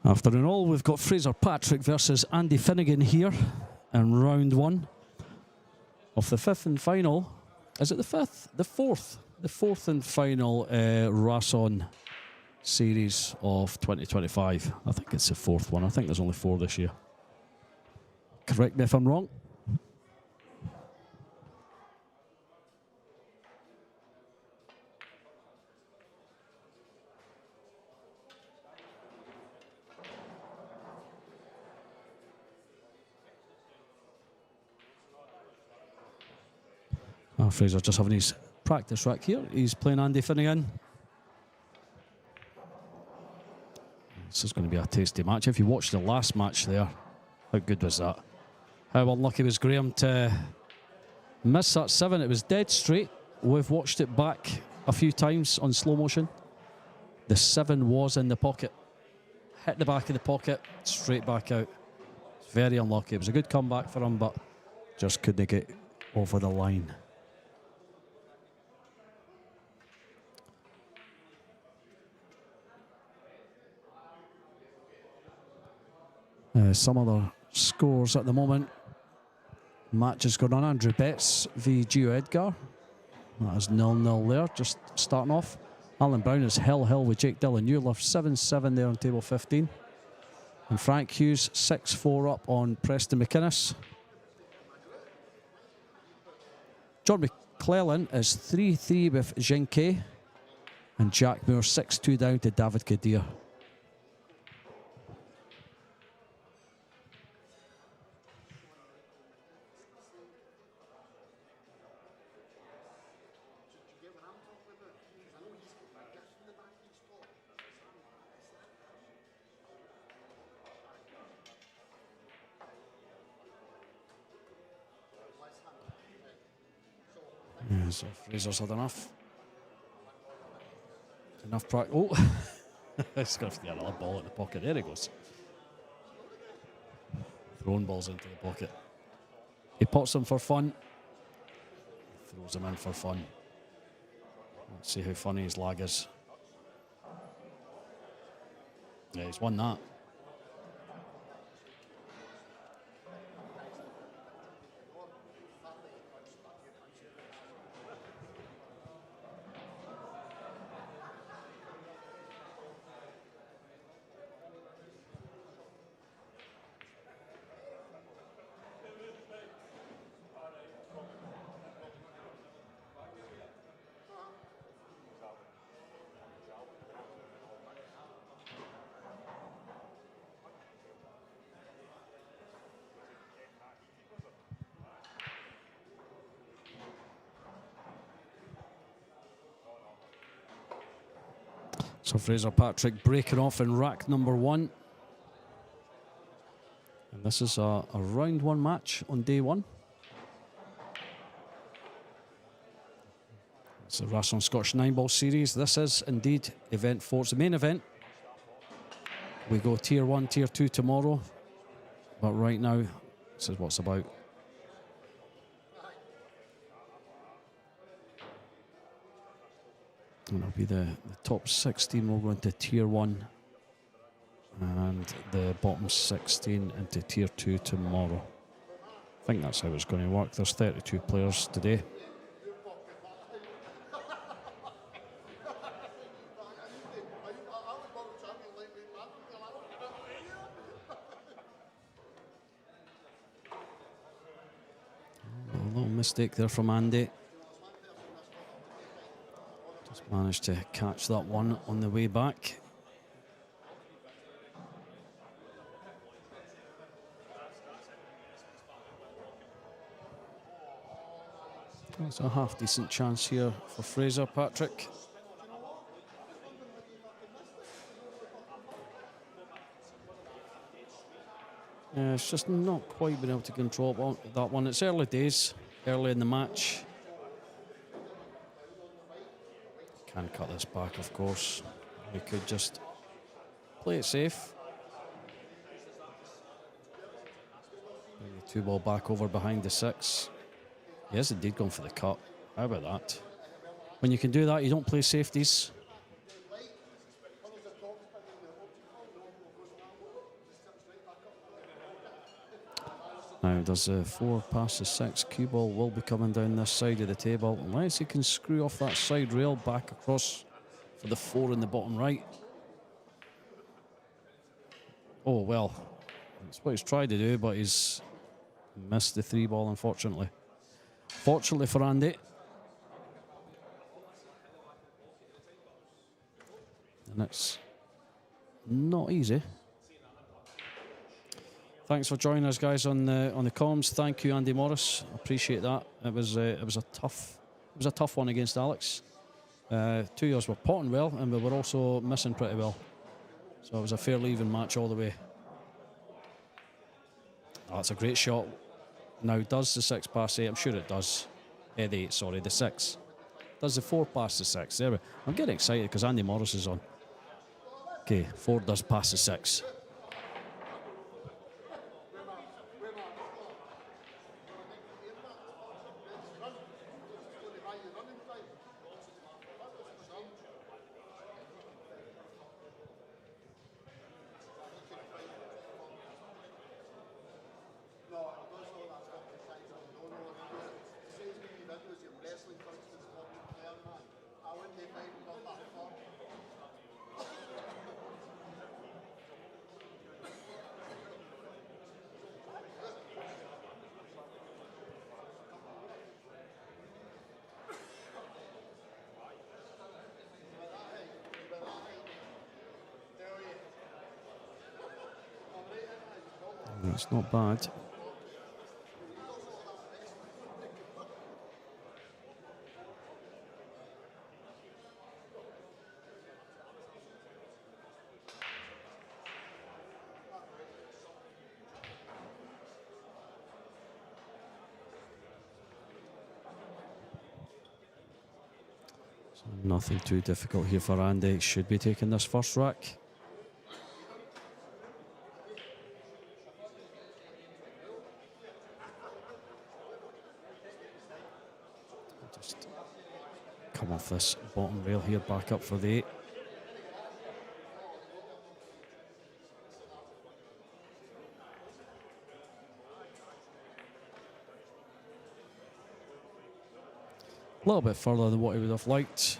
After all, we've got Fraser Patrick versus Andy Finnegan here in round one of the fifth and final. Is it the fifth? The fourth. The fourth and final Rasson series of 2025. I think it's the fourth one. I think there's only 4 this year. Correct me if I'm wrong. Fraser just having his practice rack here. He's playing Andy Finnegan. This is going to be a tasty match. If you watched the last match there, how good was that? How unlucky was Graham to miss that 7? It was dead straight. We've watched it back a few times on slow motion. The 7 was in the pocket. Hit the back of the pocket, straight back out. Very unlucky. It was a good comeback for him, but just couldn't get over the line. Some other scores at the moment. Match is going on. Andrew Betts v Gio Edgar. That is 0-0 there, just starting off. Alan Brown is Hill with Jake Dillon. Newler 7-7 there on table 15. And Frank Hughes 6-4 up on Preston McInnes. John McClellan is 3-3 with Jinke. And Jack Moore 6-2 down to David Kadir. So Fraser's had enough practice. Oh, he's going to get another ball at the pocket. There he goes. Throwing balls into the pocket. He pots them for fun. Throws them in for fun. Let's see how funny his lag is. Yeah, he's won that. So Fraser Patrick breaking off in rack number 1. And this is a round 1 match on day 1. It's the Rasson Scottish 9-ball series. This is indeed event 4. It's the main event. We go tier 1, tier 2 tomorrow. But right now, this is what it's about. And it'll be the top 16 will go into tier 1 and the bottom 16 into tier 2 tomorrow. I think that's how it's going to work. There's 32 players today. A little mistake there from Andy. Managed to catch that one on the way back. There's a half decent chance here for Fraser Patrick. It's just not quite been able to control that one. It's early days, early in the match. Can cut this back, of course. We could just play it safe. Bring the 2 ball back over behind the 6. He has indeed gone for the cut. How about that? When you can do that, you don't play safeties. Now does the 4 pass the 6. Cue ball will be coming down this side of the table unless he can screw off that side rail back across for the 4 in the bottom right. Oh well, that's what he's tried to do, but he's missed the 3 ball, unfortunately. Fortunately for Andy. And it's not easy. Thanks for joining us, guys, on the comms. Thank you, Andy Morris. Appreciate that. It was a tough one against Alex. 2 years were potting well, and we were also missing pretty well. So it was a fairly even match all the way. Oh, that's a great shot. Now, does the 6 pass 8? I'm sure it does. The 8, sorry, the 6. Does the 4 pass the 6? There we go. I'm getting excited because Andy Morris is on. Okay, 4 does pass the 6. It's not bad. So nothing too difficult here for Andy. Should be taking this first rack. Just come off this bottom rail here, back up for the 8. A little bit further than what he would have liked.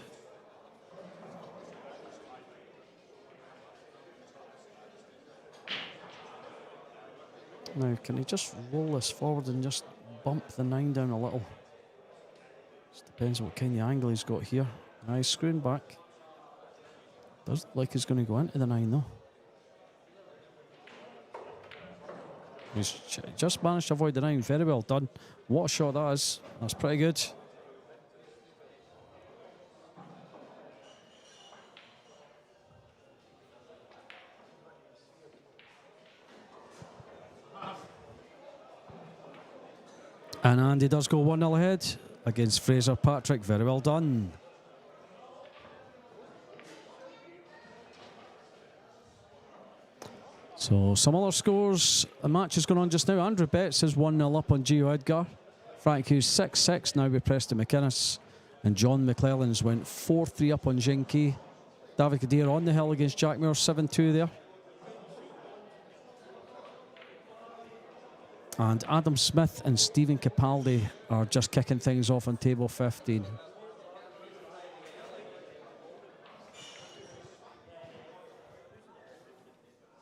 Now, can he just roll this forward and just bump the 9 down a little? Just depends on what kind of angle he's got here. Now he's screwing back. Does look like he's going to go into the 9 though. He's just managed to avoid the 9. Very well done. What a shot that is. That's pretty good. And Andy does go 1-0 ahead against Fraser Patrick. Very well done. So some other scores. A match is going on just now. Andrew Betts is 1-0 up on Gio Edgar. Frank Hughes 6-6 now with Preston McInnes. And John McClellan's went 4-3 up on Jinky. David Kadir on the hill against Jack Moore, 7-2 there. And Adam Smith and Stephen Capaldi are just kicking things off on table 15.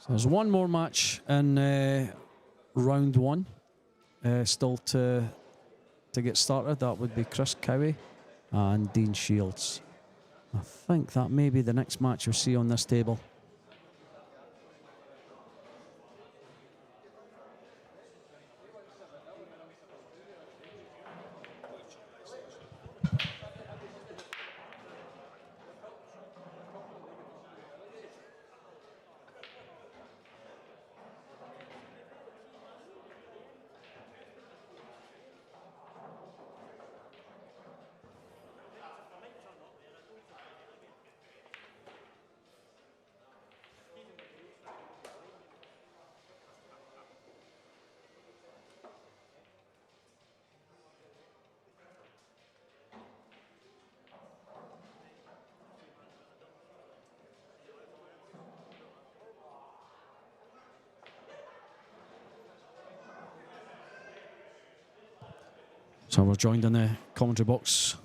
So there's one more match in round 1 still to get started. That would be Chris Cowie and Dean Shields. I think that may be the next match you'll see on this table. So we're joined in the commentary box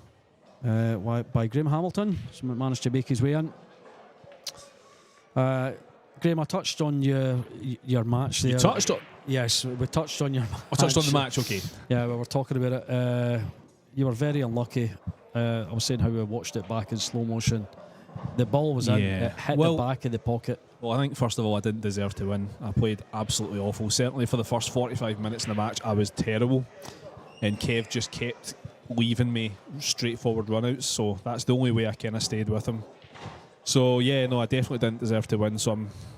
by Graham Hamilton. Someone managed to make his way in. Graham, I touched on your match there. You touched on? Yes, we touched on your match. I touched on the match, okay. Yeah, we were talking about it. You were very unlucky. I was saying how we watched it back in slow motion. The ball was in, it hit the back of the pocket. Well, I think first of all, I didn't deserve to win. I played absolutely awful. Certainly for the first 45 minutes in the match, I was terrible. And Kev just kept leaving me straightforward runouts, so that's the only way I kind of stayed with him. So yeah, no, I definitely didn't deserve to win.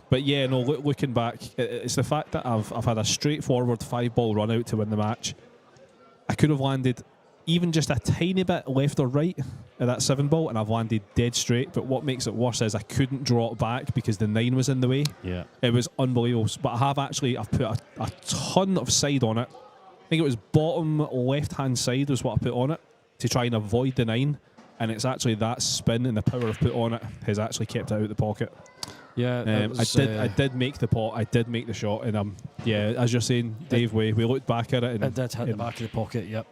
But yeah, no, looking back, it's the fact that I've had a straightforward 5-ball run out to win the match. I could have landed even just a tiny bit left or right at that 7-ball, and I've landed dead straight. But what makes it worse is I couldn't draw it back because the 9 was in the way. Yeah, it was unbelievable. But I've put a ton of side on it. I think it was bottom left-hand side was what I put on it to try and avoid the 9. And it's actually that spin and the power I've put on it has actually kept it out of the pocket. Yeah, I did make the pot. I did make the shot, and yeah, as you're saying, Dave, we looked back at it, and it did hit the back of the pocket. Yep.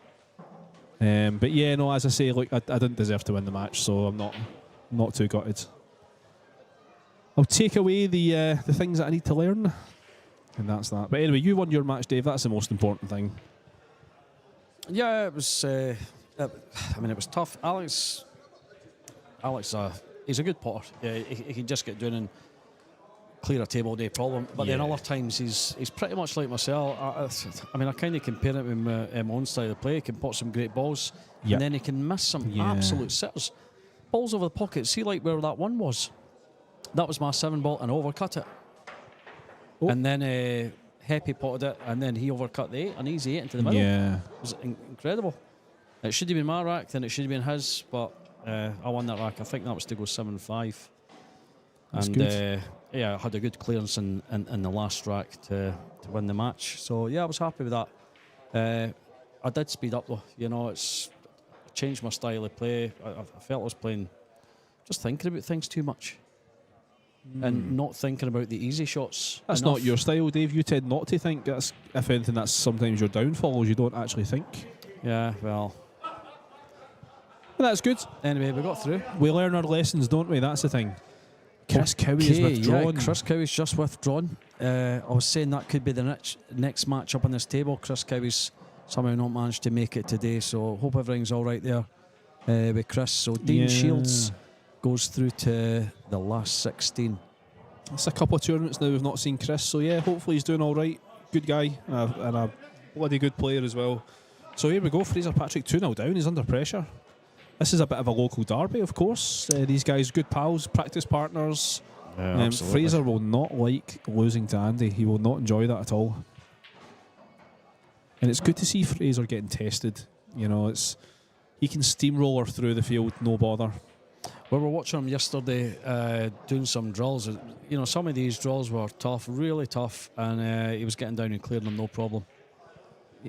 But yeah, no, as I say, look, I didn't deserve to win the match, so I'm not too gutted. I'll take away the things that I need to learn, and that's that. But anyway, you won your match, Dave. That's the most important thing. Yeah, it was. I mean, it was tough. Alex, he's a good potter. Yeah, he can just get down and clear a table, no problem. But then other times he's pretty much like myself. I mean, I kind of compare it with my own style of play. He can pot some great balls, and then he can miss some absolute sitters. Balls over the pocket. See, like where that one was. That was my 7-ball, and I overcut it. Oh. And then Heppy potted it, and then he overcut the 8, an easy 8 into the middle. Yeah, it was incredible. It should have been my rack, then it should have been his, but I won that rack. I think that was to go 7-5. That's and good. Yeah, I had a good clearance in the last rack to win the match. So yeah, I was happy with that. I did speed up though. You know, it's changed my style of play. I felt I was playing, just thinking about things too much. And not thinking about the easy shots. That's enough. Not your style, Dave. You tend not to think. That's, if anything, that's sometimes your downfall, is you don't actually think. Yeah, well. But that's good. Anyway, we got through. We learn our lessons, don't we? That's the thing. Chris Cowie is withdrawn. Yeah, Chris Cowie's just withdrawn. I was saying that could be the next match up on this table. Chris Cowie's somehow not managed to make it today, so hope everything's all right there with Chris. So Dean Shields goes through to the last 16. It's a couple of tournaments now we've not seen Chris, so yeah, hopefully he's doing all right. Good guy and a bloody good player as well. So here we go, Fraser Patrick 2-0 down, he's under pressure. This is a bit of a local derby, of course. These guys, good pals, practice partners. Yeah, Fraser will not like losing to Andy. He will not enjoy that at all. And it's good to see Fraser getting tested. You know, he can steamroller through the field, no bother. We were watching him yesterday doing some drills. You know, some of these drills were tough, really tough, and he was getting down and clearing them, no problem.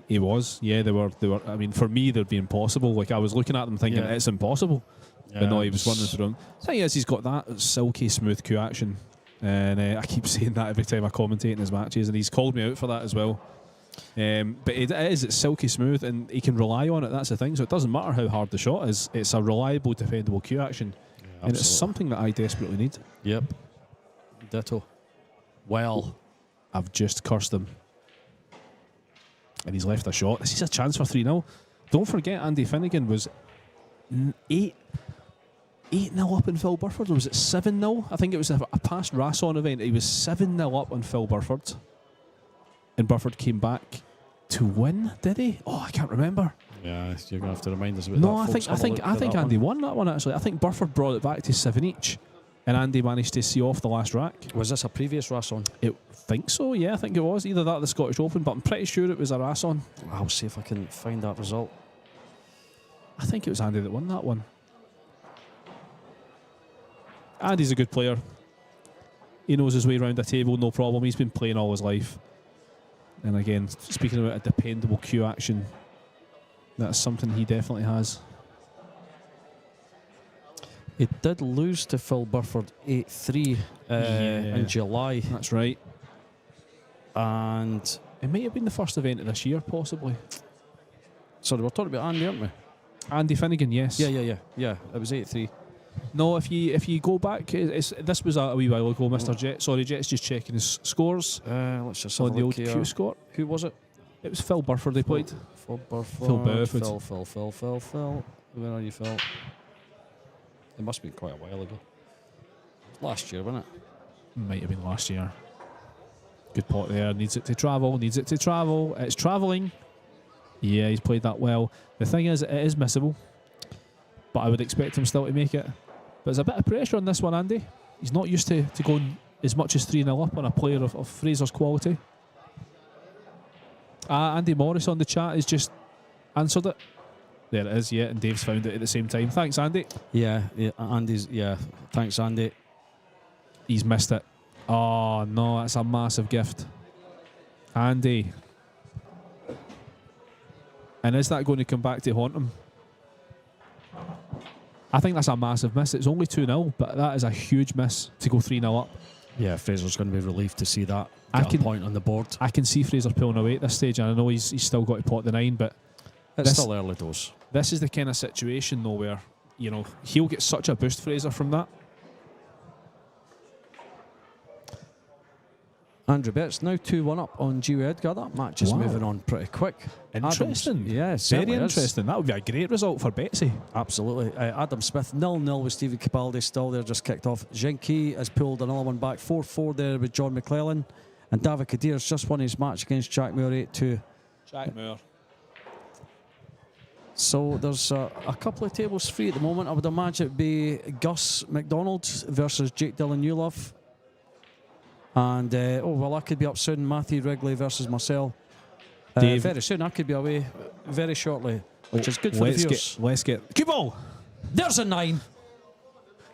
He was, yeah, they were. I mean, for me, they'd be impossible. Like, I was looking at them thinking, it's impossible. Yeah, but no, he was running through them. The thing is, he's got that silky smooth cue action. And I keep saying that every time I commentate in his matches, and he's called me out for that as well. But it's silky smooth, and he can rely on it. That's the thing. So it doesn't matter how hard the shot is. It's a reliable, defendable cue action. Yeah, and it's something that I desperately need. Yep. Ditto. Well, I've just cursed him. And he's left a shot. This is a chance for 3-0. Don't forget, Andy Finnegan was 8-0 up on Phil Burford, or was it 7-0? I think it was a past Rasson event. He was 7-0 up on Phil Burford. And Burford came back to win, did he? Oh, I can't remember. Yeah, you're going to have to remind us about that. No, I think Andy won that one, actually. I think Burford brought it back to 7 each. And Andy managed to see off the last rack. Was this a previous Rasson? I think so, yeah, I think it was. Either that or the Scottish Open, but I'm pretty sure it was a Rasson. I'll see if I can find that result. I think it was Andy that won that one. Andy's a good player. He knows his way around a table, no problem. He's been playing all his life. And again, speaking about a dependable cue action, that's something he definitely has. He did lose to Phil Burford 8-3 in July. That's right. And it might have been the first event of this year, possibly. Sorry, we're talking about Andy, aren't we? Andy Finnegan, yes. Yeah. It was 8-3. No, if you go back, this was a wee while ago, Mr. Jet. Sorry, Jet's just checking his scores Let's just have on a the look old here. Cuesports. Who was it? It was Phil Burford they played. Phil Burford. Phil Burford. Phil. Where are you, Phil? It must have been quite a while ago. Last year, wasn't it? Might have been last year. Good pot there. Needs it to travel. It's travelling. Yeah, he's played that well. The thing is, it is missable. But I would expect him still to make it. But there's a bit of pressure on this one, Andy. He's not used to going as much as 3-0 up on a player of Fraser's quality. Andy Morris on the chat has just answered it. There it is, yeah, and Dave's found it at the same time. Thanks, Andy. Yeah, Andy's, yeah. Thanks, Andy. He's missed it. Oh, no, that's a massive gift. Andy. And is that going to come back to haunt him? I think that's a massive miss. It's only 2-0, but that is a huge miss to go 3-0 up. Yeah, Fraser's going to be relieved to see that. Get a point on the board. I can see Fraser pulling away at this stage, and I know he's still got to pot the 9, but it's still early doors. This is the kind of situation, though, where, you know, he'll get such a boost, Fraser, from that. Andrew Betts now 2-1 up on Gio Edgar. That match is moving on pretty quick. Interesting. Yeah, very interesting. That would be a great result for Betsy. Absolutely. Adam Smith 0-0 with Stephen Capaldi still there, just kicked off. Genki has pulled another one back. 4-4 there with John McClellan. And David Kadir's just won his match against Jack Moore 8-2. Jack Moore. So there's a couple of tables free at the moment. I would imagine it would be Gus McDonald versus Jake Dillon Newlove. And, that could be up soon. Matthew Wrigley versus Marcel. Dave, very soon. I could be away very shortly, which is good for the viewers. Let's get... Cue ball! There's a 9.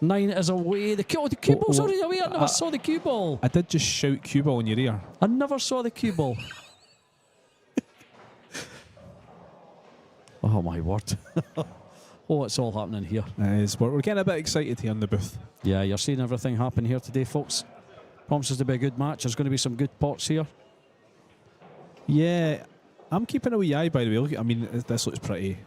9 is away. The cue ball's already away. I never saw the cue ball. I did just shout cue ball in your ear. I never saw the cue ball. Oh, my word. Oh, it's all happening here. We're getting a bit excited here in the booth. Yeah, you're seeing everything happen here today, folks. Promises to be a good match. There's going to be some good pots here. Yeah, I'm keeping a wee eye, by the way. Look, I mean, this looks pretty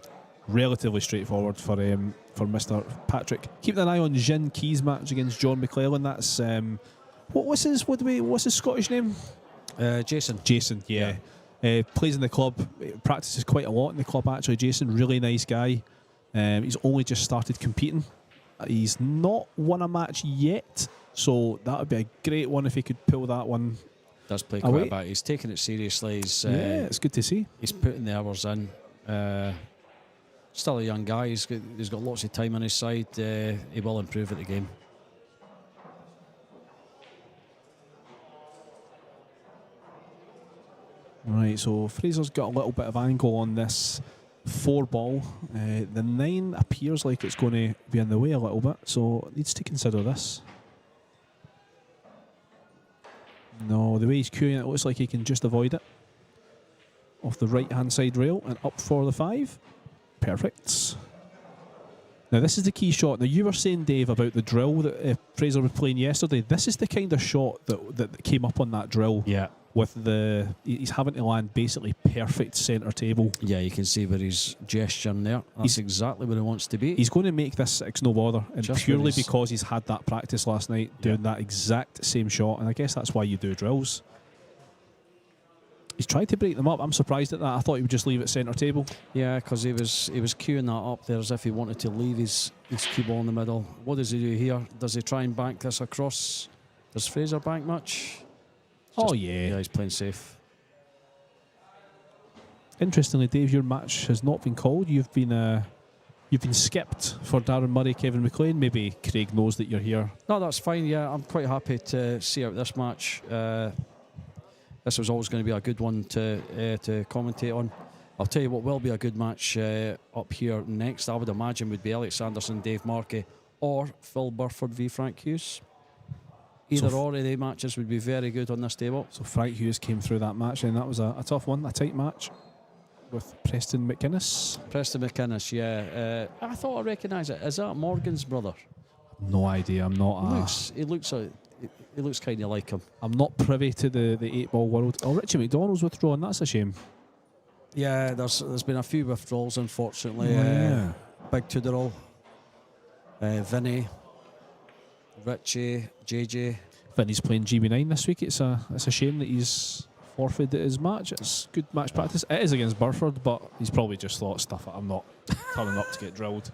relatively straightforward for Mr. Patrick. Keeping an eye on Jin Key's match against John McClellan. That's what's his Scottish name? Jason. Jason, yeah. Plays in the club. Practices quite a lot in the club, actually. Jason, really nice guy. He's only just started competing. He's not won a match yet, so that would be a great one if he could pull that one. Does play quite a bit. He's taking it seriously. It's good to see. He's putting the hours in. Still a young guy. He's got lots of time on his side. He will improve at the game. Right, so Fraser's got a little bit of angle on this 4 ball. The 9 appears like it's going to be in the way a little bit, so needs to consider this. No, the way he's queuing it looks like he can just avoid it. Off the right-hand side rail and up for the 5. Perfect. Now, this is the key shot. Now, you were saying, Dave, about the drill that Fraser was playing yesterday. This is the kind of shot that came up on that drill. Yeah. He's having to land basically perfect centre table. Yeah, you can see where he's gesturing there. That's exactly where he wants to be. He's going to make this 6 no bother, and just purely because he's had that practice last night doing that exact same shot, and I guess that's why you do drills. He's tried to break them up. I'm surprised at that. I thought he would just leave it centre table. Yeah, because he was queuing that up there as if he wanted to leave his cue ball in the middle. What does he do here? Does he try and bank this across? Does Fraser bank much? Yeah, he's playing safe. Interestingly, Dave, your match has not been called. You've been skipped for Darren Murray, Kevin McLean. Maybe Craig knows that you're here. No, that's fine. Yeah, I'm quite happy to see out this match. This was always going to be a good one to commentate on. I'll tell you what will be a good match up here next. I would imagine would be Alex Sanderson, Dave Marque, or Phil Burford v Frank Hughes. Either or of the matches would be very good on this table. So Frank Hughes came through that match, and that was a tough one, a tight match with Preston McInnes. Preston McInnes, yeah. I thought I recognised it. Is that Morgan's brother? No idea. I'm not. He looks kind of like him. I'm not privy to the 8-ball world. Oh, Richie McDonald's withdrawn. That's a shame. Yeah, there's been a few withdrawals, unfortunately. Yeah. Big Tudorall, Vinny, Richie, JJ. Vinny's playing GB9 this week. It's a shame that he's forfeited his match. It's good match practice. It is against Burford, but he's probably just thought, stuff it, I'm not turning up to get drilled.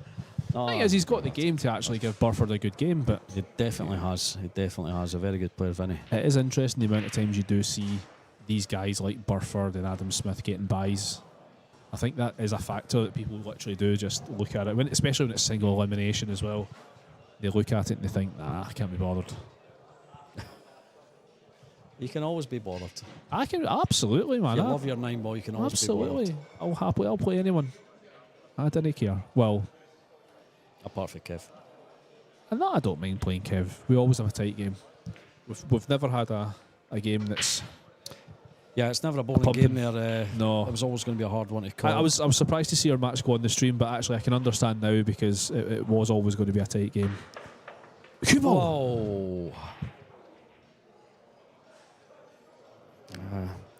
The thing is, he's got the game to actually give Burford a good game, but He definitely has. He definitely has. A very good player, Vinny. it is interesting the amount of times you do see these guys like Burford and Adam Smith getting buys. I think that is a factor that people literally do just look at it, especially when it's single elimination as well. They look at it and they think, nah, I can't be bothered. You can always be bothered. I can, absolutely, man. If you love your 9-ball, you can always be Absolutely. bothered. I'll play anyone. I didn't care. Well, Apart from Kev. and that I don't mind playing Kev. We always have a tight game. We've never had a game that's... Yeah, it's never a boring pumping. game there. No. It was always going to be a hard one to call. I was surprised to see our match go on the stream, but actually I can understand now because it was always going to be a tight game. Cue ball! Oh.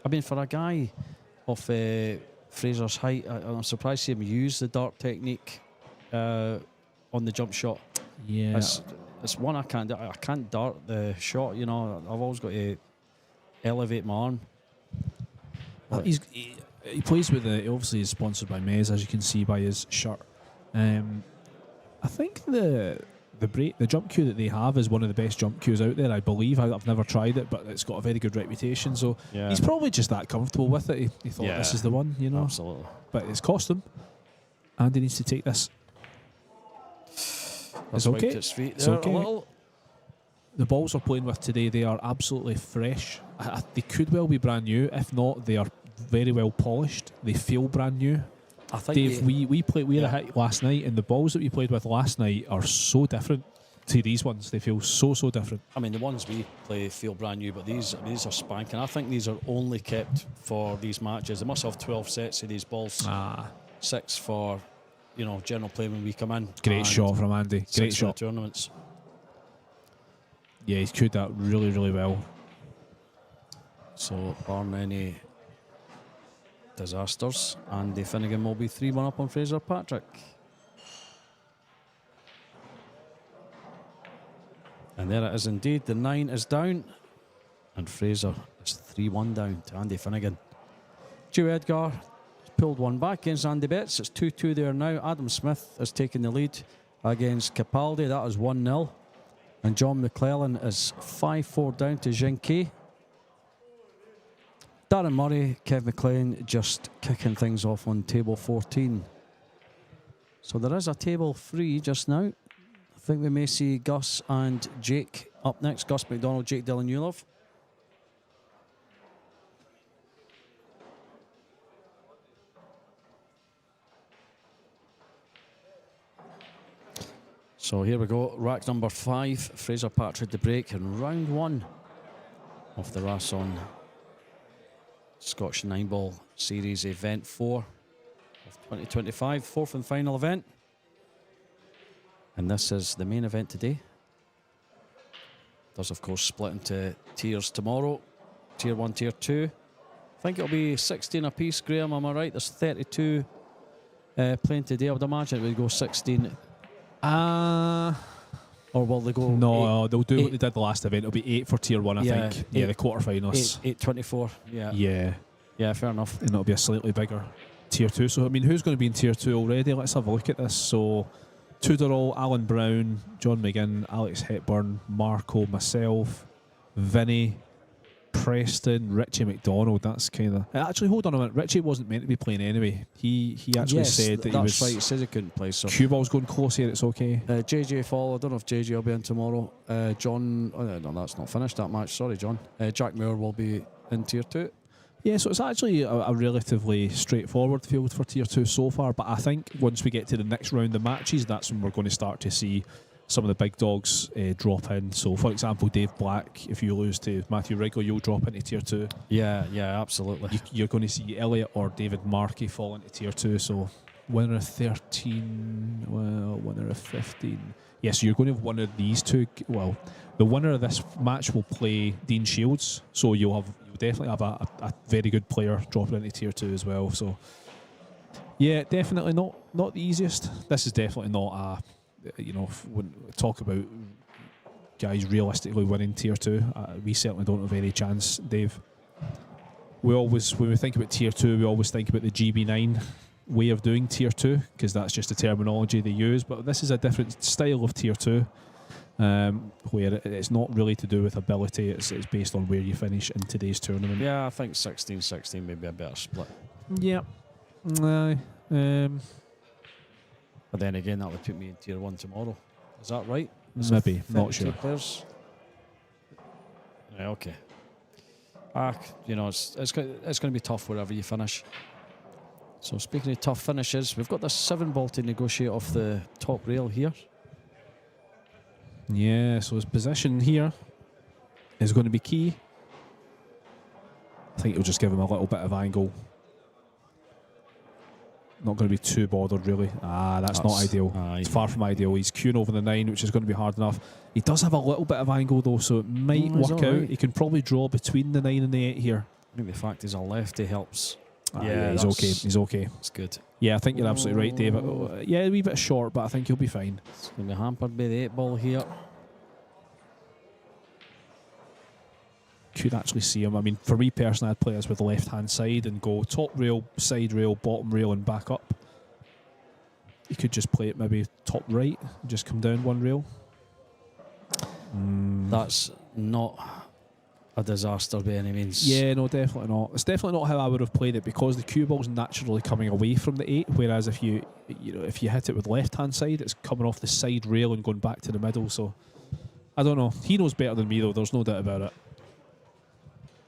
I mean, for a guy of Fraser's height, I'm surprised to see him use the dart technique on the jump shot. Yeah. It's one I can't do. I can't dart the shot, you know. I've always got to elevate my arm. Well, he plays with he obviously is sponsored by Mez, as you can see by his shirt. I think the jump cue that they have is one of the best jump cues out there, I believe. I've never tried it, but it's got a very good reputation. So he's probably just that comfortable with it. He thought this is the one, you know. Absolutely. But it's cost him, and he needs to take this. It's okay. It's okay. A little. The balls we're playing with today, they are absolutely fresh. They could well be brand new. If not, they are very well polished. They feel brand new. I think Dave, we had a hit last night, and the balls that we played with last night are so different to these ones. They feel so different. I mean, the ones we play feel brand new, but these are spanking. I think these are only kept for these matches. They must have 12 sets of these balls. 6 for, general play when we come in. Great shot from Andy. Great shot. Tournaments. Yeah, he's cued that really, really well. So, barring any disasters, Andy Finnegan will be 3-1 up on Fraser Patrick. And there it is indeed. The 9 is down, and Fraser is 3-1 down to Andy Finnegan. Joe Edgar pulled one back against Andy Betts. It's 2-2 there now. Adam Smith is taking the lead against Capaldi. That is 1-0. And John McClellan is 5-4 down to Jinke. Darren Murray, Kev McLean just kicking things off on table 14. So there is a table free just now. I think we may see Gus and Jake up next. Gus McDonald, Jake Dillon Newlove. So here we go, rack number 5, Fraser Patrick the break, and round 1 of the Rasson Scottish 9-ball series event 4 of 2025, 4th and final event. And this is the main event today. Does of course split into tiers tomorrow, tier 1, tier 2. I think it'll be 16 apiece, Graham, am I right? There's 32 playing today. I would imagine it would go 16. Or will they go? No, they'll do what they did the last event. It'll be 8 for tier 1, I think. Yeah, the quarterfinals. 8-24. Yeah, fair enough. And it'll be a slightly bigger tier 2. So, I mean, who's going to be in tier 2 already? Let's have a look at this. So, Tudorall, Alan Brown, John McGinn, Alex Hepburn, Marco, myself, Vinny, Preston, Richie McDonald. That's kind of... Actually, hold on a minute. Richie wasn't meant to be playing anyway. He actually said that he was... Right. He says he couldn't play. So cue ball's going close here. It's okay. JJ Fall. I don't know if JJ will be in tomorrow. John... Oh, no, that's not finished, that match. Sorry, John. Jack Moore will be in tier 2. Yeah, so it's actually a relatively straightforward field for tier 2 so far, but I think once we get to the next round of matches, that's when we're going to start to see some of the big dogs drop in. So, for example, Dave Black, if you lose to Matthew Wrigley, you'll drop into tier 2. Yeah, absolutely. You're going to see Elliot or David Marque fall into tier 2. So, winner of 13, winner of 15. Yeah, so you're going to have one of these two. Well, the winner of this match will play Dean Shields. So you'll definitely have a very good player dropping into tier 2 as well. So yeah, definitely not the easiest. This is definitely not when we talk about guys realistically winning tier 2, we certainly don't have any chance, Dave. We always, when we think about tier 2, we always think about the GB9 way of doing tier 2, because that's just the terminology they use, but this is a different style of tier 2, where it's not really to do with ability, it's based on where you finish in today's tournament. Yeah, I think 16-16 may be a better split. Yeah. But then again, that would put me in tier 1 tomorrow. Is that right? Maybe, not sure. Players? Yeah, okay. It's going to be tough wherever you finish. So speaking of tough finishes, we've got the 7-ball to negotiate off the top rail here. Yeah, so his position here is going to be key. I think it'll just give him a little bit of angle. Not going to be too bothered, really. That's not ideal. It's far from ideal. He's queuing over the 9, which is going to be hard enough. He does have a little bit of angle, though, so it might work out. Right. He can probably draw between the 9 and the 8 here. I think the fact he's a lefty helps. Yeah, he's okay. He's okay. It's good. Yeah, I think you're absolutely right, David. Yeah, a wee bit short, but I think he'll be fine. It's going to be hampered by the 8-ball here. Could actually see him. I mean, for me personally, I'd play this with the left-hand side and go top rail, side rail, bottom rail, and back up. You could just play it maybe top right, and just come down one rail. That's not a disaster by any means. Yeah, no, definitely not. It's definitely not how I would have played it, because the cue ball's naturally coming away from the 8, whereas if you hit it with left-hand side, it's coming off the side rail and going back to the middle. So I don't know. He knows better than me, though. There's no doubt about it.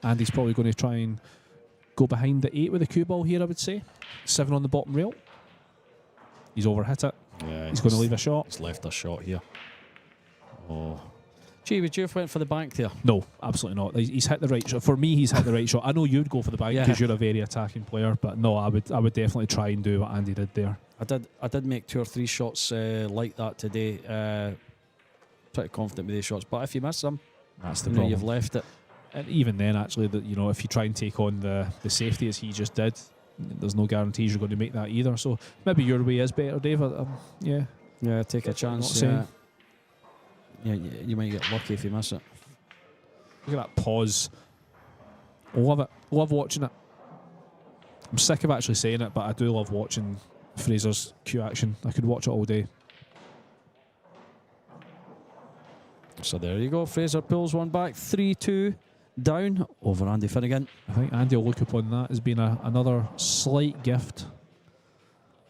And he's probably going to try and go behind the 8 with the cue ball here, I would say. 7 on the bottom rail. He's overhit it. Yeah, he's going to leave a shot. He's left a shot here. Oh. Gee, would you have went for the bank there? No, absolutely not. He's hit the right shot. For me, he's hit the right shot. I know you'd go for the bank because you're a very attacking player, but no, I would definitely try and do what Andy did there. I did make 2 or 3 shots like that today. Pretty confident with these shots, but if you miss them, that's the problem. You've left it. And even then, actually, if you try and take on the safety as he just did, there's no guarantees you're going to make that either. So maybe your way is better, Dave. Yeah, take a chance. Yeah, you might get lucky if you miss it. Look at that pause. Love it. Love watching it. I'm sick of actually saying it, but I do love watching Fraser's cue action. I could watch it all day. So there you go. Fraser pulls one back. 3-2 down over Andy Finnegan. I think Andy will look upon that as being another slight gift.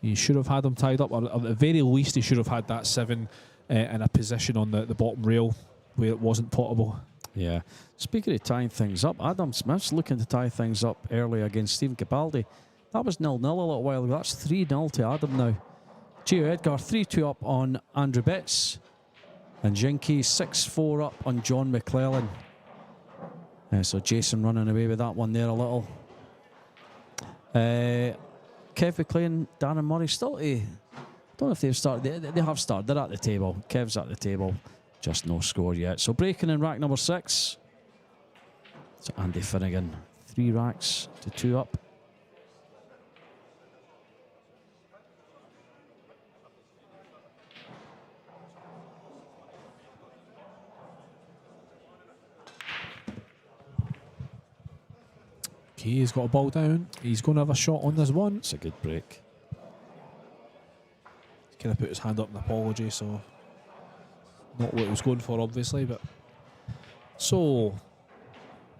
He should have had him tied up, or at the very least he should have had that 7 in a position on the bottom rail where it wasn't potable. Yeah. Speaking of tying things up, Adam Smith's looking to tie things up early against Stephen Capaldi. That was 0-0 a little while ago. That's 3-0 to Adam now. Gio Edgar 3-2 up on Andrew Betts. And Jinky 6-4 up on John McClellan. So Jason running away with that one there a little. Kev McLean, Darren Murray still to... Don't know if they've started. They have started. They're at the table. Kev's at the table. Just no score yet. So breaking in rack number 6. So Andy Finnegan. 3 racks to 2 up. Okay, he's got a ball down. He's going to have a shot on this one. It's a good break. Kind of put his hand up in apology, so not what he was going for, obviously, but so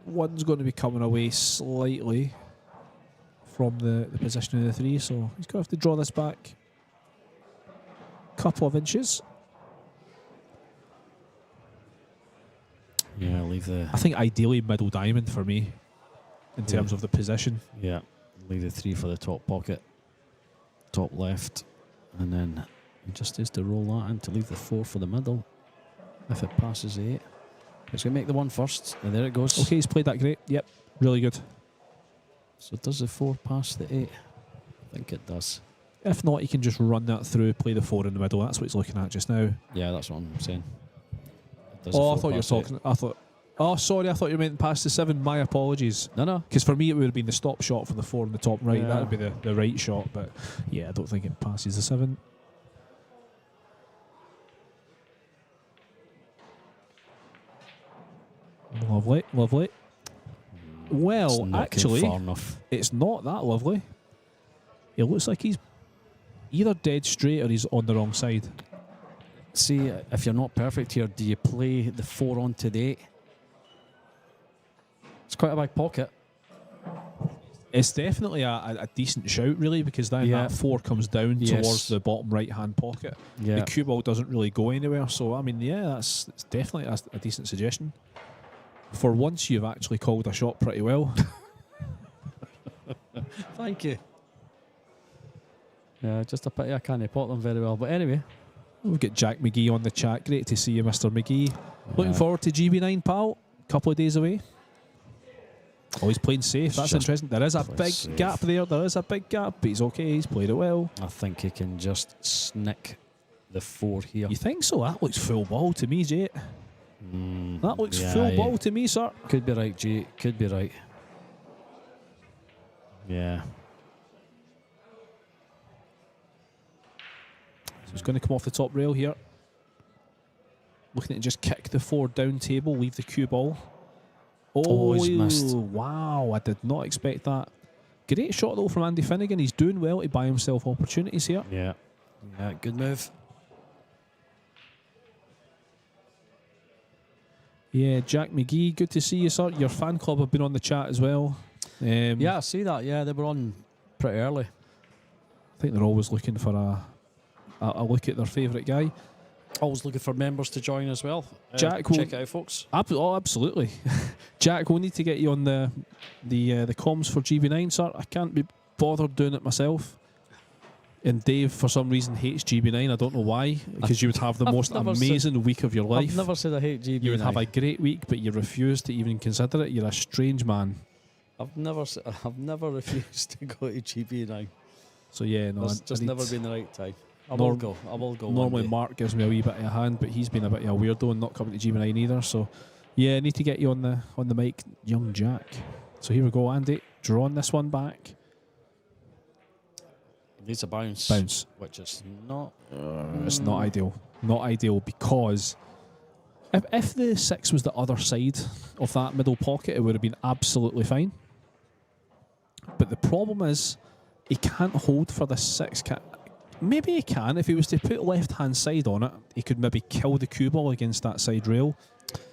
one's going to be coming away slightly from the position of the 3, so he's going to have to draw this back a couple of inches. Yeah, leave the... I think ideally middle diamond for me in terms of the position. Yeah, leave the 3 for the top pocket, top left, and then he just has to roll that in to leave the 4 for the middle if it passes the 8. It's going to make the 1 first, and there it goes. Okay, he's played that great. Yep, really good. So does the 4 pass the 8? I think it does. If not, he can just run that through, play the 4 in the middle. That's what he's looking at just now. Yeah, that's what I'm saying. Oh, I thought you were talking... I thought... Oh, sorry, I thought you meant past the 7. My apologies. No. Because for me, it would have been the stop shot for the 4 in the top right. Yeah. That would be the right shot. But yeah, I don't think it passes the 7. Lovely, lovely. Well, not actually, far enough. it's not that lovely. It looks like he's either dead straight or he's on the wrong side. See, if you're not perfect here, do you play the 4 onto the 8? It's quite a big pocket. It's definitely a decent shout, really, because then that 4 comes down towards the bottom right-hand pocket. Yeah. The cue ball doesn't really go anywhere, so I mean, yeah, it's definitely a decent suggestion. For once, you've actually called a shot pretty well. Thank you. Yeah, just a pity I can't pot them very well. But anyway. We've got Jack McGee on the chat. Great to see you, Mr. McGee. Looking forward to GB9, pal. Couple of days away. Oh, he's playing safe. That's interesting. There is a big gap there. There is a big gap, but he's okay. He's played it well. I think he can just snick the 4 here. You think so? That looks full ball to me, Jay. That looks full ball to me, sir. Could be right, Jay. Could be right. Yeah. So he's going to come off the top rail here. Looking to just kick the 4 down table, leave the cue ball. Oh, he's missed. Wow, I did not expect that. Great shot, though, from Andy Finnegan. He's doing well to buy himself opportunities here. Yeah. Yeah, good move. Yeah, Jack McGee, good to see you, sir. Your fan club have been on the chat as well. Yeah, I see that. Yeah, they were on pretty early. I think they're always looking for a look at their favourite guy. Always looking for members to join as well. Jack, check it out, folks. Absolutely. Jack, we'll need to get you on the comms for GB9, sir. I can't be bothered doing it myself. And Dave, for some reason, hates GB9. I don't know why, because you would have the most amazing week of your life. I've never said I hate GB9. You would have a great week, but you refuse to even consider it. You're a strange man. I've never refused to go to GB9. So yeah, no, it's just never been the right time. I will go. Normally Marque gives me a wee bit of a hand, but he's been a bit of a weirdo and not coming to GB9 either. So yeah, I need to get you on the mic, young Jack. So here we go, Andy. Drawing this one back. Needs a bounce. Bounce. Which is not... it's not ideal. Not ideal because if the 6 was the other side of that middle pocket, it would have been absolutely fine. But the problem is he can't hold for the 6. Maybe he can. If he was to put left-hand side on it, he could maybe kill the cue ball against that side rail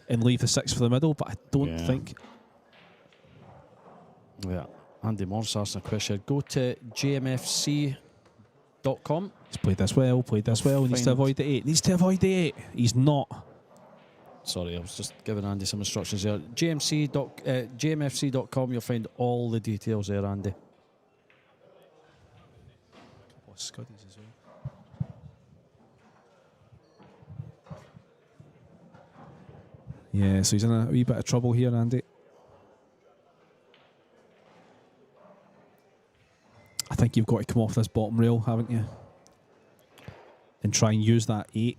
and leave the 6 for the middle, but I don't think... Yeah. Andy Morris asking a question. Go to jmfc.com. He's played this well, He needs to avoid the 8. He's not. Sorry, I was just giving Andy some instructions there. jmfc.com, you'll find all the details there, Andy. Couple of scuddies as well. Yeah, so he's in a wee bit of trouble here, Andy. I think you've got to come off this bottom rail, haven't you? And try and use that 8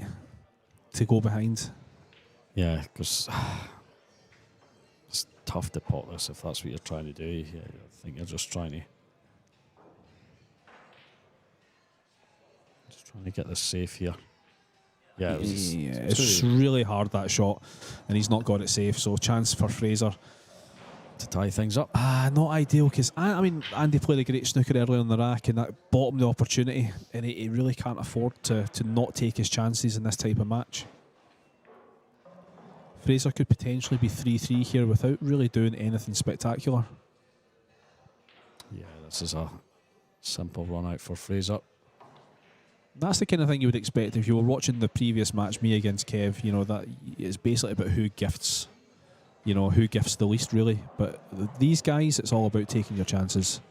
to go behind. Yeah, because it's tough to pot this if that's what you're trying to do. Yeah, I think you're just trying to get this safe here. Yeah, it's really hard, that shot, and he's not got it safe. So chance for Fraser to tie things up. Not ideal, because I mean, Andy played a great snooker early on the rack and that bottomed the opportunity, and he really can't afford to not take his chances in this type of match. Fraser could potentially be 3-3 here without really doing anything spectacular. Yeah, this is a simple run out for Fraser. That's the kind of thing you would expect if you were watching the previous match, me against Kev. You know, that it's basically about who gifts. You know, who gifts the least, really. But these guys, it's all about taking your chances.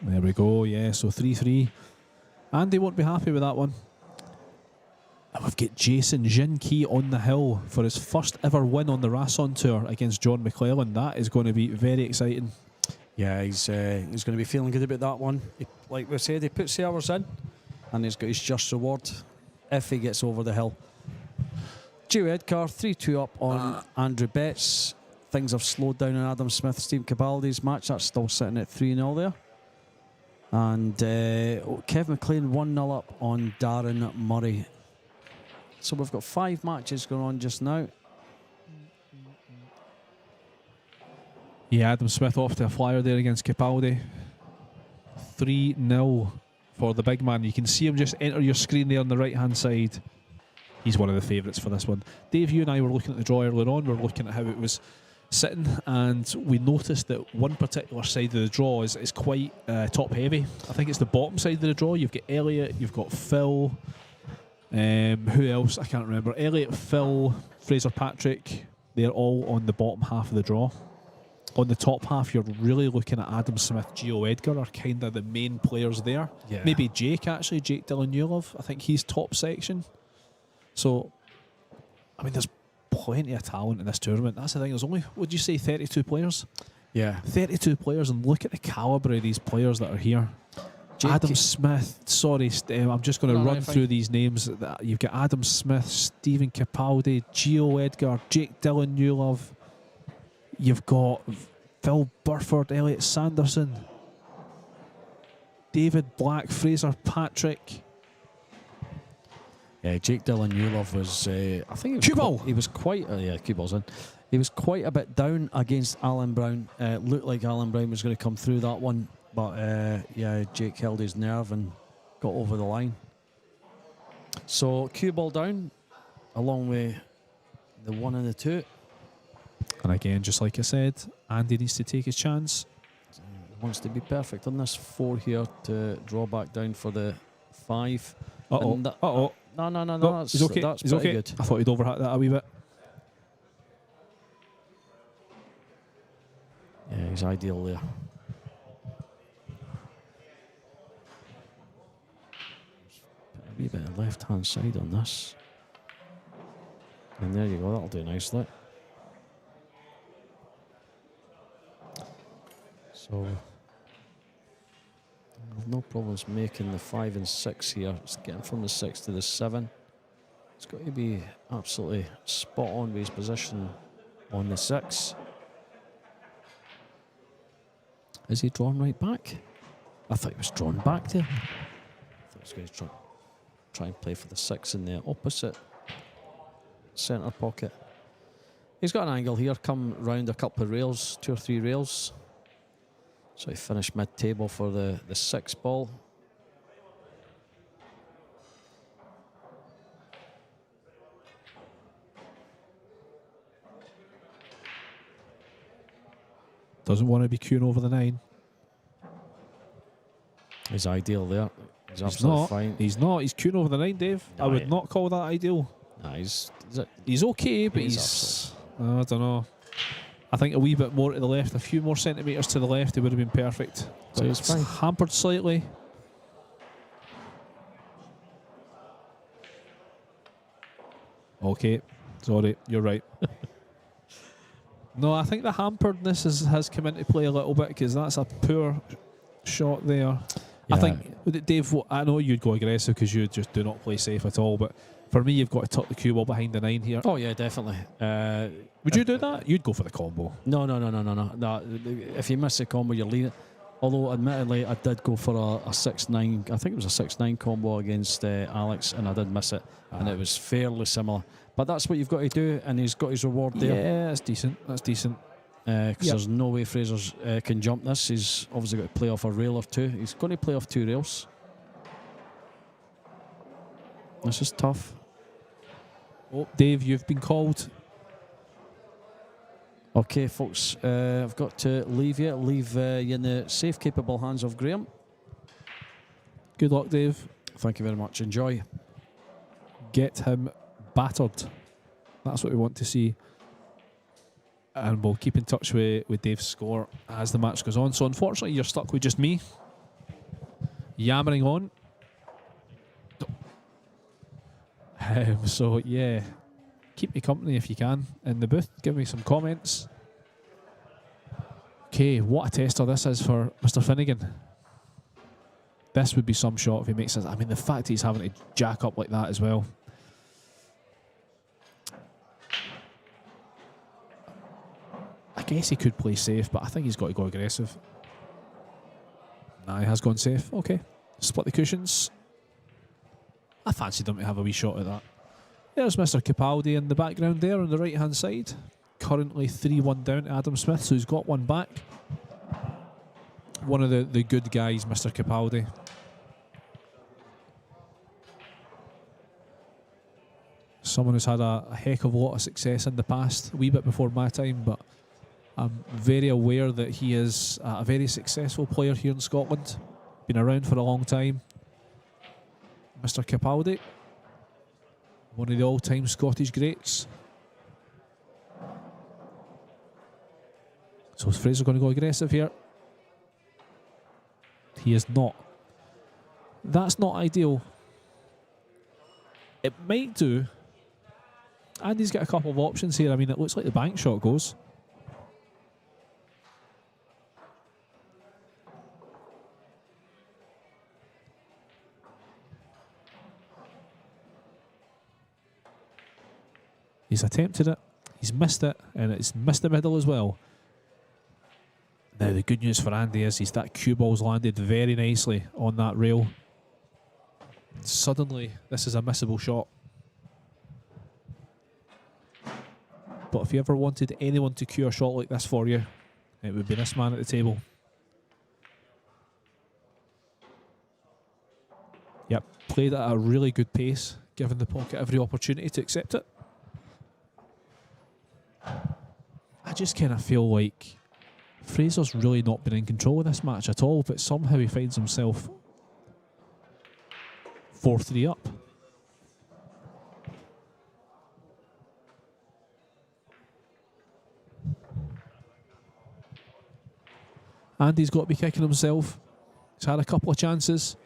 There we go, yeah, so 3-3. Andy won't be happy with that one. And we've got Jason Jinke on the hill for his first ever win on the Rasson Tour against John McClellan. That is going to be very exciting. Yeah, he's going to be feeling good about that one. Like we said, he puts the hours in, and he's got his just reward if he gets over the hill. Gio Edgar, 3-2 up on Andrew Betts. Things have slowed down on Adam Smith, Stephen Capaldi's match. That's still sitting at 3-0 there. And Kev McLean 1-0 up on Darren Murray. So we've got 5 matches going on just now. Yeah, Adam Smith off to a flyer there against Capaldi. 3-0 for the big man. You can see him just enter your screen there on the right-hand side. He's one of the favourites for this one. Dave, you and I were looking at the draw earlier on. We were looking at how it was sitting, and we noticed that one particular side of the draw is quite top-heavy. I think it's the bottom side of the draw. You've got Elliot, you've got Phil. Who else? I can't remember. Elliot, Phil, Fraser Patrick. They're all on the bottom half of the draw. On the top half, you're really looking at Adam Smith, Gio Edgar are kind of the main players there. Yeah. Maybe Jake, actually, Jake Dillon-Yulov. I think he's top section. So, I mean, there's plenty of talent in this tournament. That's the thing. There's only, would you say, 32 players? Yeah. 32 players, and look at the calibre of these players that are here. Adam Smith, sorry, I'm just going to run through these names. You've got Adam Smith, Stephen Capaldi, Gio Edgar, Jake Dillon-Yulov. You've got Phil Burford, Elliot Sanderson, David Black, Fraser Patrick. Yeah, Jake Dillon-Yulov was, I think he was quite, yeah, cue ball's in. He was quite a bit down against Alan Brown. Looked like Alan Brown was going to come through that one, but yeah, Jake held his nerve and got over the line. So cue ball down, along with the 1 and the 2. And again, just like I said, Andy needs to take his chance. He wants to be perfect on this 4 here to draw back down for the 5. Uh-oh. No. He's okay. That's he's pretty okay. good. I thought he'd overhit that a wee bit. Yeah, he's ideal there. Put a wee bit of left-hand side on this. And there you go, that'll do nicely. So, I've no problems making the 5 and 6 here. It's getting from the 6 to the 7. It's got to be absolutely spot on with his position on the 6. Is he drawn right back? I thought he was drawn back there. I thought he was going to try and play for the 6 in the opposite centre pocket. He's got an angle here, come round a couple of rails, 2 or 3 rails. So he finished mid-table for the 6 ball. Doesn't want to be queuing over the 9. He's ideal there. He's not. Fine. He's not. He's queuing over the 9, Dave. No, I would not call that ideal. Nah, he's okay, but he's I don't know. I think a wee bit more to the left, a few more centimetres to the left, it would have been perfect. So he's fine. Hampered slightly. Okay, sorry, you're right. No, I think the hamperedness has come into play a little bit, because that's a poor shot there. Yeah. I think, Dave, I know you'd go aggressive because you just do not play safe at all, but for me, you've got to tuck the cue ball behind the 9 here. Oh, yeah, definitely. Would you do that? You'd go for the combo. No. If you miss the combo, you're leading. Although, admittedly, I did go for a 6-9. I think it was a 6-9 combo against Alex, and I did miss it. And it was fairly similar. But that's what you've got to do, and he's got his reward there. Yeah, that's decent. That's decent. Because there's no way Fraser's can jump this. He's obviously got to play off a rail or 2. He's going to play off 2 rails. This is tough. Oh, Dave, you've been called. Okay, folks, I've got to leave you. Leave you in the safe, capable hands of Graham. Good luck, Dave. Thank you very much. Enjoy. Get him battered. That's what we want to see. And we'll keep in touch with Dave's score as the match goes on. So unfortunately, you're stuck with just me yammering on. So yeah, keep me company if you can in the booth. Give me some comments. Okay, what a tester this is for Mr. Finnegan. This would be some shot if he makes it. I mean, the fact he's having to jack up like that as well. I guess he could play safe, but I think he's got to go aggressive. Nah, he has gone safe. Okay. Split the cushions. I fancied him to have a wee shot at that. There's Mr. Capaldi in the background there on the right-hand side. Currently 3-1 down to Adam Smith, so he's got one back. One of the good guys, Mr. Capaldi. Someone who's had a heck of a lot of success in the past, a wee bit before my time, but I'm very aware that he is a very successful player here in Scotland. Been around for a long time. Mr. Capaldi, one of the all-time Scottish greats. So is Fraser going to go aggressive here? He is not. That's not ideal. It might do. And he's got a couple of options here. I mean, it looks like the bank shot goes. He's attempted it. He's missed it. And it's missed the middle as well. Now, the good news for Andy is that cue ball's landed very nicely on that rail. Suddenly, this is a missable shot. But if you ever wanted anyone to cue a shot like this for you, it would be this man at the table. Yep, played at a really good pace, giving the pocket every opportunity to accept it. I just kind of feel like Fraser's really not been in control of this match at all, but somehow he finds himself 4-3 up. Andy's got to be kicking himself. He's had a couple of chances.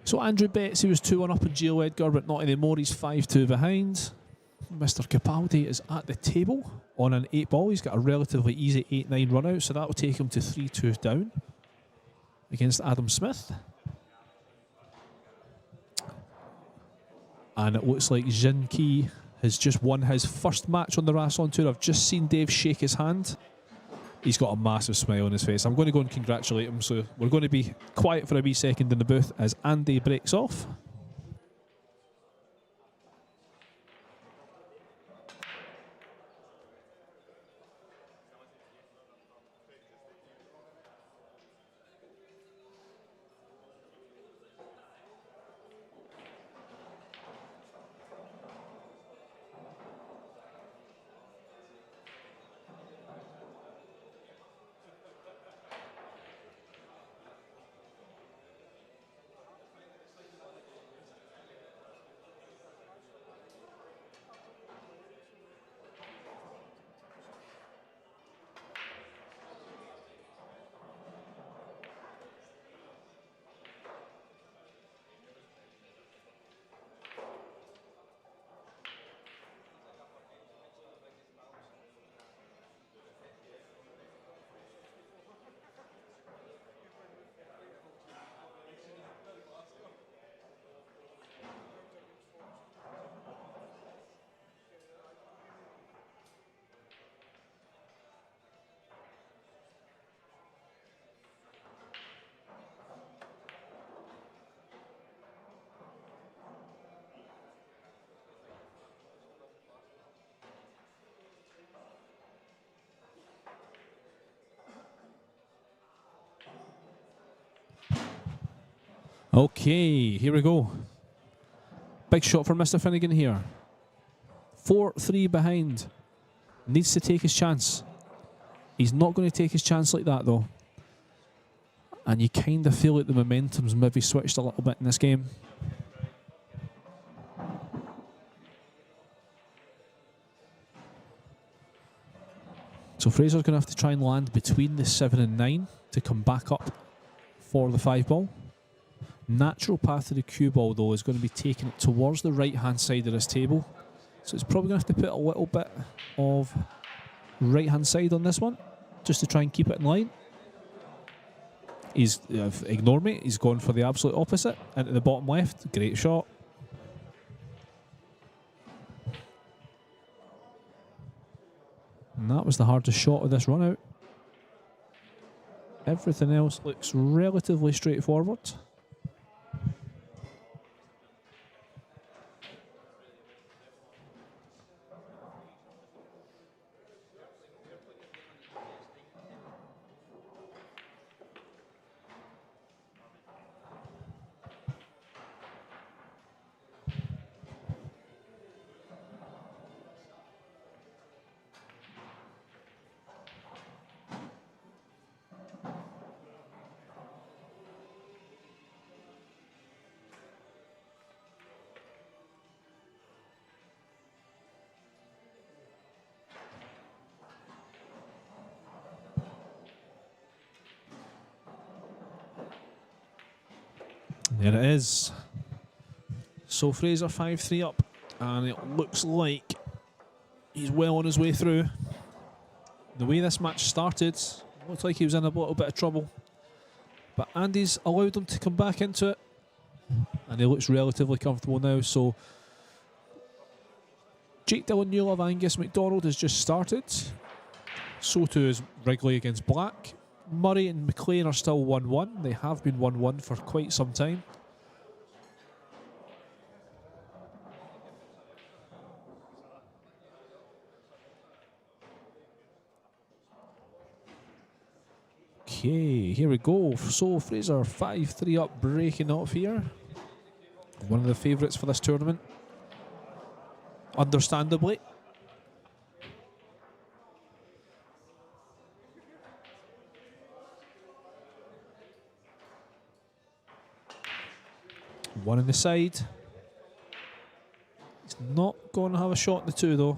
So Andrew Betts, he was 2-1 up in Gio Edgar, but not anymore. He's 5-2 behind. Mr. Capaldi is at the table on an 8 ball. He's got a relatively easy 8-9 run out, so that will take him to 3-2 down against Adam Smith. And it looks like Jin Ki has just won his first match on the Rasson Tour. I've just seen Dave shake his hand. He's got a massive smile on his face. I'm going to go and congratulate him, so we're going to be quiet for a wee second in the booth as Andy breaks off. Okay, here we go. Big shot for Mr. Finnegan here. 4-3 behind. Needs to take his chance. He's not going to take his chance like that, though. And you kind of feel like the momentum's maybe switched a little bit in this game. So Fraser's going to have to try and land between the 7 and 9 to come back up for the 5 ball. Natural path to the cue ball, though, is going to be taking it towards the right-hand side of this table. So it's probably going to have to put a little bit of right-hand side on this one. just to try and keep it in line. He's ignore me. He's gone for the absolute opposite into the bottom left. Great shot. And that was the hardest shot of this run out. Everything else looks relatively straightforward. There it is. So Fraser 5-3 up, and it looks like he's well on his way through. The way this match started, looked like he was in a little bit of trouble, but Andy's allowed him to come back into it, and he looks relatively comfortable now. So Jake Dillon, Newlove, Angus McDonald has just started. So too is Wrigley against Black. Murray and McLean are still 1-1. They have been 1-1 for quite some time. Okay, here we go. So Fraser 5-3 up, breaking off here. One of the favourites for this tournament. Understandably. One on the side. He's not going to have a shot in the two though.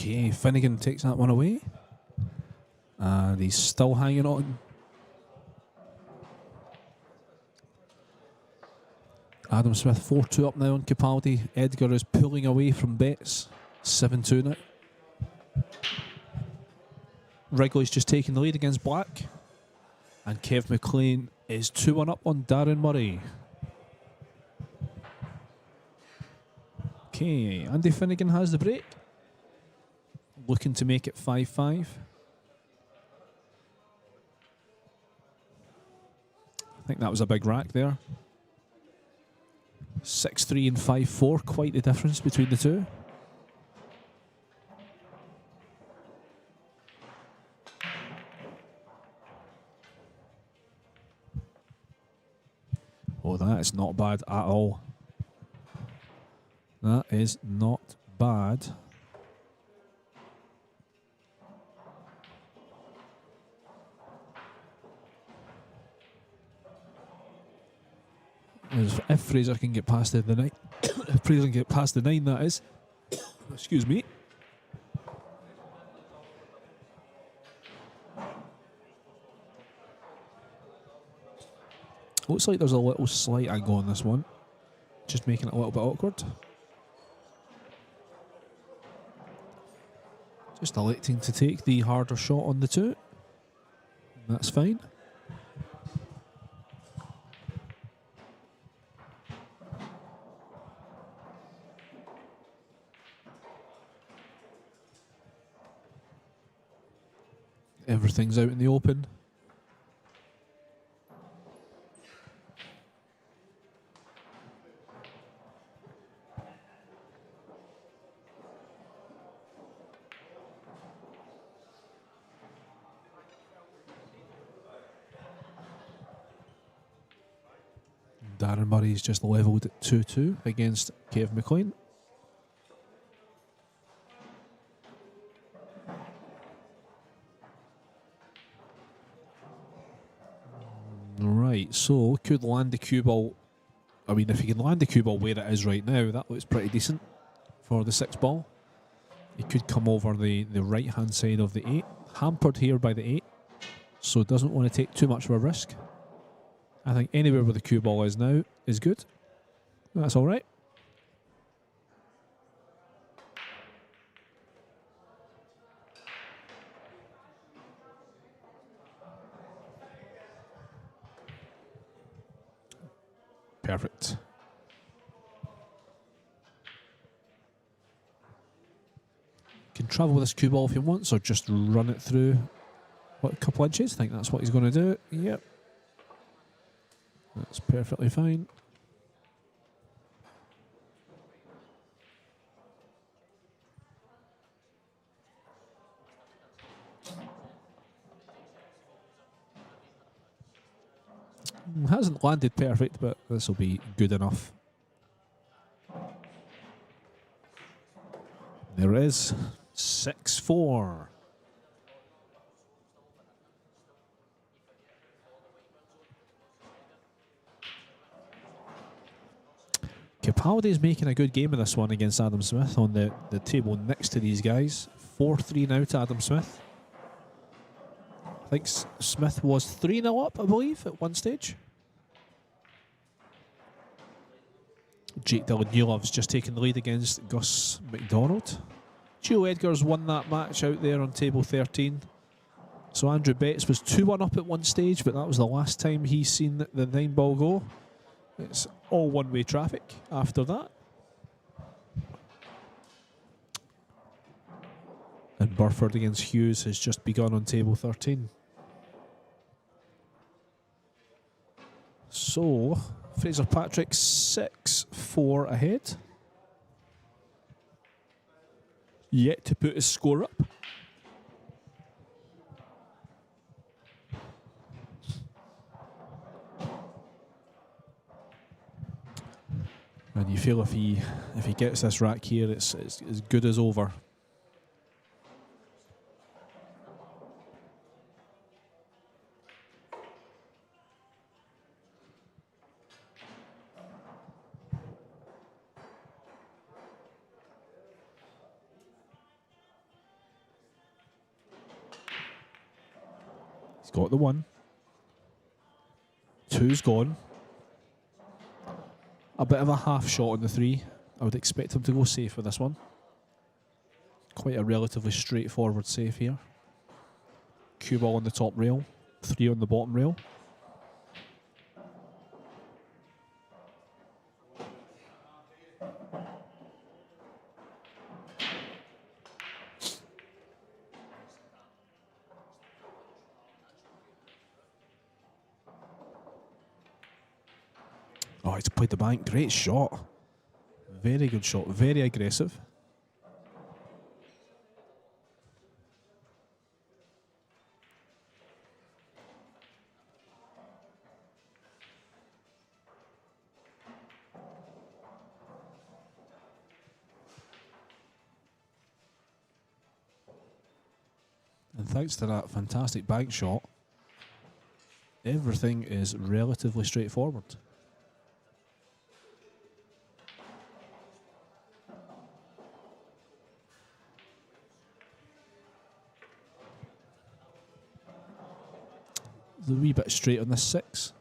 Okay, Finnegan takes that one away. And he's still hanging on. Adam Smith 4-2 up now on Capaldi. Edgar is pulling away from Betts. 7-2 now. Wrigley's just taking the lead against Black. And Kev McLean is 2-1 up on Darren Murray. Okay, Andy Finnegan has the break. Looking to make it 5-5. I think that was a big rack there. 6-3 and 5-4, quite the difference between the two. Oh, that is not bad at all. That is not bad. If Fraser can get past the 9, if Fraser can get past the 9, that is. Excuse me. Looks like there's a little slight angle on this one, just making it a little bit awkward. Just electing to take the harder shot on the 2. That's fine. Everything's out in the open. Darren Murray's just levelled at 2-2 against Kev McLean. Right, so could land the cue ball. I mean, if he can land the cue ball where it is right now, that looks pretty decent for the 6 ball. He could come over the right hand side of the 8, hampered here by the 8, so doesn't want to take too much of a risk. I think anywhere where the cue ball is now is good. That's all right. Perfect. Can travel with this cue ball if he wants, or just run it through what, a couple inches. I think that's what he's going to do. Yep. That's perfectly fine. Hasn't landed perfect, but this will be good enough. There it is. 6-4. Capaldi's making a good game of this one against Adam Smith on the table next to these guys. 4-3 now to Adam Smith. I think Smith was 3-0 up, I believe, at one stage. Jake Dillon-Yulov's just taken the lead against Gus McDonald. Gio Edgar's won that match out there on table 13. So Andrew Betts was 2-1 up at one stage, but that was the last time he's seen the 9-ball go. It's all one-way traffic after that. And Burford against Hughes has just begun on table 13. So, Fraser Patrick 6-4 ahead. Yet to put his score up. And you feel if he gets this rack here, it's as good as over. Got the 1. 2's gone. A bit of a half shot on the 3. I would expect him to go safe with this one. Quite a relatively straightforward save here. Cue ball on the top rail, 3 on the bottom rail. Oh, he's played the bank. Great shot. Very good shot. Very aggressive. And thanks to that fantastic bank shot, everything is relatively straightforward. A wee bit straight on this 6.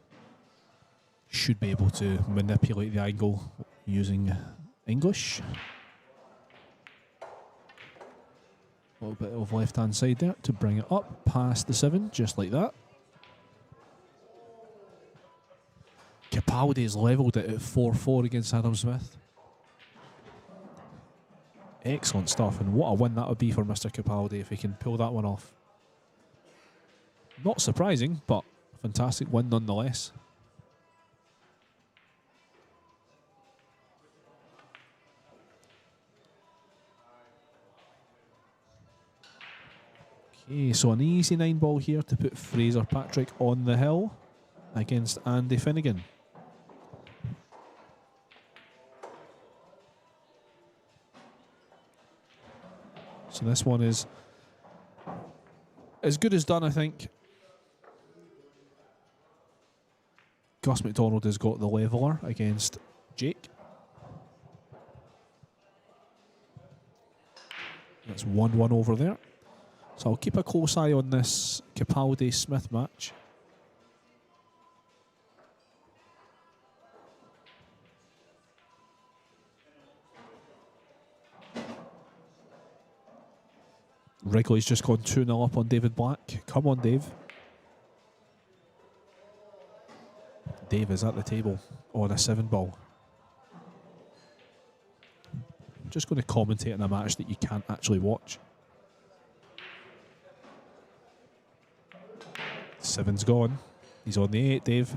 Should be able to manipulate the angle using English. A little bit of left hand side there to bring it up past the 7, just like that. Capaldi's levelled it at 4-4 against Adam Smith. Excellent stuff, and what a win that would be for Mr. Capaldi if he can pull that one off. Not surprising, but a fantastic win nonetheless. Okay, so an easy 9 ball here to put Fraser Patrick on the hill against Andy Finnegan. So this one is as good as done, I think. Gus McDonald has got the leveller against Jake. That's 1-1 over there. So I'll keep a close eye on this Capaldi-Smith match. Wrigley's just gone 2-0 up on David Black. Come on, Dave. Dave is at the table on a 7 ball. I'm just going to commentate on a match that you can't actually watch. 7's gone. He's on the 8, Dave.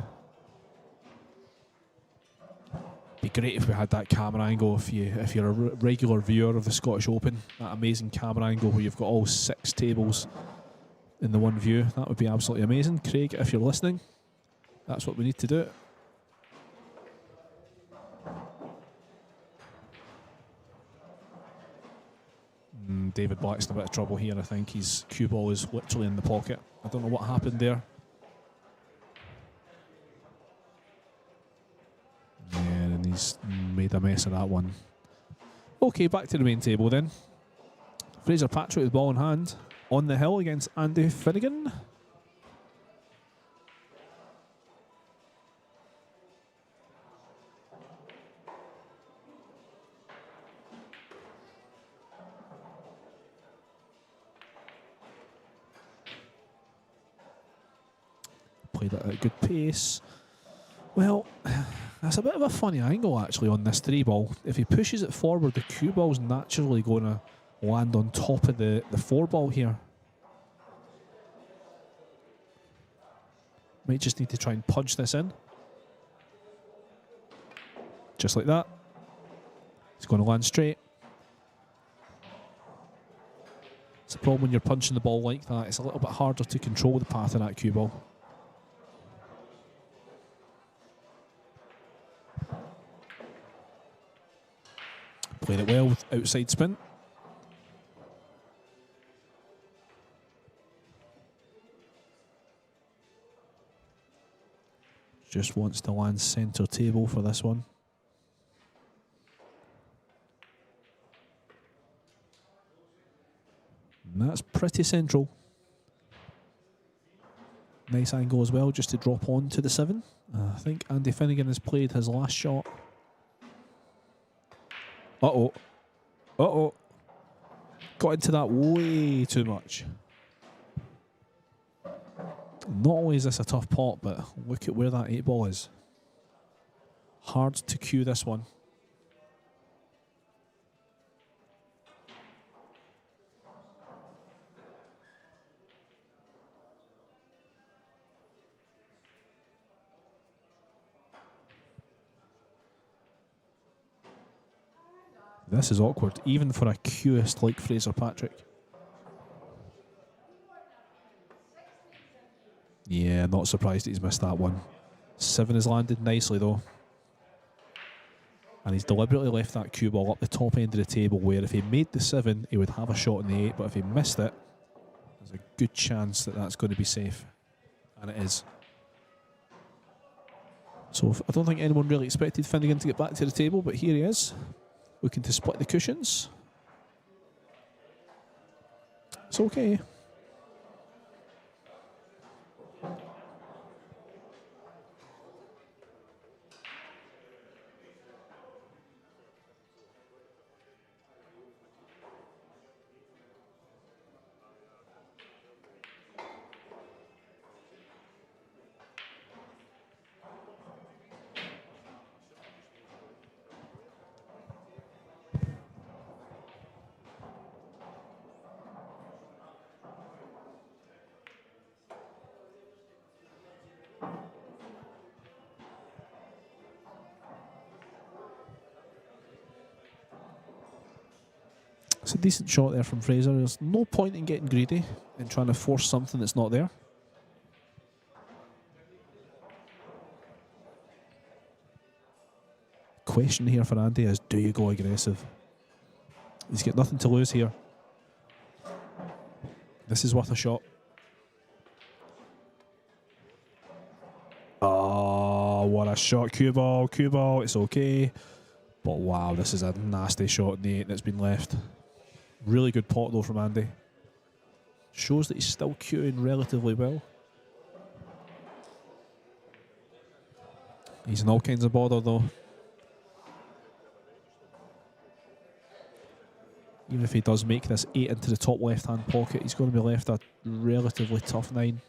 Be great if we had that camera angle if you're a regular viewer of the Scottish Open. That amazing camera angle where you've got all 6 tables in the one view. That would be absolutely amazing. Craig, if you're listening, that's what we need to do. David Black's in a bit of trouble here, I think. His cue ball is literally in the pocket. I don't know what happened there. Yeah, and he's made a mess of that one. Okay, back to the main table then. Fraser Patrick with the ball in hand on the hill against Andy Finnegan. Played it at a good pace. Well, that's a bit of a funny angle actually on this 3 ball. If he pushes it forward, the cue ball's naturally going to land on top of the 4 ball here. Might just need to try and punch this in. Just like that. It's going to land straight. It's a problem when you're punching the ball like that. It's a little bit harder to control the path of that cue ball. Played it well with outside spin. Just wants to land centre table for this one. And that's pretty central. Nice angle as well, just to drop on to the 7. I think Andy Finnegan has played his last shot. Uh-oh. Uh-oh. Got into that way too much. Not only is this a tough pot, but look at where that 8 ball is. Hard to cue this one. This is awkward, even for a cueist like Fraser Patrick. Yeah, not surprised that he's missed that one. 7 has landed nicely though. And he's deliberately left that cue ball up the top end of the table, where if he made the 7, he would have a shot in the 8, but if he missed it, there's a good chance that that's going to be safe. And it is. So I don't think anyone really expected Finnegan to get back to the table, but here he is, looking to split the cushions. It's okay. It's a decent shot there from Fraser. There's no point in getting greedy and trying to force something that's not there. Question here for Andy is, do you go aggressive? He's got nothing to lose here. This is worth a shot. Oh, what a shot. Cue ball, it's okay. But wow, this is a nasty shot in the 8 that's been left. Really good pot though from Andy. Shows that he's still cueing relatively well. He's in all kinds of bother though. Even if he does make this 8 into the top left-hand pocket, he's going to be left a relatively tough 9.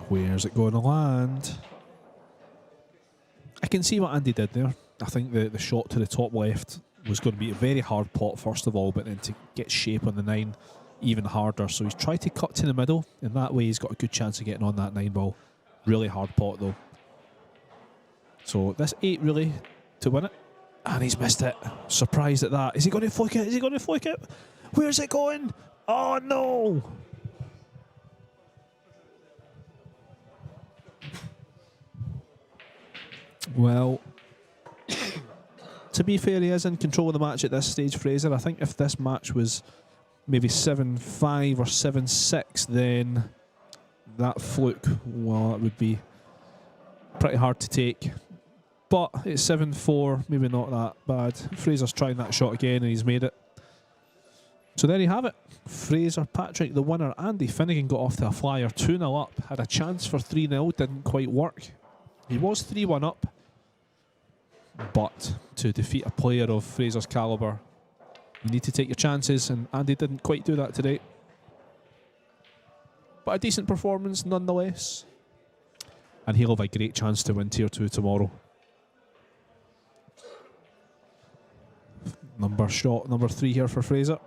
Where's it going to land? I can see what Andy did there. I think the shot to the top left was going to be a very hard pot first of all, but then to get shape on the 9 even harder. So he's tried to cut to the middle, and that way he's got a good chance of getting on that 9 ball. Really hard pot though. So this 8 really to win it, and he's missed it. Surprised at that. Is he going to flick it? Is he going to flick it? Where's it going? Oh no! Well, to be fair, he is in control of the match at this stage, Fraser. I think if this match was maybe 7-5 or 7-6, then that fluke, well, it would be pretty hard to take. But it's 7-4, maybe not that bad. Fraser's trying that shot again and he's made it. So there you have it. Fraser Patrick, the winner. Andy Finnegan got off to a flyer, 2-0 up. Had a chance for 3-0, didn't quite work. He was 3-1 up. But to defeat a player of Fraser's calibre, you need to take your chances, and Andy didn't quite do that today. But a decent performance nonetheless. And he'll have a great chance to win Tier 2 tomorrow. Number 3 here for Fraser.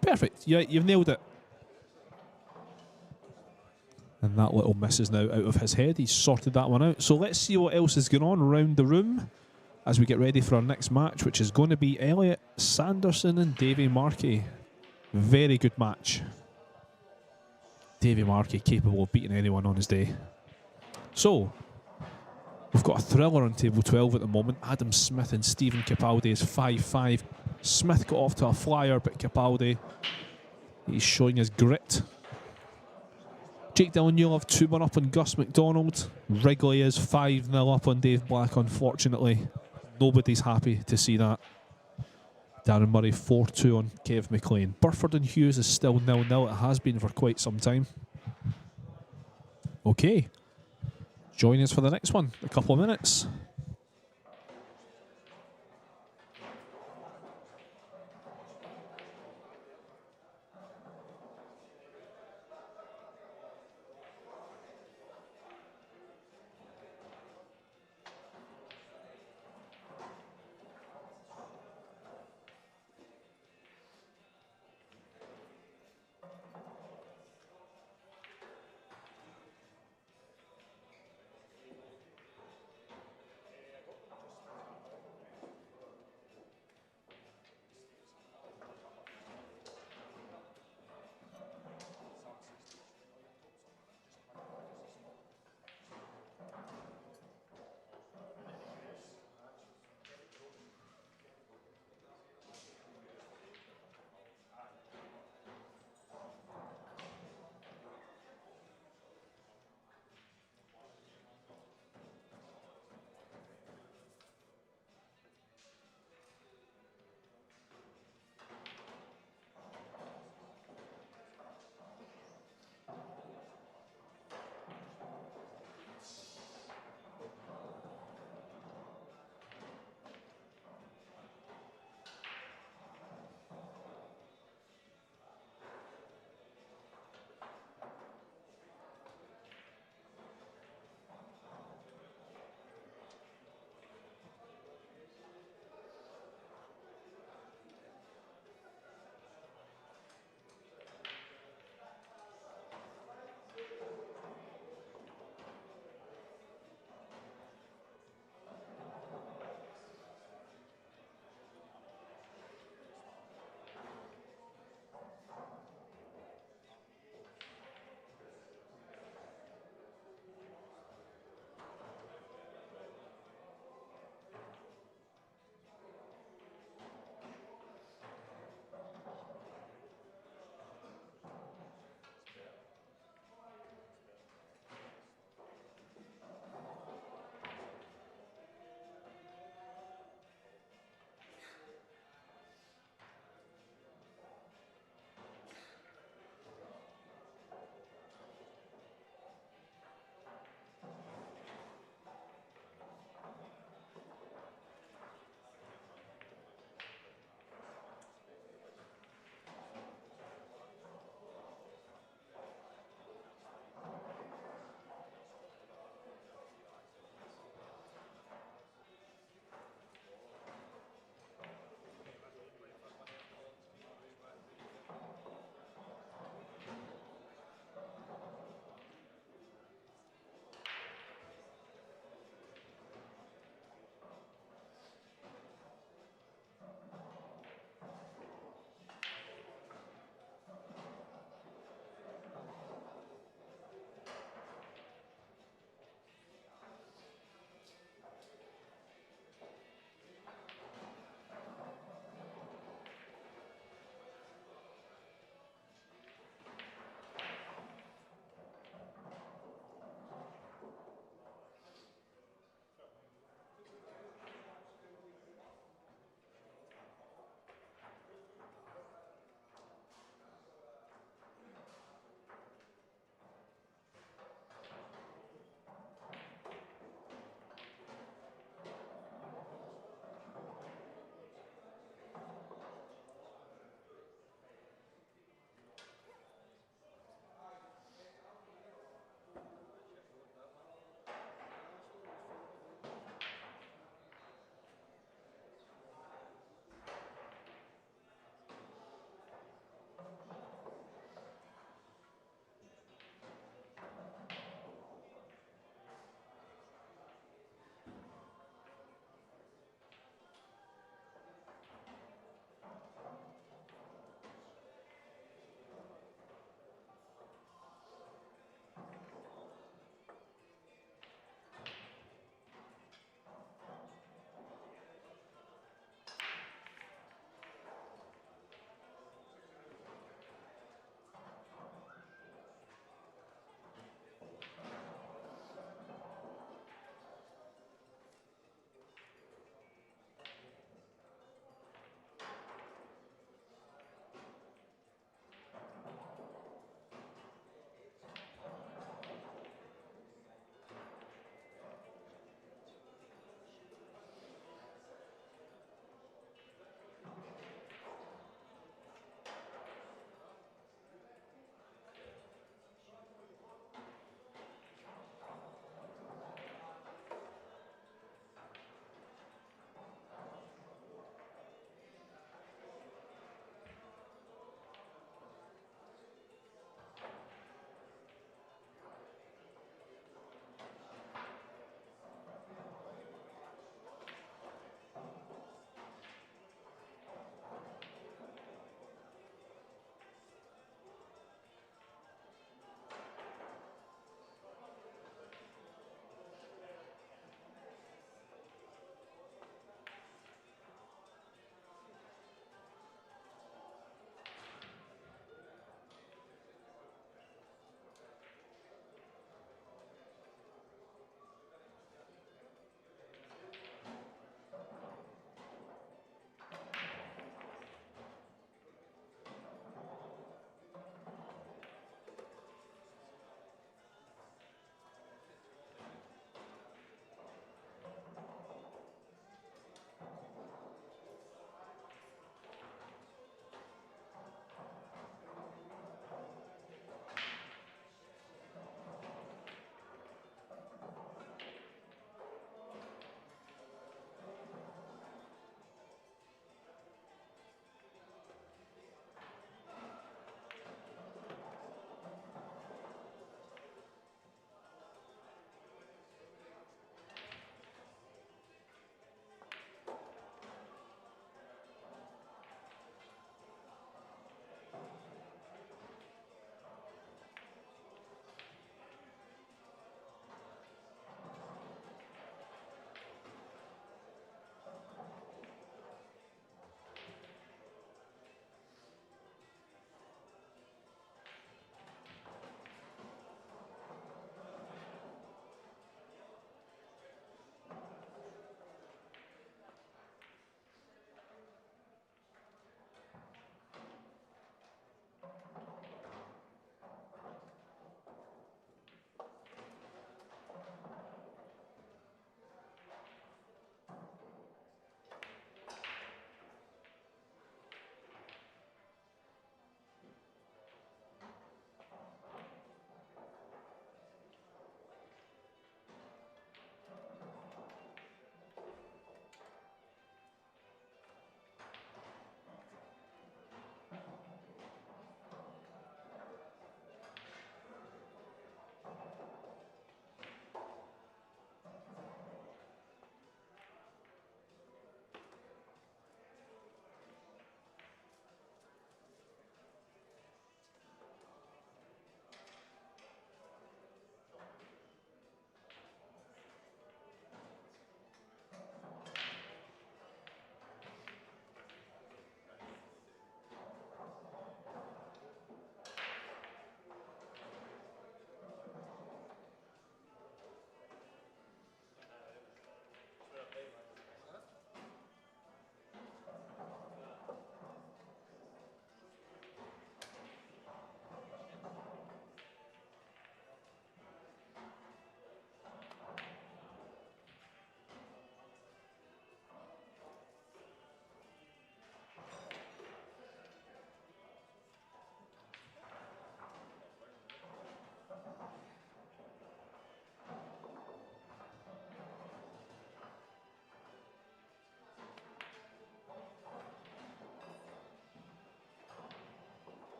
Perfect. You've nailed it. And that little miss is now out of his head. He's sorted that one out. So let's see what else is going on around the room as we get ready for our next match, which is going to be Elliot Sanderson and Davy Marque. Very good match. Davy Marque capable of beating anyone on his day. So, we've got a thriller on table 12 at the moment. Adam Smith and Stephen Capaldi is 5-5. Smith got off to a flyer, but Capaldi, he's showing his grit. Jake Dillon-Newell 2-1 up on Gus McDonald. Wrigley is 5-0 up on Dave Black, unfortunately. Nobody's happy to see that. Darren Murray 4-2 on Kev McLean. Burford and Hughes is still 0-0. It has been for quite some time. Okay. Join us for the next one. A couple of minutes.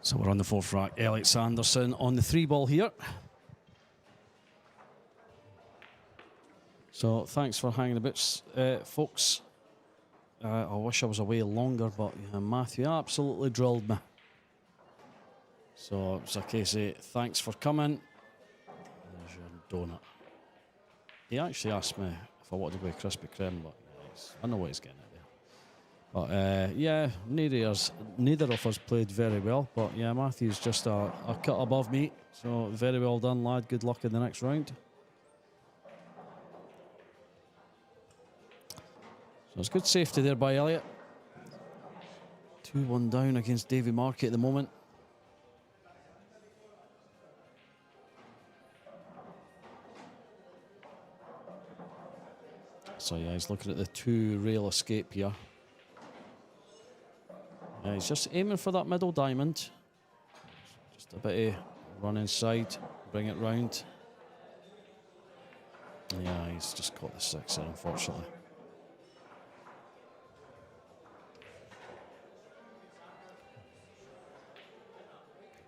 So we're on the fourth rack. Elliot Sanderson on the 3-ball here. So thanks for hanging about, folks. I wish I was away longer, but Matthew absolutely drilled me. So it's a case of thanks for coming. There's your donut. He actually asked me if I wanted to go Krispy Kreme, but I know what he's getting at there. But yeah, neither of us played very well. But yeah, Matthew's just a cut above me. So very well done, lad. Good luck in the next round. So it's good safety there by Elliot. 2-1 down against Davy Marque at the moment. So yeah, he's looking at the 2-rail escape here. Yeah, he's just aiming for that middle diamond. Just a bit of run inside, bring it round. Yeah, he's just caught the 6 there, unfortunately.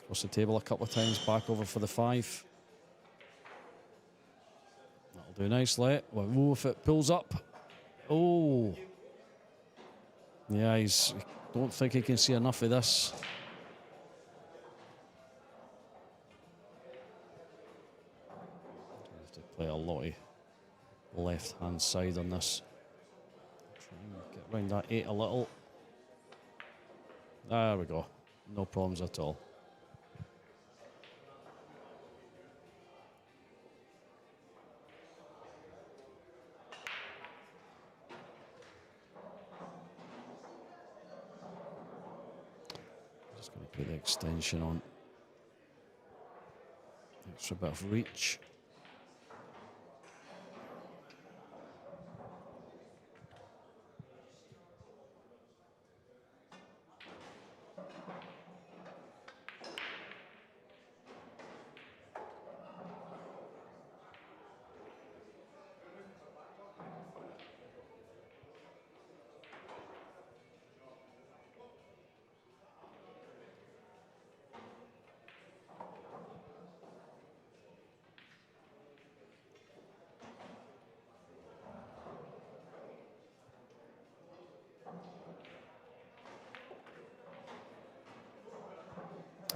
Across the table a couple of times, back over for the 5. That'll do nicely. Well, if it pulls up. Oh. Yeah, I don't think he can see enough of this. Have to play a lot of left-hand side on this. Try and get around that 8 a little. There we go. No problems at all. Put the extension on. Extra bit of reach.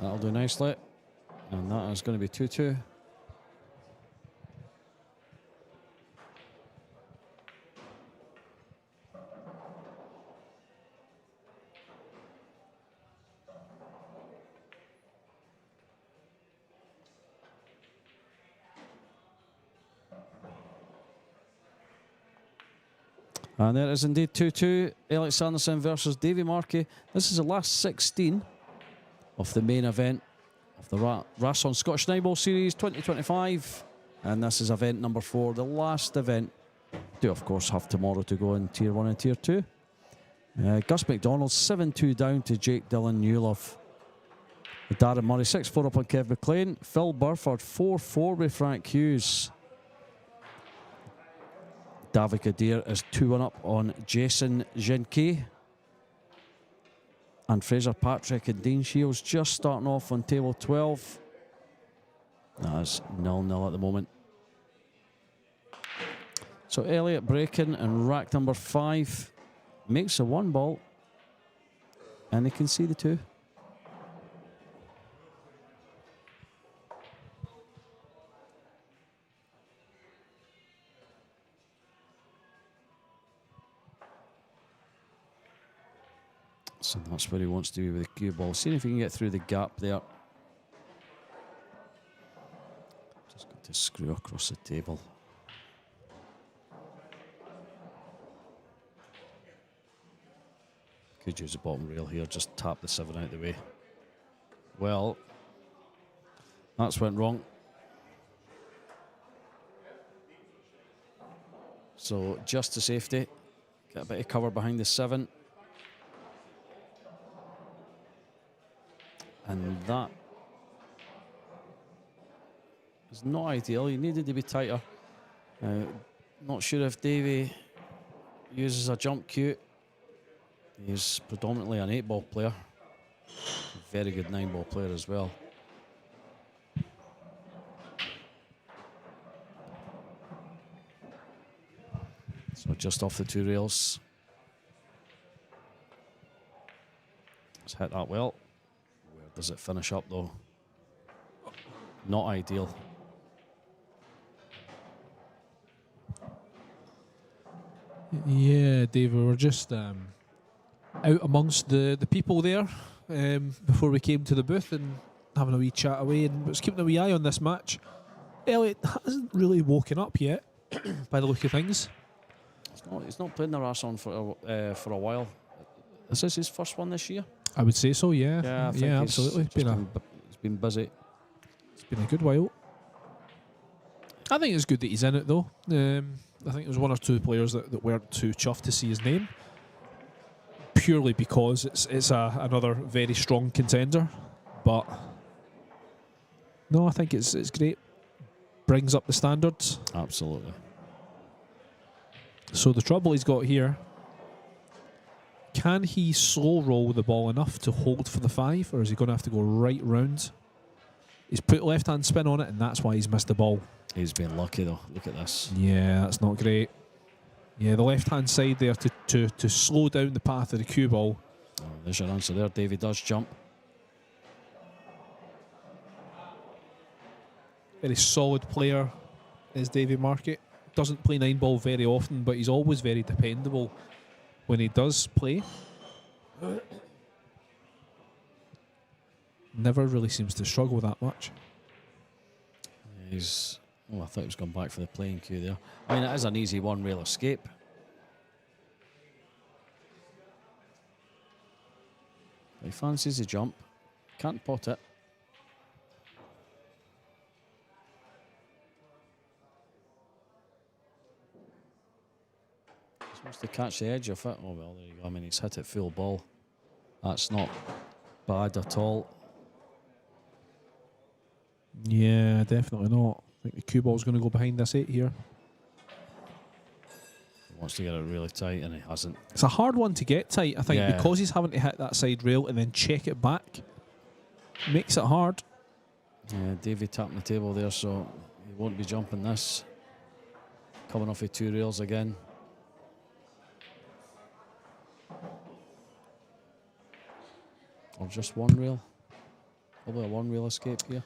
That'll do nicely. And that is going to be 2-2. And there is indeed 2-2. Elliot Sanderson versus Davy Marque. This is the last 16 of the main event of the Rasson Scottish 9-Ball Series 2025. And this is event number 4, the last event. Do, of course, have tomorrow to go in Tier 1 and Tier 2. Gus McDonald 7-2 down to Jake Dillon Newlove. Darren Murray 6-4 up on Kev McLean. Phil Burford 4-4 with Frank Hughes. David Kadir is 2-1 up on Jason Genke. And Fraser Patrick and Dean Shields just starting off on table 12. That's 0-0 at the moment. So Elliot breaking and rack number 5 makes a 1 ball. And they can see the 2. So that's where he wants to be with the cue ball. Seeing if he can get through the gap there. Just got to screw across the table. Could use the bottom rail here, just tap the 7 out of the way. Well, that's went wrong. So just to safety, get a bit of cover behind the 7. And that is not ideal. He needed to be tighter. Not sure if Davey uses a jump cue. He's predominantly an 8-ball player. very good 9-ball player as well. So just off the 2 rails. Let's hit that well. Where does it finish up though? Not ideal. Yeah, Dave, we were just out amongst the people there before we came to the booth and having a wee chat away, and was keeping a wee eye on this match. Elliot hasn't really woken up yet, by the look of things. He's not playing the Rasson for a while. Is this his first one this year? I would say so, yeah. Yeah, I think yeah, absolutely. He's been busy. It's been a good while. I think it's good that he's in it, though. I think there was 1 or 2 players that weren't too chuffed to see his name, purely because it's another very strong contender. But no, I think it's great. Brings up the standards. Absolutely. So the trouble he's got here, can he slow roll the ball enough to hold for the 5, or is he going to have to go right round? He's put left-hand spin on it, and that's why he's missed the ball. He's been lucky though. Look at this. Yeah, that's not great. Yeah, the left-hand side there to slow down the path of the cue ball. Oh, there's your answer there. Davey does jump. Very solid player is Davey Marque. Doesn't play 9-ball very often, but he's always very dependable when he does play. Never really seems to struggle that much. I thought he was going back for the playing cue there. I mean, it is an easy 1-rail escape. He fancies the jump. Can't pot it. He's supposed to catch the edge of it. Oh, well, there you go. I mean, he's hit it full ball. That's not bad at all. Yeah, definitely not. I think the cue ball's going to go behind this 8 here. He wants to get it really tight, and he hasn't. It's a hard one to get tight, I think, Yeah. because he's having to hit that side rail and then check it back. Makes it hard. Yeah, Davey tapping the table there, so he won't be jumping this. Coming off of 2 rails again. Or just 1 rail. Probably a 1-rail escape here.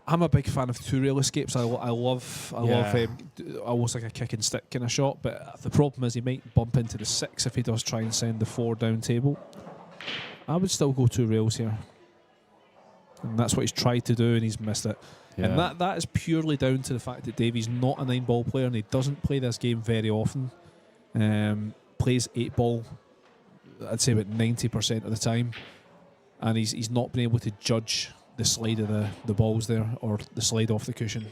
I'm a big fan of 2-rail escapes. I love almost like a kick and stick kind of shot. But the problem is he might bump into the 6 if he does try and send the 4 down table. I would still go 2 rails here, and that's what he's tried to do, and he's missed it. Yeah. And that is purely down to the fact that Davey's not a 9-ball player, and he doesn't play this game very often. Plays 8-ball, I'd say about 90% of the time, and he's not been able to judge the slide of the balls there, or the slide off the cushion.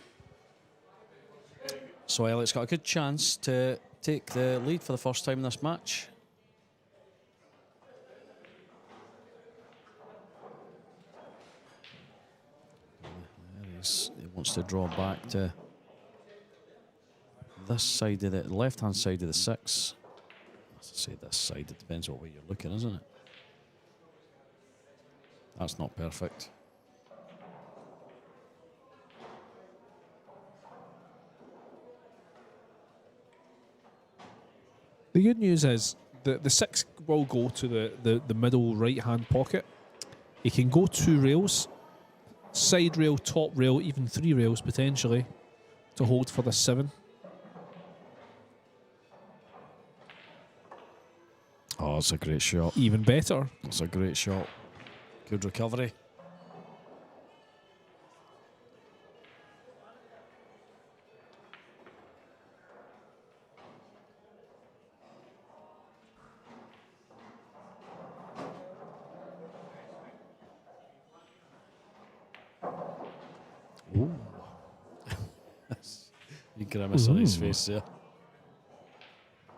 So Elliot's got a good chance to take the lead for the first time in this match. He wants to draw back to this side of the left-hand side of the 6. Let's say this side. It depends what way you're looking, isn't it? That's not perfect. The good news is the 6 will go to the middle right-hand pocket. He can go 2 rails, side rail, top rail, even 3 rails potentially, to hold for the 7. Oh, it's a great shot. Even better. It's a great shot. Good recovery. Ooh. You grimace on his face there.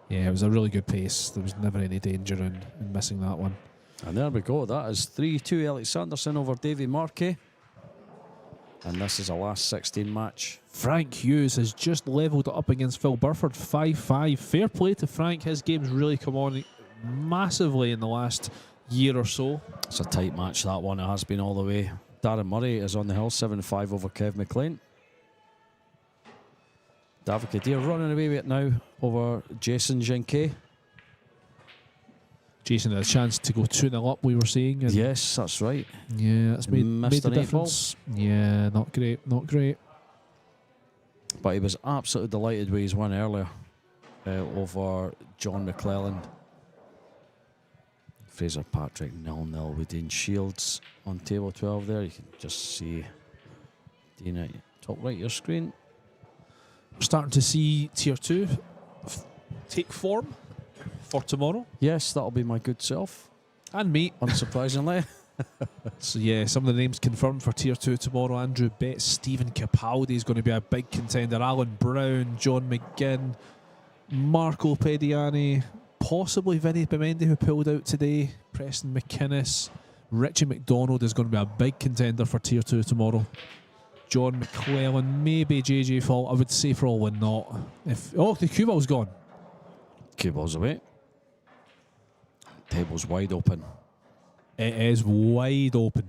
Yeah, it was a really good pace. There was never any danger in missing that one. And there we go. That is 3-2 Elliot Sanderson over Davey Marque. And this is a last 16 match. Frank Hughes has just levelled it up against Phil Burford, 5-5. Fair play to Frank. His game's really come on massively in the last year or so. It's a tight match, that one. It has been all the way. Darren Murray is on the hill, 7-5 over Kev McLean. David Kadir running away with it now over Jason Genke. Jason had a chance to go 2-0 up, we were saying. And Yes, that's right. yeah, that's made the an 8 ball. difference. Yeah, not great, not great. But he was absolutely delighted with his win earlier over John McClelland. Fraser Patrick 0-0 with Dean Shields on table 12 there. You can just see Dean at top right of your screen. We're starting to see Tier 2 take form for tomorrow. Yes, that'll be my good self, And me. unsurprisingly. So yeah, some of the names confirmed for Tier 2 tomorrow. Andrew Betts, Stephen Capaldi is going to be a big contender. Alan Brown, John McGinn, Marco Pediani, possibly Vinny Bemendi, who pulled out today, Preston McInnes, Richie McDonald is going to be a big contender for Tier 2 tomorrow. John McClellan, maybe JJ Fault. I would say probably not. The cue ball's gone. Cue ball's away. Table's wide open. It is wide open.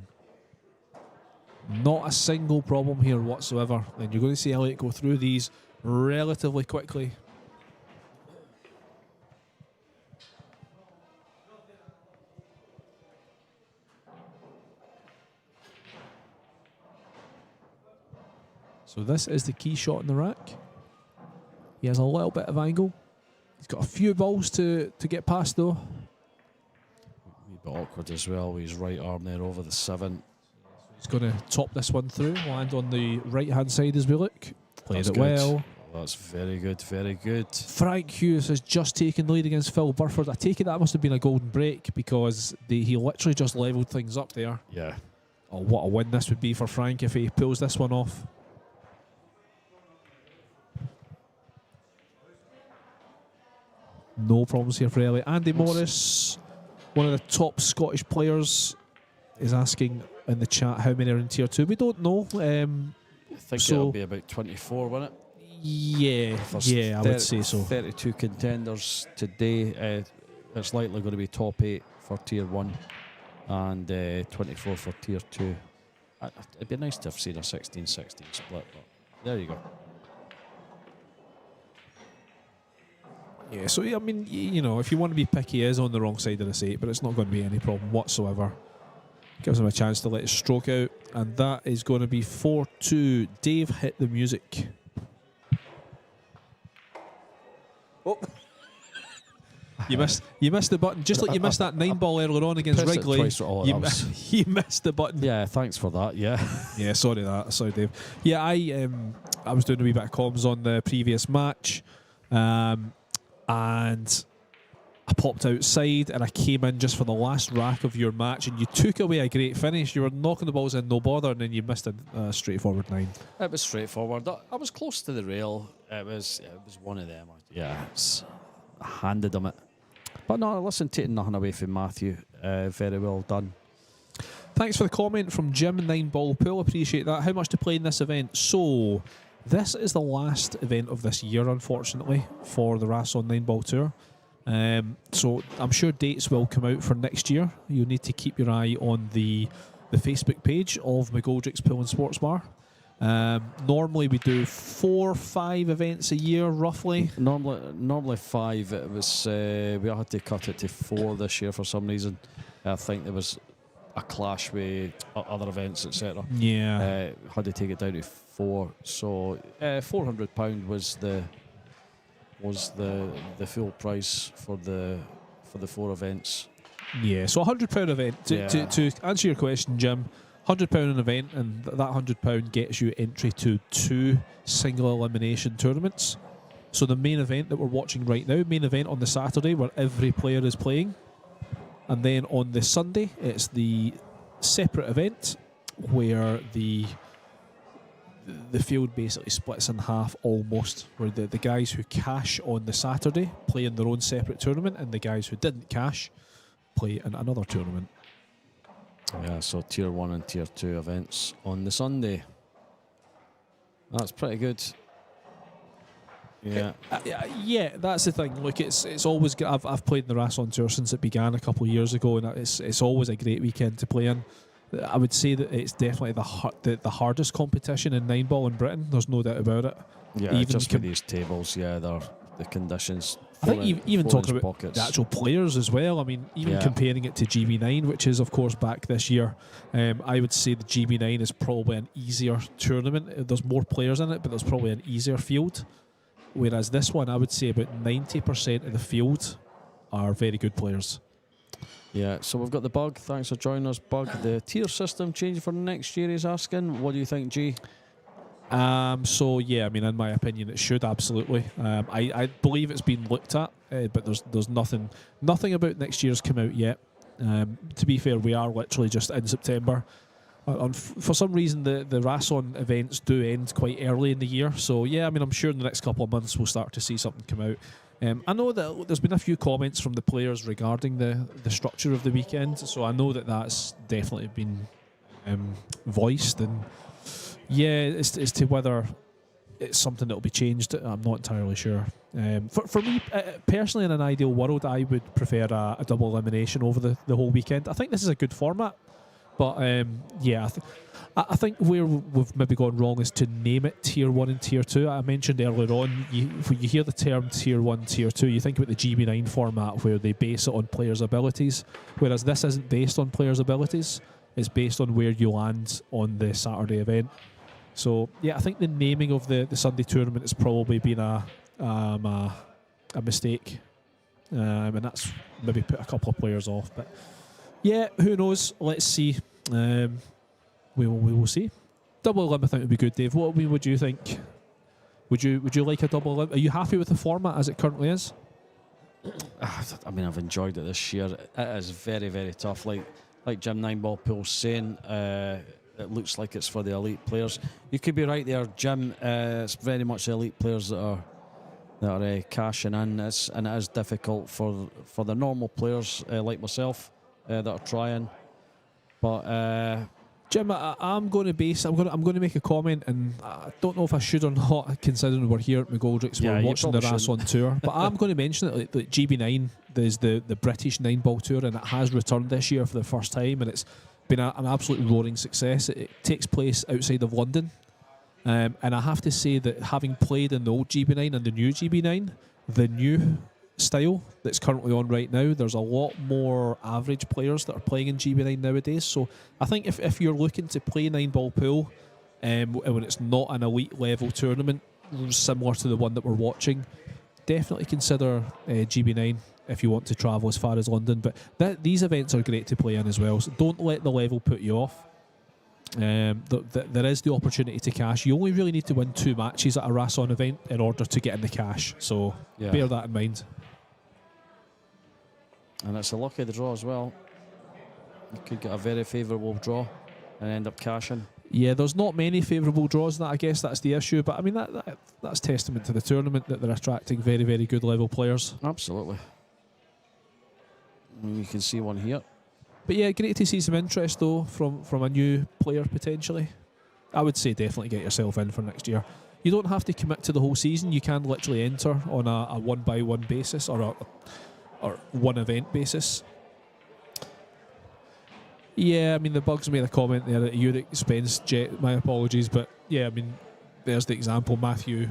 Not a single problem here whatsoever. And you're going to see Elliot go through these relatively quickly. So this is the key shot in the rack. He has a little bit of angle. He's got a few balls to get past though. A wee bit awkward as well with his right arm there over the 7. He's going to top this one through, land on the right hand side as we look. Played That's it good. well. That's very good, very good. Frank Hughes has just taken the lead against Phil Burford. I take it that must have been a golden break because he literally just levelled things up there. Yeah. Oh, what a win this would be for Frank if he pulls this one off. No problems here for Elliot. Andy Morris, one of the top Scottish players, is asking in the chat how many are in Tier 2. We don't know. I think So- it'll be about 24, won't it? Yeah, There's I would say so. 32 contenders today. It's likely going to be top 8 for Tier 1 and 24 for Tier 2. It'd be nice to have seen a 16-16 split, but there you go. Yeah, so I mean, you know, if you want to be picky, he is on the wrong side of the 8, but it's not going to be any problem whatsoever. Gives him a chance to let his stroke out, and that is going to be 4-2. Dave, hit the music. Oh. You missed the button, just like you missed that 9 ball earlier on against Pressed it Wrigley. twice. Oh, that was- You missed the button. Yeah, thanks for that. Yeah. Yeah, sorry Dave. Yeah, I was doing a wee bit of comms on the previous match, and I popped outside and I came in just for the last rack of your match, and you took away a great finish. You were knocking the balls in no bother, and then you missed a straightforward 9. It was straightforward. I was close to the rail. It was one of them. Yeah, I handed him it. But no, listen, taking nothing away from Matthew. Very well done. Thanks for the comment from Jim 9 Ball Pool. Appreciate that. How much to play in this event? So, this is the last event of this year, unfortunately, for the Rasson 9 Ball Tour. So I'm sure dates will come out for next year. You need to keep your eye on the Facebook page of McGoldrick's Pool and Sports Bar. Normally we do 4 or 5 events a year, roughly. Normally 5. It was we had to cut it to 4 this year for some reason. I think there was a clash with other events, etc. Yeah. Had to take it down to 4. So £400 was the full price for the 4 events. Yeah, so £100 event. To answer your question, Jim, £100 an event, and that £100 gets you entry to 2 single elimination tournaments. So the main event that we're watching right now, main event on the Saturday where every player is playing, and then on the Sunday it's the separate event where the field basically splits in half almost, where the guys who cash on the Saturday play in their own separate tournament, and the guys who didn't cash play in another tournament. Yeah, so Tier 1 and Tier 2 events on the Sunday. That's pretty good. Yeah, that's the thing. Look, it's always. I've played in the Rasson Tour since it began a couple of years ago, and it's always a great weekend to play in. I would say that it's definitely the hardest competition in 9-ball in Britain. There's no doubt about it. Yeah, even just for these tables, the conditions. I think even talking about pockets. the actual players as well. I mean, even comparing it to GB9, which is of course back this year, I would say the GB9 is probably an easier tournament. There's more players in it, but there's probably an easier field. Whereas this one, I would say about 90% of the field are very good players. Yeah, so we've got the Bug. Thanks for joining us, Bug. The tier system changing for next year, he's asking. What do you think, G? So yeah, I mean, in my opinion, it should absolutely. I believe it's been looked at, but there's nothing about next year's come out yet. To be fair, we are literally just in September. For some reason, the Rasson events do end quite early in the year. So yeah, I mean, I'm sure in the next couple of months we'll start to see something come out. I know that there's been a few comments from the players regarding the structure of the weekend, so I know that that's definitely been voiced, and yeah, as to whether it's something that will be changed, I'm not entirely sure. For me personally, in an ideal world, I would prefer a double elimination over the whole weekend. I think this is a good format, but yeah, I think where we've maybe gone wrong is to name it Tier 1 and Tier 2. I mentioned earlier on, when you hear the term Tier 1, Tier 2, you think about the GB9 format where they base it on players' abilities, whereas this isn't based on players' abilities. It's based on where you land on the Saturday event. So, yeah, I think the naming of the Sunday tournament has probably been a mistake. And that's maybe put a couple of players off. But, yeah, who knows? Let's see. We will see. Double elim, I think would be good, Dave. What would you think? Would you like a double elim? Are you happy with the format as it currently is? I mean, I've enjoyed it this year. It is very, very tough. Like Jim 9-ball Pool's saying, it looks like it's for the elite players. You could be right there, Jim. It's very much the elite players that are cashing in. And it is difficult for the normal players like myself that are trying. But Jim, I'm going to make a comment, and I don't know if I should or not, considering we're here at McGoldrick's, we're watching the Rasson Tour. But I'm going to mention it. Like GB9 is the British 9-ball tour, and it has returned this year for the first time, and it's been an absolute roaring success. It takes place outside of London, and I have to say that having played in the old GB9 and the new GB9, the new style that's currently on right now, there's a lot more average players that are playing in GB9 nowadays. So I think if you're looking to play 9-ball pool when it's not an elite level tournament similar to the one that we're watching, definitely consider GB9 if you want to travel as far as London. But these events are great to play in as well, so don't let the level put you off. There is the opportunity to cash. You only really need to win 2 matches at a Rasson event in order to get in the cash, so bear that in mind. And it's a lucky draw as well. You could get a very favourable draw and end up cashing. Yeah, there's not many favourable draws. That I guess that's the issue. But I mean that's testament to the tournament that they're attracting very, very good level players. Absolutely. And you can see one here. But yeah, great to see some interest though from a new player potentially. I would say definitely get yourself in for next year. You don't have to commit to the whole season. You can literally enter on a 1-by-1 basis or one event basis. Yeah, I mean the Bugs made a comment there at your expense, Jet. My apologies, but yeah, I mean there's the example. Matthew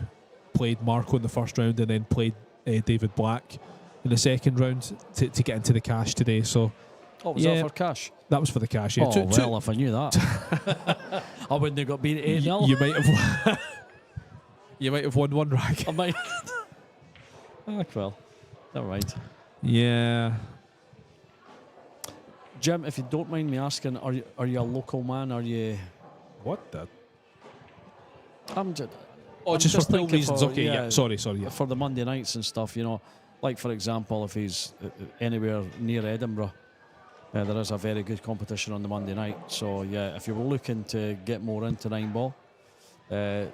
played Marque in the first round and then played David Black in the second round to get into the cash today. So. Oh, was that for cash? That was for the cash, yeah. Oh, if I knew that. I wouldn't have got beat 8-0. You might have you might have won one rack. I might. Well, never mind. Yeah. Jim, if you don't mind me asking, are you a local man? Are you... What the... I'm just for pool reasons. For, okay, yeah. Sorry, yeah. For the Monday nights and stuff, you know. Like, for example, if he's anywhere near Edinburgh, there is a very good competition on the Monday night. So, yeah, if you were looking to get more into 9-ball,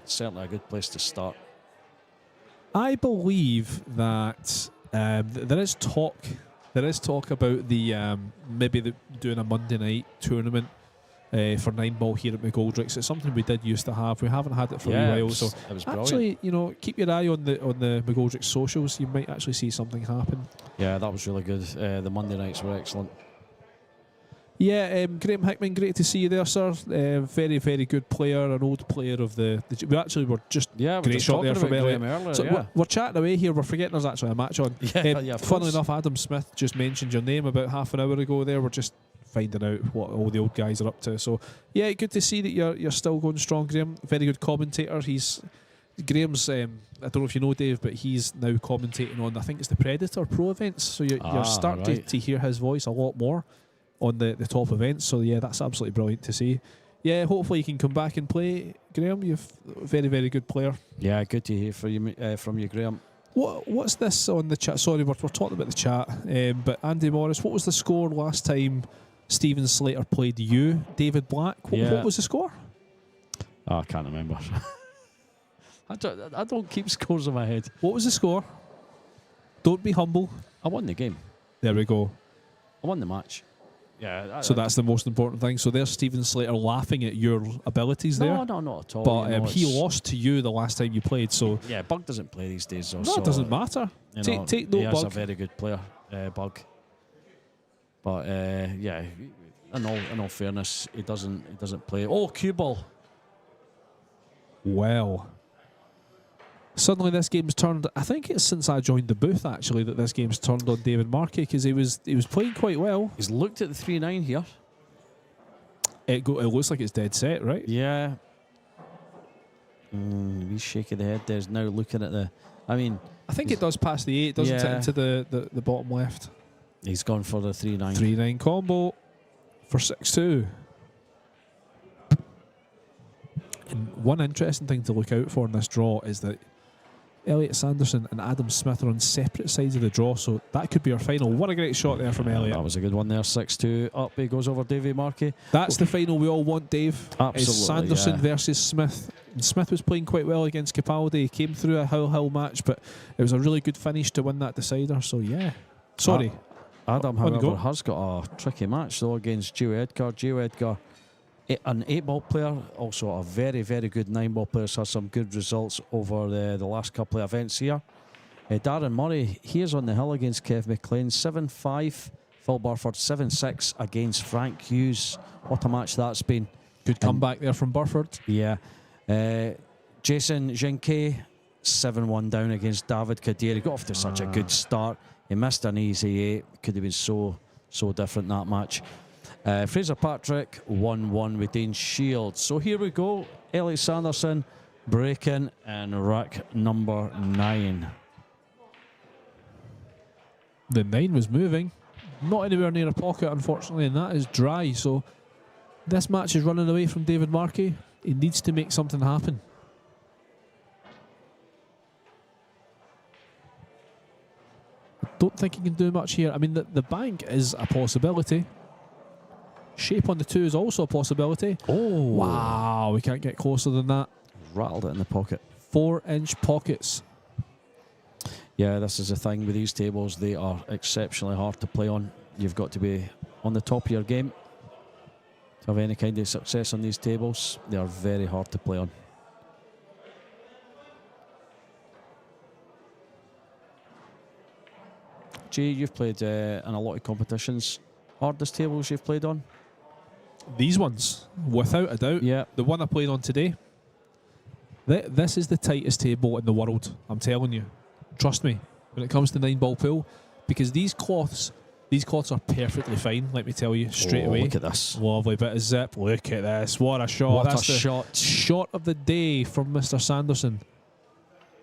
certainly a good place to start. I believe that there is talk about the maybe doing a Monday night tournament for 9-ball here at McGoldrick's. It's something we did used to have. We haven't had it for a while. So it was brilliant. actually, you know, keep your eye on the McGoldrick socials. You might actually see something happen. Yeah, that was really good. The Monday nights were excellent. Yeah, Graham Hickman, great to see you there, sir. Very, very good player, an old player of the we actually were just great shot there from earlier. So we're chatting away here. We're forgetting there's actually a match on. Funnily enough, Adam Smith just mentioned your name about half an hour ago. There, we're just finding out what all the old guys are up to. So yeah, good to see that you're still going strong, Graham. Very good commentator. Graham's. I don't know if you know Dave, but he's now commentating on, I think it's the Predator Pro events. So you're starting to hear his voice a lot more on the top events. So yeah, that's absolutely brilliant to see. Yeah, hopefully you can come back and play, Graham. You're a very, very good player. Yeah, good to hear from you, Graham. What's this on the chat? Sorry, we're talking about the chat. But Andy Morris, what was the score last time Stephen Slater played you, David Black? What was the score? Oh, I can't remember. I don't keep scores in my head. What was the score? Don't be humble. I won the game. There we go. I won the match. Yeah. So that's the most important thing. So there's Stephen Slater laughing at your abilities there. No, not at all. But he lost to you the last time you played. So yeah, Bug doesn't play these days. No, it doesn't matter. Take note, Bug. He's a very good player, Bug. But yeah, in all fairness, he doesn't play. Oh, cue ball. Well. Suddenly this game's turned. I think it's since I joined the booth actually that this game's turned on David Marque, because he was playing quite well. He's looked at the 3-9 here. It looks like it's dead set, right? Yeah. He's shaking the head. There's now looking at the. I mean, I think it does pass the 8, doesn't it, into the bottom left. He's gone for the 3-9. 3-9 combo for 6-2. And one interesting thing to look out for in this draw is that Elliot Sanderson and Adam Smith are on separate sides of the draw, so that could be our final. What a great shot there from Elliot. That was a good one there. 6-2. Up he goes over Davy Marque. That's the final we all want, Dave. Absolutely. It's Sanderson versus Smith. And Smith was playing quite well against Capaldi. He came through a Hull match, but it was a really good finish to win that decider. So yeah. Sorry. Adam, however, has got a tricky match though against Gio Edgar. Gio Edgar, an 8-ball player, also a very, very good 9-ball player, has some good results over the last couple of events here. Darren Murray, he is on the hill against Kev McLean, 7-5. Phil Burford, 7-6 against Frank Hughes. What a match that's been. Good comeback there from Burford. Yeah. Jason Jinke, 7-1 down against David Kadir. He got off to such a good start. He missed an easy 8. Could have been so different, that match. Fraser Patrick 1-1 with Dean Shields. So here we go. Elliot Sanderson breaking and rack number 9. The 9 was moving. Not anywhere near a pocket, unfortunately, and that is dry. So this match is running away from David Marque. He needs to make something happen. I don't think he can do much here. I mean, the bank is a possibility. Shape on the 2 is also a possibility. Oh, wow, we can't get closer than that. Rattled it in the pocket. 4-inch pockets. Yeah, this is the thing with these tables. They are exceptionally hard to play on. You've got to be on the top of your game to have any kind of success on these tables. They are very hard to play on. Jay, you've played in a lot of competitions. Hardest tables you've played on? These ones, without a doubt. Yeah. The one I played on today. This is the tightest table in the world, I'm telling you. Trust me, when it comes to 9-ball pool, because these cloths are perfectly fine, let me tell you, straight away. Look at this. Lovely bit of zip. Look at this. What a shot. That's a shot. Shot of the day from Mr. Sanderson.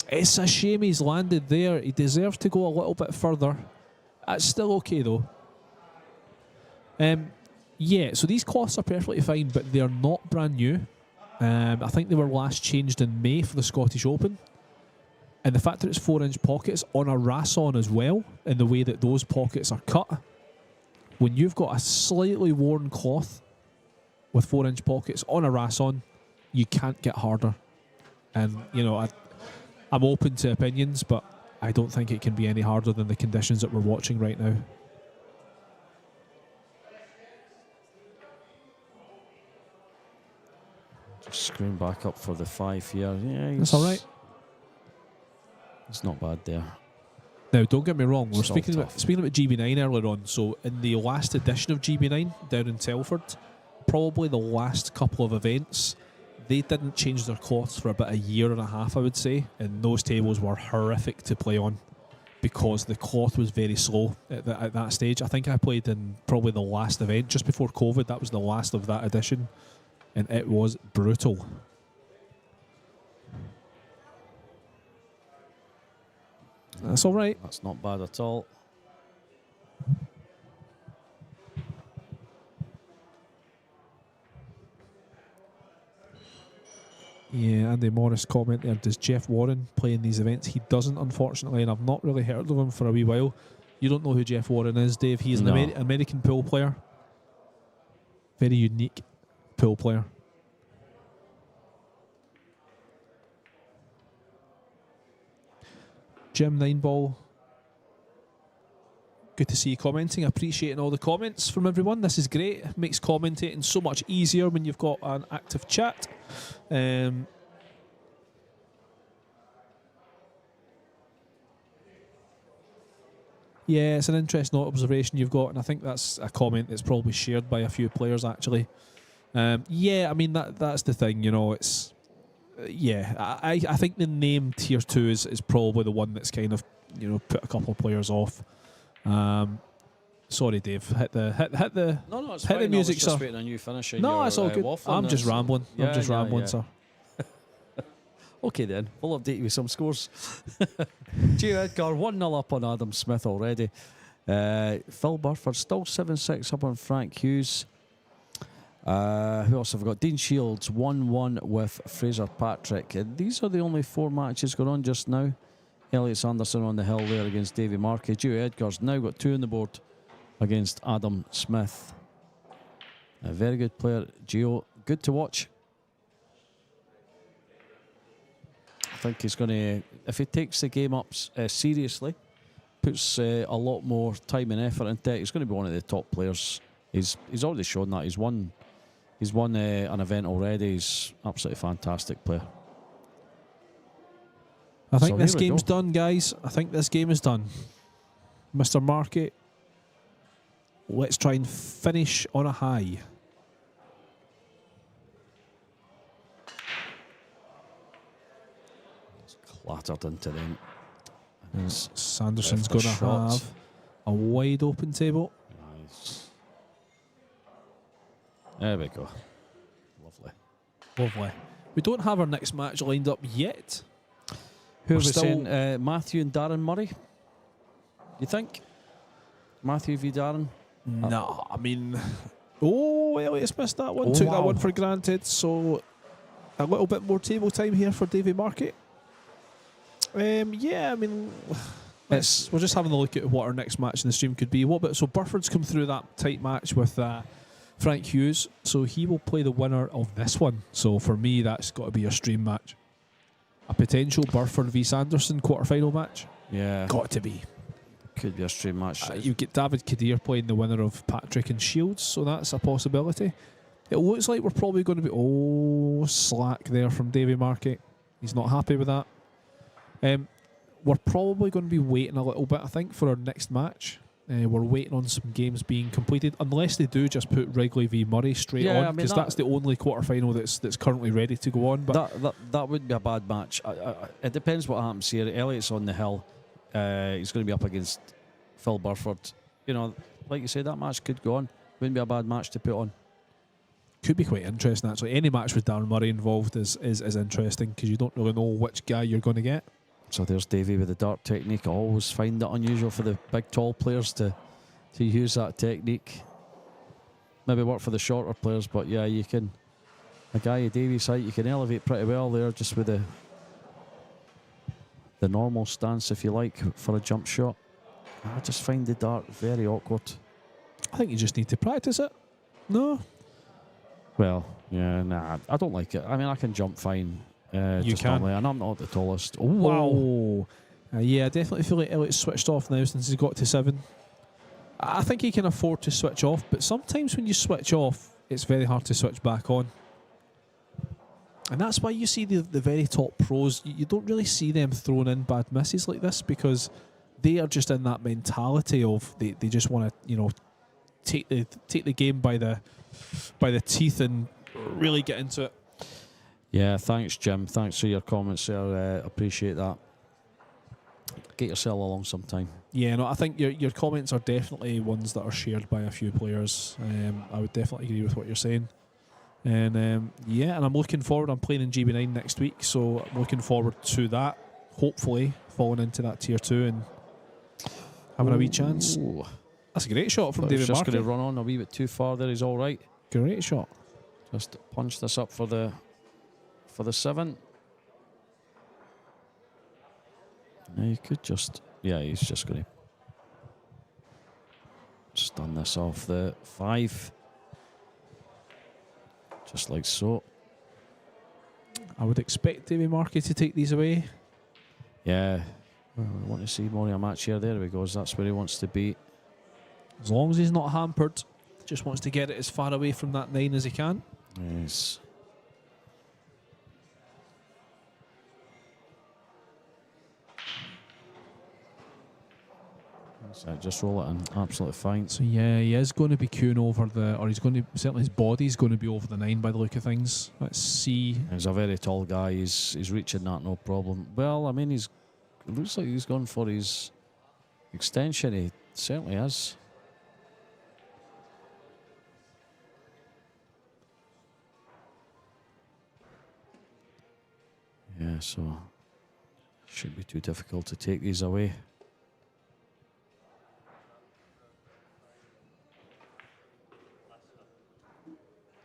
It's a shame he's landed there. He deserves to go a little bit further. That's still okay, though. Yeah, so these cloths are perfectly fine, but they're not brand new. I think they were last changed in May for the Scottish Open. And the fact that it's 4-inch pockets on a Rasson as well, in the way that those pockets are cut, when you've got a slightly worn cloth with 4-inch pockets on a Rasson, you can't get harder. And, you know, I'm open to opinions, but I don't think it can be any harder than the conditions that we're watching right now. Green back up for the 5 here. Yeah, That's all right. It's not bad there. Now, don't get me wrong. We're Still speaking tough. about GB9 earlier on. So, in the last edition of GB9 down in Telford, probably the last couple of events, they didn't change their cloths for about a year and a half, I would say. And those tables were horrific to play on because the cloth was very slow at that stage. I think I played in probably the last event just before COVID. That was the last of that edition, and it was brutal. That's all right. That's not bad at all. Yeah, Andy Morris comment there. Does Jeff Warren play in these events? He doesn't, unfortunately, and I've not really heard of him for a wee while. You don't know who Jeff Warren is, Dave. He's an American pool player. Very unique pool player. Jim Nineball, good to see you commenting. Appreciating all the comments from everyone. This is great. It makes commentating so much easier when you've got an active chat. Yeah, it's an interesting observation you've got, and I think that's a comment that's probably shared by a few players actually. Yeah, I mean that's the thing, you know. It's I think the name Tier 2 is probably the one that's kind of, you know, put a couple of players off. Sorry, Dave. Hit the No, it's hit fine. the music, I was just sir. waiting on you finishing. No, your, it's all good. waffling I'm just there. rambling. Yeah, I'm just rambling, sir. Okay then, we'll update you with some scores. Gio Edgar 1-0 up on Adam Smith already. Phil Burford still 7-6 up on Frank Hughes. Who else have we got? Dean Shields 1-1 with Fraser Patrick. These are the only 4 matches going on just now. Elliot Sanderson on the hill there against Davy Marque. Gio Edgar's now got 2 on the board against Adam Smith. A very good player, Gio. Good to watch. I think he's going to, if he takes the game up seriously, puts a lot more time and effort into it, he's going to be one of the top players. He's already shown that. He's won an event already. He's absolutely fantastic player. I think So this here we game's go. done, guys. I think this game is done. Mr. Marque, let's try and finish on a high. Clattered into them. Sanderson's left going a to shot. have a wide open table. Nice. There we go. Lovely. Lovely. We don't have our next match lined up yet. Who We're are we still- saying? Matthew and Darren Murray? You think? Matthew v Darren? No, I mean... Oh, Elliot's missed that one. Oh, Took that wow. one for granted. So, a little bit more table time here for Davy Marque. Yeah, I mean... we're just having a look at what our next match in the stream could be. So Burford's come through that tight match with Frank Hughes. So he will play the winner of this one. So for me, that's got to be a stream match. A potential Burford v Sanderson quarter-final match. Yeah. Got to be. Could be a stream match. You get David Kadir playing the winner of Patrick and Shields, so that's a possibility. It looks like we're probably going to be... slack there from Davy Marque. He's not happy with that. We're probably going to be waiting a little bit, I think, for our next match. We're waiting on some games being completed, unless they do just put Wrigley v Murray straight Yeah, I on, mean, because that's the only quarter-final that's currently ready to go on. But That would be a bad match. It depends what happens here. Elliot's on the hill. He's going to be up against Phil Burford. You know, like you said, that match could go on. Wouldn't be a bad match to put on. could be quite interesting, actually. Any match with Darren Murray involved is interesting, because you don't really know which guy you're going to get. So there's Davey with the dart technique. I always find it unusual for the big, tall players to use that technique. Maybe work for the shorter players, but yeah, you can. A guy of Davey's height, you can elevate pretty well there, just with the normal stance, if you like, for a jump shot. I just find the dart very awkward. I think you just need to practice it. No? Well, yeah, nah, I don't like it. I mean, I can jump fine. You just can. normally, and I'm not the tallest. Oh, wow. Wow. Yeah, I definitely feel like Elliot's switched off now since he's got to 7. I think he can afford to switch off, but sometimes when you switch off, it's very hard to switch back on. And that's why you see the very top pros, you don't really see them throwing in bad misses like this, because they are just in that mentality of they just want to, take the game by the teeth and really get into it. Yeah, thanks, Jim. Thanks for your comments there. Appreciate that. Get yourself along sometime. Yeah, no, I think your comments are definitely ones that are shared by a few players. I would definitely agree with what you're saying. And and I'm looking forward. I'm playing in GB9 next week, so I'm looking forward to that. Hopefully, falling into that tier 2 and having a wee chance. Ooh. That's a great shot from But David he's just Marque. going to run on a wee bit too far there. He's all right. Great shot. Just punch this up for the 7. Now you could just, he's just going to stun this off the 5. Just like so. I would expect David Marque to take these away. Yeah. Well, I want to see more of a match here. There he goes. That's where he wants to be. As long as he's not hampered. Just wants to get it as far away from that 9 as he can. Yes. So just roll it in. Absolutely fine. So yeah, he is going to be queuing over certainly his body's going to be over the 9 by the look of things. Let's see. He's a very tall guy. He's reaching that, no problem. Well, I mean, it looks like he's gone for his extension. He certainly has. Yeah, so shouldn't be too difficult to take these away.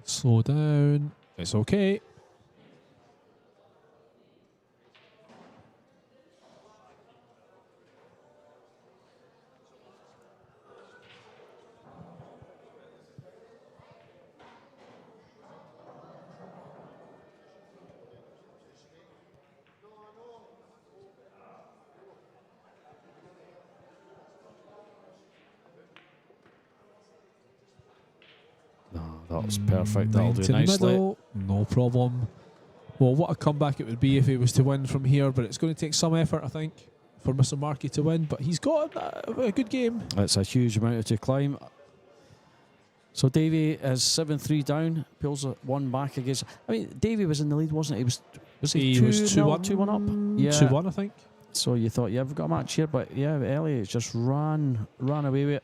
Slow down. It's okay. That was perfect. That'll Nine do to the nicely. middle. No problem. Well, what a comeback it would be if he was to win from here, but it's going to take some effort, I think, for Mr. Marque to win. But he's got a good game. It's a huge amount to climb. So Davey is 7-3 down, pulls one back against. I mean, Davey was in the lead, wasn't he? He was 2-1 2-1 Yeah, 2-1, I think. So you thought, we've got a match here, but yeah, Elliot just ran away with it.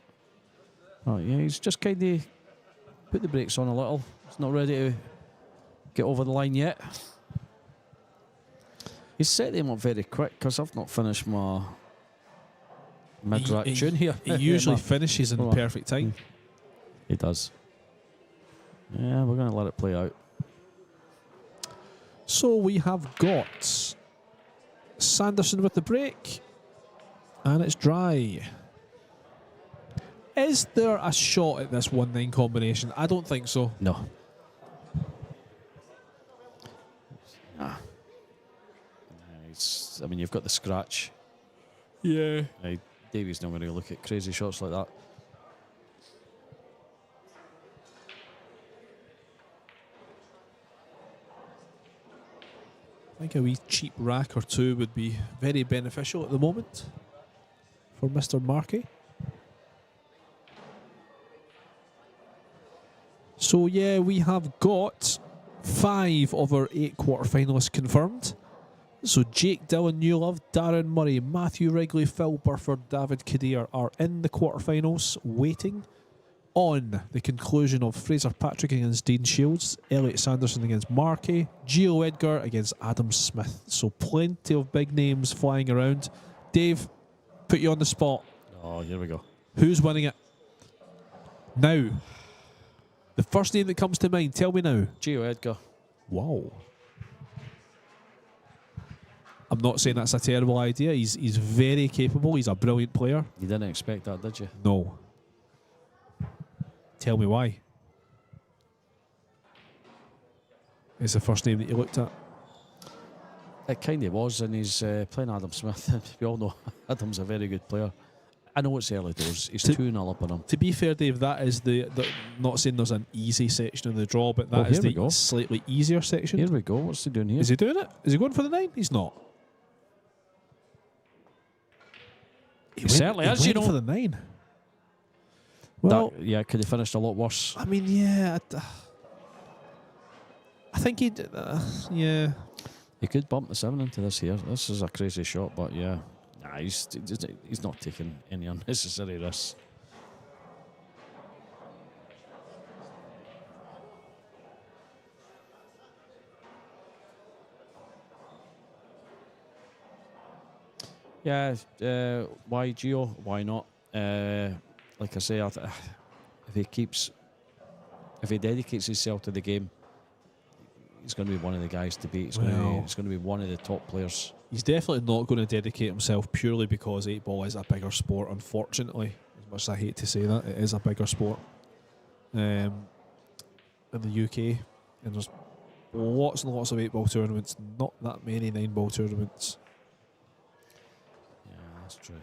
Oh, yeah, he's just kind of put the brakes on a little. He's not ready to get over the line yet. He's set them up very quick because I've not finished my mid-rack tune here. He usually finishes in perfect time. He does. Yeah, we're going to let it play out. So we have got Sanderson with the break, and it's dry. Is there a shot at this 1-9 combination? I don't think so. No. Nah. I mean, you've got the scratch. Yeah. Davey's not going to look at crazy shots like that. I think a wee cheap rack or two would be very beneficial at the moment for Mr. Marque. So yeah, we have got 5 of our 8 quarterfinalists confirmed. So Jake Dillon Newlove, Darren Murray, Matthew Wrigley, Phil Burford, David Kadir are in the quarterfinals, waiting on the conclusion of Fraser Patrick against Dean Shields, Elliot Sanderson against Marque, Gio Edgar against Adam Smith. So plenty of big names flying around. Dave, put you on the spot. Oh, here we go. Who's winning it? Now, the first name that comes to mind, tell me now. Gio Edgar. Wow. I'm not saying that's a terrible idea. He's very capable. He's a brilliant player. You didn't expect that, did you? No. Tell me why. It's the first name that you looked at. It kind of was, and he's playing Adam Smith. We all know Adam's a very good player. I know it's early doors. He's To- 2-0 up on him. To be fair, Dave, that is the not saying there's an easy section of the draw, but that is here we the go. slightly easier section. Here we go. What's he doing here? Is he doing it? Is he going for the 9? He's not. He certainly is, you went know. for the 9. Well, Yeah, could have finished a lot worse. I mean, yeah. I think he'd. Yeah. He could bump the 7 into this here. This is a crazy shot, but yeah. Nah, he's not taking any unnecessary risks. Yeah, why Gio? Why not? Like I say, if he dedicates himself to the game, he's going to be one of the guys to beat. He's going to be one of the top players. He's definitely not going to dedicate himself purely because 8-ball is a bigger sport, unfortunately. As much as I hate to say that, it is a bigger sport. In the UK, and there's lots and lots of 8-ball tournaments, not that many 9-ball tournaments. Yeah, that's true.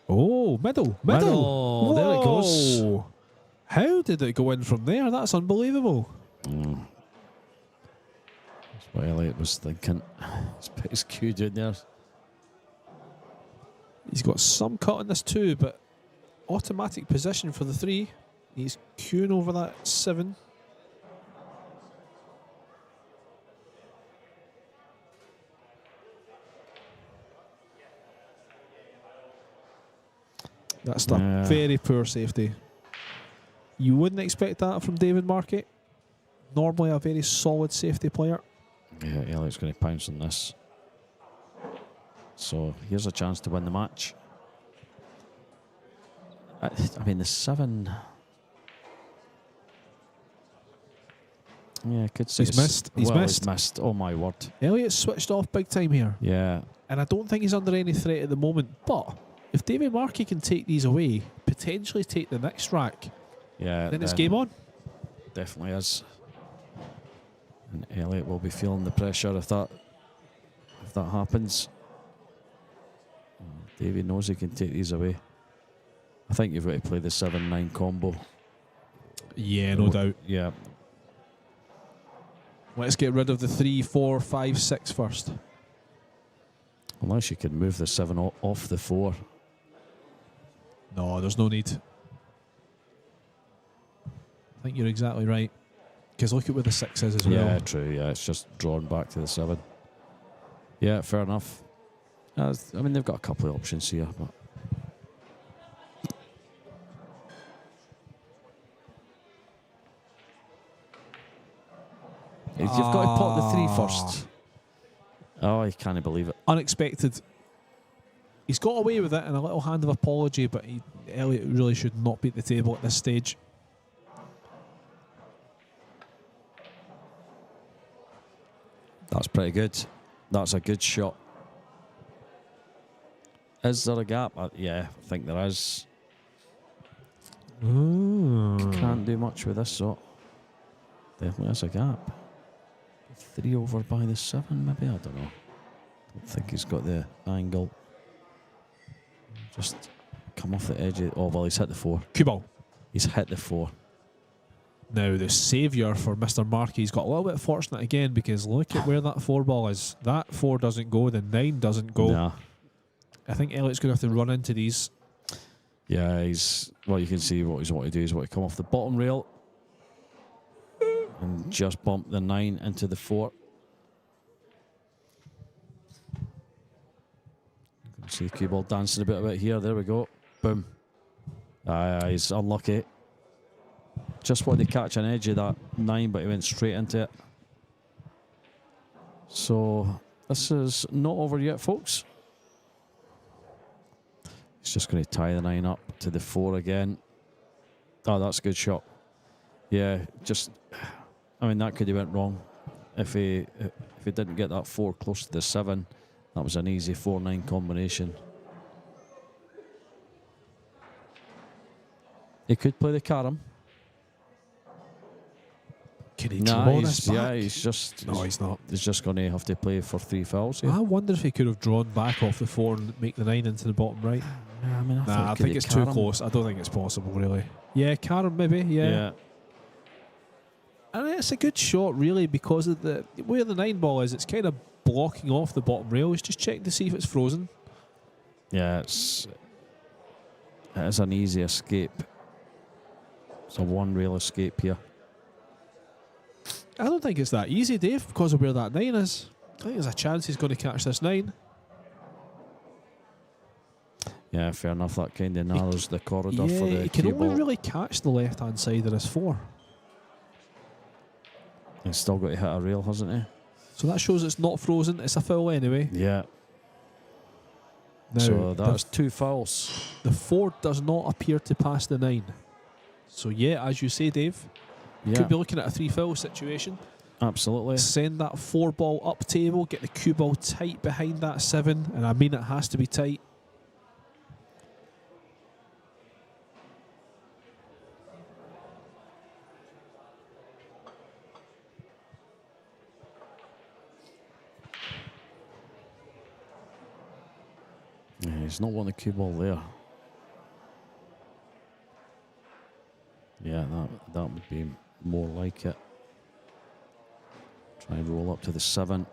Oh, middle. There it goes. Whoa. How did it go in from there? That's unbelievable. That's what Elliot was thinking. He's put his cue down there. He's got some cut on this too, but automatic position for the 3. He's queuing over that 7. That's the very poor safety. You wouldn't expect that from David Marque. Normally a very solid safety player. Yeah, Elliot's going to pounce on this. So here's a chance to win the match. I mean, the 7. Yeah, I could say He's missed. He's missed. He's missed. Oh my word. Elliot's switched off big time here. Yeah. And I don't think he's under any threat at the moment. But if David Marque can take these away, potentially take the next rack, then it's game on. Definitely is. And Elliot will be feeling the pressure if that happens. David knows he can take these away. I think you've got to play the 7-9 combo. Yeah, no doubt. Yeah. Let's get rid of the 3, 4, 5, 6 first. Unless you can move the 7 off the 4. No, there's no need. I think you're exactly right. Because look at where the 6 is as well. Yeah, true. Yeah, it's just drawn back to the 7. Yeah, fair enough. I mean, they've got a couple of options here, but you've got to pot the 3 first. Oh, I can't believe it. Unexpected. He's got away with it and a little hand of apology, but Elliot really should not be at the table at this stage. That's pretty good. That's a good shot. Is there a gap? Yeah, I think there is. Can't do much with this shot. Definitely is a gap. 3 over by the 7, maybe? I don't know. Don't think he's got the angle. Just come off the edge. Oh, well, he's hit the 4. Cue ball. He's hit the 4. Now, the saviour for Mr. Marque's got a little bit fortunate again because look at where that 4 ball is. That 4 doesn't go, the 9 doesn't go. Nah. I think Elliot's going to have to run into these. Yeah, well, you can see what he's wanting to do. He's wanting to come off the bottom rail and just bump the 9 into the 4. You can see the cue ball dancing a bit here. There we go. Boom. He's unlucky. Just wanted to catch an edge of that 9, but he went straight into it. So this is not over yet, folks. He's just going to tie the 9 up to the 4 again. Oh, that's a good shot. Yeah, I mean, that could have went wrong. If he didn't get that 4 close to the 7, that was an easy 4-9 combination. He could play the carom. Can he Nah, draw this back? yeah, he's just. No, he's not. He's just going to have to play for 3 fouls here. I wonder if he could have drawn back off the 4 and make the 9 into the bottom right. Yeah, I mean, I think it's too close. I don't think it's possible, really. Yeah, Karen, maybe. Yeah. And it's a good shot, really, because of the where the 9 ball is. It's kind of blocking off the bottom rail. He's just checking to see if it's frozen. Yeah, it is an easy escape. It's a one rail escape here. I don't think it's that easy, Dave, because of where that 9 is. I think there's a chance he's going to catch this 9. Yeah, fair enough. That kind of narrows the corridor for the he can cue only ball. really catch the left-hand side of this 4. He's still got to hit a rail, hasn't he? So that shows it's not frozen. It's a foul anyway. Yeah. Now, So that's 2 fouls. the 4 does not appear to pass the 9. So yeah, as you say, Dave, Yeah, could be looking at a 3 foul situation. absolutely. Send that 4 ball up table, get the cue ball tight behind that 7, and I mean it has to be tight. Yeah, he's not wanting the cue ball there. Yeah, that would be more like it. Try and roll up to the 7.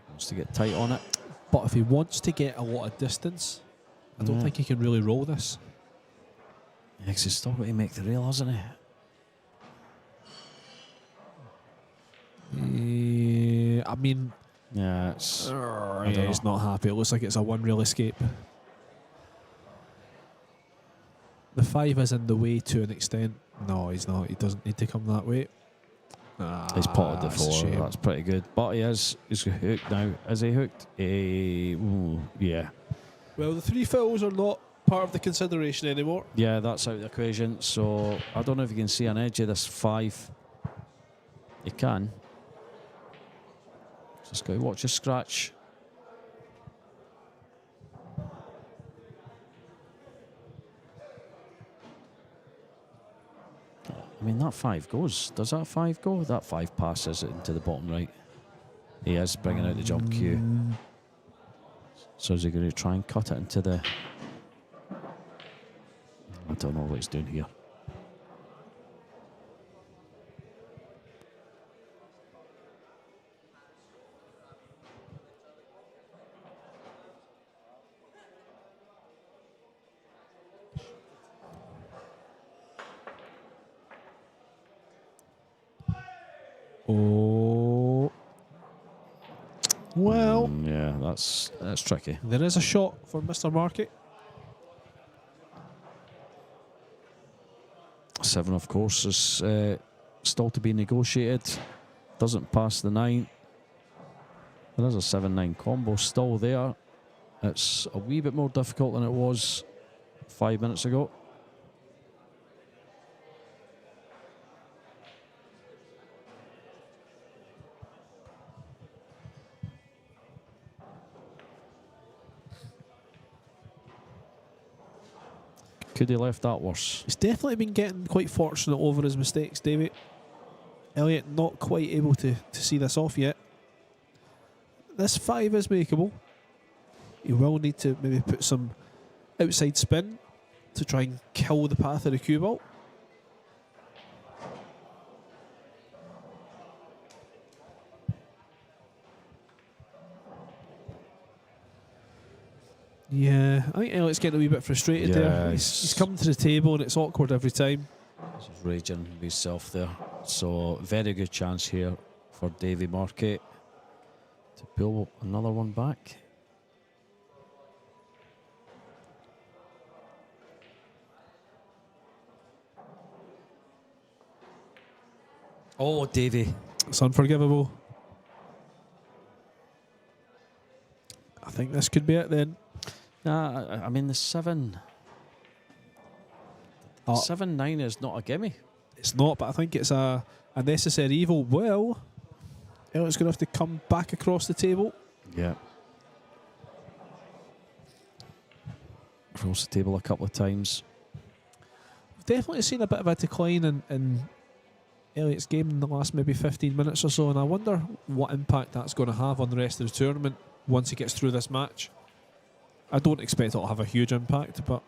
Wants to get tight on it. But if he wants to get a lot of distance, I don't think he can really roll this. Yeah, 'cause he's still got to make the rail, hasn't he? I mean, Yeah, it's. I don't he's know. not happy. It looks like it's a 1 rail escape. The 5 is in the way to an extent. No, he's not. He doesn't need to come that way. He's potted the That's a 4. shame. That's pretty good. But he's hooked now. Is he hooked? Yeah. Well, the 3 fouls are not part of the consideration anymore. Yeah, that's out of the equation. So I don't know if you can see an edge of this 5. You can. Just got to watch a scratch. I mean, that 5 goes. Does that 5 go? That 5 passes it into the bottom right. He is bringing out the jump cue. So is he going to try and cut it into the... I don't know what he's doing here. Oh. Well, Yeah, that's tricky. there is a shot for Mr. Marque. 7, of course, is still to be negotiated. Doesn't pass the 9. There is a 7-9 combo still there. It's a wee bit more difficult than it was 5 minutes ago. Could he left that worse? He's definitely been getting quite fortunate over his mistakes, David. Elliot not quite able to see this off yet. This 5 is makeable. He will need to maybe put some outside spin to try and kill the path of the cue ball. Yeah, I think Elliot's getting a wee bit frustrated there. He's coming to the table and it's awkward every time. He's raging with himself there. So, very good chance here for Davy Marque to pull another one back. Oh, Davy. It's unforgivable. I think this could be it then. Nah, I mean, the 7. 7-9 is not a gimme. It's not, but I think it's a necessary evil. Well, Elliot's going to have to come back across the table. Yeah. Across the table a couple of times. We've definitely seen a bit of a decline in Elliot's game in the last maybe 15 minutes or so, and I wonder what impact that's going to have on the rest of the tournament once he gets through this match. I don't expect it'll have a huge impact, but...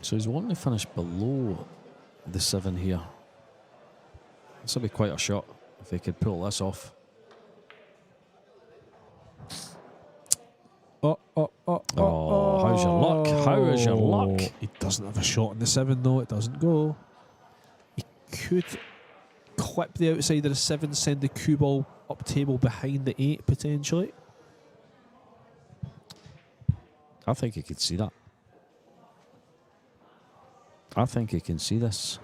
So he's wanting to finish below the 7 here. This will be quite a shot if he could pull this off. Oh, how's your luck? How is your luck? He doesn't have a shot in the 7 though, it doesn't go. He could clip the outside of the 7, send the cue ball up table behind the 8 potentially. I think he could see that. I think he can see this.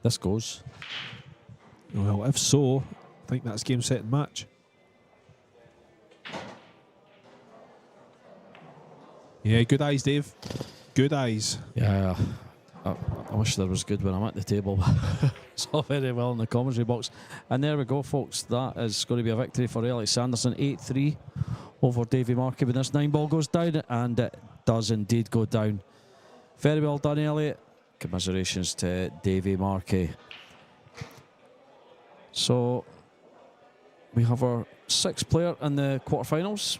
This goes. Well, if so, I think that's game, set and match. Yeah, good eyes, Dave. Good eyes. Yeah, I wish there was good when I'm at the table. It's all very well in the commentary box. And there we go, folks. That is going to be a victory for Elliot Sanderson. 8-3 over Davy Marque. When this 9-ball goes down, and it does indeed go down. Very well done, Elliot. Commiserations to Davy Marque. So we have our 6th player in the quarterfinals.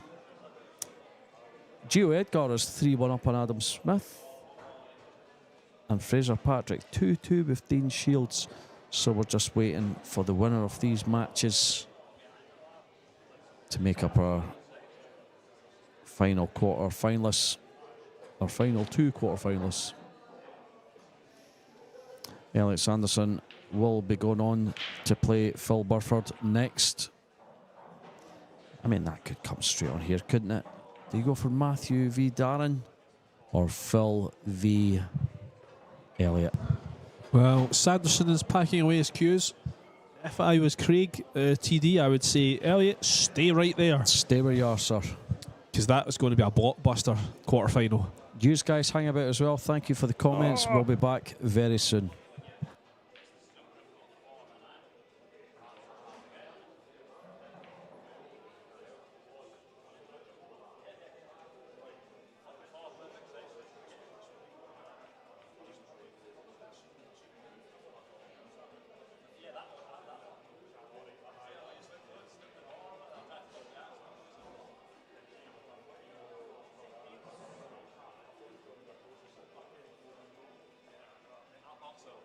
Gio Edgar is 3-1 up on Adam Smith. And Fraser Patrick 2-2 with Dean Shields. So we're just waiting for the winner of these matches to make up our final quarter finalists. Our final 2 quarterfinalists. Elliot Sanderson will be going on to play Phil Burford next. I mean, that could come straight on here, couldn't it? Do you go for Matthew v Darren or Phil v Elliot? Well, Sanderson is packing away his cues. If I was Craig TD, I would say, Elliot, stay right there. Stay where you are, sir. Because that is going to be a blockbuster quarterfinal. You guys hang about as well. Thank you for the comments. We'll be back very soon. Also,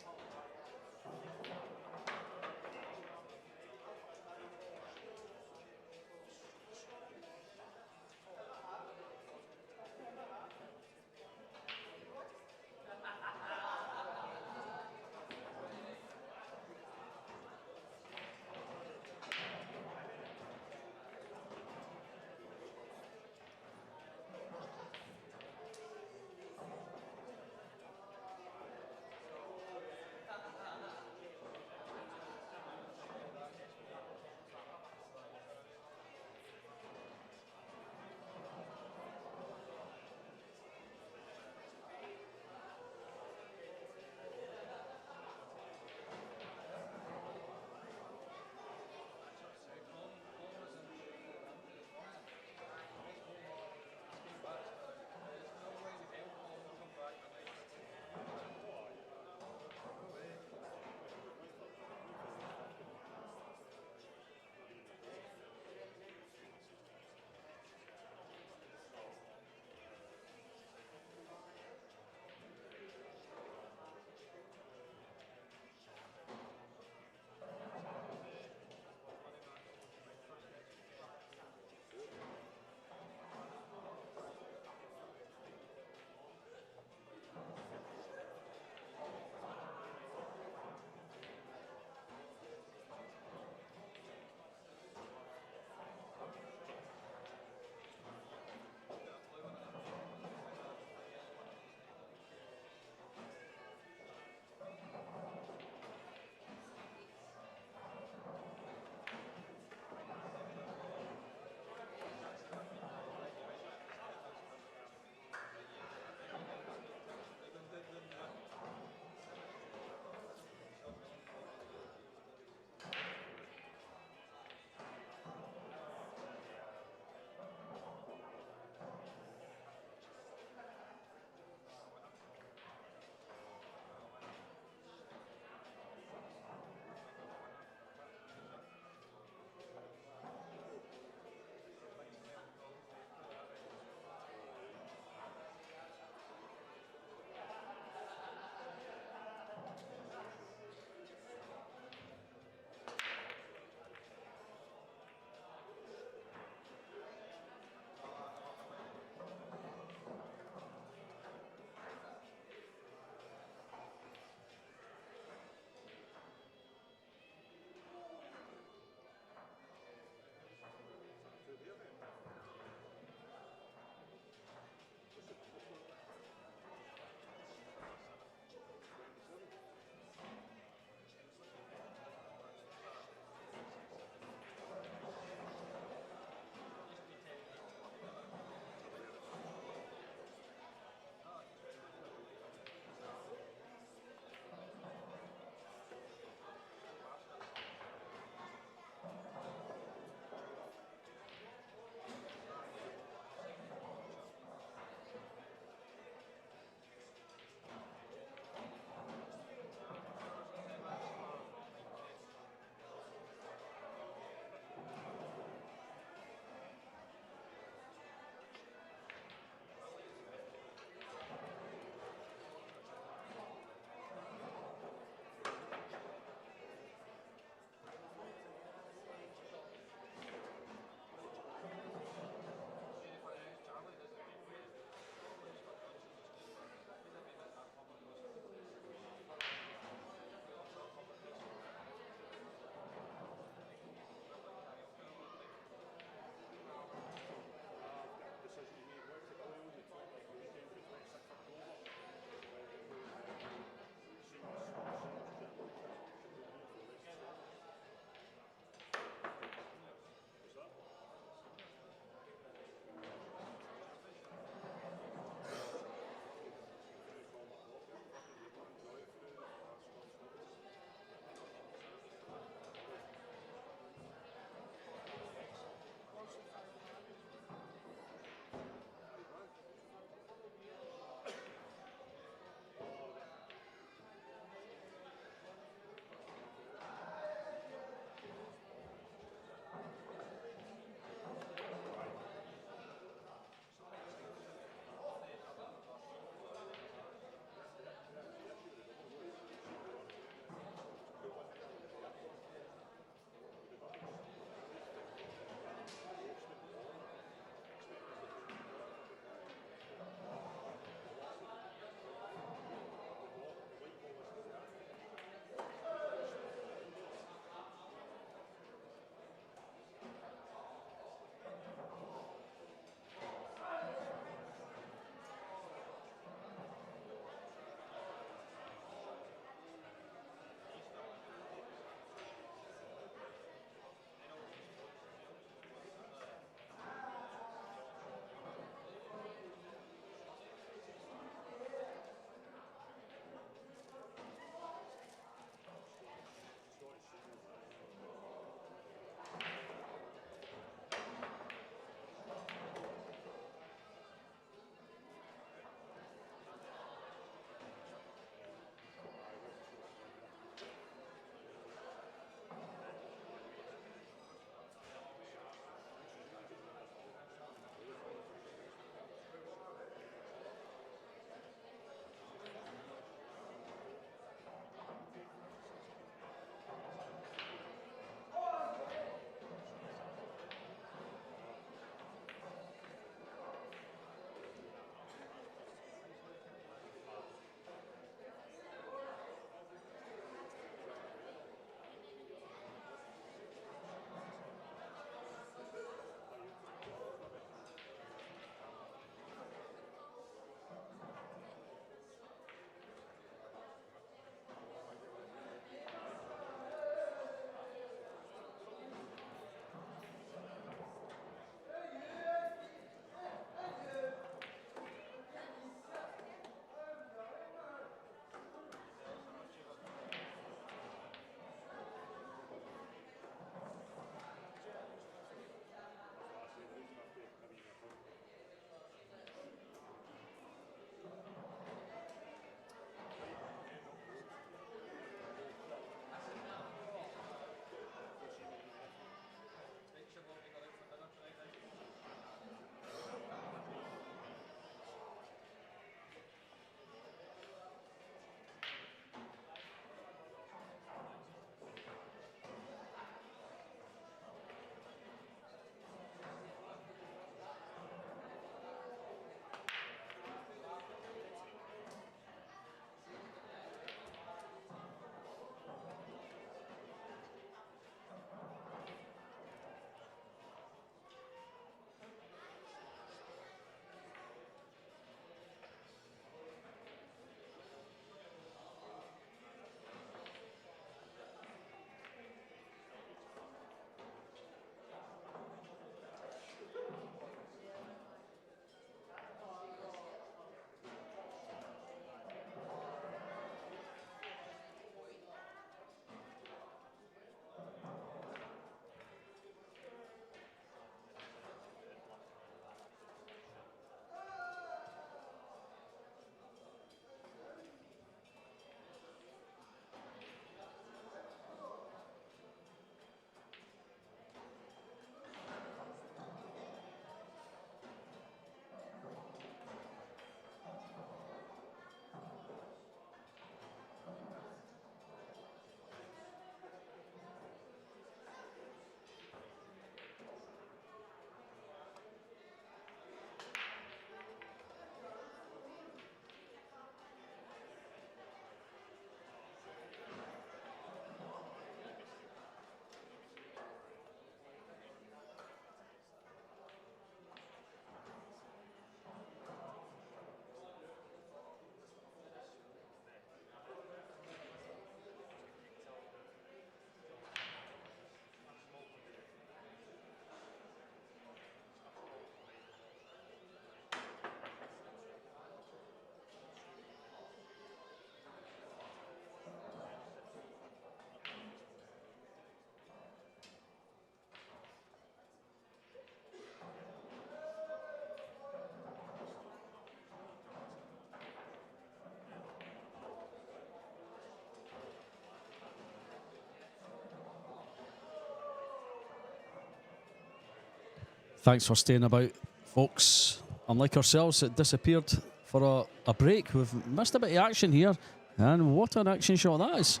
Thanks for staying about, folks. Unlike ourselves, it disappeared for a break. We've missed a bit of action here. And what an action shot that is.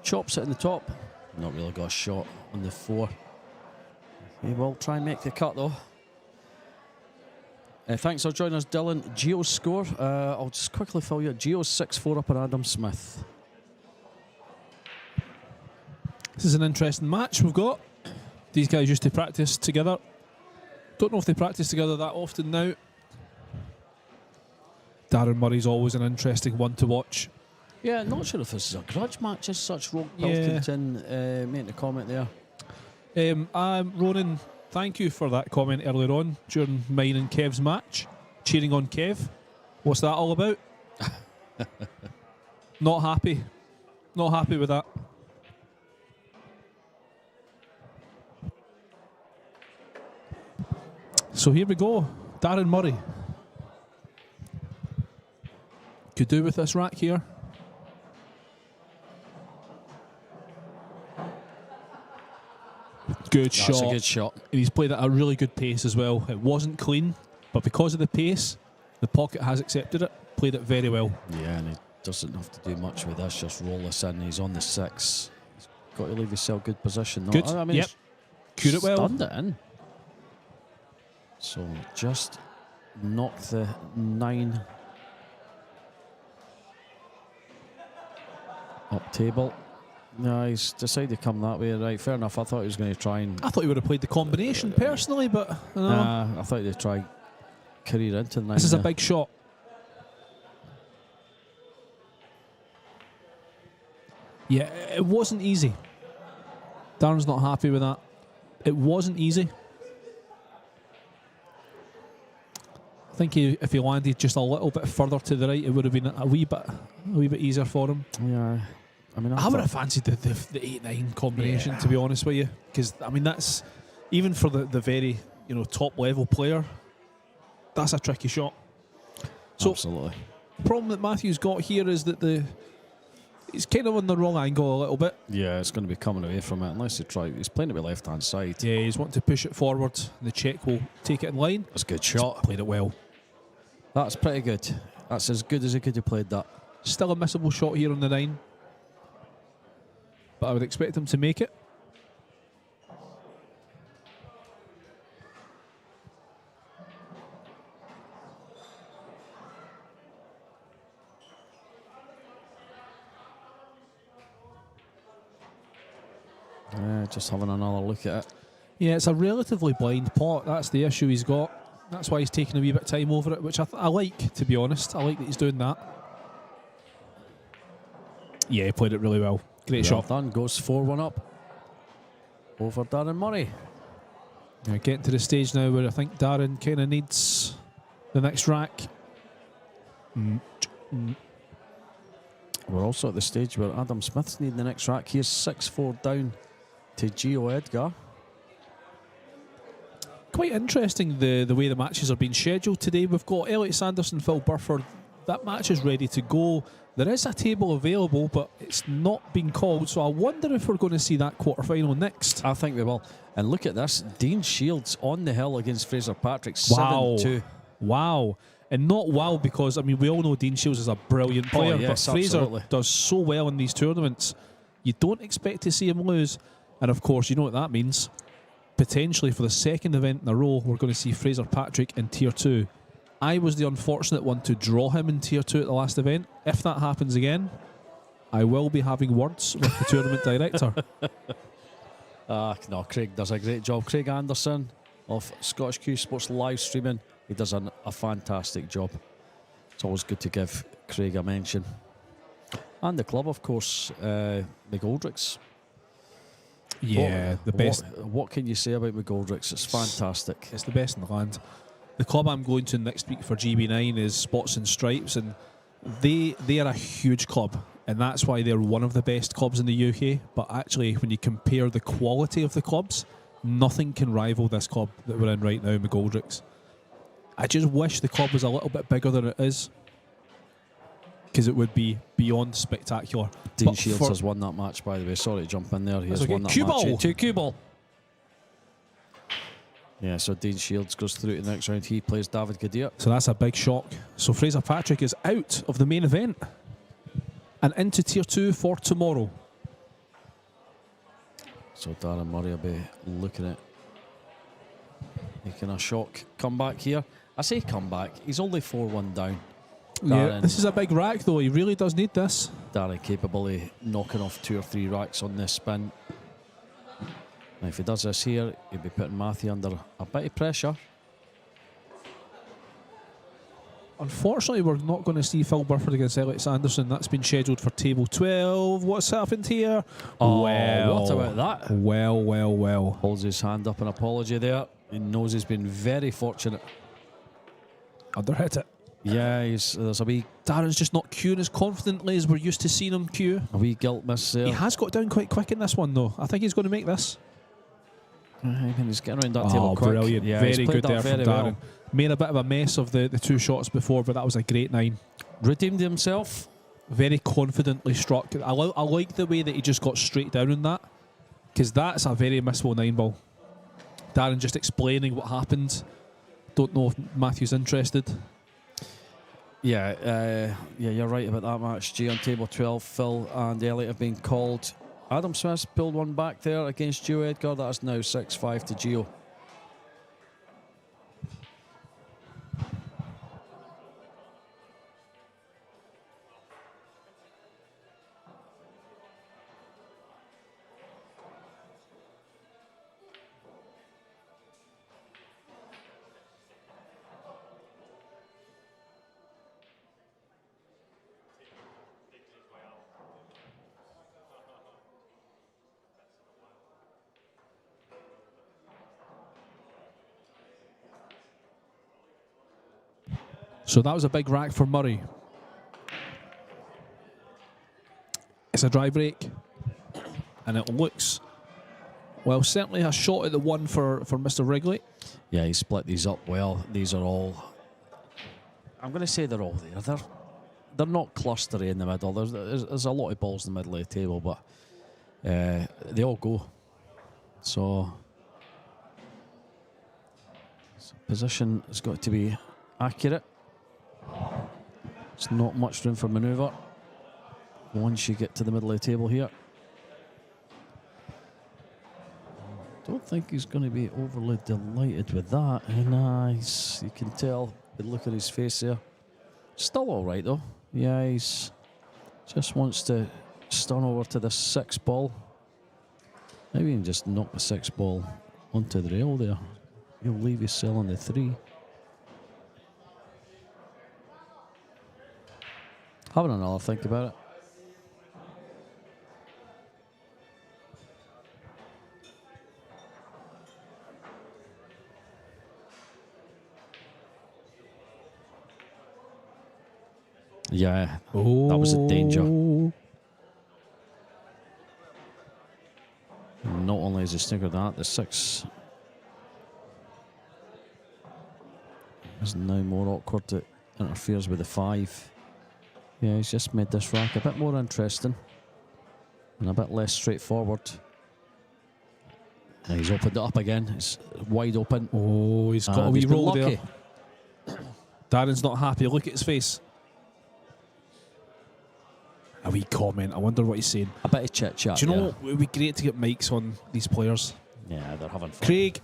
Chops it in the top. Not really got a shot on the 4. He will try and make the cut though. Thanks for joining us, Dylan. Gio's score. I'll just quickly fill you. Gio's 6-4 up on Adam Smith. This is an interesting match we've got. These guys used to practice together. Don't know if they practice together that often now. Darren Murray's always an interesting one to watch. Yeah, not sure if this is a grudge match as such. Rogue Pilkington making a comment there. Ronan, thank you for that comment earlier on during mine and Kev's match. Cheering on Kev. What's that all about? Not happy. Not happy with that. So here we go. Darren Murray. Could do with this rack here. Good shot. That's a good shot. And he's played at a really good pace as well. It wasn't clean, but because of the pace, the pocket has accepted it. Played it very well. Yeah, and he doesn't have to do much with this. Just roll this in. He's on the 6. He's got to leave himself good position. Good. I mean, yep. Cued it well. Stunned it in. So just knock the 9 up table. No, he's decided to come that way. Right, fair enough. I thought he was going to try and... I thought he would have played the combination personally, but... I thought he'd try career into the 9. This is a big shot. Yeah, it wasn't easy. Darren's not happy with that. It wasn't easy. I think if he landed just a little bit further to the right, it would have been a wee bit easier for him. Yeah. I mean, I would have fancied the 8-9 combination, to be honest with you, because I mean that's even for the very top level player, that's a tricky shot. So absolutely. The problem that Matthew's got here is that he's kind of on the wrong angle a little bit. Yeah, it's going to be coming away from it unless he tries. He's playing it with left hand side. Yeah, he's wanting to push it forward. The check will take it in line. That's a good shot. He's played it well. That's pretty good. That's as good as he could have played that. Still a missable shot here on the 9. But I would expect him to make it. Yeah, just having another look at it. Yeah, it's a relatively blind pot. That's the issue he's got. That's why he's taking a wee bit of time over it, which I like, to be honest. I like that he's doing that. Yeah, he played it really well. Great shot. Done. Goes 4-1 up over Darren Murray. Yeah, getting to the stage now where I think Darren kind of needs the next rack. We're also at the stage where Adam Smith's needing the next rack. He's 6-4 down to Gio Edgar. Quite interesting the way the matches are being scheduled today. We've got Elliot Sanderson, Phil Burford. That match is ready to go. There is a table available, but it's not been called. So I wonder if we're going to see that quarter-final next. I think we will. And look at this. Dean Shields on the hill against Fraser Patrick. Wow. 7-2. Wow. And not wow because, I mean, we all know Dean Shields is a brilliant player, yes, but Fraser absolutely. does so well in these tournaments. You don't expect to see him lose. And, of course, you know what that means. Potentially for the second event in a row, we're going to see Fraser Patrick in Tier 2. I was the unfortunate one to draw him in Tier 2 at the last event. If that happens again, I will be having words with the tournament director. No, Craig does a great job. Craig Anderson of Scottish Cuesports live streaming. He does a fantastic job. It's always good to give Craig a mention. And the club, of course, McGoldrick's. Yeah, the best. What can you say about McGoldrick's? It's fantastic. It's the best in the land. The club I'm going to next week for GB9 is Spots and Stripes, and they are a huge club, and that's why they're one of the best clubs in the UK. But actually, when you compare the quality of the clubs, nothing can rival this club that we're in right now, McGoldrick's. I just wish the club was a little bit bigger than it is, because it would be beyond spectacular. Dean Shields has won that match, by the way. Sorry to jump in there. He has won that Cue match. ball. To cue ball. Yeah, so Dean Shields goes through to the next round. He plays David Gadir. So that's a big shock. So Fraser Patrick is out of the main event and into Tier 2 for tomorrow. So Darren Murray will be looking at making a shock comeback here. I say comeback. He's only 4-1 down. Yeah, this is a big rack though. He really does need this. Darren capable of knocking off 2 or 3 racks on this spin. Now if he does this here, he'll be putting Matthew under a bit of pressure. Unfortunately, we're not going to see Phil Burford against Elliot Sanderson. That's been scheduled for table 12. What's happened here? Oh, what about that? Well. Holds his hand up in apology there. He knows he's been very fortunate. Underhit it. Yeah, there's a wee... Darren's just not queuing as confidently as we're used to seeing him queue. A wee guilt miss there. He has got down quite quick in this one, though. I think he's going to make this. He's getting around that table quick. Brilliant. Yeah, very good there from Darren. Well. Made a bit of a mess of the 2 shots before, but that was a great 9. Redeemed himself. Very confidently struck. I like the way that he just got straight down on that, because that's a very missable 9 ball. Darren just explaining what happened. Don't know if Matthew's interested. Yeah, you're right about that match. G on table 12, Phil and Elliot have been called. Adam Smith pulled one back there against Gio Edgar. That's now 6-5 to Gio. So that was a big rack for Murray. It's a dry break, and it looks, well, certainly a shot at the 1 for Mr. Wrigley. Yeah, he split these up well. These are all, I'm going to say they're all there. They're not clustery in the middle. There's a lot of balls in the middle of the table, but they all go. So position has got to be accurate. There's not much room for manoeuvre once you get to the middle of the table here. Don't think he's going to be overly delighted with that. Nice. You can tell the look at his face there. Still all right though. Yeah, he's just wants to stun over to the 6 ball. Maybe even just knock the 6 ball onto the rail there. He'll leave his cell on the 3. Having another think about it. Yeah, that was a danger. Not only is he sniggered that, the 6 is now more awkward. It interferes with the 5. Yeah, he's just made this rack a bit more interesting and a bit less straightforward. And he's opened it up again. It's wide open. Oh, he's got a wee roll there. Darren's not happy. Look at his face. A wee comment. I wonder what he's saying. A bit of chit chat. Do you know what? It would be great to get mics on these players. Yeah, they're having fun. Craig,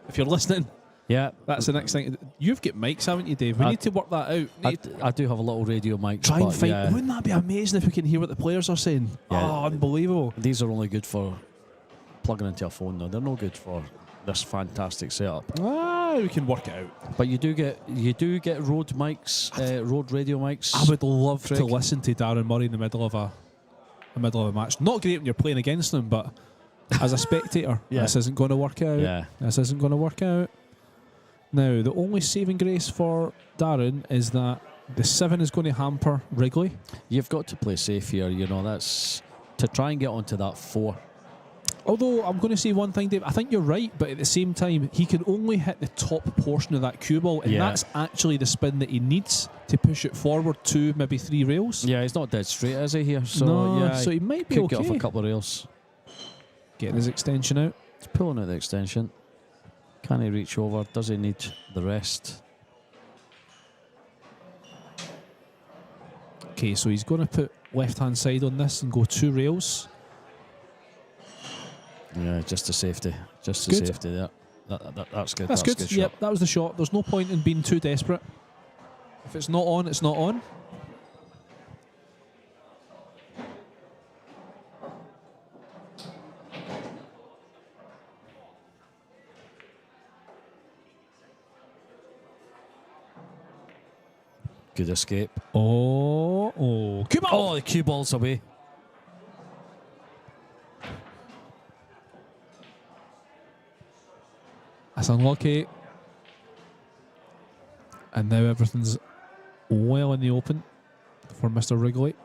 if you're listening, yeah, that's the next thing. You've got mics, haven't you, Dave? We need to work that out. I do have a little radio mic. Try and find. Yeah. Wouldn't that be amazing if we can hear what the players are saying? Yeah. Oh, unbelievable. These are only good for plugging into a phone, though. They're no good for this fantastic setup. We can work it out. But you do get road mics, road radio mics. I would love to listen to Darren Murray in the middle of a match. Not great when you're playing against them, but as a spectator, this isn't going to work out. Yeah. This isn't going to work out. Now, the only saving grace for Darren is that the 7 is going to hamper Wrigley. You've got to play safe here. You know, that's to try and get onto that 4. Although I'm going to say one thing, Dave, I think you're right, but at the same time, he can only hit the top portion of that cue ball, and that's actually the spin that he needs to push it forward 2, maybe 3 rails. Yeah, he's not dead straight, is he, here? So, no, so he might be okay. Get off a couple of rails. Getting his extension out. He's pulling out the extension. Can he reach over? Does he need the rest? Okay, so he's going to put left-hand side on this and go 2 rails. Yeah, just a safety. Just a Good. safety there. That's good. That's good. Good Yep, shot. that was the shot. There's no point in being too desperate. If it's not on, it's not on. Good escape. Cue ball! Oh, the cue ball's away. That's unlucky. And now everything's well in the open for Mr. Wrigley.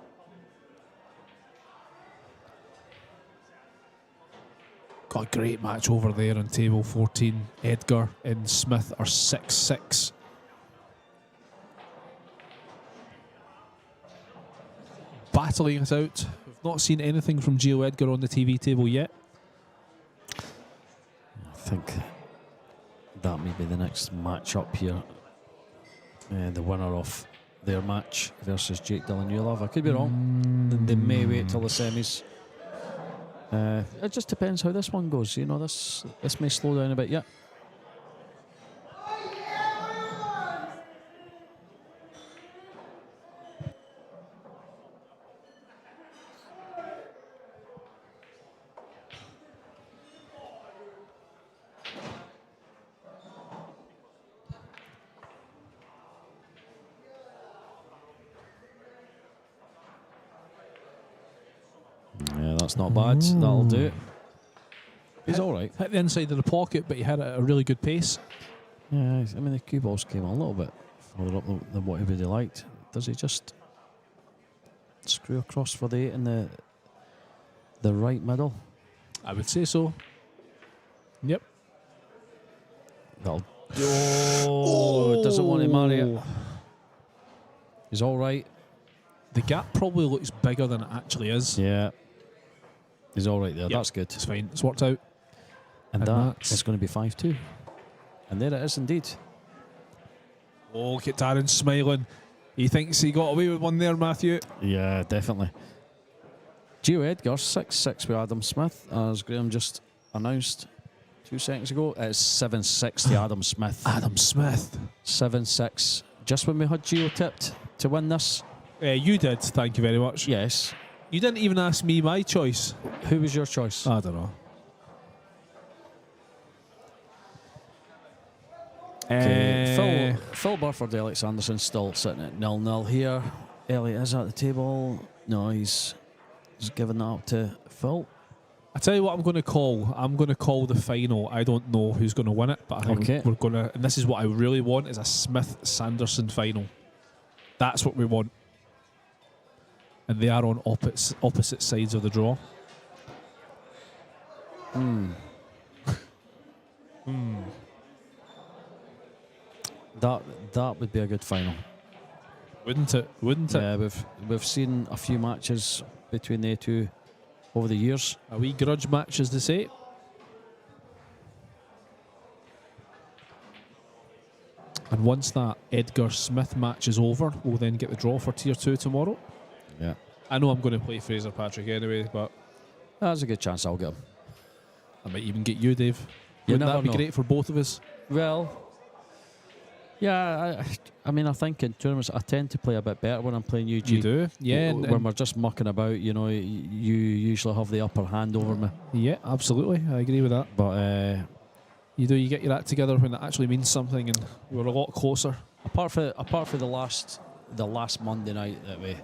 Got a great match over there on table 14. Edgar and Smith are 6-6. Battling it out. We've not seen anything from Gio Edgar on the TV table yet. I think that may be the next match up here. The winner of their match versus Jake Dillon-Yulov. I could be wrong. They may wait till the semis. It just depends how this one goes. You know, this may slow down a bit yet. Yeah, that's not bad. That'll do it. He's all right. Hit the inside of the pocket, but he had it at a really good pace. Yeah, I mean, the cue balls came a little bit further up than what he would have liked. Does he just screw across for the 8 in the right middle? I would say so. Yep. That'll. Oh, doesn't want to marry it. He's all right. The gap probably looks bigger than it actually is. Yeah. He's all right there. Yep. That's good. It's fine. It's worked out. And And that that's- is going to be 5-2. And there it is indeed. Oh, look at Darren smiling. He thinks he got away with one there, Matthew. Yeah, definitely. Gio Edgar 6-6 with Adam Smith, as Graham just announced 2 seconds ago. It's 7-6 to Adam Smith. Adam Smith. 7-6. Just when we had Gio tipped to win this. You did, thank you very much. Yes. You didn't even ask me my choice. Who was your choice? I don't know. Okay, Phil Burford, Elliot Sanderson still sitting at 0-0 here. Elliot is at the table. No, he's given that up to Phil. I tell you what I'm going to call. I'm going to call the final. I don't know who's going to win it, but I think Okay. we're going to, and this is what I really want, is a Smith-Sanderson final. That's what we want. And they are on opposite sides of the draw. That would be a good final. Wouldn't it? Wouldn't it? Yeah, we've seen a few matches between the two over the years. A wee grudge match, as they say. And once that Edgar Smith match is over, we'll then get the draw for Tier 2 tomorrow. Yeah, I know I'm going to play Fraser Patrick anyway, but there's a good chance I'll get him. I might even get you, Dave. You Wouldn't never that be know. great for both of us? Well, yeah, I mean, I think in tournaments I tend to play a bit better when I'm playing UG. You do? Yeah. When we're just mucking about, you know, you usually have the upper hand over me. Yeah, absolutely. I agree with that. But You do. You get your act together when it actually means something, and we're a lot closer. apart from the last Monday night that we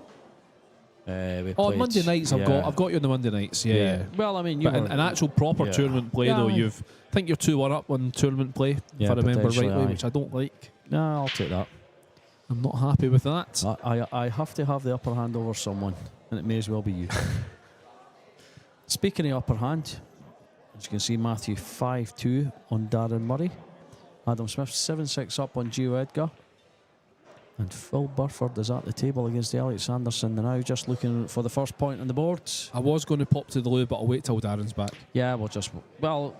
Oh, played. on Monday nights, Yeah. I've got you on the Monday nights. Yeah. Well, I mean, you But were, an actual proper yeah. tournament play, Yeah, though, aye. I think you're 2-1 up on tournament play, Yeah, if I remember potentially, rightly, aye. which I don't like. No, I'll take that. I'm not happy with that. I have to have the upper hand over someone, and it may as well be you. Speaking of upper hand, as you can see, Matthew 5-2 on Darren Murray. Adam Smith 7-6 up on Gio Edgar. And Phil Burford is at the table against Elliot Sanderson. They're now just looking for the first point on the board. I was going to pop to the loo, but I'll wait till Darren's back. Yeah, we'll just... Well,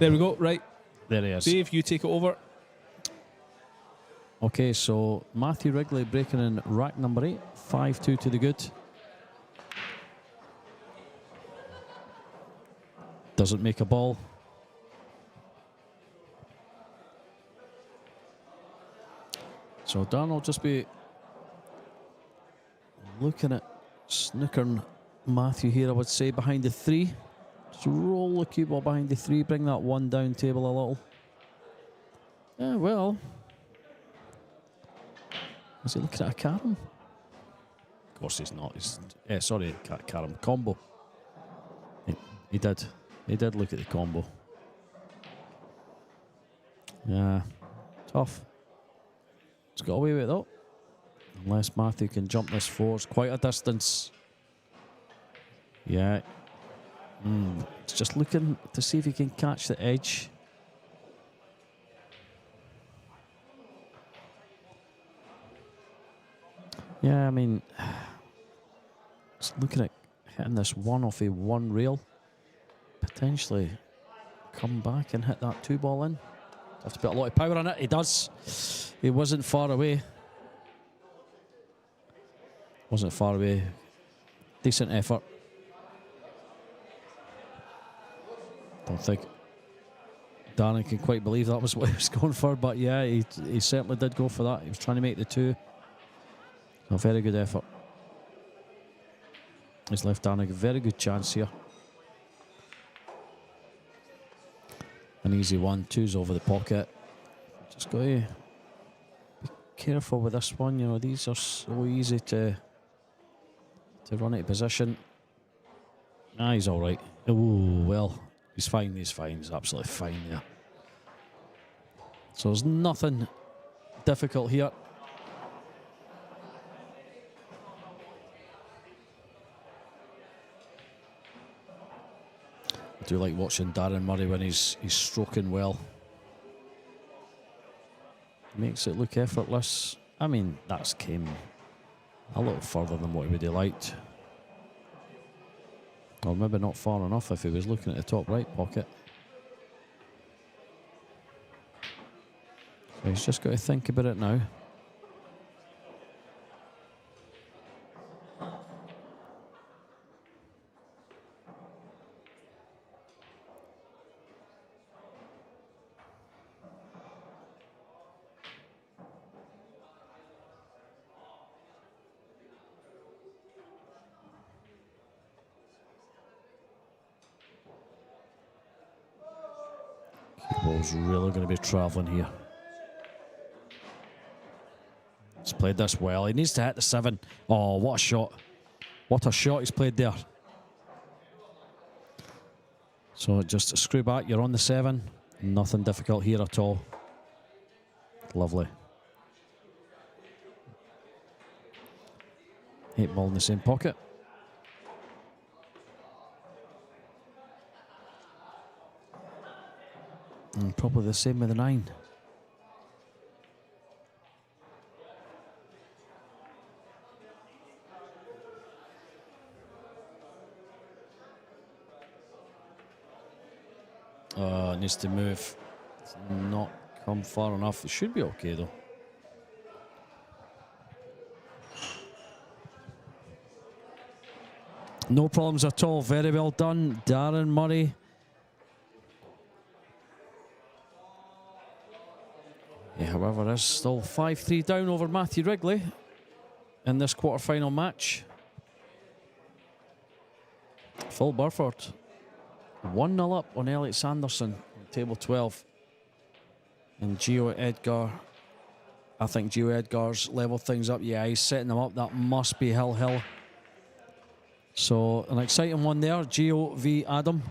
There we go. Right. There he is. Dave, you take it over. Okay, so Matthew Wrigley breaking in rack number 8, 5-2 to the good. Doesn't make a ball. So Dan will just be looking at snookering Matthew here, I would say, behind the 3. Just roll the cue ball behind the 3, bring that 1 down table a little. Yeah, well. Is he looking at a carom? Of course he's not. He's, sorry, carom. Combo. He did. He did look at the combo. Yeah. Tough. He's got away with it though. Unless Matthew can jump this 4. It's quite a distance. Yeah. He's just looking to see if he can catch the edge. Yeah, I mean, just looking at hitting this 1 off a 1 rail. Potentially come back and hit that 2 ball in. Have to put a lot of power on it. He does. He wasn't far away. Wasn't far away. Decent effort. Don't think Darren can quite believe that was what he was going for, but yeah, he certainly did go for that. He was trying to make the 2. A very good effort. He's left Darren a very good chance here. An easy 1, 2's over the pocket. Just got to be careful with this one. You know, these are so easy to run out of position. Nah, he's all right. Oh well, he's fine. He's fine. He's absolutely fine there. So there's nothing difficult here. I do like watching Darren Murray when he's stroking well. Makes it look effortless. I mean, that's came a little further than what he would have liked. Or maybe not far enough if he was looking at the top right pocket. So he's just got to think about it now. Ball's really going to be travelling here. He's played this well. He needs to hit the 7. Oh, what a shot. What a shot he's played there. So just a screw back. You're on the 7. Nothing difficult here at all. Lovely. 8 ball in the same pocket. And probably the same with the 9. It needs to move. It's not come far enough. It should be okay though. No problems at all. Very well done, Darren Murray. Yeah, however, there's still 5-3 down over Matthew Wrigley in this quarter-final match. Phil Burford 1-0 up on Elliot Sanderson on table 12. And Gio Edgar, I think Gio Edgar's leveled things up. Yeah, he's setting them up. That must be Hill. So an exciting one there, Gio v Adam.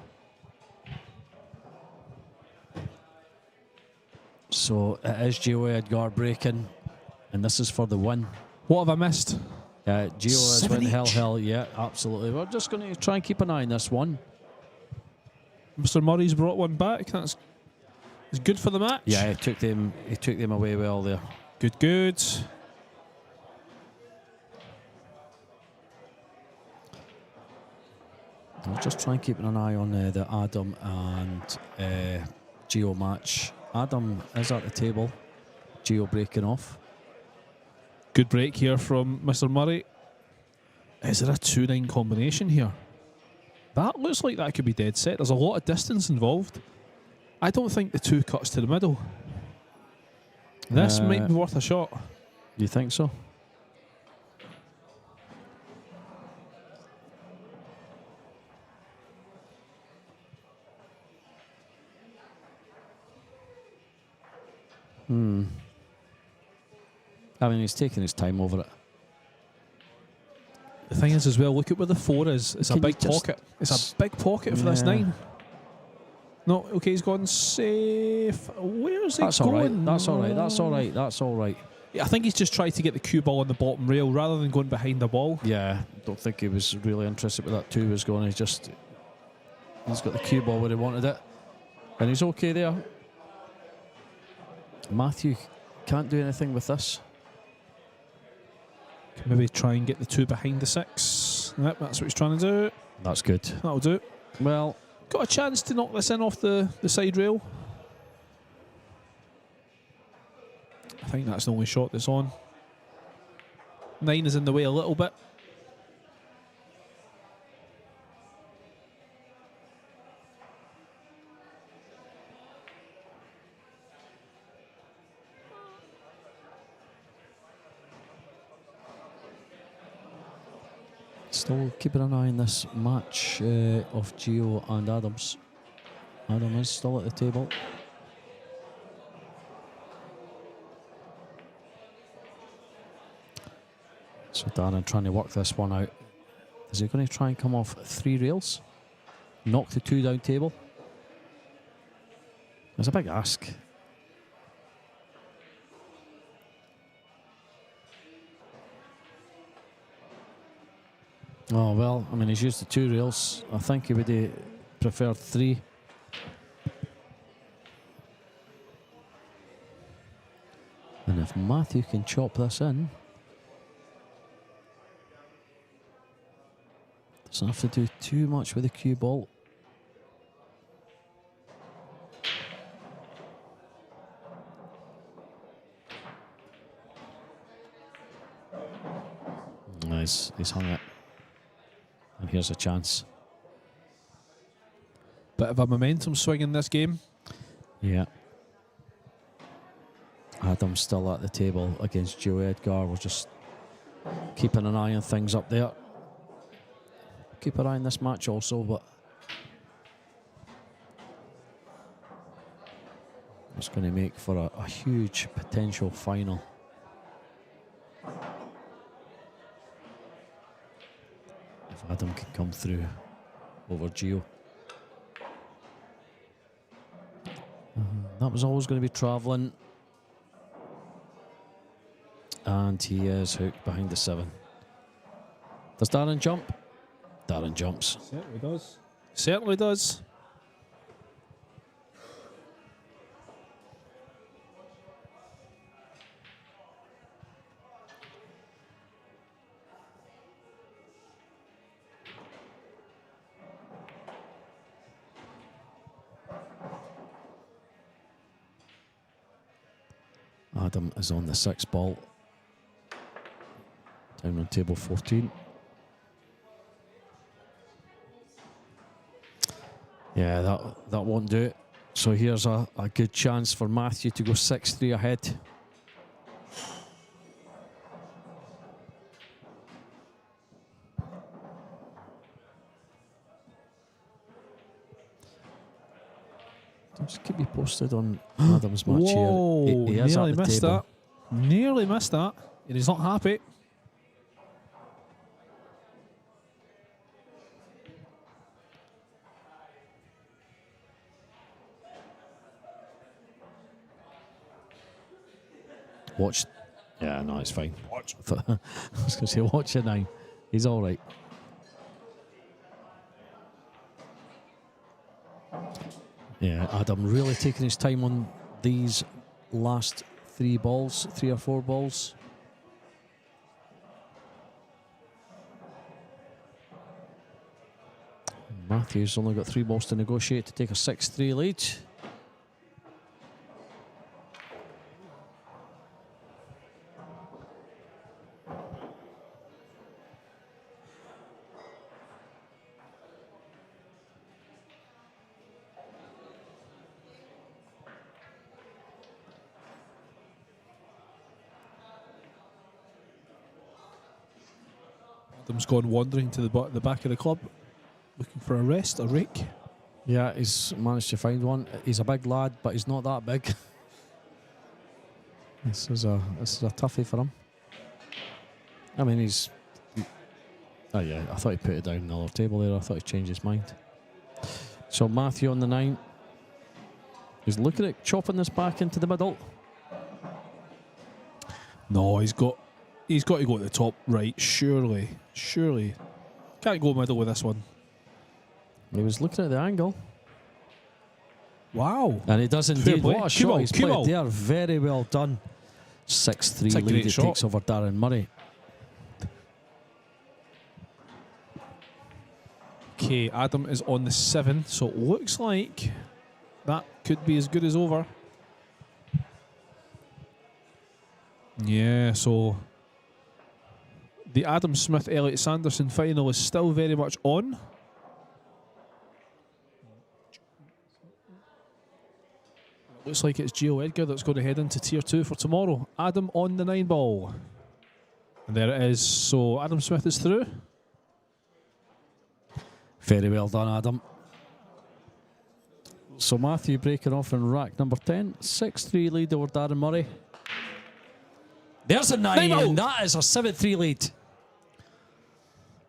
So it is Gio Edgar breaking, and this is for the win. What have I missed? Gio has went Hill. Yeah, absolutely. We're just going to try and keep an eye on this one. Mr. Murray's brought one back. That's good for the match. Yeah, he took them away well there. Good. I'll just try and keep an eye on the Adam and Gio match. Adam is at the table. Gio breaking off. Good break here from Mr. Murray. Is there a 2-9 combination here? That looks like that could be dead set. There's a lot of distance involved. I don't think the 2 cuts to the middle. This might be worth a shot. You think so? I mean, he's taking his time over it. The thing is as well, look at where the 4 is. It's a big pocket. It's a big pocket for this 9. No, okay, he's gone safe. Where's he going? That's all right. That's all right. That's all right. That's all right. Yeah, I think he's just tried to get the cue ball on the bottom rail rather than going behind the ball. Yeah, don't think he was really interested where that 2 was going. He's got the cue ball where he wanted it. And he's okay there. Matthew can't do anything with this. Can maybe try and get the 2 behind the 6. Yep, that's what he's trying to do. That's good. That'll do. Well, got a chance to knock this in off the side rail. I think that's the only shot that's on. 9 is in the way a little bit. still keeping an eye on this match of Gio and Adams. Adam is still at the table. So Darren trying to work this one out. Is he going to try and come off 3 rails? Knock the 2 down table? It's a big ask. Oh, well, I mean, he's used the 2 rails. I think he would have preferred 3. And if Matthew can chop this in, doesn't have to do too much with the cue ball. Nice, he's hung it. And here's a chance. Bit of a momentum swing in this game. Yeah. Adam's still at the table against Joe Edgar. We're just keeping an eye on things up there. Keep an eye on this match also, but it's going to make for a huge potential final. If Adam can come through over Gio. That was always going to be travelling. And he is hooked behind the 7. Does Darren jump? Darren jumps. Certainly does. Certainly does. Adam is on the 6th ball. Down on table 14. Yeah, that won't do it. So here's a good chance for Matthew to go 6-3 ahead. Just keep me posted on Adam's match Whoa, here. He is nearly at the missed table. that. Nearly missed that. And he's not happy. Watch. Yeah, no, it's fine. Watch. I was going to say, watch it now. He's all right. Yeah, Adam really taking his time on these last 3 balls, 3 or 4 balls. Matthew's only got 3 balls to negotiate to take a 6-3 lead. Adam's gone wandering to the back of the club, looking for a rest, a rake. Yeah, he's managed to find one. He's a big lad, but he's not that big. This is a toughie for him. I mean, he's... Oh yeah, I thought he put it down on the other table there. I thought he changed his mind. So Matthew on the 9. He's looking at chopping this back into the middle. No, he's got to go to the top right, surely. Can't go middle with this one. He was looking at the angle. Wow. And he does indeed. play. What a shot he's Cue ball. played there. Very well done. 6-3 It's a lead great he shot. takes over Darren Murray. Okay, Adam is on the 7, so it looks like that could be as good as over. Yeah, so the Adam Smith Elliott Sanderson final is still very much on. Looks like it's Gio Edgar that's going to head into Tier 2 for tomorrow. Adam on the 9 ball. And there it is. So Adam Smith is through. Very well done, Adam. So Matthew breaking off in rack number 10. 6-3 lead over Darren Murray. There's a 9, and that is a 7-3 lead.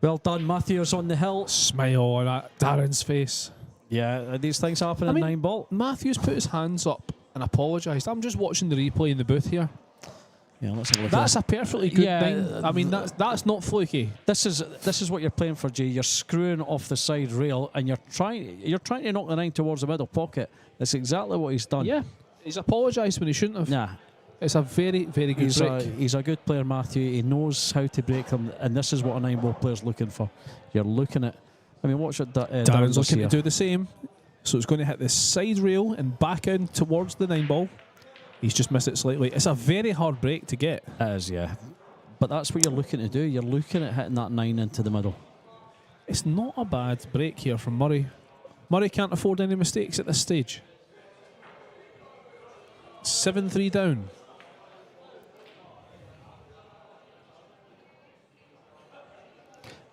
Well done, Matthew's on the hill. Smile on that Darren's face. Yeah, these things happen in 9 ball. Matthews put his hands up and apologised. I'm just watching the replay in the booth here. Yeah, let's have a look. That's a perfectly good 9. I mean, th- that's not fluky. This is what you're playing for, Jay. You're screwing off the side rail, and you're trying to knock the 9 towards the middle pocket. That's exactly what he's done. Yeah, he's apologised when he shouldn't have. Nah. It's a very, very good break. He's a good player, Matthew. He knows how to break them, and this is what a 9 ball player's looking for. You're looking at... I mean, watch what Darren's looking to do the same. So it's going to hit the side rail and back in towards the 9 ball. He's just missed it slightly. It's a very hard break to get. It is, yeah. But that's what you're looking to do. You're looking at hitting that 9 into the middle. It's not a bad break here from Murray. Murray can't afford any mistakes at this stage. 7-3 down.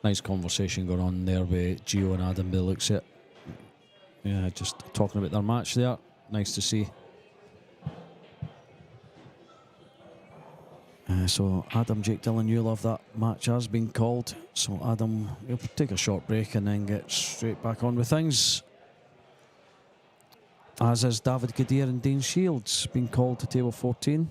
Nice conversation going on there with Gio and Adam by the looks at it. Yeah, just talking about their match there. Nice to see. So Adam, Jake Dillon, you love that match has been called. So Adam, you'll take a short break and then get straight back on with things. As is David Kadir and Dean Shields, been called to table 14.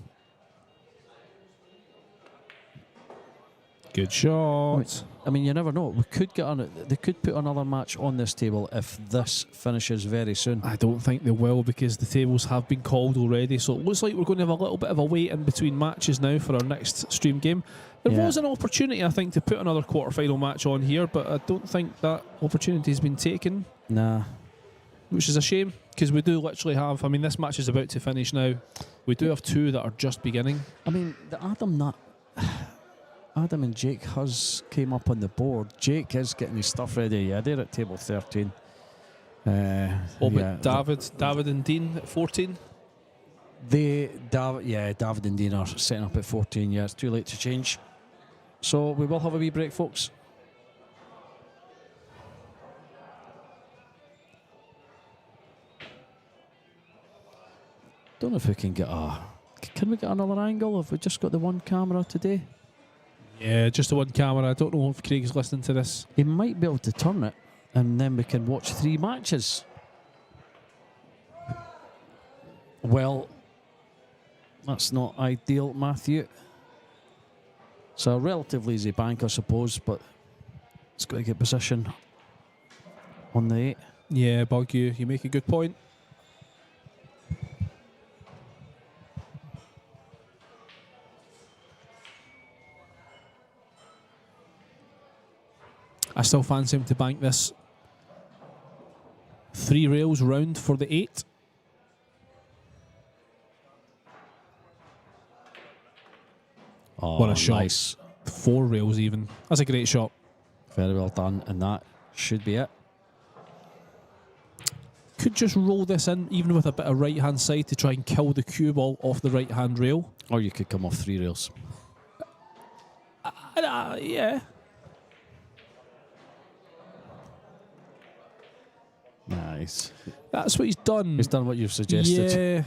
Good shot. I mean, you never know. We could get on. They could put another match on this table if this finishes very soon. I don't think they will, because the tables have been called already. So it looks like we're going to have a little bit of a wait in between matches now for our next stream game. There was an opportunity, I think, to put another quarter-final match on here, but I don't think that opportunity has been taken. Nah. Which is a shame, because we do literally have... I mean, this match is about to finish now. We do have 2 that are just beginning. I mean, the Adam and Jake Huzz came up on the board. Jake is getting his stuff ready. Yeah, they're at table 13. But David and Dean at 14? David and Dean are setting up at 14. Yeah, it's too late to change. So we will have a wee break, folks. Don't know if we can get Can we get another angle? Have we just got the one camera today? Yeah, just the one camera. I don't know if Craig's listening to this. He might be able to turn it, and then we can watch 3 matches. Well, that's not ideal, Matthew. It's a relatively easy bank, I suppose, but it's got to get position on the 8. Yeah, Bug, you make a good point. I still fancy him to bank this. 3 rails round for the 8. Oh, what a shot. Nice. 4 rails even. That's a great shot. Very well done, and that should be it. Could just roll this in, even with a bit of right-hand side, to try and kill the cue ball off the right-hand rail. Or you could come off 3 rails. Yeah. Nice. That's what he's done. He's done what you've suggested. Yeah.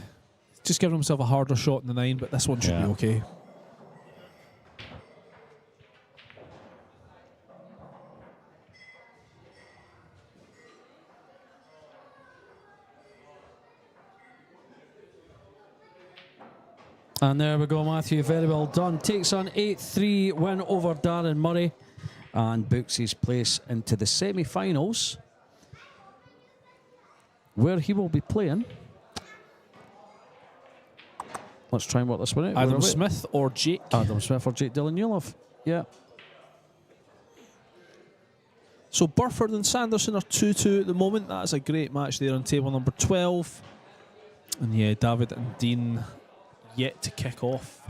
Just giving himself a harder shot in the 9, but this one should be okay. And there we go, Matthew. Very well done. Takes on 8-3 win over Darren Murray and books his place into the semi-finals, where he will be playing. Let's try and work this one out. Adam Smith or Jake? Adam Smith or Jake Dillon-Yulov. Yeah. So Burford and Sanderson are 2-2 at the moment. That's a great match there on table number 12. And yeah, David and Dean yet to kick off.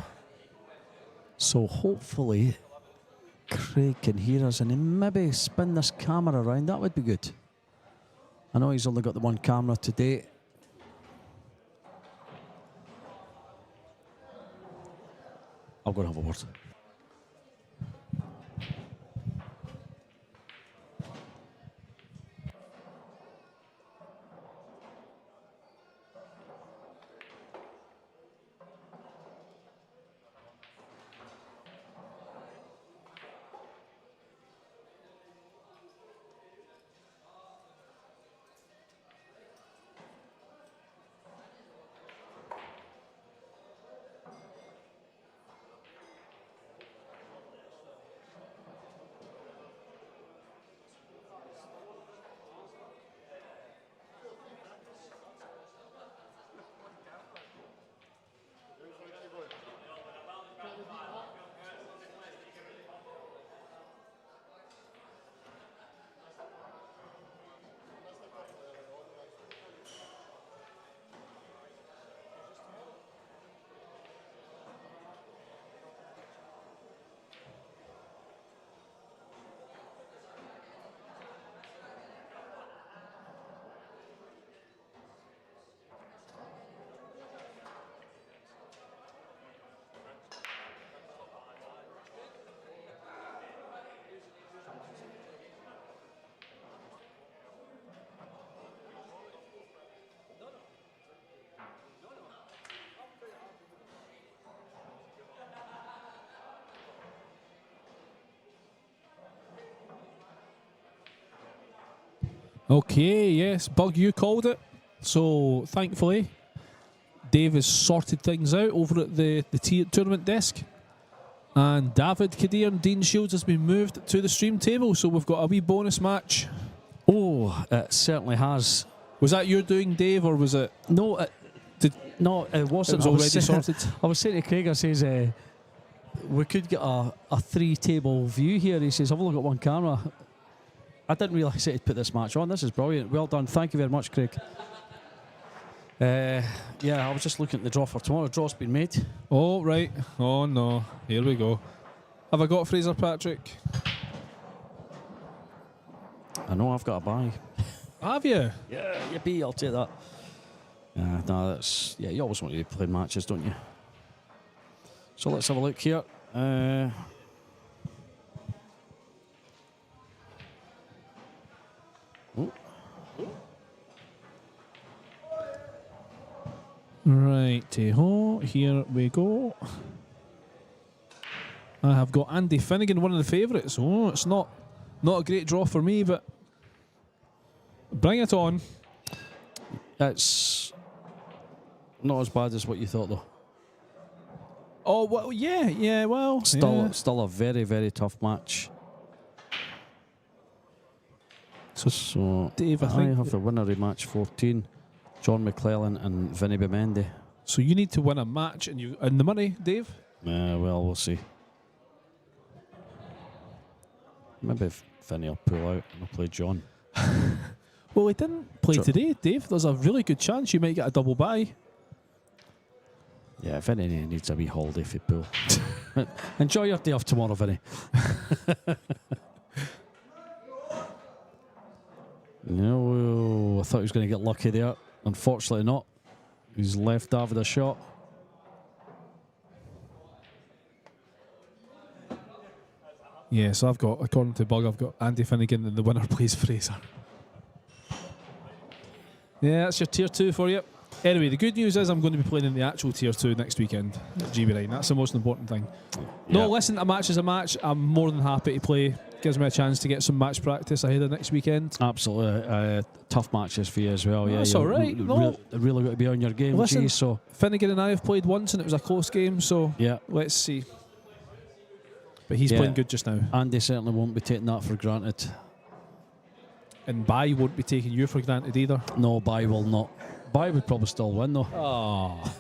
So hopefully Craig can hear us and maybe spin this camera around. That would be good. I know he's only got the one camera today. I'll go and have a word. Okay, yes, Bug, you called it. So thankfully, Dave has sorted things out over at the tournament desk. And David Kadir and Dean Shields has been moved to the stream table. So we've got a wee bonus match. Oh, it certainly has. Was that your doing, Dave, or was it? No, it wasn't. It was already sorted. I was saying to Craig, I says, we could get a 3-table view here. He says, I've only got one camera. I didn't realise he'd put this match on. This is brilliant. Well done. Thank you very much, Craig. Yeah, I was just looking at the draw for tomorrow. The draw's been made. Oh, right. Oh, no. Here we go. Have I got Fraser Patrick? I know I've got a buy. Have you? Yeah, yippee, I'll take that. No, that's... Yeah, you always want to play matches, don't you? So let's have a look here. Righty-ho, here we go. I have got Andy Finnegan, one of the favourites. Oh, it's not a great draw for me, but bring it on. It's not as bad as what you thought, though. Oh, well, yeah, well. Still a very, very tough match. So Dave, I think have the winner of match 14, John McClellan and Vinny Bimendi. So you need to win a match and the money, Dave? Well, we'll see. Maybe Vinny will pull out and I'll play John. Well, he didn't play today, Dave. There's a really good chance you might get a double bye. Yeah, Vinny needs a wee holiday if he pull. Enjoy your day off tomorrow, Vinny. No, I thought he was going to get lucky there. Unfortunately not. He's left David a shot. Yeah, so according to Bug, I've got Andy Finnegan and the winner plays Fraser. Yeah, that's your Tier 2 for you. Anyway, the good news is I'm going to be playing in the actual Tier 2 next weekend at GB9. That's the most important thing. No, listen, a match is a match. I'm more than happy to play. Gives me a chance to get some match practice ahead of next weekend. Absolutely. Tough matches for you as well. That's all right. Really got to be on your game, listen, G. So Finnegan and I have played once and it was a close game, so let's see. But he's playing good just now. Andy certainly won't be taking that for granted. And Bai won't be taking you for granted either. No, Bai will not. Bai would probably still win though. Oh.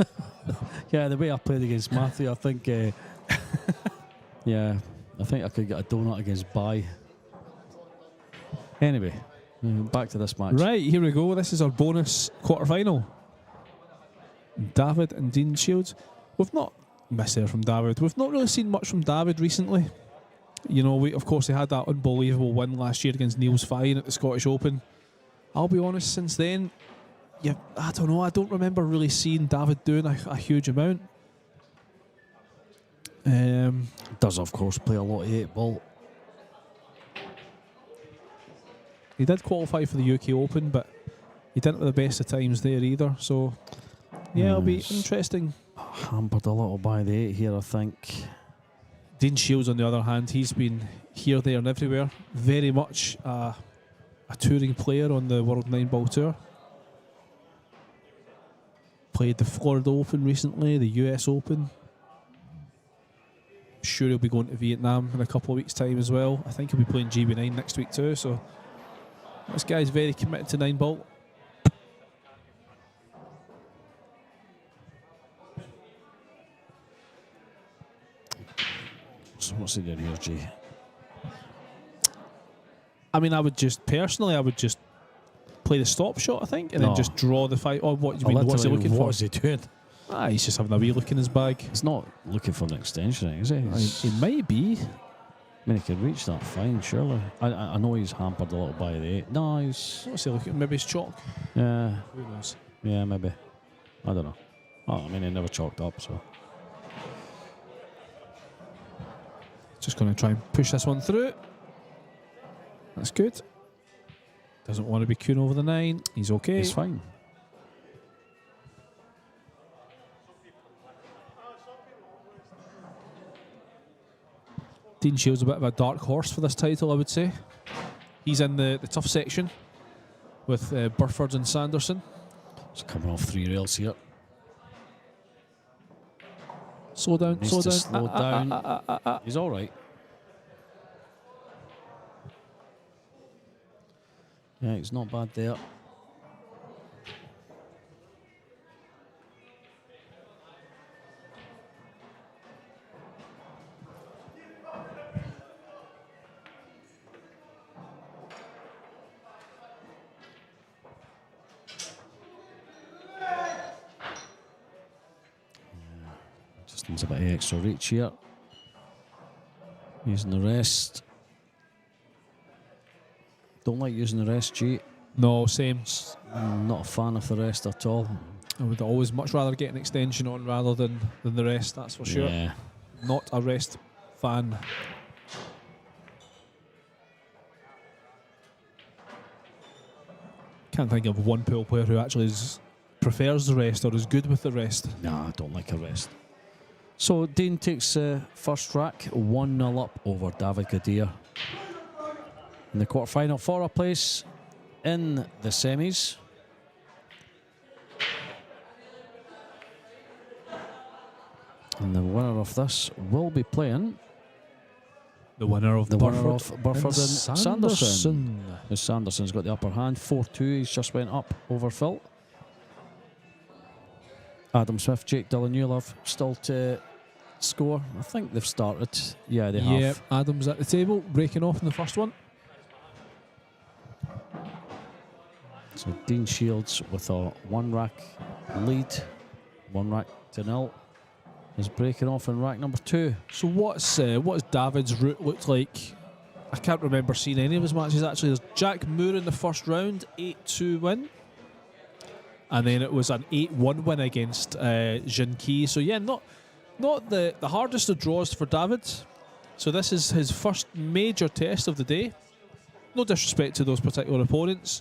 Yeah, the way I played against Matthew, I think I think I could get a donut against Bai. Anyway, back to this match. Right, here we go. This is our bonus quarter-final. David and Dean Shields. We've not missed there from David. We've not really seen much from David recently. You know, of course, he had that unbelievable win last year against Niels Fine at the Scottish Open. I'll be honest, since then, I don't know. I don't remember really seeing David doing a huge amount. Does, of course, play a lot of 8-ball. He did qualify for the UK Open, but he didn't with the best of times there either. So, it'll be interesting. Hampered a little by the 8 here, I think. Dean Shields, on the other hand, he's been here, there and everywhere. Very much a touring player on the World 9-Ball Tour. Played the Florida Open recently, the US Open. I'm sure he'll be going to Vietnam in a couple of weeks' time as well. I think he'll be playing GB9 next week too, so this guy's very committed to 9-ball. So what's he doing here, G? I mean, I would just play the stop shot, I think, and then just draw the fight. Oh, what do you mean? What's he looking for? What is he doing? He's just having a wee look in his bag. He's not looking for an extension, is he? He might be. I mean, he could reach that fine, surely. I know he's hampered a little by the 8. No, he's... What's he looking? Maybe he's chalk. Yeah. Who knows? Yeah, maybe. I don't know. Oh, I mean, he never chalked up, so... Just going to try and push this one through. That's good. Doesn't want to be queuing over the 9. He's okay. He's fine. Dean Shields a bit of a dark horse for this title, I would say. He's in the tough section with Burford and Sanderson. He's coming off 3 rails here. Slow down, Needs slow to down. slow down. He's all right. Yeah, he's not bad there. Just needs a bit of extra reach here. Using the rest. Don't like using the rest, G. No, same. I'm not a fan of the rest at all. I would always much rather get an extension on rather than the rest, that's for sure. Yeah. Not a rest fan. Can't think of one pool player who actually prefers the rest or is good with the rest. Nah, I don't like a rest. So Dean takes first rack, 1-0 up over David Gadir. In the quarter-final for a place in the semis. And the winner of this will be playing the winner of Burford and Sanderson. As Sanderson's got the upper hand, 4-2. He's just went up over Phil. Adam Smith, Jake Dillon-Newlove still to score. I think they've started. Yeah, they have. Yep, Adam's at the table, breaking off in the first one. So Dean Shields with a 1-rack lead, 1-0, is breaking off in rack number 2. So what's David's route looked like? I can't remember seeing any of his matches actually. There's Jack Moore in the first round, 8-2 win. And then it was an 8-1 win against Jin Ki. So yeah, not the hardest of draws for David. So this is his first major test of the day. No disrespect to those particular opponents.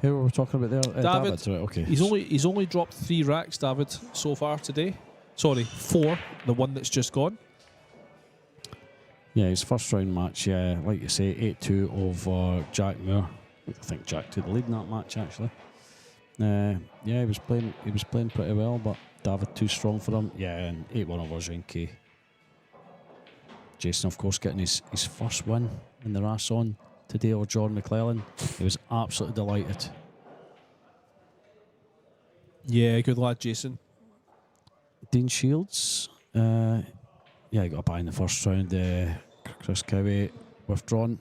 Who were we talking about there? David. Right, okay. He's only dropped 3 racks, David, so far today. Sorry, 4. The one that's just gone. Yeah, his first round match, yeah, like you say, 8-2 over Jack Moore. I think Jack took the lead in that match actually. Yeah, he was playing pretty well, but David too strong for him. Yeah, and 8-1 over Zinke. Jason, of course, getting his first win in the Rasson today over John McClellan. He was absolutely delighted. Yeah, good lad, Jason. Dean Shields, yeah, he got a bye in the first round. Chris Cowie withdrawn.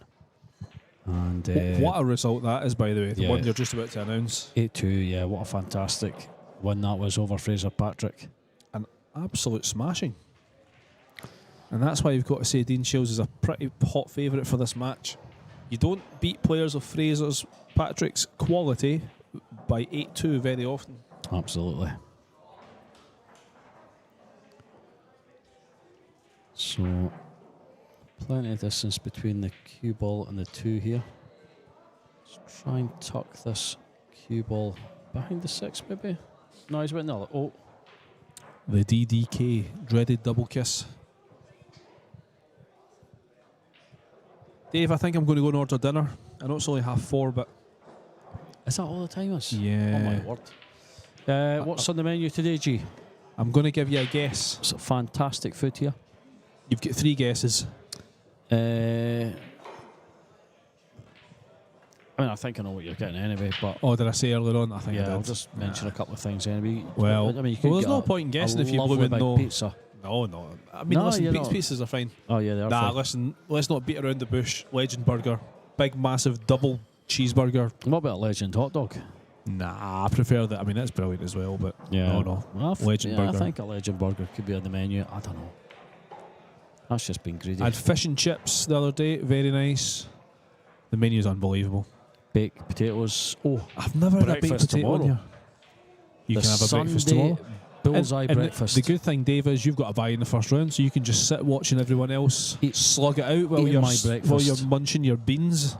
And what a result that is, by the way. The one you're just about to announce. 8-2, yeah, what a fantastic win that was over Fraser Patrick. An absolute smashing. And that's why you've got to say Dean Shields is a pretty hot favourite for this match. You don't beat players of Fraser's Patrick's quality by 8-2 very often. Absolutely. So, plenty of distance between the cue ball and the 2 here. Let's try and tuck this cue ball behind the 6 maybe. No, he's went there. Oh. The DDK, dreaded double kiss. Dave, I think I'm going to go and order dinner. I know it's only 4:30, but... Is that all the time is? Yeah. Oh my word. What's on the menu today, G? I'm going to give you a guess. Some fantastic food here. You've got 3 guesses. I mean, I think I know what you're getting anyway, but... Oh, did I say earlier on? I think I did. I'll just mention a couple of things anyway. Well, I mean, you could there's get no point in guessing if you lovely blooming big know. pizza. No. I mean, No, listen, you're not. pizzas are fine. Oh, yeah, they are Nah, fine. listen, let's not beat around the bush. Legend burger. Big, massive, double cheeseburger. What about a Legend hot dog? Nah, I prefer that. I mean, that's brilliant as well, but no. Well, Legend burger. I think a Legend burger could be on the menu. I don't know. That's just been greedy. I had fish and chips the other day. Very nice. The menu's unbelievable. Baked potatoes. Oh, I've never had a baked breakfast potato on tomorrow. here. You the can have a breakfast Sunday tomorrow. Bullseye And breakfast. the good thing, Dave, is you've got a bye in the first round, so you can just sit watching everyone else slug it out while eating you're my breakfast. munching your beans.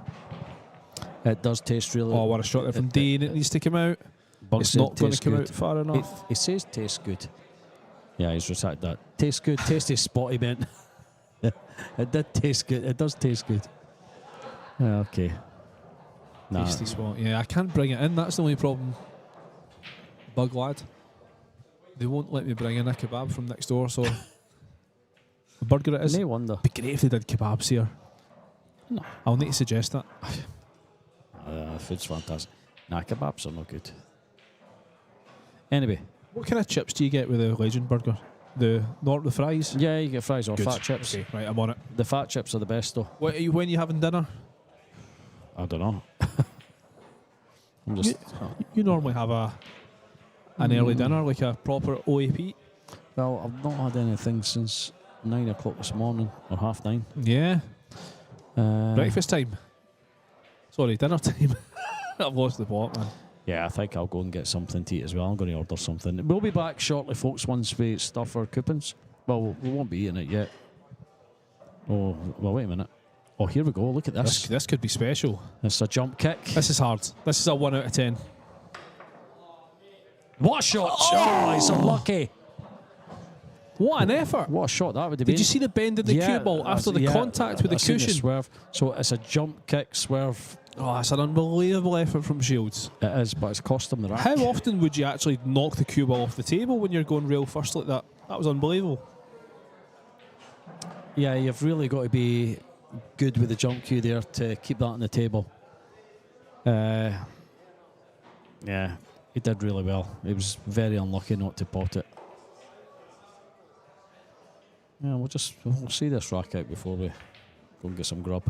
It does taste really... Oh, what a shot there from Dean. It needs to come out. Bug It's said not going to tastes come good. out far enough. He says tastes good. Yeah, he's retracted that. Tastes good. Tasty spotty meant. It did taste good. It does taste good. Yeah, okay. Nah. Tasty spot. Yeah, I can't bring it in. That's the only problem. Bug lad. They won't let me bring in a kebab from next door, so... A burger it is. No wonder. It'd be great if they did kebabs here. No. I'll need to suggest that. The food's fantastic. Nah, kebabs are no good. Anyway. What kind of chips do you get with a Legend burger? The fries? Yeah, you get fries or Good. fat chips. Okay, right, I'm on it. The fat chips are the best though. When are you having dinner? I don't know. I'm just... You normally have an early dinner, like a proper OAP. Well, I've not had anything since 9 o'clock this morning, or 9:30. Yeah. Breakfast time. Sorry, dinner time. I've lost the plot, man. Yeah, I think I'll go and get something to eat as well. I'm going to order something. We'll be back shortly, folks, once we stuff our coupons. Well, we won't be eating it yet. Oh, well, wait a minute. Oh, here we go. Look at this. This could be special. It's a jump kick. This is hard. This is a 1 out of 10. What a shot! Oh, he's unlucky. What an effort. What a shot that would have been. Did you see the bend in the cue ball after the contact with the I've seen cushion? Swerve. So it's a jump kick swerve. Oh, that's an unbelievable effort from Shields. It is, but it's cost him the rack. How often would you actually knock the cue ball off the table when you're going real first like that? That was unbelievable. Yeah, you've really got to be good with the jump cue there to keep that on the table. Yeah, he did really well. He was very unlucky not to pot it. Yeah, we'll see this rack out before we go and get some grub.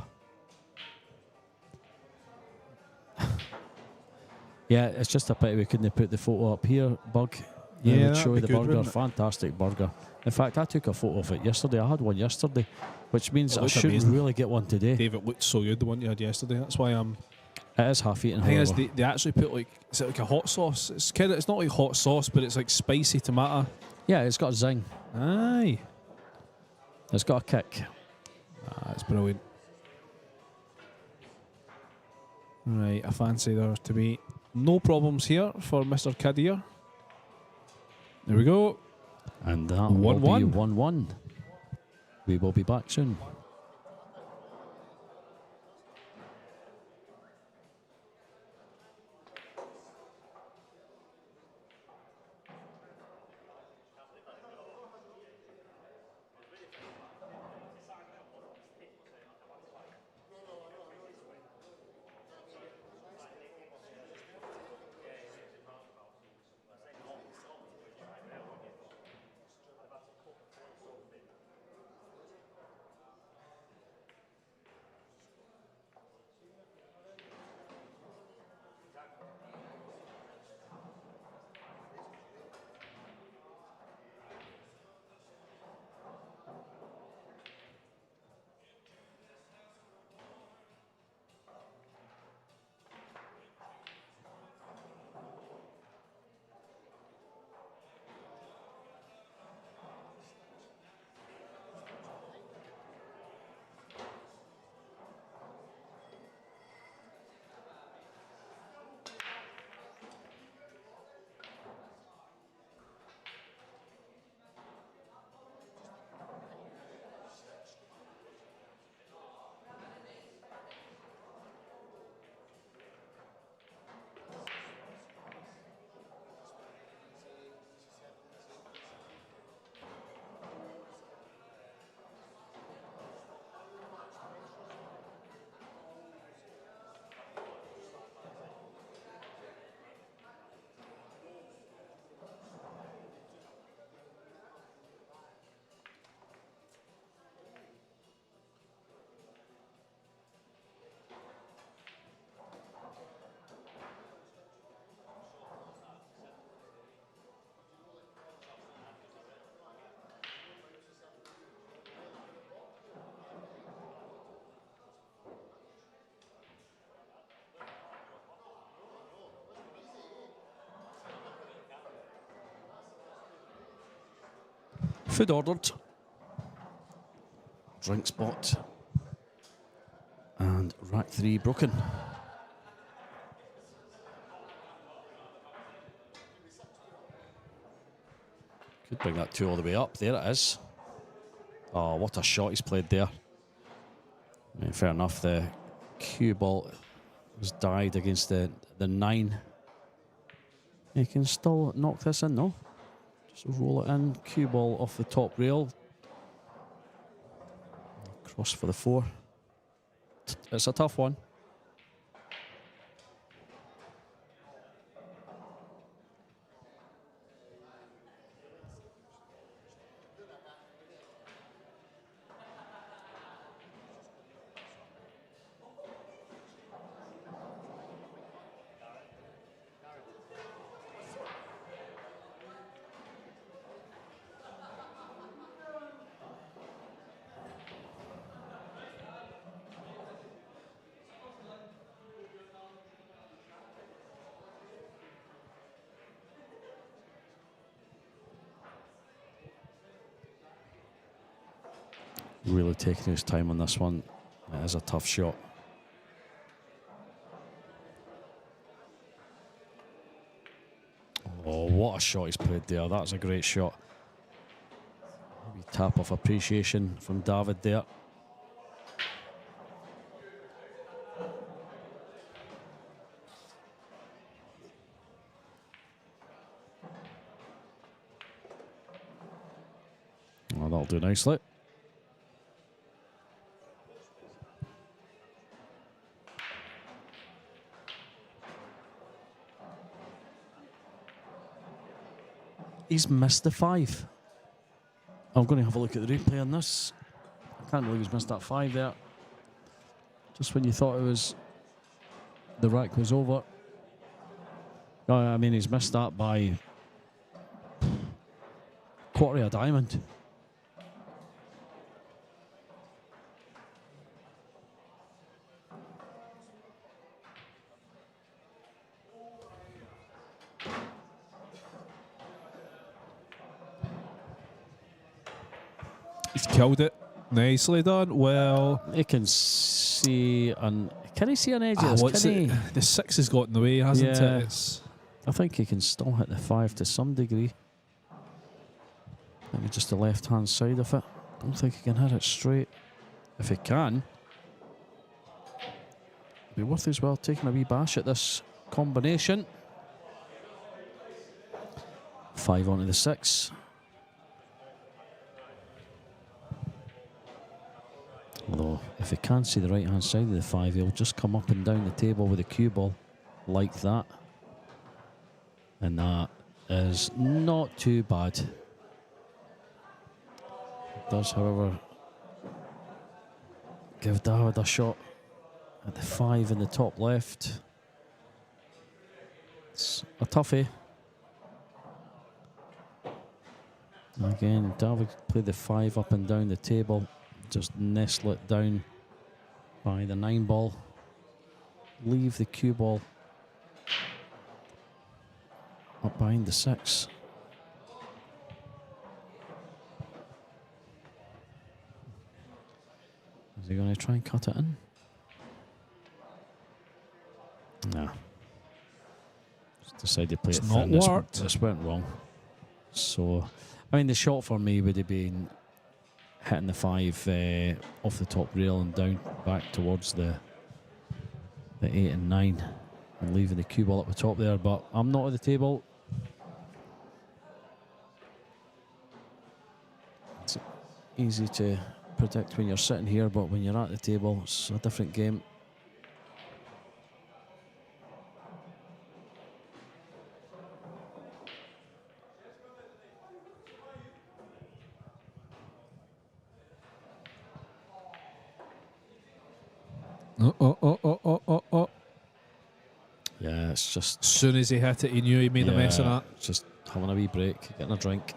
Yeah, it's just a pity we couldn't put the photo up here, Bug. Yeah, It would that'd show be you the good, burger. wouldn't it? Fantastic burger. In fact, I took a photo of it yesterday. I had one yesterday, which means It I looks should amazing. really get one today. Dave, it looked so good, the one you had yesterday. That's why I'm... It is half eaten, The thing is, however. they actually put like... Is it like a hot sauce? It's not like hot sauce, but it's like spicy tomato. Yeah, it's got a zing. Aye. It's got a kick. Ah, it's brilliant. Right, I fancy there to be No problems here for Mr. Kadir. There we go. And that will be 1-1. 1-1. We will be back soon. Food ordered. Drink spot. And rack 3 broken. Could bring that 2 all the way up. There it is. Oh, what a shot he's played there. I mean, fair enough, the cue ball was died against the 9. He can still knock this in, though. Just roll it in. Cue ball off the top rail. Cross for the 4. It's a tough one. Really taking his time on this one. It is a tough shot. Oh, what a shot he's played there. That's a great shot. Maybe tap of appreciation from David there. Oh, that'll do nicely. He's missed the 5. I'm going to have a look at the replay on this. I can't believe he's missed that 5 there. Just when you thought it was the rack was over. I mean, he's missed that by quarter of a diamond. He's killed it. Nicely done. Well, He can see and he Can he see an edge? Can he? The 6 has got in the way, hasn't Yeah. it? I think he can still hit the 5 to some degree. Maybe just the left-hand side of it. Don't think he can hit it straight. If he can, be worth his while taking a wee bash at this combination. 5 onto the 6. Although, if he can't see the right-hand side of the 5, he'll just come up and down the table with a cue ball like that. And that is not too bad. It does, however, give David a shot at the 5 in the top left. It's a toughie. Again, David played the 5 up and down the table. Just nestle it down by the 9 ball. Leave the cue ball up behind the 6. Is he going to try and cut it in? No. Just decided to play it thin. This went wrong. So, I mean, the shot for me would have been hitting the 5 off the top rail and down back towards the 8 and 9 and leaving the cue ball at the top there, but I'm not at the table. It's easy to predict when you're sitting here, but when you're at the table, it's a different game. Yeah, it's just... As soon as he hit it, he knew he made a mess of that. Just having a wee break, getting a drink.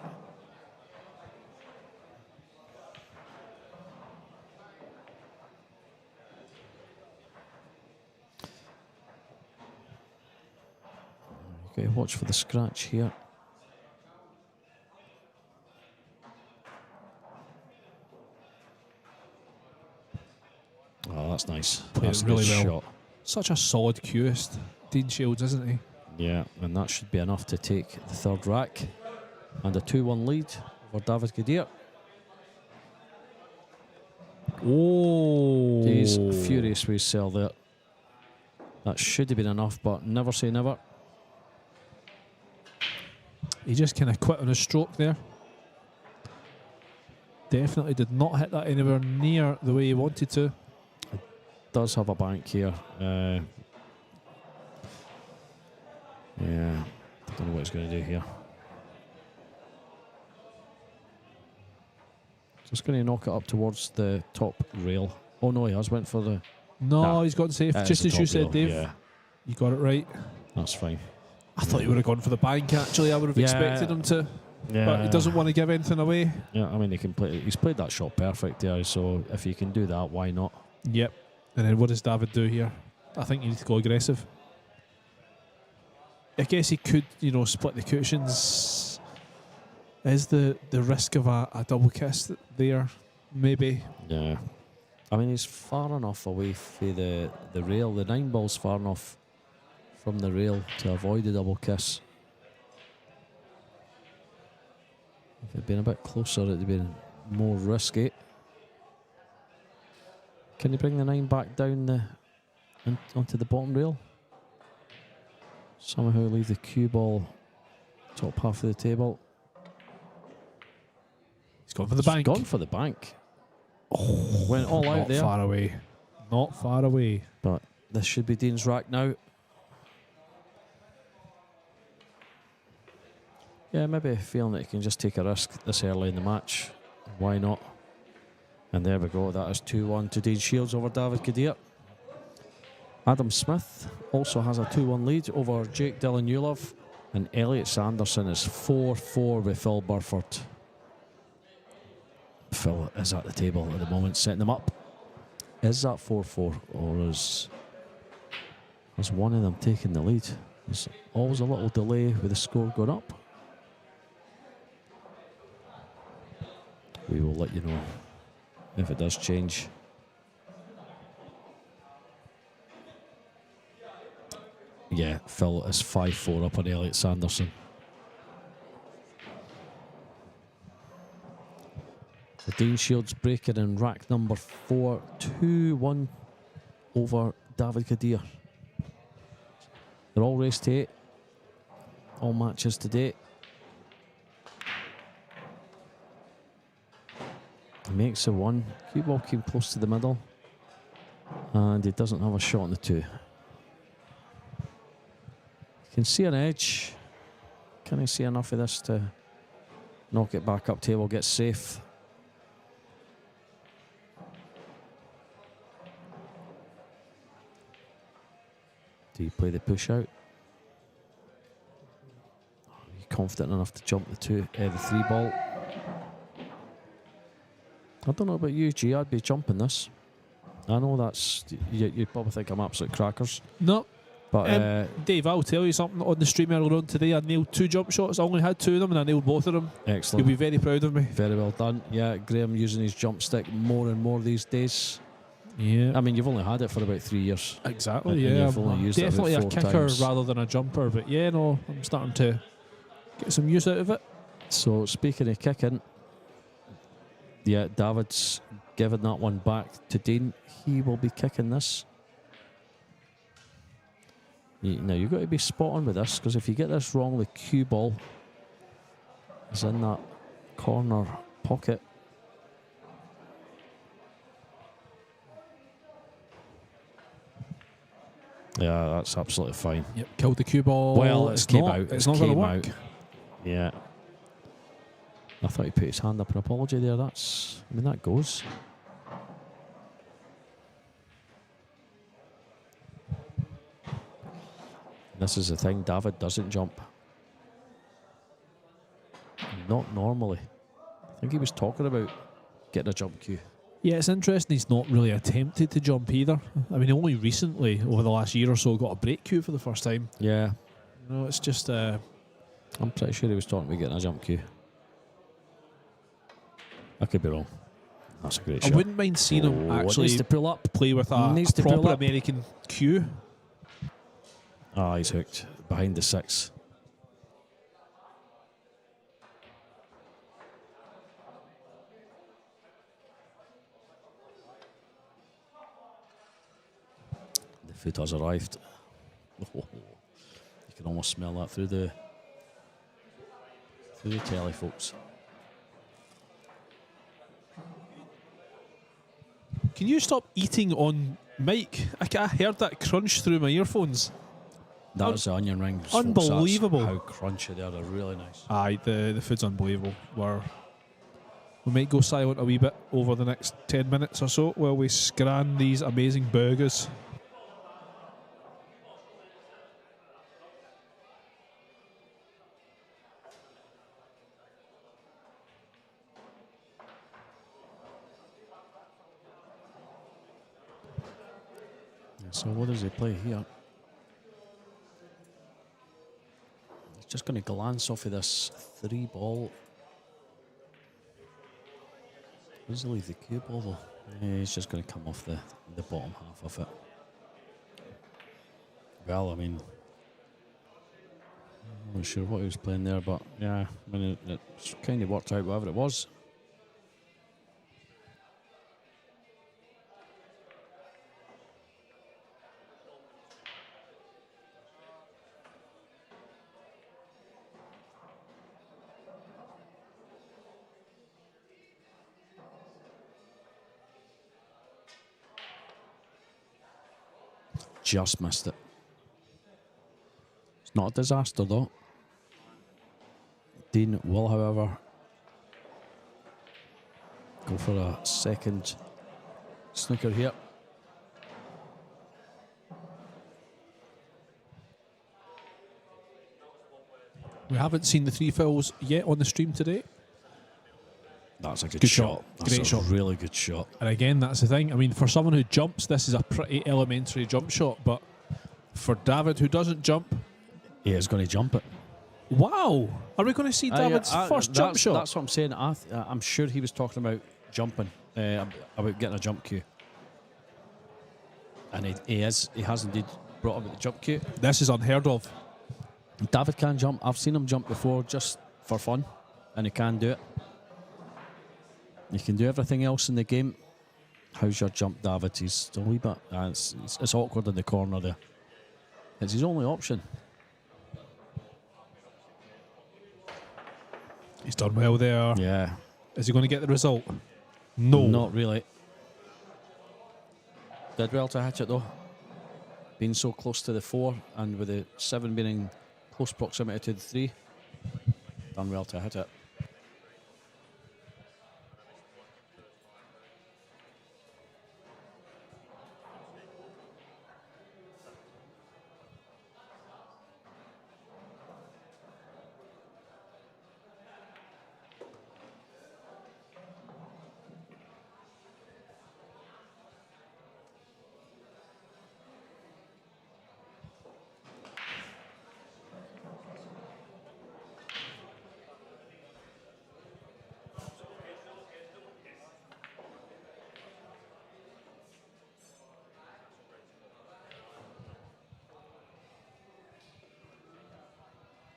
Okay, watch for the scratch here. Oh, that's nice. That's really well. shot. Such a solid cueist, Dean Shields, isn't he? Yeah, and that should be enough to take the third rack. And a 2-1 lead for David Gadir. Oh! He's furious with his sell there. That should have been enough, but never say never. He just kind of quit on his stroke there. Definitely did not hit that anywhere near the way he wanted to. Does have a bank here. Yeah, I don't know what he's going to do here. Just going to knock it up towards the top rail. Oh no, he has went for the... No, Nah, he's gotten safe. Just as you said, rail. Dave. Yeah, You got it right. that's fine. I thought he would have gone for the bank, actually. I would have expected him to. Yeah, But he doesn't want to give anything away. Yeah, I mean, he's played that shot perfect there, so if he can do that, why not? Yep. And then what does David do here? I think you need to go aggressive. I guess he could, split the cushions. Is the risk of a double kiss there? Maybe. Yeah. I mean, he's far enough away from the rail. The 9 ball's far enough from the rail to avoid the double kiss. If it had been a bit closer, it would have been more risky. Can he bring the 9 back down onto the bottom rail? Somehow leave the cue ball top half of the table. He's gone for the bank. Gone for the bank. Oh, went all out there. Not far away. Not far away. But this should be Dean's rack now. Yeah, maybe feeling that he can just take a risk this early in the match. Why not? And there we go. That is 2-1 to Dean Shields over David Gadir. Adam Smith also has a 2-1 lead over Jake Dillon-Ulov. And Elliot Sanderson is 4-4 with Phil Burford. Phil is at the table at the moment, setting them up. Is that 4-4, or is one of them taking the lead? There's always a little delay with the score going up. We will let you know if it does change. Yeah, Phil is 5-4 up on Elliot Sanderson. The Dean Shields breaking in rack number 4, 2-1 over David Kadir. They're all raced to 8. All matches to date. He makes a 1. Cue ball came close to the middle. And he doesn't have a shot on the 2. You can see an edge. Can I see enough of this to knock it back up table, get safe? Do you play the push out? Are you confident enough to jump the 3 ball? I don't know about you, G. I'd be jumping this. I know that's you probably think I'm absolute crackers. No. But Dave, I'll tell you something. On the stream earlier on today, I nailed 2 jump shots. I only had 2 of them, and I nailed both of them. Excellent. You'll be very proud of me. Very well done. Yeah, Graham using his jump stick more and more these days. Yeah. I mean, you've only had it for about 3 years. Exactly, And yeah. you've only used Definitely it a about 4 kicker times. rather than a jumper, but yeah, no, I'm starting to get some use out of it. So, speaking of kicking, yeah, David's given that one back to Dean. He will be kicking this. Now, you've got to be spot on with this, because if you get this wrong, the cue ball is in that corner pocket. Yeah, that's absolutely fine. Yep, killed the cue ball. Well, it's came not, out. It's not going to work. Yeah. I thought he put his hand up in apology there. I mean, that goes. This is the thing, David doesn't jump. Not normally. I think he was talking about getting a jump cue. Yeah, it's interesting he's not really attempted to jump either. I mean, only recently, over the last year or so, got a break cue for the first time. Yeah. You know, it's just... I'm pretty sure he was talking about getting a jump cue. I could be wrong. That's a great shot. I wouldn't mind seeing him actually needs to pull up. play with a proper American cue. Ah, he's hooked. Behind the 6. The foot has arrived. Oh, you can almost smell that through the telly, folks. Can you stop eating on mic? I heard that crunch through my earphones. That was the onion rings. Unbelievable. Folks. How crunchy they are. They're really nice. Aye, the food's unbelievable. We might go silent a wee bit over the next 10 minutes or so while we scran these amazing burgers. So what does he play here? He's just going to glance off of this 3 ball. Does he leave the cue ball though? Yeah, he's just going to come off the bottom half of it. Well, I mean, I'm not sure what he was playing there, but yeah, I mean, it kind of worked out whatever it was. Just missed it. It's not a disaster though. Dean will, however, go for a second snooker here. We haven't seen the 3 fouls yet on the stream today. That's a good shot. That's Great shot. Really good shot. And again, that's the thing. I mean, for someone who jumps, this is a pretty elementary jump shot. But for David, who doesn't jump... He is going to jump it. Wow! Are we going to see David's first jump shot? That's what I'm saying. I'm sure he was talking about jumping, about getting a jump cue. And he has indeed brought up at the jump cue. This is unheard of. David can jump. I've seen him jump before just for fun, and he can do it. He can do everything else in the game. How's your jump, David? He's a wee bit... it's awkward in the corner there. It's his only option. He's done well there. Yeah. Is he going to get the result? No. Not really. Did well to hit it though. Being so close to the 4 and with the 7 being in close proximity to the 3. Done well to hit it.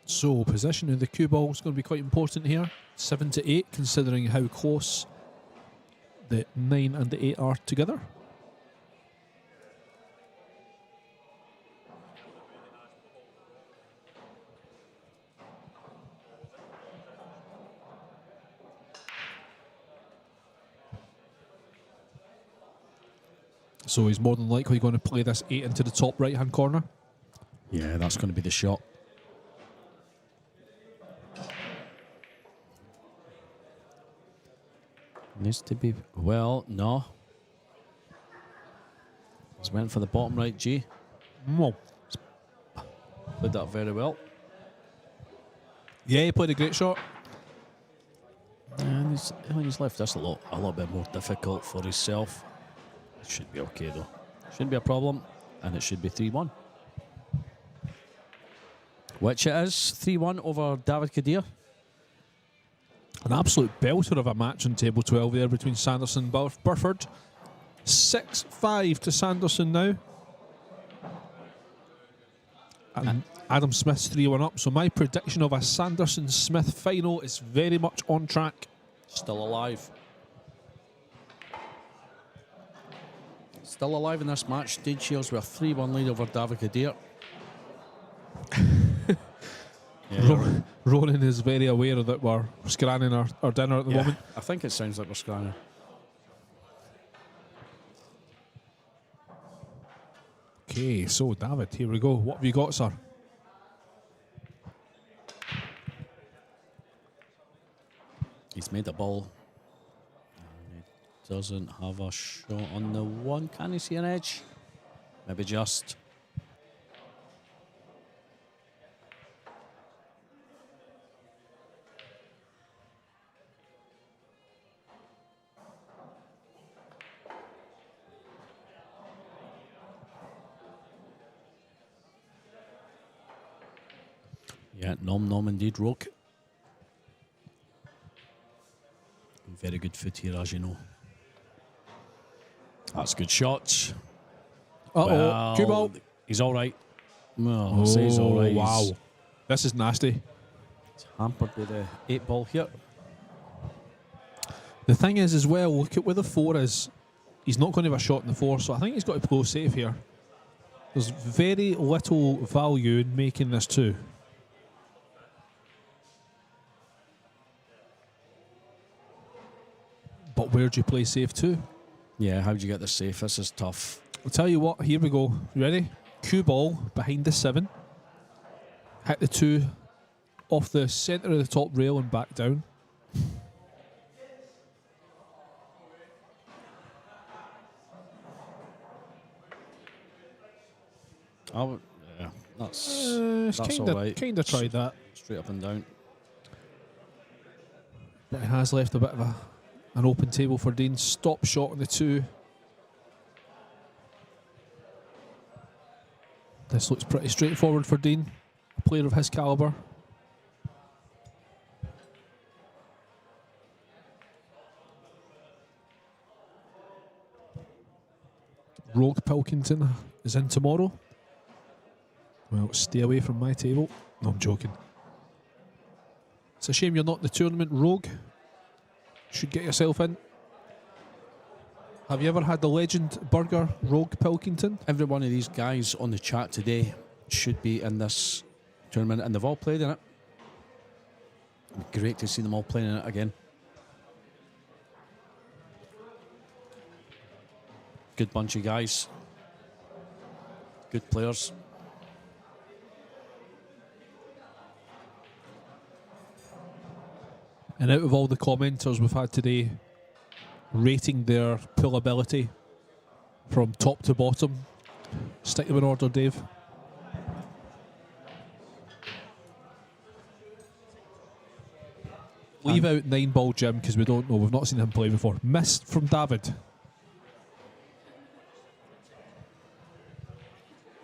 So, position of the cue ball is going to be quite important here. 7 to 8, considering how close the 9 and the 8 are together. So he's more than likely going to play this 8 into the top right-hand corner. Yeah, that's going to be the shot. Needs to be... Well, no. He's went for the bottom right G. Well, Did that very well. yeah, he played a great shot. And he's left this a little bit more difficult for himself. It should be okay though. Shouldn't be a problem. And it should be 3-1. Which it is. 3-1 over David Kadir. An absolute belter of a match on table 12 there between Sanderson and Burford. 6-5 to Sanderson now. And Adam Smith's 3-1 up. So my prediction of a Sanderson-Smith final is very much on track. Still alive. Still alive in this match. Dean Shields with a 3-1 lead over David Kadir. Yeah. Ronan is very aware that we're scranning our dinner at the moment. I think it sounds like we're scranning. Okay, so David, here we go. What have you got, sir? He's made a ball. And he doesn't have a shot on the 1. Can he see an edge? Maybe just. Yeah, nom indeed, Roke. Very good foot here, as you know. That's good shots. Uh-oh, cue ball. He's all right. Well, I'll say he's all right. Wow. This is nasty. He's hampered with the 8 ball here. The thing is as well, look at where the 4 is. He's not going to have a shot in the 4, so I think he's got to play safe here. There's very little value in making this 2. But where do you play safe to? Yeah, how do you get this safe? This is tough. I'll tell you what, here we go. You ready? Cue ball behind the 7. Hit the 2 off the centre of the top rail and back down. Yeah, that's all right. Kind of tried that. Straight up and down. But he has left a bit of an open table for Dean. Stop shot on the 2. This looks pretty straightforward for Dean, a player of his calibre. Rogue Pilkington is in tomorrow. Well, stay away from my table. No, I'm joking. It's a shame you're not the tournament rogue. Should get yourself in. Have you ever had the legend burger, Rogue Pilkington? Every one of these guys on the chat today should be in this tournament, and they've all played in it. Great to see them all playing in it again. Good bunch of guys. Good players. And out of all the commenters we've had today, rating their pool ability from top to bottom, stick them in order, Dave. Leave out 9-ball Jim because we don't know. We've not seen him play before. Missed from David.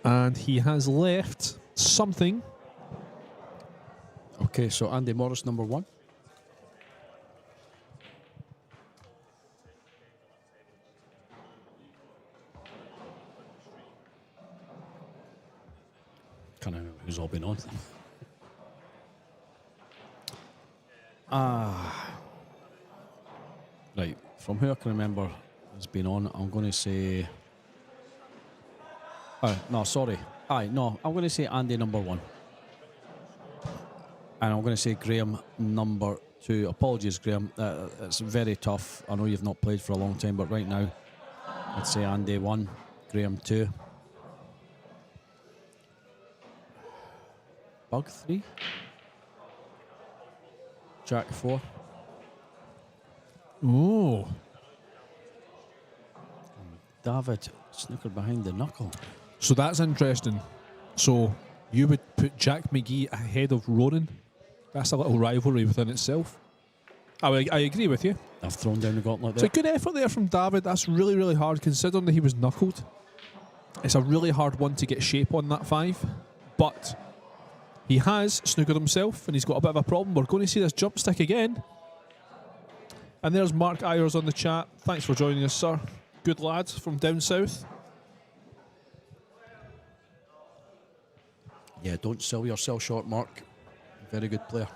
And he has left something. Okay, so Andy Morris, number 1. Can't remember who's all been on. Right, from who I can remember has been on, I'm going to say... no, sorry. I'm going to say Andy number 1. And I'm going to say Graham number 2. Apologies, Graham. It's very tough. I know you've not played for a long time, but right now, I'd say Andy 1, Graham 2. Bug 3. Jack 4. Oh. David snookered behind the knuckle. So that's interesting. So you would put Jack McGee ahead of Ronan? That's a little rivalry within itself. I agree with you. I've thrown down the gauntlet It's there. a good effort there from David. That's really, really hard considering that he was knuckled. It's a really hard one to get shape on that 5. But he has snookered himself and he's got a bit of a problem. We're going to see this jump stick again. And there's Mark Ayers on the chat. Thanks for joining us, sir. Good lad from down south. Yeah, don't sell yourself short, Mark. Very good player.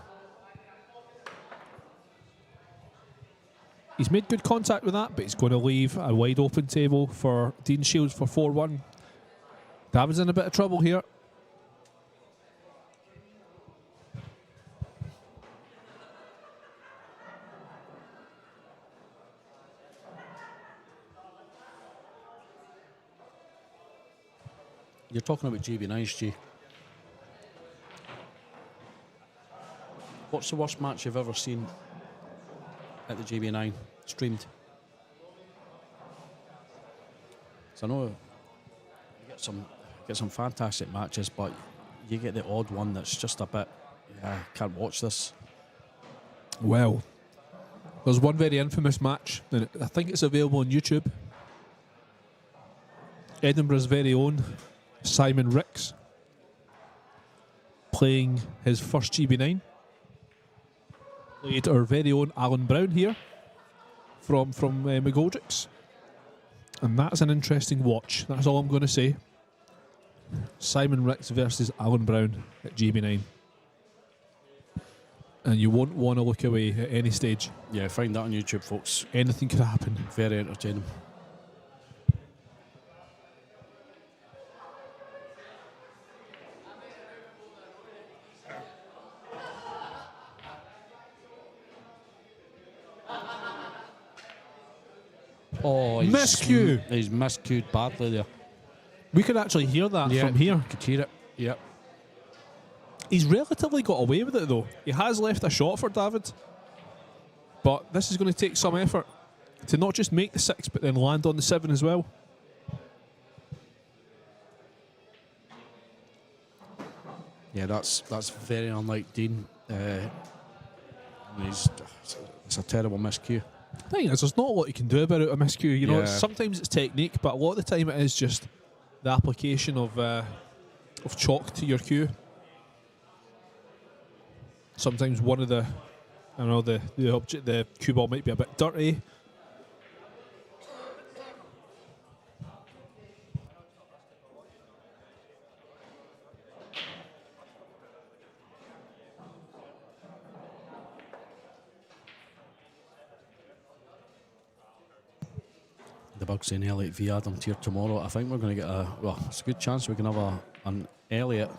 He's made good contact with that, but he's going to leave a wide open table for Dean Shields for 4-1. David's in a bit of trouble here. You're talking about GB9s, G. What's the worst match you've ever seen at the GB9 streamed? So I know you get some fantastic matches, but you get the odd one that's just a bit, can't watch this. Well, there's one very infamous match, and I think it's available on YouTube. Edinburgh's very own Simon Ricks playing his first GB9. Played our very own Alan Brown here from McGoldrick's. And that's an interesting watch. That's all I'm going to say. Simon Ricks versus Alan Brown at GB9. And you won't want to look away at any stage. Yeah, find that on YouTube, folks. Anything could happen. Very entertaining. Oh, Miscue. He's miscued badly there. We could actually hear that from here. Could hear it. Yep. He's relatively got away with it though. He has left a shot for David. But this is going to take some effort to not just make the 6 but then land on the 7 as well. Yeah, that's very unlike Dean. It's a terrible miscue. The thing is, there's not a lot you can do about it, a miscue. You know, Yeah. sometimes it's technique, but a lot of the time it is just the application of chalk to your cue. Sometimes one of the, I don't know, the cue ball might be a bit dirty. the bug saying Elliot v Adam Tier tomorrow. I think we're going to get it's a good chance we can have an Elliot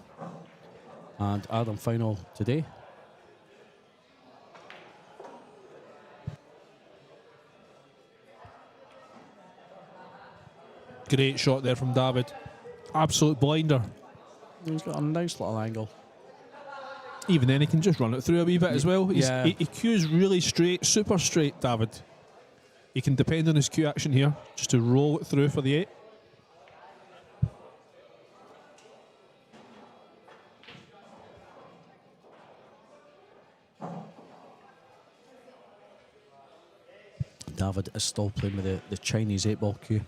and Adam final today. Great shot there from David. Absolute blinder. He's got a nice little angle. Even then, he can just run it through a wee bit as well. Yeah. He cues really straight, super straight, David. He can depend on his cue action here, just to roll it through for the 8. David is still playing with the Chinese 8-ball cue.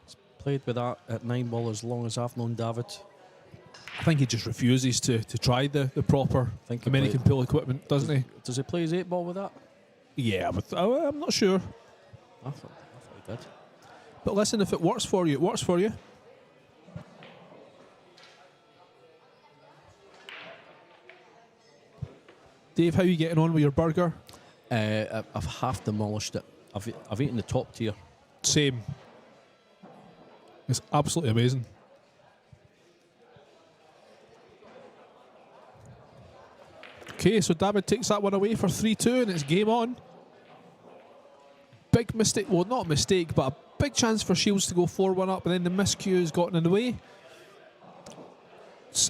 He's played with that at 9-ball as long as I've known David. I think he just refuses to try the proper American pull equipment, doesn't he? Does he play his 8-ball with that? Yeah, but I'm not sure. I thought he did. But listen, if it works for you, it works for you. Dave, how are you getting on with your burger? I've half demolished it. I've eaten the top tier. Same. It's absolutely amazing. Okay, so David takes that one away for 3-2 and it's game on. Big mistake, well, not a mistake, but a big chance for Shields to go 4-1 up, and then the miscue has gotten in the way.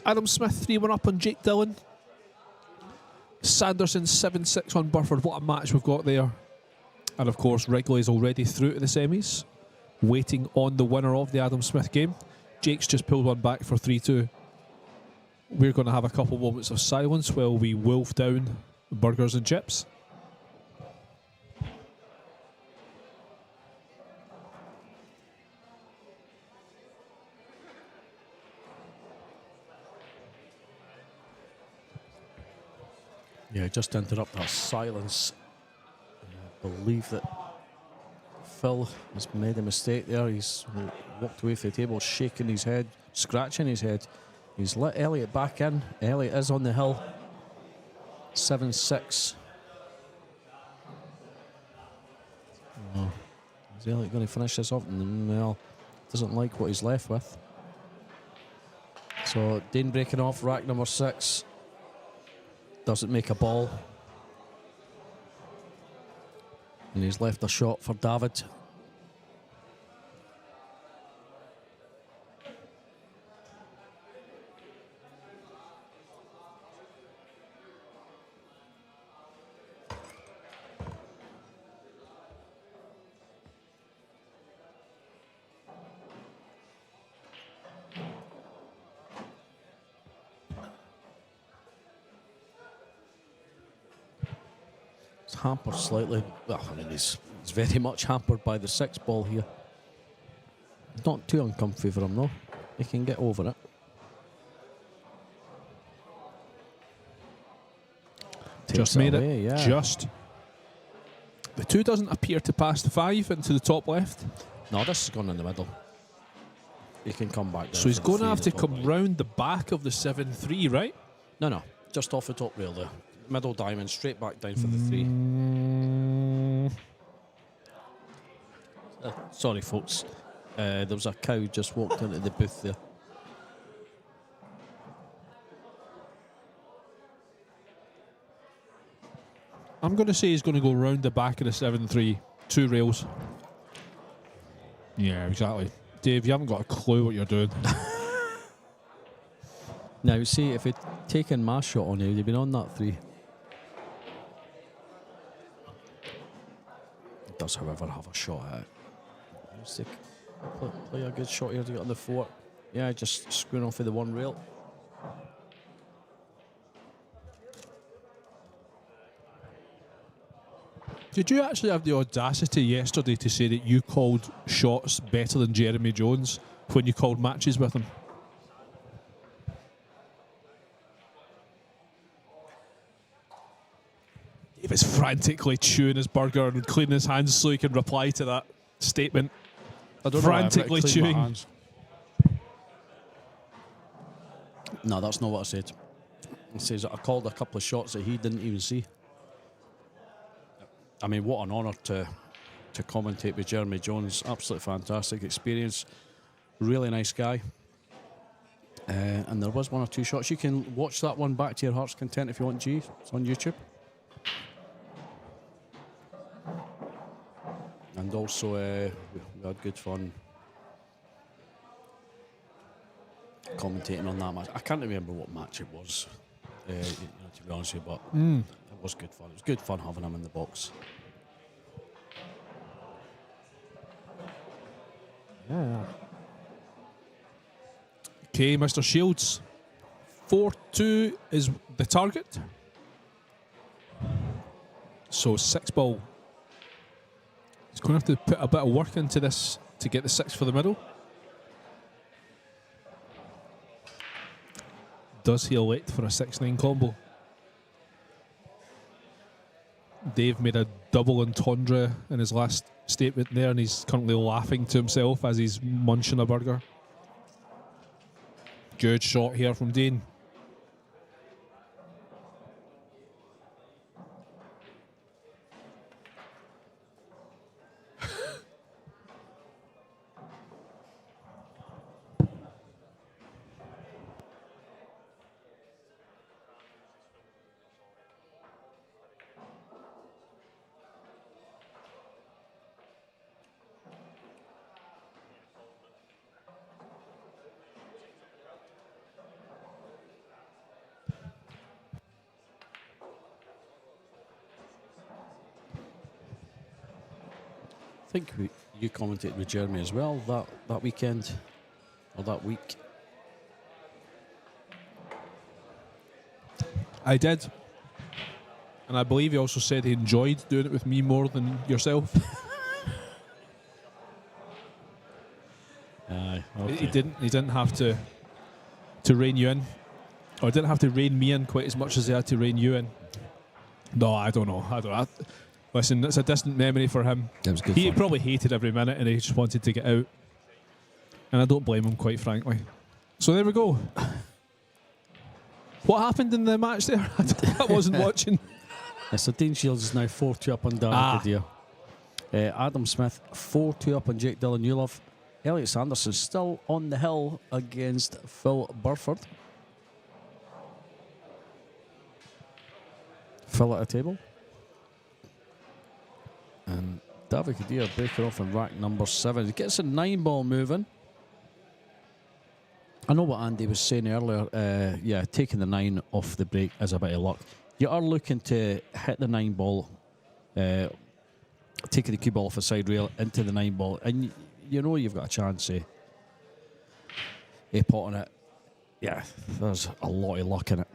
Adam Smith 3-1 up on Jake Dillon. Sanderson 7-6 on Burford. What a match we've got there. And of course, Wrigley's already through to the semis, waiting on the winner of the Adam Smith game. Jake's just pulled one back for 3-2. We're going to have a couple moments of silence while we wolf down burgers and chips. Yeah, just to interrupt that silence, I believe that Phil has made a mistake there. He's walked away from the table, shaking his head, scratching his head. He's let Elliot back in. Elliot is on the hill. 7-6. Oh, is Elliot going to finish this off? Well, doesn't like what he's left with. So Dane breaking off, rack number 6. Doesn't make a ball. And he's left a shot for David. Hampered slightly. Well, I mean, he's very much hampered by the 6 ball here. Not too uncomfy for him though. He can get over it. Just made away, it. Yeah. Just. The 2 doesn't appear to pass the 5 into the top left. No, this is gone in the middle. He can come back. So he's going to have to come round the back of the 7-3, right? No. Just off the top rail there. Middle diamond, straight back down for the 3. Sorry, folks. There was a cow just walked into the booth there. I'm going to say he's going to go round the back of the 7-3. 2 rails. Yeah, exactly. Dave, you haven't got a clue what you're doing. Now, see, if he'd taken my shot on you, he'd have been on that 3. He does, however, have a shot at it. Play a good shot here to get on the 4. Yeah, just screwing off of the 1 rail. Did you actually have the audacity yesterday to say that you called shots better than Jeremy Jones when you called matches with him? He was frantically chewing his burger and cleaning his hands so he can reply to that statement. I don't frantically know, chewing. No, that's not what I said. It says that I called a couple of shots that he didn't even see. I mean, what an honour to commentate with Jeremy Jones. Absolutely fantastic experience. Really nice guy. And there was one or two shots. You can watch that one back to your heart's content if you want, G. It's on YouTube. And also, we had good fun commentating on that match. I can't remember what match it was, to be honest with you, but it was good fun. It was good fun having him in the box. Yeah. Okay, Mr. Shields. 4-2 is the target. So 6 ball. He's going to have to put a bit of work into this to get the 6 for the middle. Does he elect for a 6-9 combo? Dave made a double entendre in his last statement there, and he's currently laughing to himself as he's munching a burger. Good shot here from Dean. I think you commented with Jeremy as well that weekend or that week. I did. And I believe he also said he enjoyed doing it with me more than yourself. Okay. He didn't have to rein you in. Or didn't have to rein me in quite as much as he had to rein you in. No, I don't know. Listen, it's a distant memory for him. It was good He fun. probably hated every minute and he just wanted to get out. And I don't blame him, quite frankly. So there we go. What happened in the match there? I wasn't watching. So Dean Shields is now 4-2 up on Darren Kadir. Adam Smith 4-2 up on Jake Dillon Newlove. Elliot Sanderson still on the hill against Phil Burford. Phil at a table. And David Kadir breaking off in rack number 7. He gets a 9 ball moving. I know what Andy was saying earlier. Yeah, taking the 9 off the break is a bit of luck. You are looking to hit the 9 ball, taking the cue ball off the side rail into the 9 ball, and you know you've got a chance of potting it. Yeah, there's a lot of luck in it.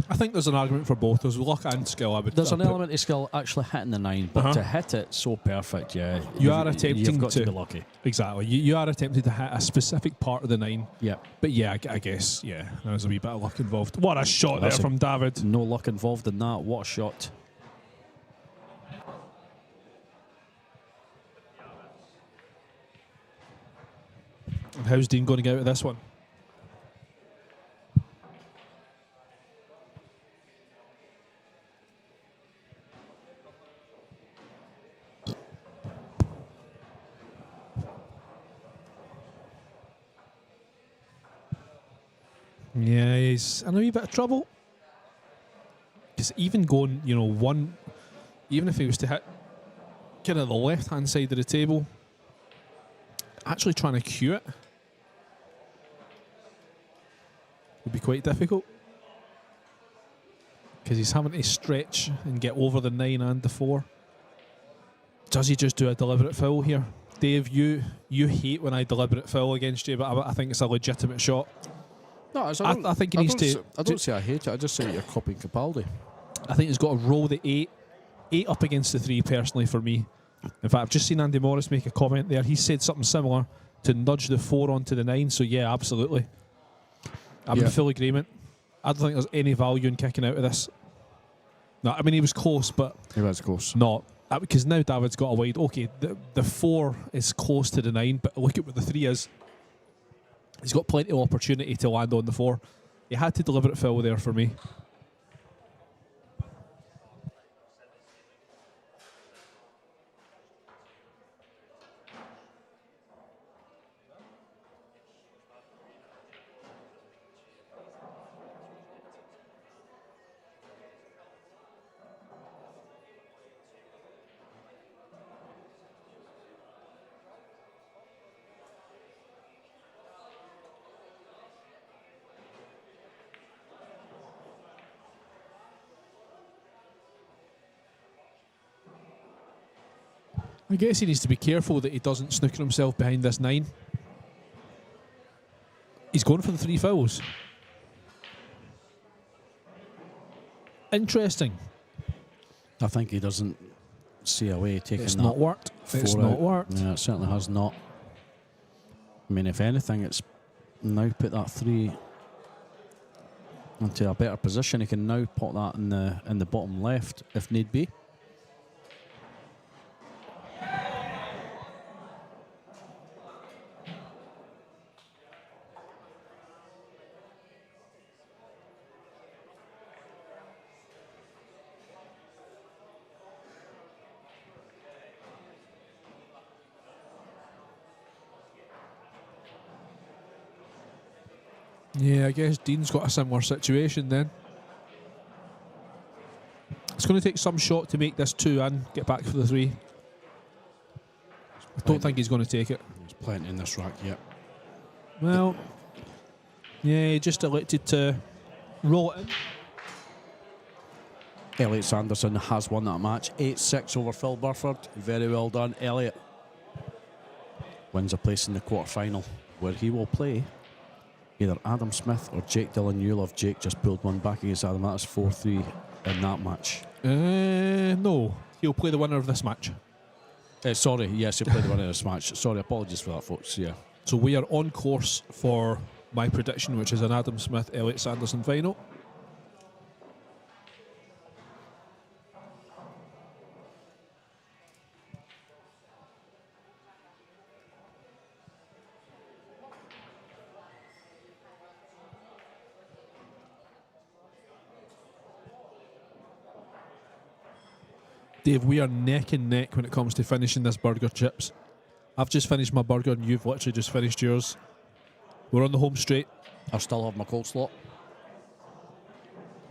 I think there's an argument for both. There's luck and skill. There's an element of skill actually hitting the 9, but to hit it so perfect, yeah, you are attempting you've got to be lucky. Exactly. You are attempting to hit a specific part of the 9. Yeah. But yeah, I guess, yeah, there's a wee bit of luck involved. What a shot there from David. No luck involved in that. What a shot. And how's Dean going to get out of this one? Yeah, he's in a wee bit of trouble. Because even going, one, even if he was to hit kind of the left-hand side of the table, actually trying to cue it would be quite difficult. Because he's having to stretch and get over the 9 and the 4. Does he just do a deliberate foul here? Dave, you hate when I deliberate foul against you, but I think it's a legitimate shot. No, I think he needs to. I don't say I hate it. I just say that you're copying Capaldi. I think he's got to roll the 8 up against the 3 personally for me. In fact, I've just seen Andy Morris make a comment there. He said something similar to nudge the 4 onto the 9. So yeah, absolutely. I'm in full agreement. I don't think there's any value in kicking out of this. No, I mean he was close, but he was close. Not because now David's got a wide. Okay, the 4 is close to the 9, but look at what the 3 is. He's got plenty of opportunity to land on the 4. He had to deliberate foul there for me. I guess he needs to be careful that he doesn't snooker himself behind this 9. He's going for the 3 fouls. Interesting. I think he doesn't see a way taking It's that. not worked. It's four not out. worked. Yeah, it certainly has not. I mean, if anything, it's now put that 3 into a better position. He can now put that in the bottom left if need be. Yeah, I guess Dean's got a similar situation then. It's going to take some shot to make this 2 and get back for the 3. I don't think he's going to take it. There's plenty in this rack yet. Well, yeah, he just elected to roll it in. Elliot Sanderson has won that match. 8-6 over Phil Burford. Very well done, Elliot. Wins a place in the quarter-final, where he will play either Adam Smith or Jake Dillon. You'll have Jake just pulled one back against Adam. That is 4-3 in that match. No, he'll play the winner of this match. Sorry, yes, he played the winner of this match. Sorry, apologies for that, folks. Yeah. So we are on course for my prediction, which is an Adam Smith, Elliot Sanderson final. Dave, we are neck and neck when it comes to finishing this burger chips. I've just finished my burger and you've literally just finished yours. We're on the home straight. I still have my coleslaw.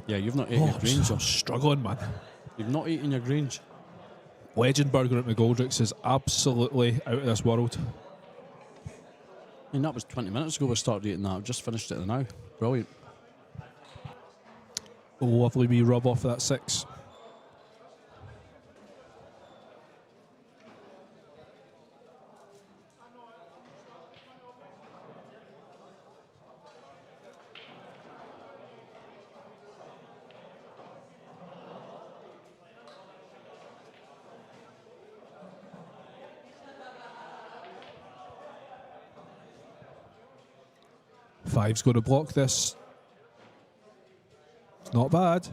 Yeah, you've not eaten your greens. I'm struggling, man. You've not eaten your greens. Legend burger at McGoldrick's is absolutely out of this world. I mean, that was 20 minutes ago we started eating that. I've just finished it now. Brilliant. A lovely wee rub off of that 6. Five's going to block this. It's not bad.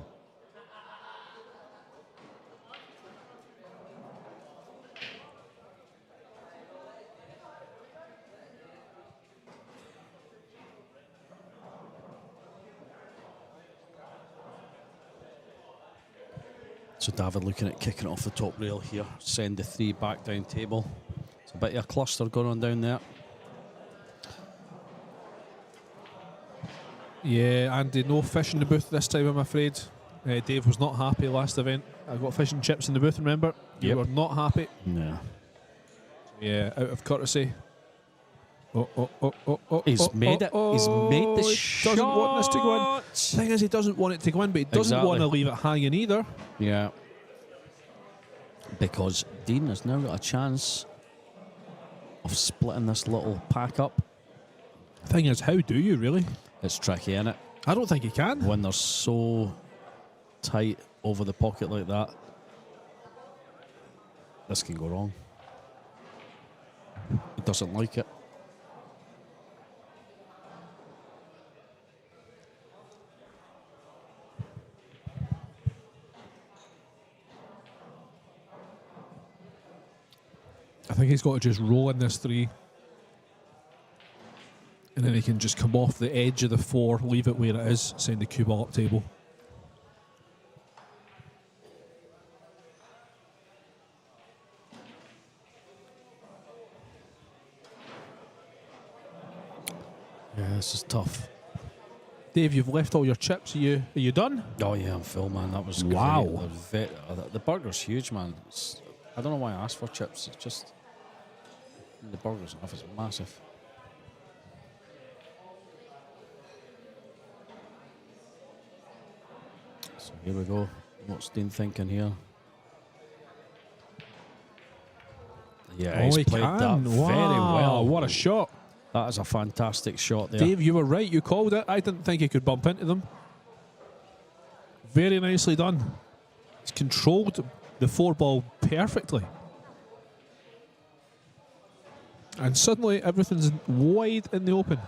So David looking at kicking it off the top rail here. Send the 3 back down table. It's a bit of a cluster going on down there. Yeah, Andy, no fish in the booth this time, I'm afraid. Dave was not happy last event. I got fish and chips in the booth, remember? You Yep. were not happy. Yeah. Yeah, out of courtesy. He's made it. He's made the He shot. doesn't want this to go in. Thing is, he doesn't want it to go in, but he doesn't want to leave it hanging either. Yeah. Because Dean has now got a chance of splitting this little pack up. Thing is, how do you really? It's tricky, isn't it? I don't think he can. When they're so tight over the pocket like that, this can go wrong. He doesn't like it. I think he's got to just roll in this 3. And then he can just come off the edge of the 4, leave it where it is, send the cue ball up table. Yeah, this is tough. Dave, you've left all your chips. Are you done? Oh yeah, I'm full, man. That was Wow. great. The burger's huge, man. I don't know why I asked for chips. It's just the burger's enough. It's massive. So here we go. What's Dean thinking here? Yeah, he's he played can. that very well. What a shot. That is a fantastic shot there. Dave, you were right. You called it. I didn't think he could bump into them. Very nicely done. He's controlled the 4-ball perfectly. And suddenly everything's wide in the open.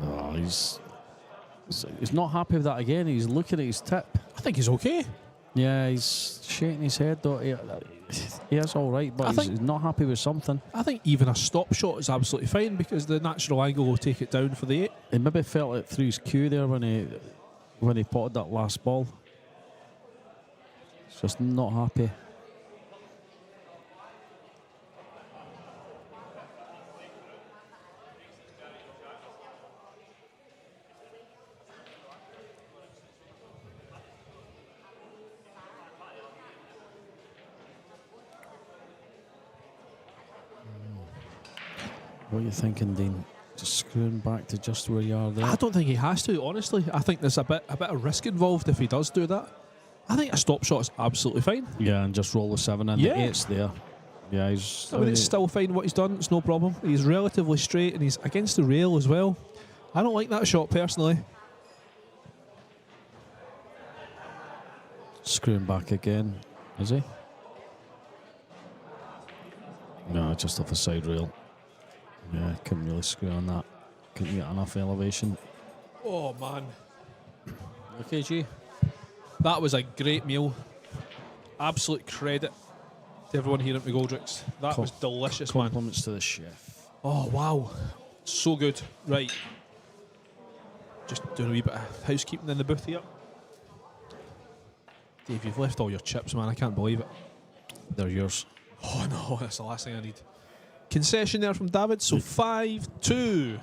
Oh, he's not happy with that again. He's looking at his tip. I think he's okay. Yeah, he's shaking his head though. He is all right, but he's not happy with something. I think even a stop shot is absolutely fine because the natural angle will take it down for the 8. He maybe felt it through his cue there when he potted that last ball. He's just not happy. What are you thinking, Dean? Just screwing back to just where you are there? I don't think he has to, honestly. I think there's a bit of risk involved if he does do that. I think a stop shot is absolutely fine. Yeah, and just roll the 7 and Yeah. the 8's there. Yeah, I mean, it's still fine what he's done. It's no problem. He's relatively straight and he's against the rail as well. I don't like that shot personally. Screwing back again, is he? No, just off the side rail. Yeah, couldn't really screw on that. Couldn't get enough elevation. Oh, man. Okay, G. That was a great meal. Absolute credit to everyone here at McGoldrick's. That was delicious, man. Compliments to the chef. Oh, wow. So good. Right. Just doing a wee bit of housekeeping in the booth here. Dave, you've left all your chips, man. I can't believe it. They're yours. Oh, no. That's the last thing I need. Concession there from David. So 5-2.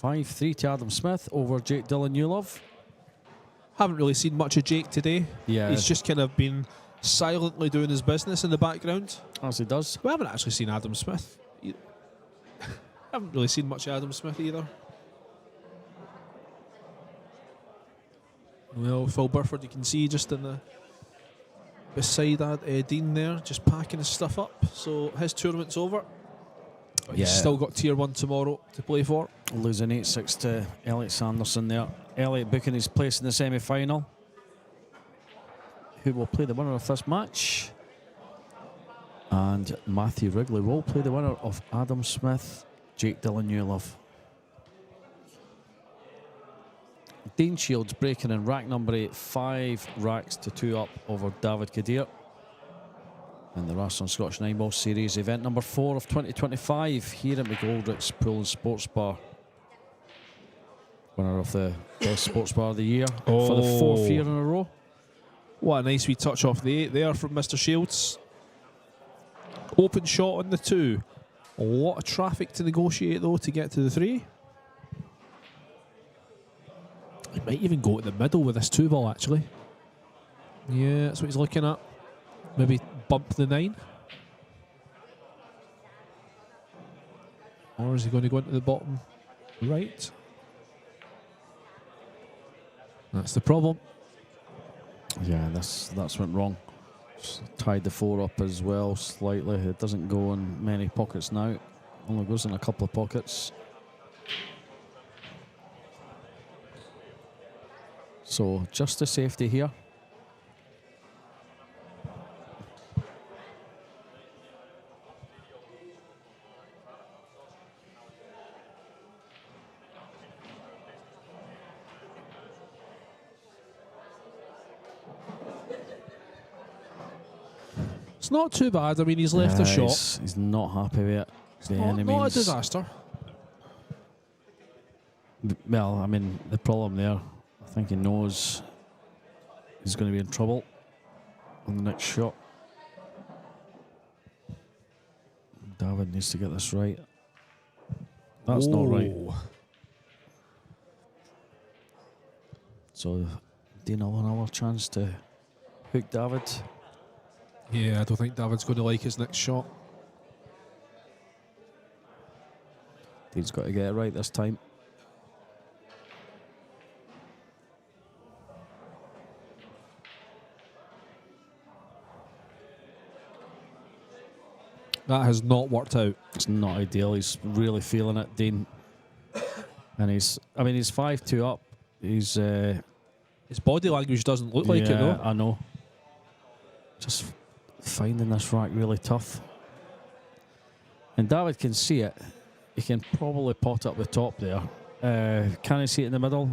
5-3 to Adam Smith over Jake Dillon Newlove. Haven't really seen much of Jake today. Yeah. He's just kind of been silently doing his business in the background. As he does. We haven't actually seen Adam Smith. Haven't really seen much of Adam Smith either. Well, Phil Burford, you can see just in the beside Dean there, just packing his stuff up. So his tournament's over. But he's still got Tier 1 tomorrow to play for. Losing 8-6 to Elliot Sanderson there. Elliot booking his place in the semi-final. Who will play the winner of this match? And Matthew Wrigley will play the winner of Adam Smith, Jake Dillon Newlove. Dean Shields breaking in rack number 8, 5 racks to 2 up over David Kadir. In the Rasson Scottish 9-Ball Series, event number 4 of 2025 here at McGoldrick's Pool and Sports Bar. Winner of the Best Sports Bar of the Year for the 4th year in a row. What a nice wee touch off the 8 there from Mr. Shields. Open shot on the 2. A lot of traffic to negotiate though to get to the 3. He might even go to the middle with this 2-ball actually. Yeah, that's what he's looking at. Maybe bump the 9. Or is he going to go into the bottom right? That's the problem. Yeah, that's went wrong. Just tied the 4 up as well slightly. It doesn't go in many pockets now. Only goes in a couple of pockets. So just a safety here. It's not too bad. I mean, he's left a shot. He's not happy with it. Not a disaster. Well, I mean, the problem there, I think he knows he's going to be in trouble on the next shot. David needs to get this right. That's not right. So, Dean will have another chance to hook David. Yeah, I don't think David's going to like his next shot. Dean's got to get it right this time. That has not worked out. It's not ideal. He's really feeling it, Dean. And he's 5-2 up. He's His body language doesn't look like it, though. I know. Just finding this rack really tough. And David can see it. He can probably pot up the top there. Can he see it in the middle?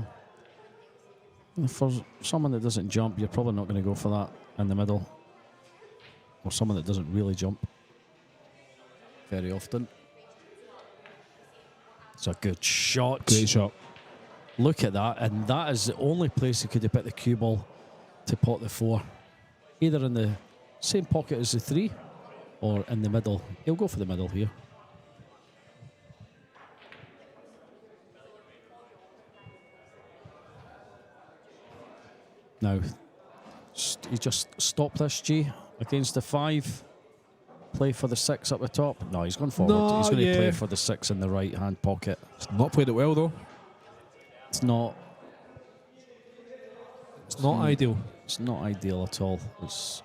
For someone that doesn't jump, you're probably not going to go for that in the middle. Or someone that doesn't really jump very often. It's a good shot. Great shot. Look at that, and that is the only place he could have put the cue ball to pot the 4. Either in the same pocket as the 3 or in the middle. He'll go for the middle here. Now, he just stopped this, G, against the 5. Play for the 6 up the top. No, he's gone forward. No, he's going to play yeah. for the 6 in the right-hand pocket. He's not played it well, though. It's not Ideal. It's not ideal at all. It's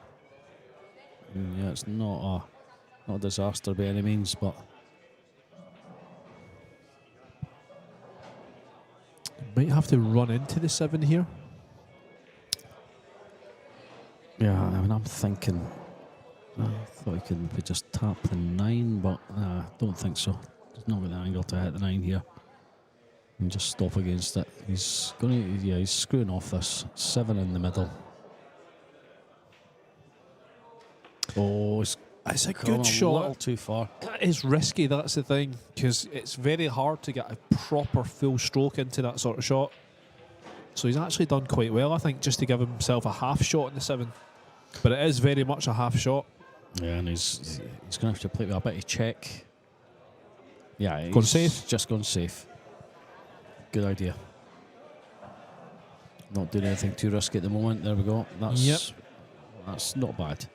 not a disaster by any means, but Might have to run into the 7 here. yeah, I mean, I'm thinking. I thought he could just tap the 9, but I don't think so. There's not got the angle to hit the 9 here. And just stop against it. He's screwing off this 7 in the middle. Oh, it's a gone good a shot. little too far. That is risky, that's the thing, because it's very hard to get a proper full stroke into that sort of shot. So he's actually done quite well, I think, just to give himself a half shot in the 7. But it is very much a half shot. Yeah, and he's going to have to play with a bit of check. Yeah, he's Gone safe? Just gone safe. Good idea. Not doing anything too risky at the moment. There we go. That's not bad.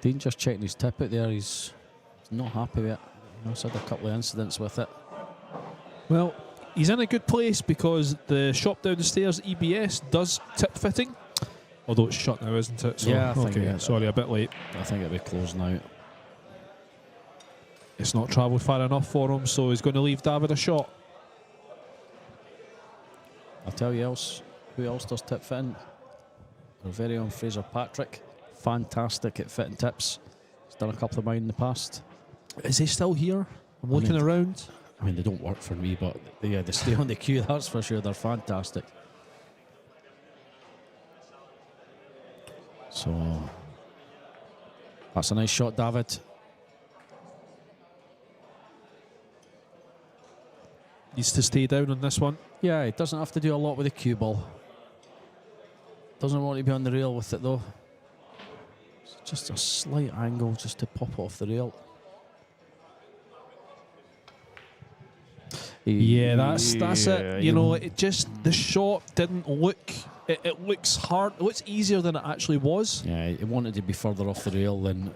Dean just checking his tip out there. He's not happy with it. He's had a couple of incidents with it. Well, he's in a good place because the shop down the stairs, EBS, does tip fitting. Although it's shut now, isn't it? So, Yeah, I think okay, sorry, a bit late. I think it'll be closing out. It's not travelled far enough for him, so he's going to leave David a shot. I'll tell you who else does tip fitting? Our very own Fraser Patrick. Fantastic at fitting tips. He's done a couple of mine in the past. Is he still here? I'm looking around. I mean, they don't work for me, but they stay on the queue, that's for sure. They're fantastic. So, that's a nice shot, David. Needs to stay down on this one. Yeah, he doesn't have to do a lot with the cue ball. Doesn't want to be on the rail with it, though. It's just a slight angle just to pop it off the rail. Yeah, that's it. You know, it just, the shot didn't look, it looks hard, it looks easier than it actually was. Yeah, it wanted to be further off the rail than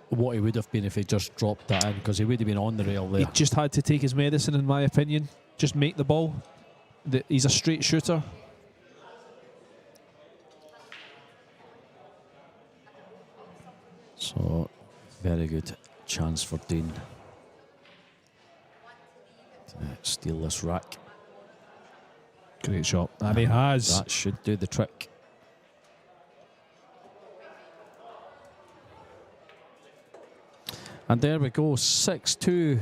what he would have been if he just dropped that in, because he would have been on the rail there. He just had to take his medicine, in my opinion. Just make the ball. He's a straight shooter. So, very good chance for Dean to steal this rack. Great shot. And he has. That should do the trick. And there we go, 6-2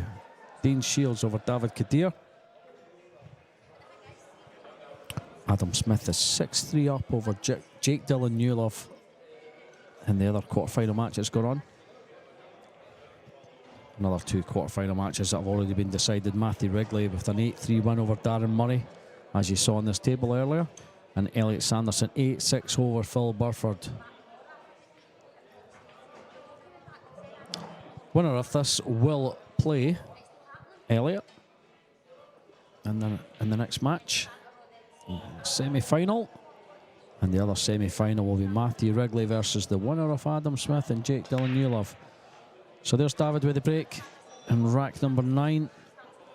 Dean Shields over David Kadir. Adam Smith is 6-3 up over Jake Dillon Newlove in the other quarter-final match that's gone on. Another 2 quarter-final matches that have already been decided. Matthew Wrigley with an 8-3 win over Darren Murray, as you saw on this table earlier. And Elliot Sanderson 8-6 over Phil Burford. Winner of this will play Elliot. And then in the next match, semi-final. And the other semi-final will be Matthew Wrigley versus the winner of Adam Smith and Jake Dillon-Newlove. So there's David with the break in rack number 9,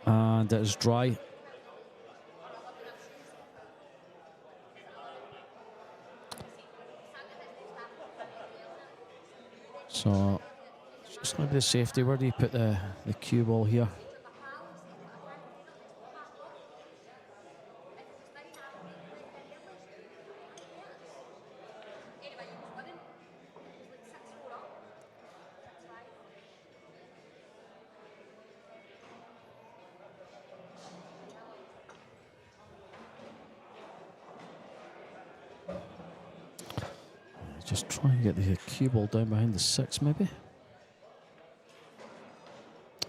and it is dry. So just going to be the safety. Where do you put the cue ball here? Just try and get the cue ball down behind the 6, maybe.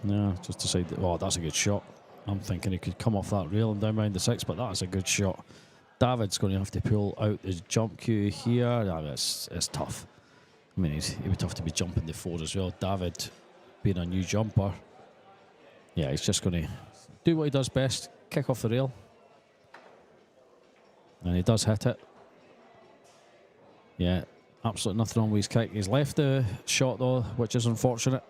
No, just decide that, oh, that's a good shot. I'm thinking he could come off that rail and down behind the 6, but that's a good shot. David's going to have to pull out his jump cue here. It's tough. I mean, he would have to be jumping the 4 as well. David, being a new jumper, yeah, he's just going to do what he does best, kick off the rail. And he does hit it. Yeah, absolutely nothing wrong with his kick. He's left the shot though, which is unfortunate.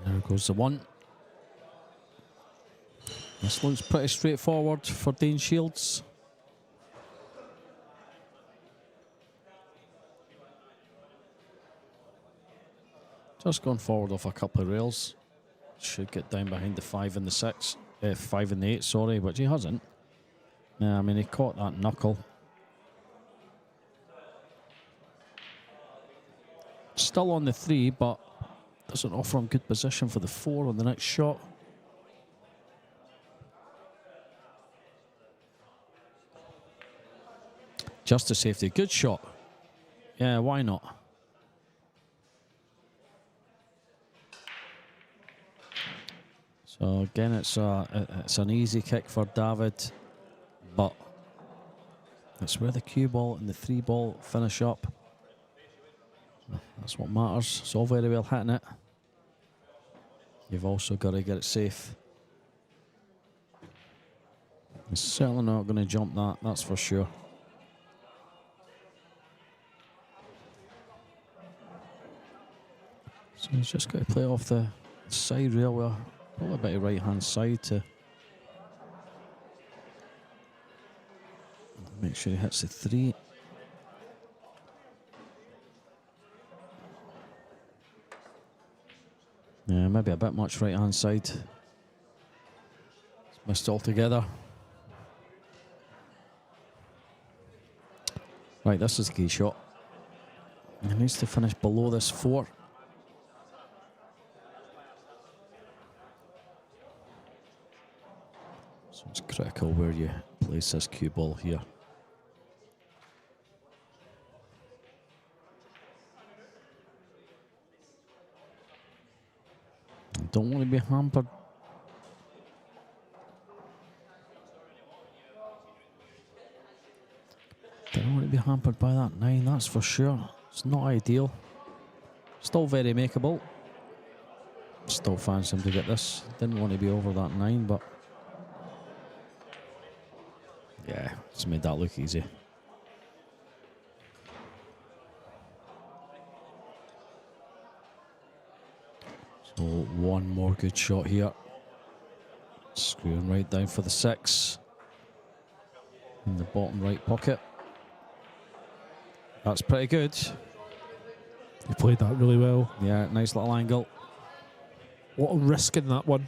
There goes the 1. This looks pretty straightforward for Dean Shields. Just going forward off a couple of rails. Should get down behind the 5 and the 6. 5 and the 8, sorry, but he hasn't. Yeah, I mean, he caught that knuckle. Still on the 3, but doesn't offer him good position for the 4 on the next shot. Just a safety. Good shot. Yeah, why not? So again, it's an easy kick for David, but it's where the cue ball and the 3 ball finish up. That's what matters. It's all very well hitting it. You've also got to get it safe. He's certainly not going to jump that, that's for sure. So he's just got to play off the side rail with probably a bit of right-hand side to make sure he hits the 3. Yeah, maybe a bit much right-hand side. It's missed altogether. Right, this is the key shot. He needs to finish below this 4. So it's critical where you place this cue ball here. Don't want to be hampered. Don't want to be hampered by that 9, that's for sure. It's not ideal. Still very makeable. Still fancy him to get this. Didn't want to be over that 9, but yeah, it's made that look easy. So one more good shot here. Screwing right down for the 6. In the bottom right pocket. That's pretty good. He played that really well. Yeah, nice little angle. What a risk in that one.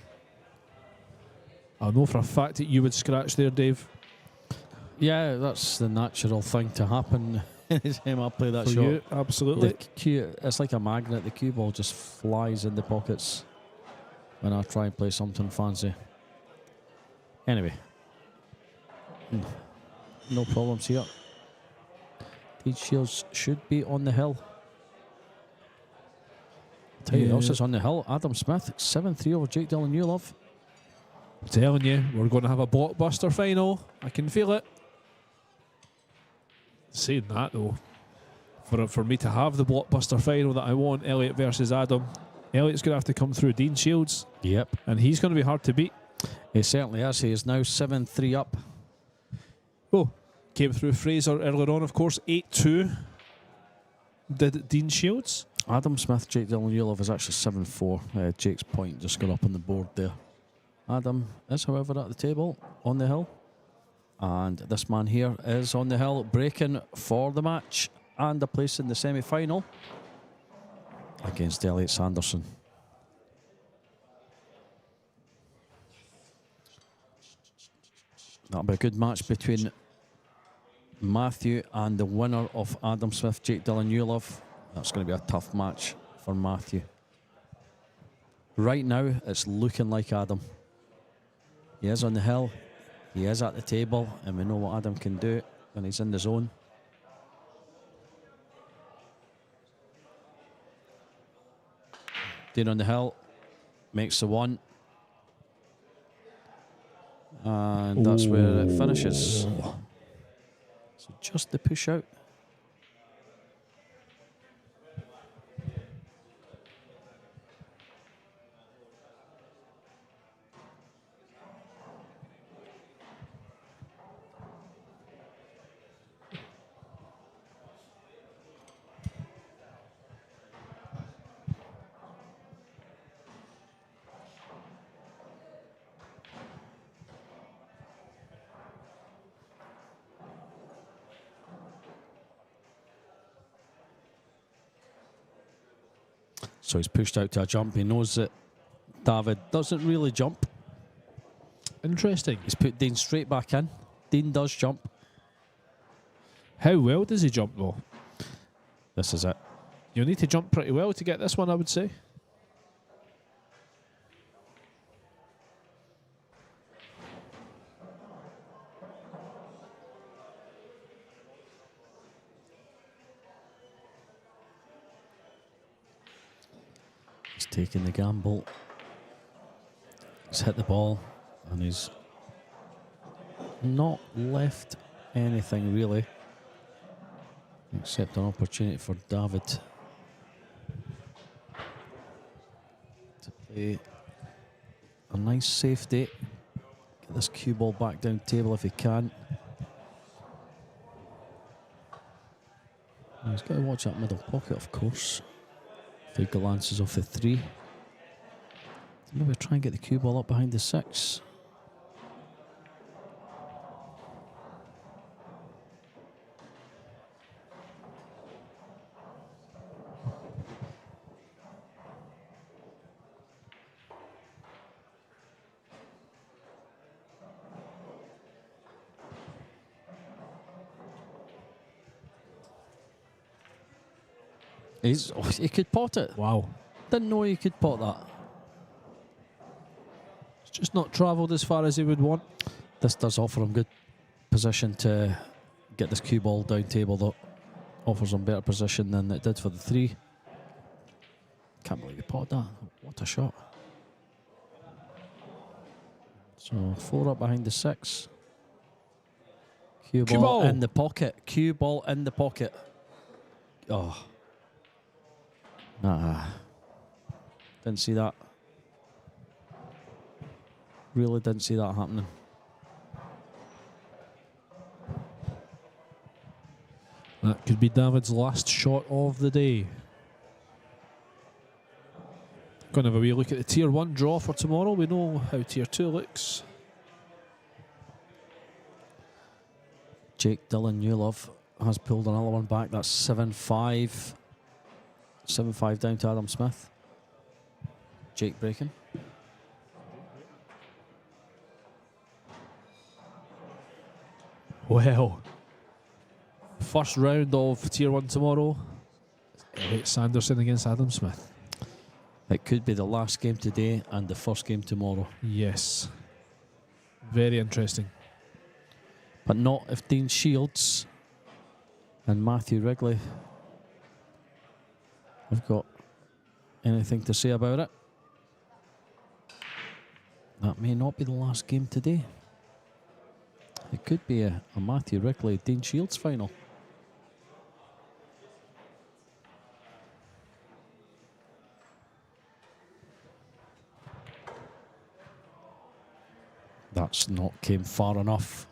I know for a fact that you would scratch there, Dave. Yeah, that's the natural thing to happen anytime I play that For shot. you, absolutely. It's like a magnet. The cue ball just flies in the pockets when I try and play something fancy. Anyway, no problems here. Dean Shields should be on the hill. Tell you who else is on the hill. Adam Smith, 7-3 over Jake Dillon Newlove. I'm telling you, we're going to have a blockbuster final. I can feel it. Saying that though, for me to have the blockbuster final that I want, Elliot versus Adam, Elliot's going to have to come through Dean Shields. Yep. And he's going to be hard to beat. He certainly is. He is now 7-3 up. Oh, came through Fraser earlier on, of course, 8-2. Did Dean Shields? Adam Smith, Jake Dillon Newlove is actually 7-4. Jake's point just got up on the board there. Adam is, however, at the table on the hill. And this man here is on the hill, breaking for the match and a place in the semi-final against Elliot Sanderson. That'll be a good match between Matthew and the winner of Adam Smith, Jake Dillon Newlove. That's going to be a tough match for Matthew. Right now, it's looking like Adam. He is on the hill. He is at the table, and we know what Adam can do when he's in the zone. Dean on the hill, makes the one. And that's where it finishes. So just the push out. So he's pushed out to a jump. He knows that David doesn't really jump. Interesting. He's put Dean straight back in. Dean does jump. How well does he jump though? This is it. You'll need to jump pretty well to get this one, I would say. He's taking the gamble. He's hit the ball and he's not left anything really except an opportunity for David to play a nice safety. Get this cue ball back down table if he can. And he's got to watch that middle pocket, of course. If he glances off the 3. Maybe try and get the cue ball up behind the 6. He could pot it. Wow. Didn't know he could pot that. It's just not travelled as far as he would want. This does offer him good position to get this cue ball down table, though. Offers him better position than it did for the 3. Can't believe he potted that. What a shot. So 4 up behind the 6. Cue ball in the pocket. Cue ball in the pocket. Oh. Nah. Didn't see that. Really didn't see that happening. That could be David's last shot of the day. Going to have a wee look at the Tier 1 draw for tomorrow. We know how Tier 2 looks. Jake Dillon Newlove has pulled another one back. That's 7-5. 7-5 down to Adam Smith. Jake breaking. Well, first round of Tier 1 tomorrow. It's Sanderson against Adam Smith. It could be the last game today and the first game tomorrow. Yes. Very interesting. But not if Dean Shields and Matthew Wrigley have got anything to say about it. That may not be the last game today. It could be a Matthew Wrigley, Dean Shields final. That's not came far enough.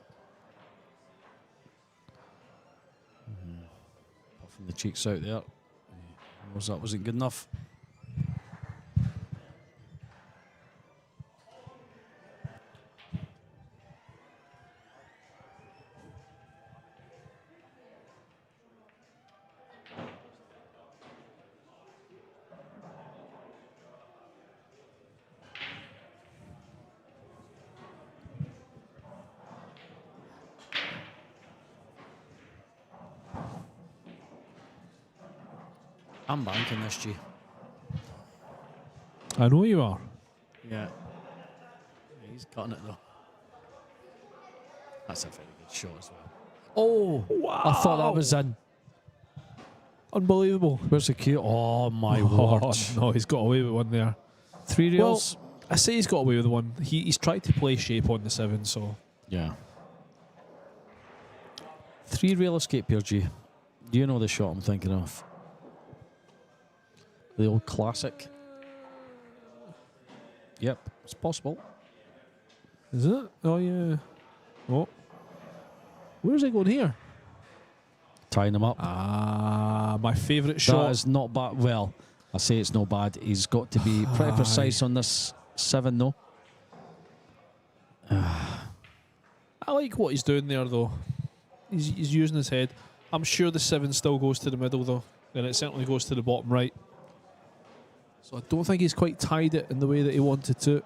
Puffing the cheeks out there. That wasn't good enough. I'm banking this, G. I know you are. Yeah. He's cutting it though. That's a very good shot as well. Oh, wow. I thought that was in. Unbelievable. Where's the cue? Oh, my word. No, he's got away with one there. 3 reels. Well, I say he's got away with one. He's tried to play shape on the 7, so. Yeah. 3 reel escape here, G. Do you know the shot I'm thinking of? The old classic. Yep, it's possible. Is it? Oh, yeah. Oh. Where's he going here? Tying him up. Ah, my favourite shot. That is not bad. Well, I say it's not bad. He's got to be pretty precise on this 7, though. I like what he's doing there, though. He's using his head. I'm sure the 7 still goes to the middle, though. And it certainly goes to the bottom right. So I don't think he's quite tied it in the way that he wanted to.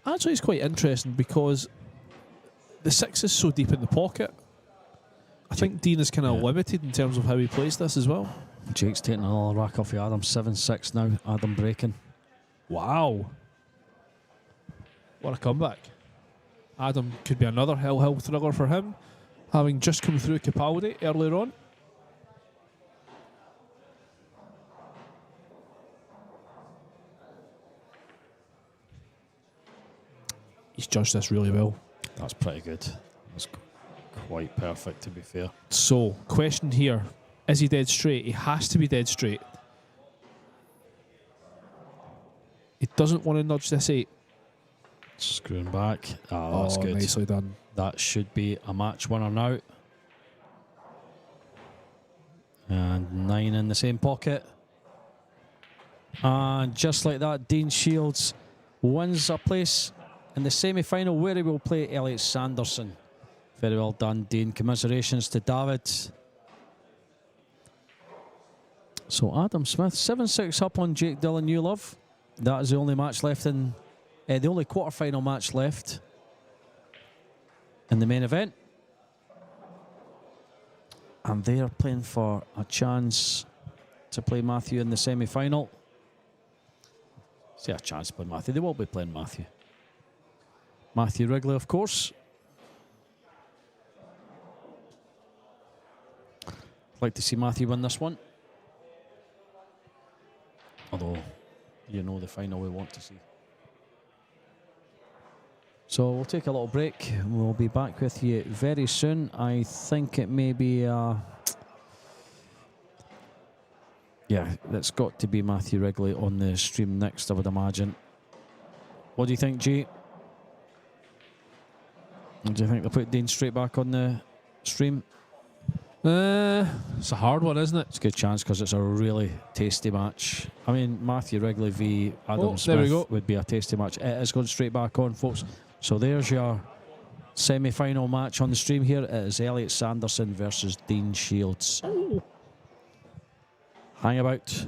Actually, it's quite interesting because the 6 is so deep in the pocket. I think Dean is kind of limited in terms of how he plays this as well. Jake's taking another rack off of Adam. 7-6 now. Adam breaking. Wow. What a comeback. Adam could be another hill thriller for him, having just come through Capaldi earlier on. He's judged this really well. That's pretty good. That's quite perfect, to be fair. So, question here. Is he dead straight? He has to be dead straight. He doesn't want to nudge this 8. Screwing back. Oh, that's good. Nicely done. That should be a match winner now. And 9 in the same pocket. And just like that, Dean Shields wins a place in the semi-final where he will play Elliot Sanderson. Very well done, Dean. Commiserations to David. So Adam Smith, 7-6 up on Jake Dillon Newlove. That is the only match left in, the only quarter-final match left in the main event. And they are playing for a chance to play Matthew in the semi-final. Say a chance to play Matthew. They will be playing Matthew. Matthew Wrigley, of course. Like to see Matthew win this one. Although, you know the final we want to see. So we'll take a little break. We'll be back with you very soon. I think it may be... yeah, it's got to be Matthew Wrigley on the stream next, I would imagine. What do you think, G? Do you think they'll put Dean straight back on the stream? It's a hard one, isn't it? It's a good chance because it's a really tasty match. I mean, Matthew Wrigley v Adam Smith would be a tasty match. It is going straight back on, folks. So there's your semi-final match on the stream here. It is Elliot Sanderson versus Dean Shields. Hang about.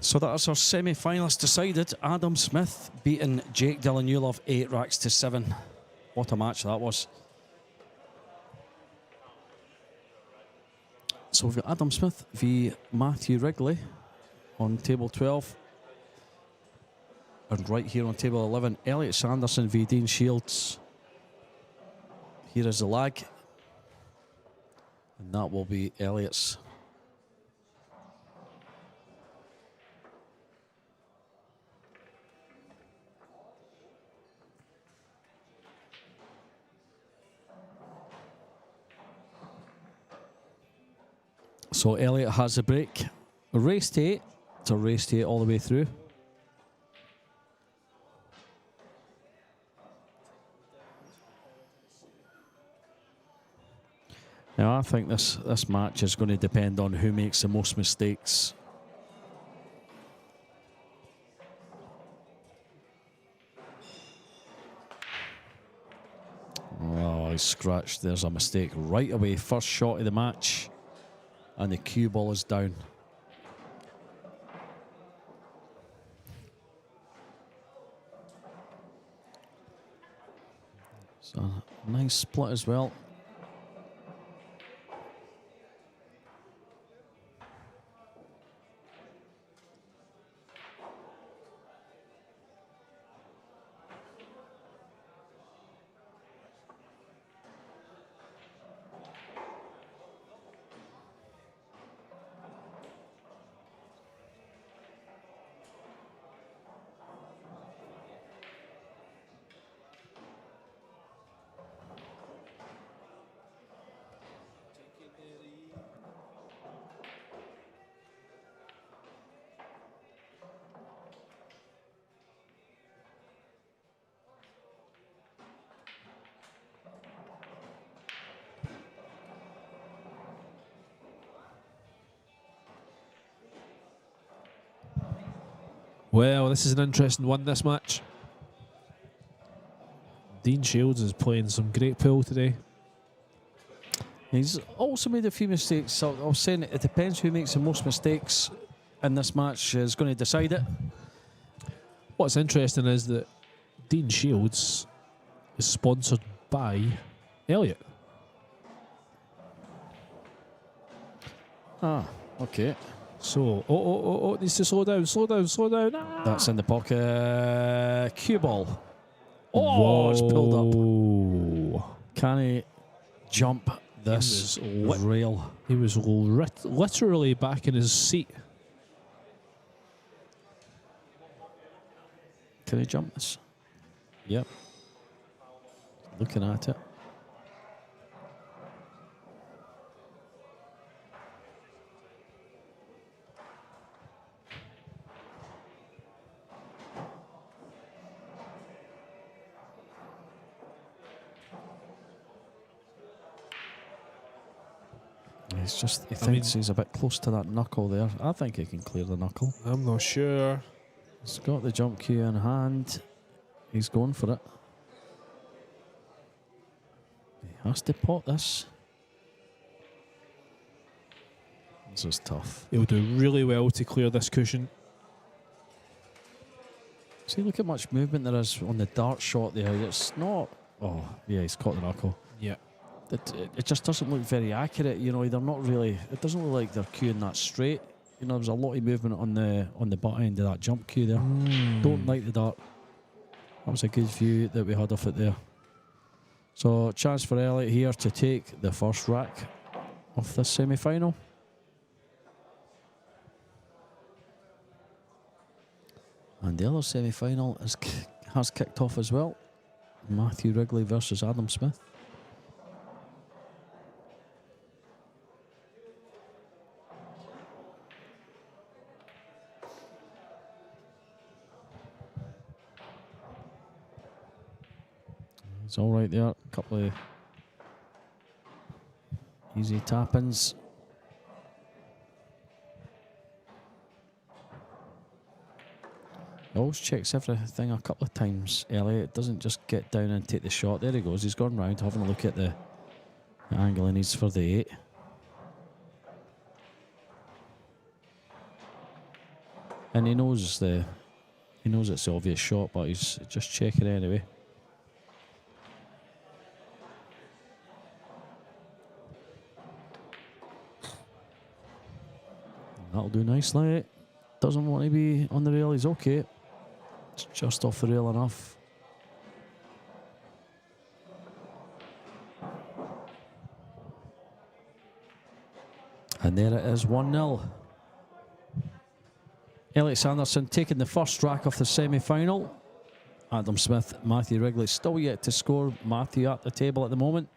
So that's our semi-finalists decided. Adam Smith beating Jake Dillinulov 8 racks to 7. What a match that was. So we've got Adam Smith v Matthew Wrigley on table 12. And right here on table 11, Elliot Sanderson v Dean Shields. Here is the lag. And that will be Elliot's. So Elliot has a break. A race to 8. It's a race to 8 all the way through. Now I think this match is going to depend on who makes the most mistakes. Oh, he's scratched. There's a mistake right away. First shot of the match. And the cue ball is down. So, nice split as well. Well, this is an interesting one, this match. Dean Shields is playing some great pool today. He's also made a few mistakes. So I was saying it depends who makes the most mistakes in this match is going to decide it. What's interesting is that Dean Shields is sponsored by Elliot. Ah, okay. So, it needs to slow down. Ah. That's in the pocket. Cue ball. Oh, it's pulled up. Can he jump this rail? He was literally back in his seat. Can he jump this? Yep. Looking at it. He thinks he's a bit close to that knuckle there. I think he can clear the knuckle. I'm not sure. He's got the jump cue in hand. He's going for it. He has to pot this. This is tough. He'll do really well to clear this cushion. See, look how much movement there is on the dart shot there. It's not... Oh, yeah, he's caught the knuckle. Yeah. It just doesn't look very accurate, you know. They're not really. It doesn't look like they're cueing that straight. You know, there's a lot of movement on the butt end of that jump cue there. Don't like the dart. That was a good view that we had of it there. So chance for Elliot here to take the first rack of this semi-final. And the other semi-final has kicked off as well. Matthew Wrigley versus Adam Smith. It's all right there. A couple of easy tap-ins. He always checks everything a couple of times, Elliot. Doesn't just get down and take the shot. There he goes. He's gone round, having a look at the angle he needs for the 8. And he knows it's the obvious shot, but he's just checking anyway. That'll do nicely. Doesn't want to be on the rail, he's okay. It's just off the rail enough. And there it is, 1-0. Elliot Sanderson taking the first rack off the semi-final. Adam Smith, Matthew Wrigley still yet to score. Matthew at the table at the moment.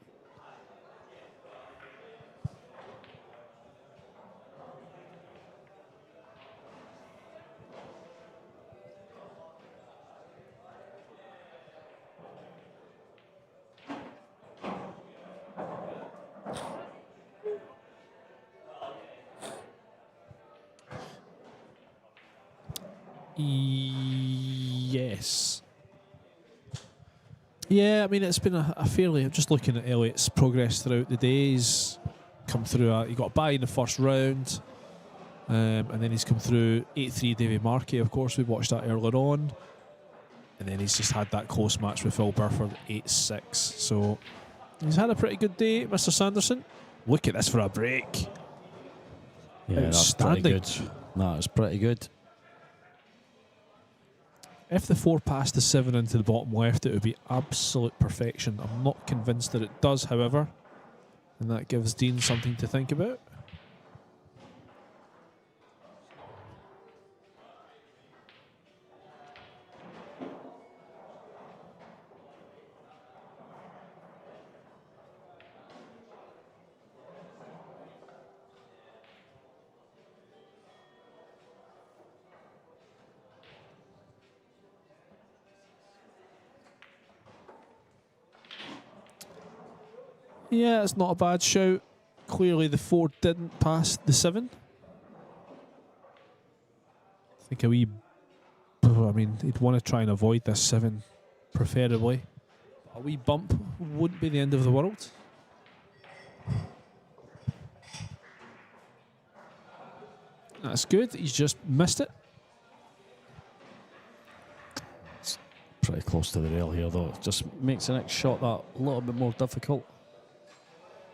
Yes. Yeah, I mean, it's been a fairly... I'm just looking at Elliot's progress throughout the days. Come through... he got a bye in the first round. And then he's come through 8-3 David Marque, of course. We watched that earlier on. And then he's just had that close match with Phil Burford, 8-6. So he's had a pretty good day, Mr. Sanderson. Look at this for a break. Yeah, that's pretty good. That is pretty good. If the 4 passed the 7 into the bottom left, it would be absolute perfection. I'm not convinced that it does, however. And that gives Dean something to think about. Yeah, it's not a bad shout. Clearly the 4 didn't pass the 7. I think a wee... I mean, he'd want to try and avoid this 7, preferably. A wee bump wouldn't be the end of the world. That's good. He's just missed it. It's pretty close to the rail here, though. It just makes the next shot that a little bit more difficult.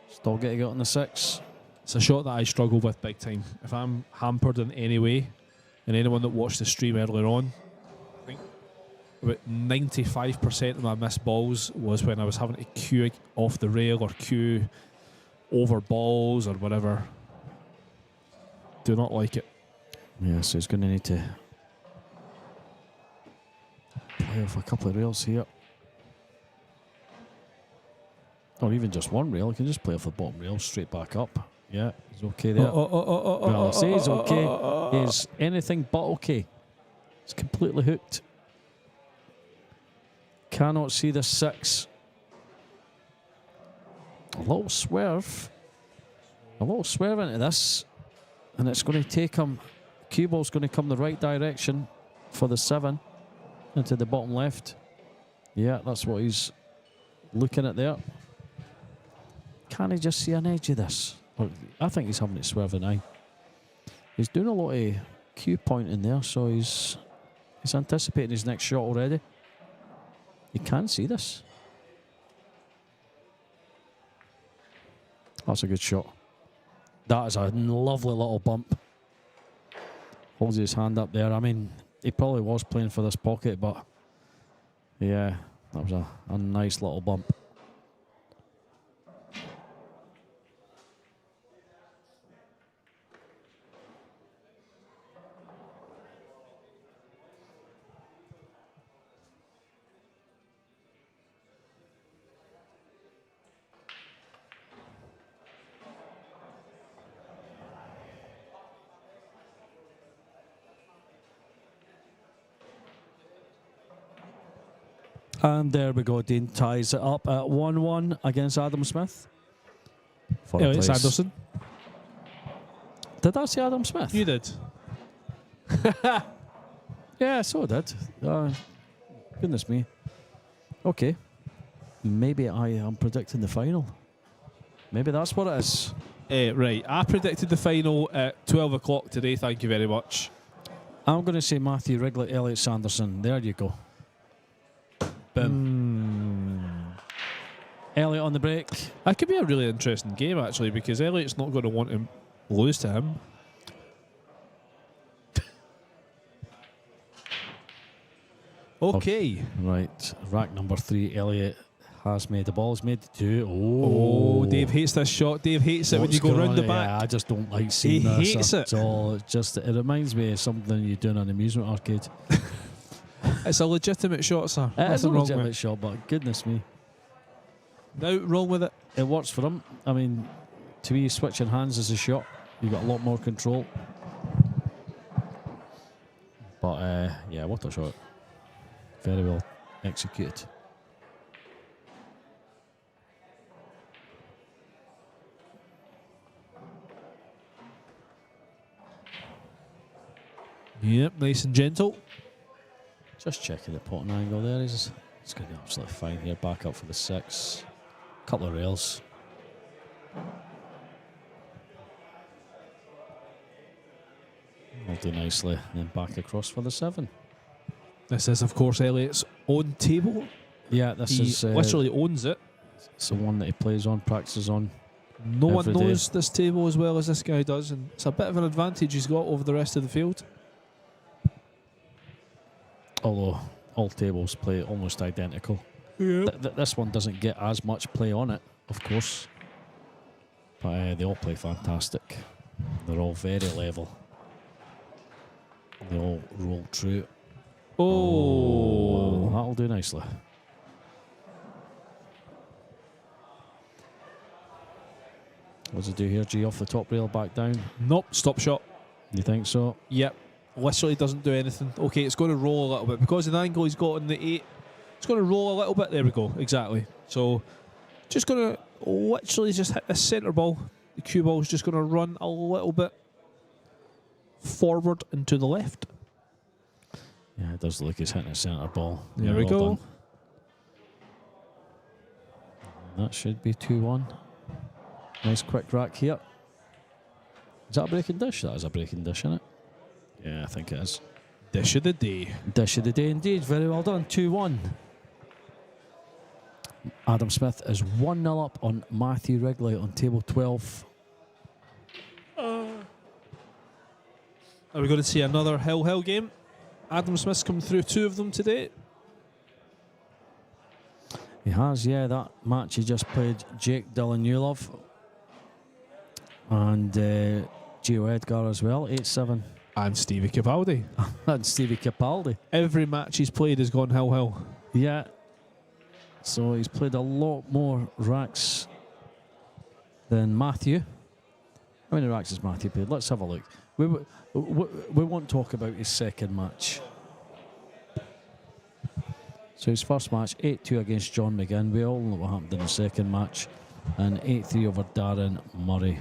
Still getting it on the 6. It's a shot that I struggle with big time. If I'm hampered in any way, and anyone that watched the stream earlier on, I think about 95% of my missed balls was when I was having to cue off the rail or cue over balls or whatever. Do not like it. Yeah, so he's going to need to play off a couple of rails here. Or even just one rail. He can just play off the bottom rail straight back up. Yeah, he's okay there. Well, I say he's okay. He's anything but okay. He's completely hooked. Cannot see the 6. A little swerve. A little swerve into this. And it's going to take him. Cue ball's going to come the right direction for the 7 into the bottom left. Yeah, that's what he's looking at there. Can he just see an edge of this? Or I think he's having to swerve an eye. He's doing a lot of cue pointing there, so he's anticipating his next shot already. He can see this. That's a good shot. That is a lovely little bump. Holds his hand up there. I mean, he probably was playing for this pocket, but yeah, that was a nice little bump. And there we go. Dean ties it up at 1-1 against Adam Smith. Elliot Sanderson. Did I say Adam Smith? You did. Yeah, so I did. Goodness me. Okay. Maybe I am predicting the final. Maybe that's what it is. Right. I predicted the final at 12 o'clock today. Thank you very much. I'm going to say Matthew Wrigley, Elliot Sanderson. There you go. Boom. Elliot on the break. That could be a really interesting game, actually, because Elliot's not going to want to lose to him. Okay. Right. Rack number 3. Elliot has made the ball. He's made the 2. Oh, Dave hates this shot. Dave hates it when you go round the back. Yeah, I just don't like seeing He this hates at it. all. It reminds me of something you do in an amusement arcade. It's a legitimate shot, sir. It is a Nothing wrong with legitimate it. shot, but goodness me. No, wrong with it. It works for him. I mean, to me, switching hands is a shot. You got a lot more control. But yeah, what a shot. Very well executed. Yep, nice and gentle. Just checking the potting angle there. It's going to be absolutely fine here. Back up for the 6. Couple of rails. Will do nicely. And then back across for the 7. This is, of course, Elliot's own table. Yeah, this He is literally owns it. it's the one that he plays on, practices on. No one every day. knows this table as well as this guy does, and it's a bit of an advantage he's got over the rest of the field. Although all tables play almost identical. Yeah. This one doesn't get as much play on it, of course. But they all play fantastic. They're all very level. They all roll true. Oh. That'll do nicely. What does it do here, G? Off the top rail, back down? Nope, stop shot. You think so? Yep. Literally doesn't do anything. Okay, it's going to roll a little bit. Because of the angle he's got in the 8, it's going to roll a little bit. There we go. Exactly. So, just going to literally just hit the centre ball. The cue ball is just going to run a little bit forward and to the left. Yeah, it does look like he's hitting a centre ball. There Yeah, we well go. done. That should be 2-1. Nice quick rack here. Is that a breaking dish? That is a breaking dish, isn't it? Yeah, I think it is. Dish of the day. Dish of the day indeed. Very well done. 2-1. Adam Smith is 1-0 up on Matthew Wrigley on table 12. Are we going to see another Hill game? Adam Smith's come through 2 of them today. He has, yeah. That match he just played Jake Dylan Newlove and Gio Edgar as well, 8-7. And Stevie Capaldi. And Stevie Capaldi. Every match he's played has gone Hill. Yeah. So he's played a lot more racks than Matthew. How many racks has Matthew played? Let's have a look. We won't talk about his second match. So his first match, 8-2 against John McGinn. We all know what happened in the second match. And 8-3 over Darren Murray.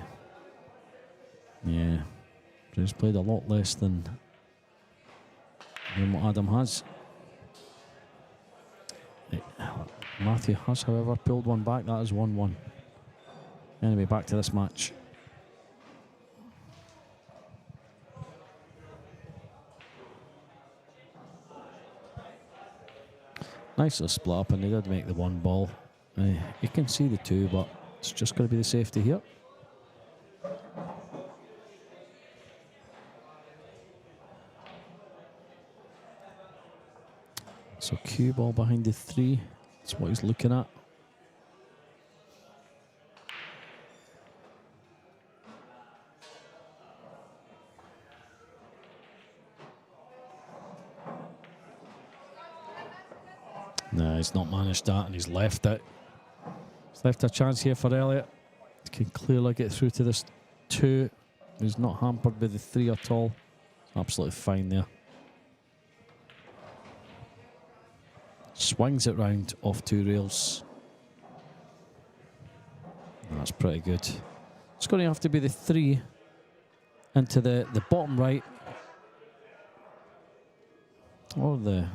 Yeah. So he's played a lot less than what Adam has. Matthew has, however, pulled one back. That is 1-1. Anyway, back to this match. Nice little split up, and they did make the 1 ball. You can see the 2, but it's just going to be the safety here. So cue ball behind the 3. That's what he's looking at. No, he's not managed that, and he's left it. He's left a chance here for Elliot. He can clearly get through to this 2. He's not hampered by the 3 at all. Absolutely fine there. Swings it round off 2 rails. That's pretty good. It's going to have to be the 3 into the bottom right. Or the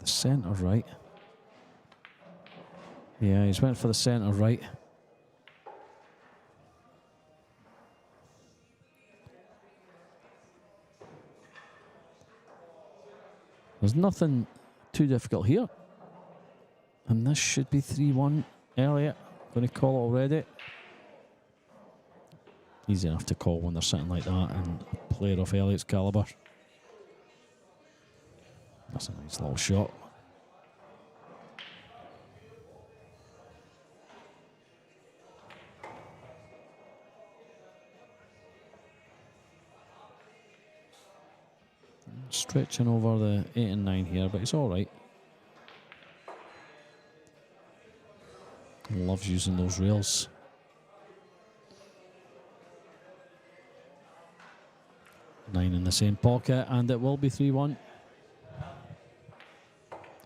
centre right. Yeah, he's went for the centre right. There's nothing too difficult here. And this should be 3-1. Elliott going to call it already. Easy enough to call when they're sitting like that, and a player of Elliott's calibre. That's a nice little shot. Stretching over the 8 and 9 here, but it's all right. Loves using those rails. Nine in the same pocket, and it will be 3-1.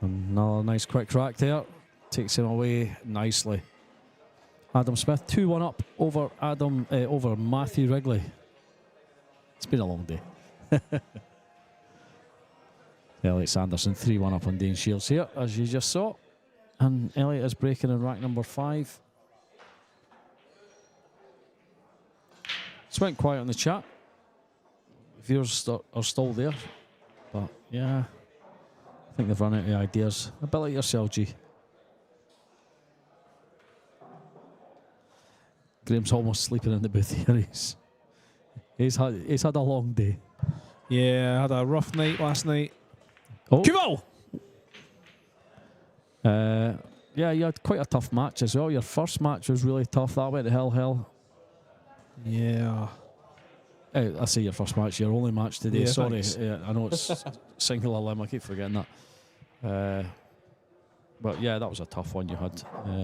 Another nice quick crack there. Takes him away nicely. Adam Smith 2-1 up over over Matthew Wrigley. It's been a long day. Elliott Sanderson 3-1 up on Dane Shields here, as you just saw. And Elliott is breaking in rack number 5. It's went quiet on the chat. Viewers are still there. But yeah, I think they've run out of ideas. A bit like yourself, G. Graham's almost sleeping in the booth here. He's had a long day. Yeah, I had a rough night last night. Oh. Cue ball! Yeah, you had quite a tough match as well. Your first match was really tough. That went to hell. Yeah. I say your first match, your only match today. Yeah, sorry. thanks. Yeah, I know it's singular limb. I keep forgetting that. But yeah, that was a tough one you had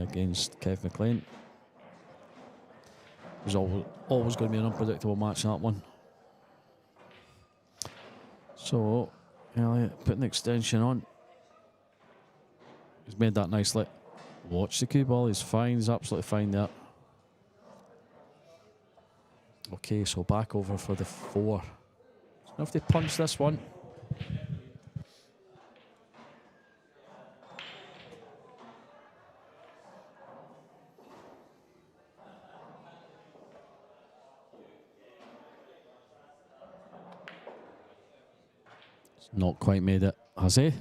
against Kev McLean. It was always going to be an unpredictable match, that one. So, Elliott putting the extension on. He's made that nicely. Watch the cue ball. He's fine. He's absolutely fine there. Okay, so back over for the 4. If they punch this one. It's not quite made it, has he?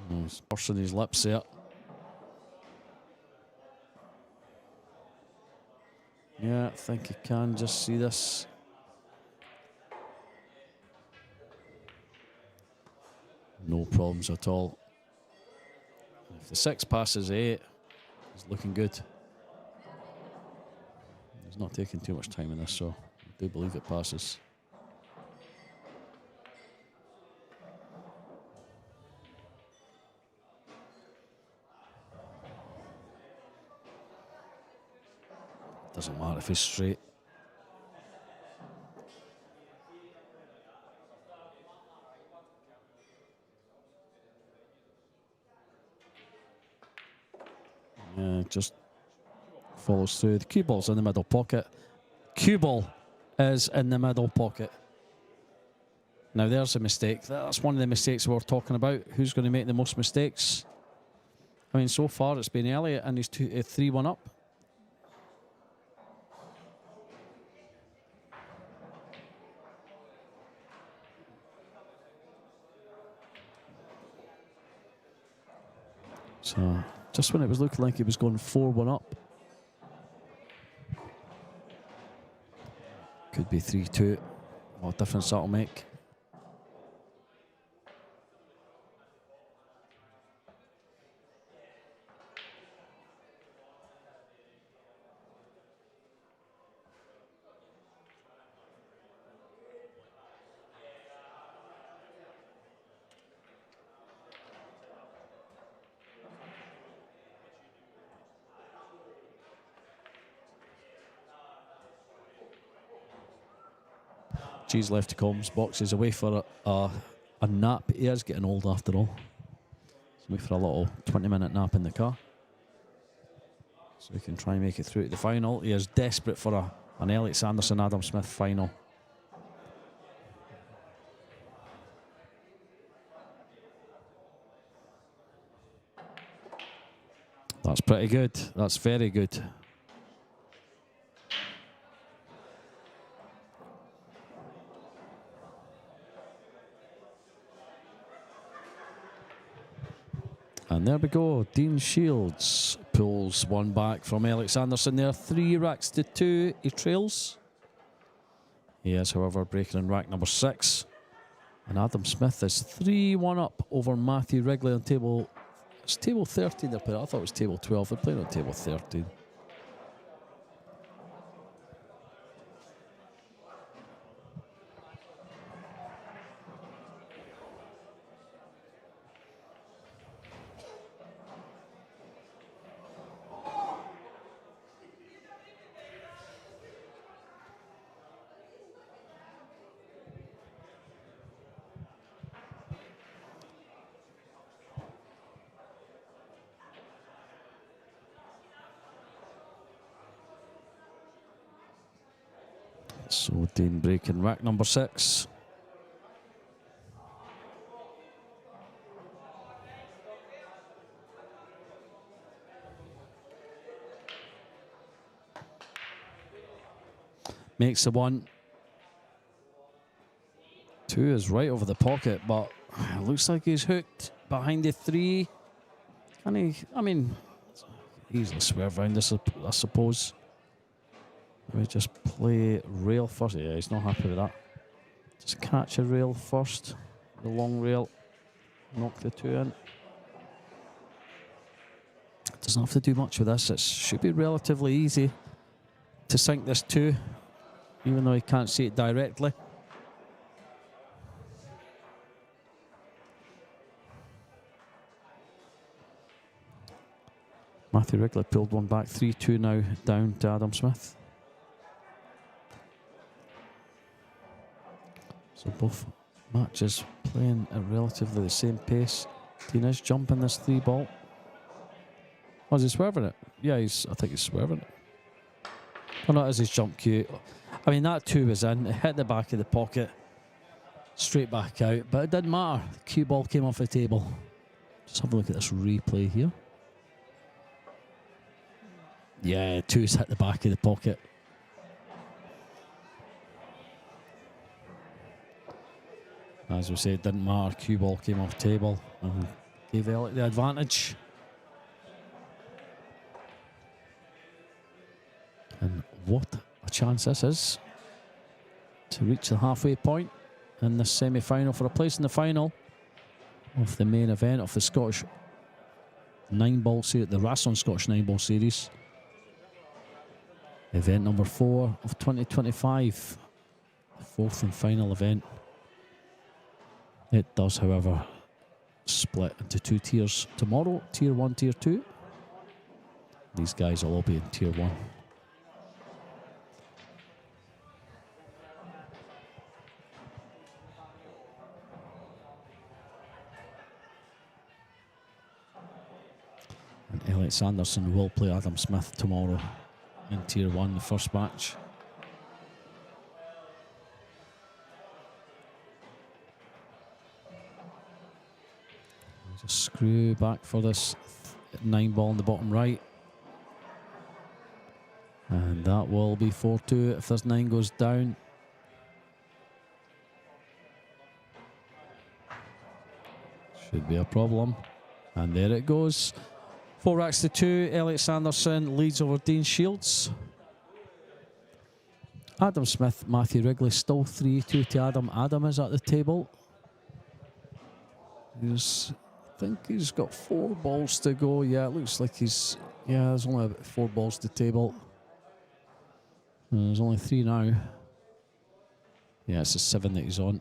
He's pursing his lips there. Yeah, I think he can just see this. No problems at all. If the 6 passes 8, he's looking good. He's not taking too much time in this, so I do believe it passes. Doesn't matter if he's straight. Yeah, just follows through. The cue ball's in the middle pocket. Cue ball is in the middle pocket. Now there's a mistake. That's one of the mistakes we're talking about. Who's going to make the most mistakes? I mean, so far it's been Elliott, and he's 3-1 up. So, just when it was looking like he was going 4-1 up. Could be 3-2. What difference that'll make. G's left to comms box. He's away for a nap. He is getting old after all. He's away for a little 20-minute nap in the car. So he can try and make it through to the final. He is desperate for an Elliott Sanderson Adam Smith final. That's pretty good. That's very good. And there we go. Dean Shields pulls one back from Alex Sanderson there. 3 racks to 2. He trails. He is, however, breaking in rack number 6. And Adam Smith is 3-1 up over Matthew Wrigley on table. It's table 13 they're playing. I thought it was table 12. They're playing on table 13. So Dean breaking rack number 6. Makes the 1. 2 is right over the pocket, but it looks like he's hooked behind the 3. Can he? I mean, easily swerve around this, I suppose. Let me just play rail first. Yeah, he's not happy with that. Just catch a rail first. The long rail. Knock the 2 in. Doesn't have to do much with this. It should be relatively easy to sink this 2, even though he can't see it directly. Matthew Wrigley pulled one back. 3-2 now down to Adam Smith. So both matches playing at relatively the same pace. Dean is jumping this 3 ball. Oh, is he swerving it? Yeah, I think he's swerving it. Oh, no, it is his jump cue. I mean, that 2 was in. It hit the back of the pocket. Straight back out. But it didn't matter. The cue ball came off the table. Just have a look at this replay here. Yeah, 2's hit the back of the pocket. As we said, didn't matter. Cue ball came off table and gave Elliot the advantage. And what a chance this is to reach the halfway point in this semi-final for a place in the final of the main event of the Scottish 9-ball series, the Rasson Scottish 9-ball series. Event number 4 of 2025, the 4th and final event. It does, however, split into 2 tiers tomorrow, Tier 1, Tier 2. These guys will all be in Tier 1. And Elliot Sanderson will play Adam Smith tomorrow in Tier 1, the first match. Just screw back for this 9-ball in the bottom right. And that will be 4-2 if this 9 goes down. Should be a problem. And there it goes. 4 racks to 2. Elliot Sanderson leads over Dean Shields. Adam Smith, Matthew Wrigley still 3-2 to Adam. Adam is at the table. I think he's got 4 balls to go. Yeah, it looks like he's... Yeah, there's only about 4 balls to table. There's only 3 now. Yeah, it's a 7 that he's on.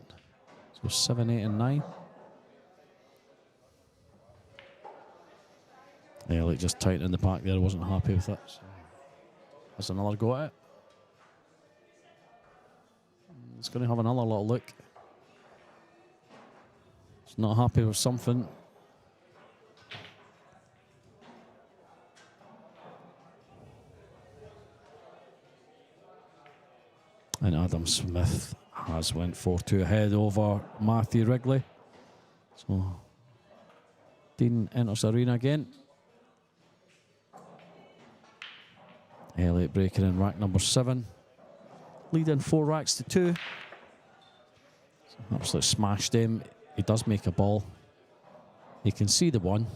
So 7, 8 and 9. Yeah, like just tightening the pack there. Wasn't happy with it. So that's another go at it. It's going to have another little look. It's not happy with something. And Adam Smith has went 4-2 ahead over Matthew Wrigley. So Dean enters the arena again. Elliot breaking in rack number 7. Leading 4 racks to 2. Absolutely smashed him. He does make a ball. He can see the 1.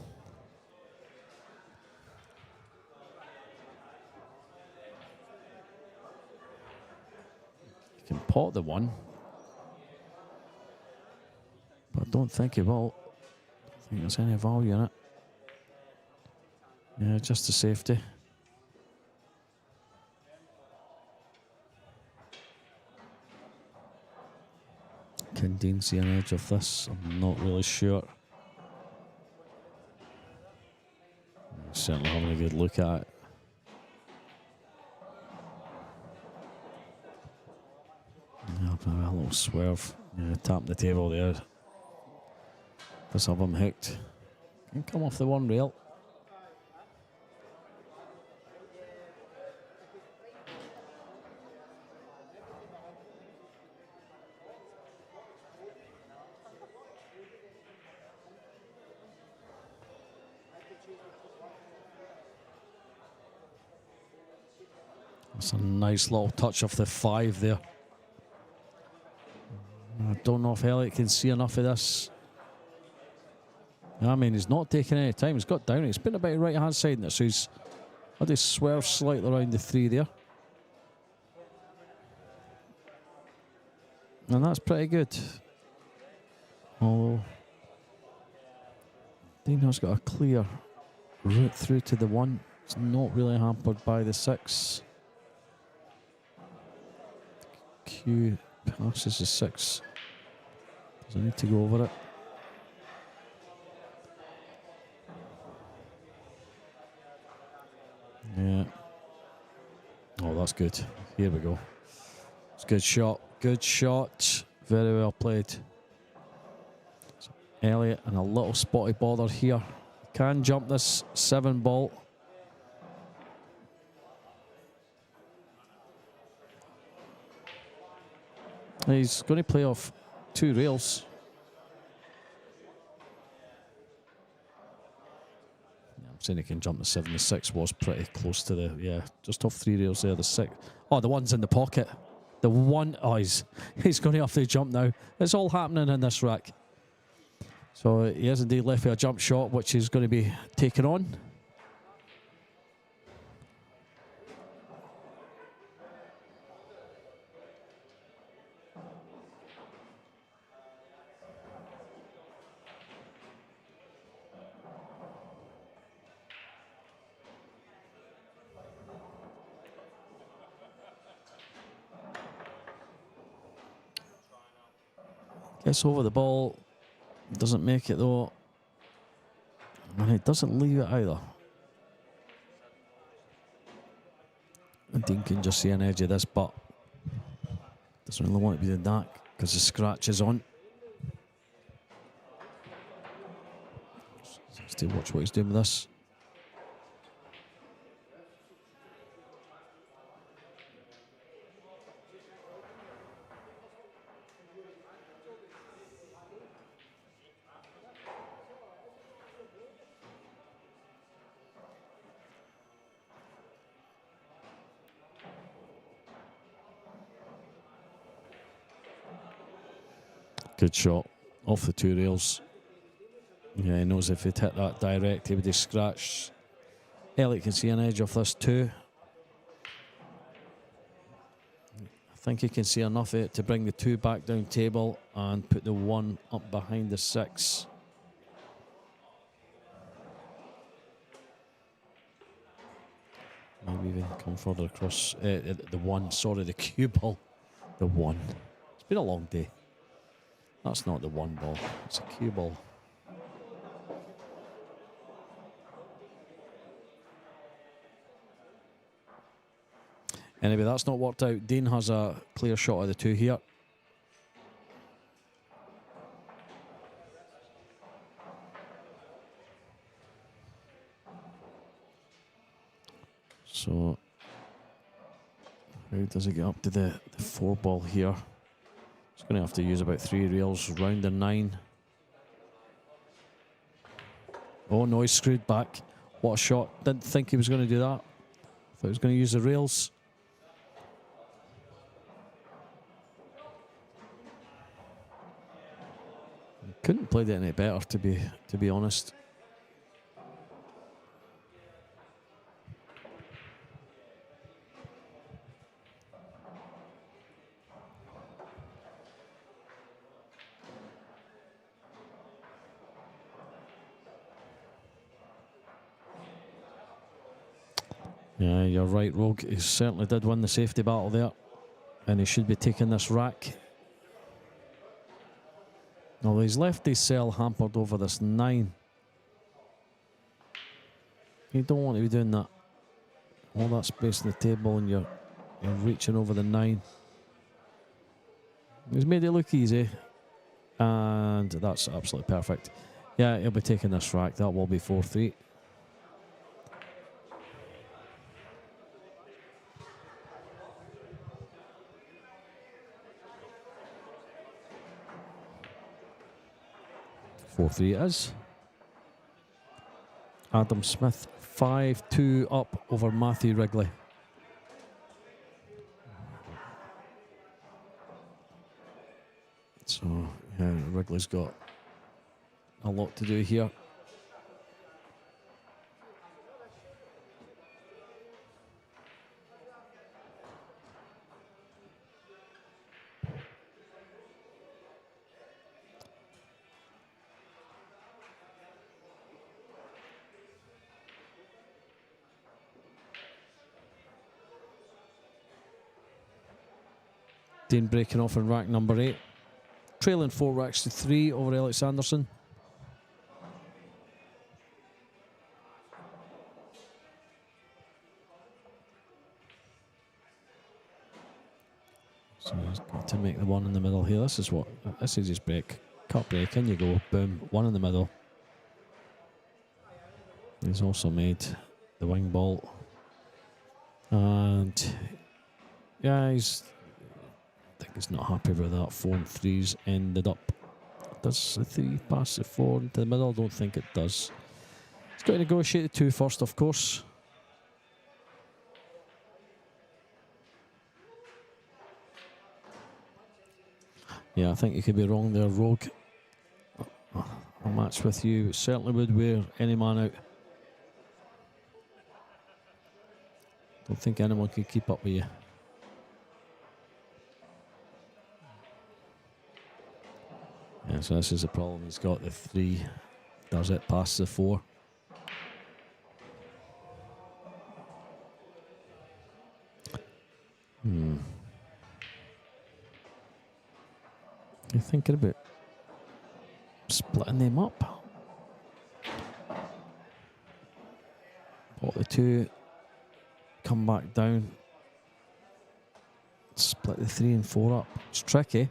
can pot the one. But I don't think he will. I don't think there's any value in it. Yeah, just the safety. Can Dean see an edge of this? I'm not really sure. Certainly having a good look at it. Yeah, a little swerve. Yeah, tapping the table there. Let's have him hooked. Can come off the one rail. That's a nice little touch off the 5 there. I don't know if Elliott can see enough of this. I mean, he's not taking any time. He's got down. He's been about the right-hand side there, so he's had to swerve slightly around the 3 there. And that's pretty good. Although Dino's got a clear route through to the 1. It's not really hampered by the 6. Q passes the 6. Does he need to go over it? Yeah. Oh, that's good. Here we go. It's a good shot. Good shot. Very well played. So Elliott and a little spotty bother here. Can jump this 7 ball. He's going to play off 2 rails. I'm saying he can jump the 7. The 6 was pretty close to the, yeah, just off 3 rails there. The 6. Oh, the 1's in the pocket. The 1, oh, he's going to have to jump now. It's all happening in this rack. So he has indeed left with a jump shot, which is going to be taken on. Gets over the ball, doesn't make it though, and it doesn't leave it either. And Dean can just see an edge of this, but doesn't really want to be doing that because the scratch is on. Still watch what he's doing with this. Good shot off the 2 rails. Yeah, he knows if he'd hit that direct, he would have scratched. Elliott can see an edge of this too. I think he can see enough of it to bring the 2 back down table and put the 1 up behind the 6. Maybe even come further across the 1. Sorry, the cue ball. The 1. It's been a long day. That's not the 1 ball, it's a cue ball. Anyway, that's not worked out. Dean has a clear shot of the 2 here. So, how does he get up to the 4 ball here? He's going to have to use about 3 rails round the 9. Oh no, he's screwed back. What a shot. Didn't think he was going to do that. Thought he was going to use the rails. Couldn't play it any better, to be honest. Yeah, you're right, Rogue. He certainly did win the safety battle there. And he should be taking this rack. Although he's left his cell hampered over this 9. You don't want to be doing that. All that space on the table and you're reaching over the 9. He's made it look easy. And that's absolutely perfect. Yeah, he'll be taking this rack. That will be 4-3. It is. Adam Smith 5-2 up over Matthew Wrigley. So yeah, Wrigley's got a lot to do here. Dean breaking off in rack number 8. Trailing 4 racks to 3 over Elliot Sanderson. So he's got to make the one in the middle here. This is his break. Cut break, in you go, boom, one in the middle. He's also made the wing ball. And yeah, I think he's not happy with that. 4 and 3s ended up. Does the 3 pass the 4 into the middle? I don't think it does. He's got to negotiate the 2 first, of course. Yeah, I think you could be wrong there, Rogue. A match with you certainly would wear any man out. Don't think anyone can keep up with you. Yeah, so this is the problem. He's got the 3. Does it pass the 4? You're thinking about splitting them up. Put the 2, come back down, split the 3 and 4 up. It's tricky.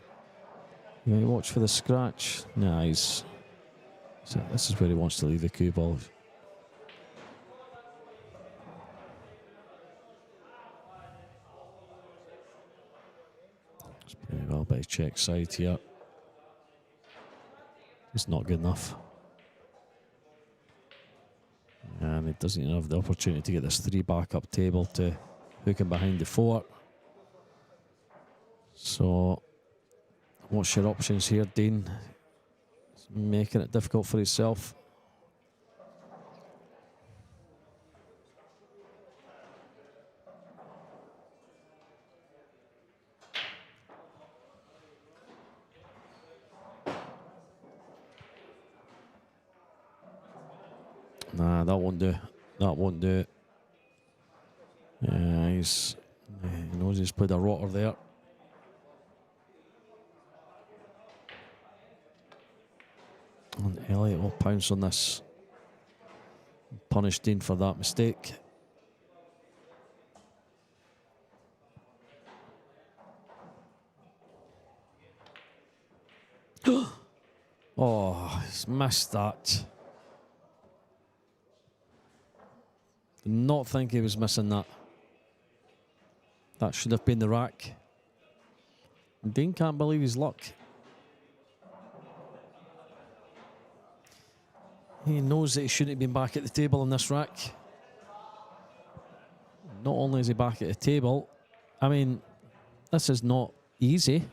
You know, you watch for the scratch. Nah, this is where he wants to leave the cue ball. It's pretty well by check side here. It's not good enough. And he doesn't even have the opportunity to get this 3 back up table to hook him behind the 4. So, what's your options here, Dean? He's making it difficult for himself. Nah, that won't do. That won't do. Yeah, he knows he's played a rotter there. And Elliot will pounce on this. Punish Dean for that mistake. Oh, he's missed that. Did not think he was missing that. That should have been the rack. Dean can't believe his luck. He knows that he shouldn't have been back at the table on this rack. Not only is he back at the table, I mean, this is not easy.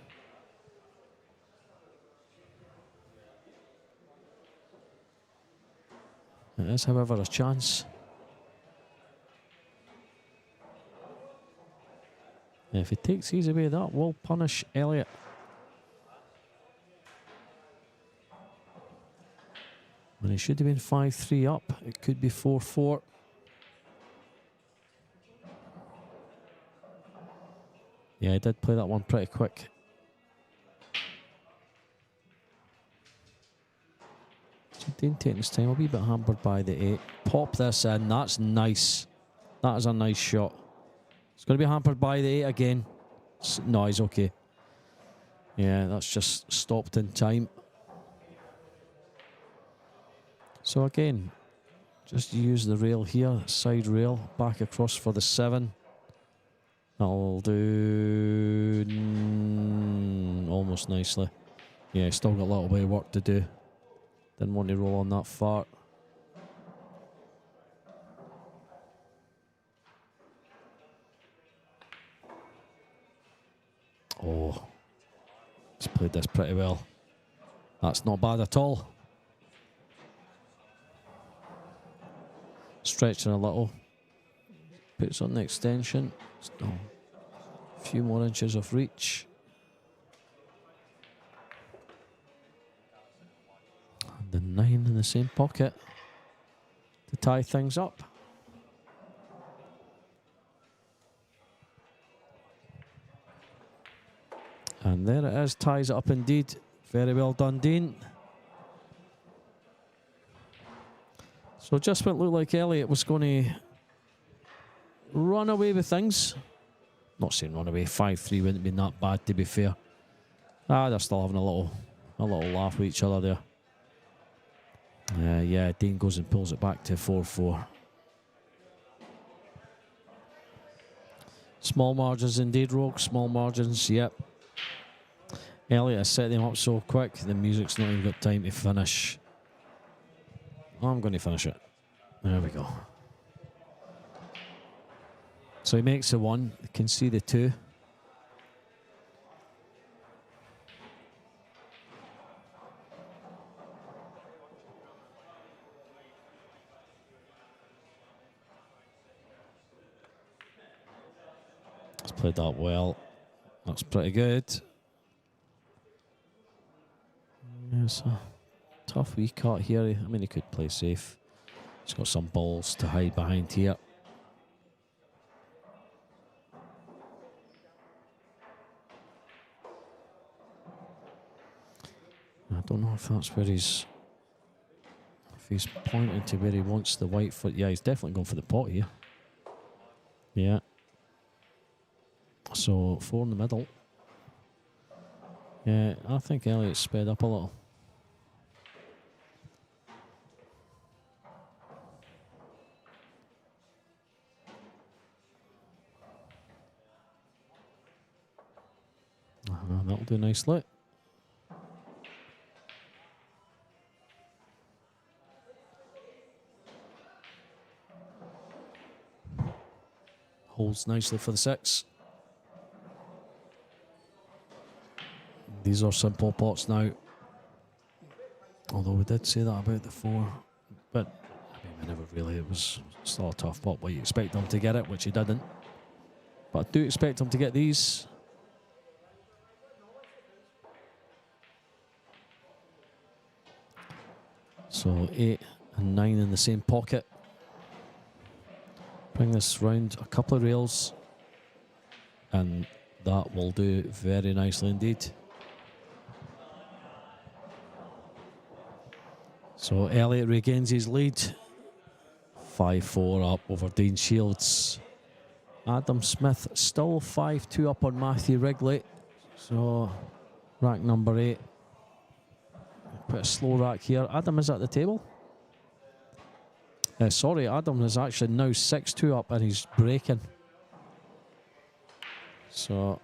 It is, however, a chance. If he takes these away, that will punish Elliot. When he should have been 5-3 up, it could be 4-4. Yeah, he did play that one pretty quick. So Dean taking his time, a wee bit hampered by the 8. Pop this in, that's nice. That is a nice shot. It's going to be hampered by the 8 again. No, he's okay. Yeah, that's just stopped in time. So again, just use the rail here, side rail, back across for the 7. That'll do almost nicely. Yeah, still got a little bit of work to do. Didn't want to roll on that far. Oh, he's played this pretty well. That's not bad at all. Stretching a little. Puts on the extension. Still a few more inches of reach. And the 9 in the same pocket to tie things up. And there it is, ties it up indeed. Very well done, Dean. So just when it looked like Elliott was going to run away with things. Not saying run away, 5-3 wouldn't be that bad, to be fair. They're still having a little laugh with each other there. Yeah, Dean goes and pulls it back to 4-4. Small margins indeed, Rogue. Small margins, yep. Elliott has set them up so quick, the music's not even got time to finish. I'm going to finish it. There we go. So he makes the 1. You can see the 2. He's played that well. That's pretty good. It's a tough wee cut here. I mean, he could play safe. He's got some balls to hide behind here. I don't know if that's where he's pointing to where he wants the white foot. Yeah, he's definitely going for the pot here. Yeah. So 4 in the middle. Yeah, I think Elliott's sped up a little. That'll do nicely. Holds nicely for the 6. These are simple pots now. Although we did say that about the 4. But I mean, we never really, it was still a tough pot. Well, you expect him to get it, which he didn't. But I do expect him to get these. So 8 and 9 in the same pocket. Bring this round a couple of rails. And that will do very nicely indeed. So Elliott regains his lead. 5-4 up over Dean Shields. Adam Smith still 5-2 up on Matthew Wrigley. So rack number 8. Put a slow rack here. Adam is at the table. Sorry, Adam is actually now 6-2 up and he's breaking. So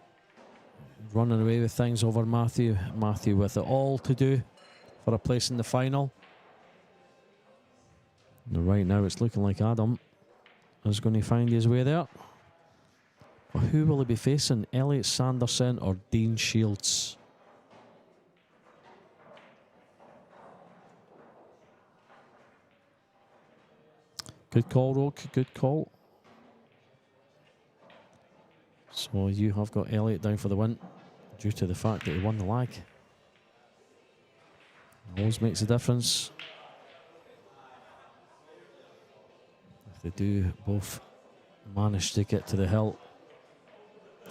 running away with things over Matthew. Matthew with it all to do for a place in the final. And right now it's looking like Adam is going to find his way there. But who will he be facing? Elliott Sanderson or Dean Shields? Good call, Rogue. Good call. So you have got Elliott down for the win due to the fact that he won the lag. Always makes a difference. If they do both manage to get to the hill,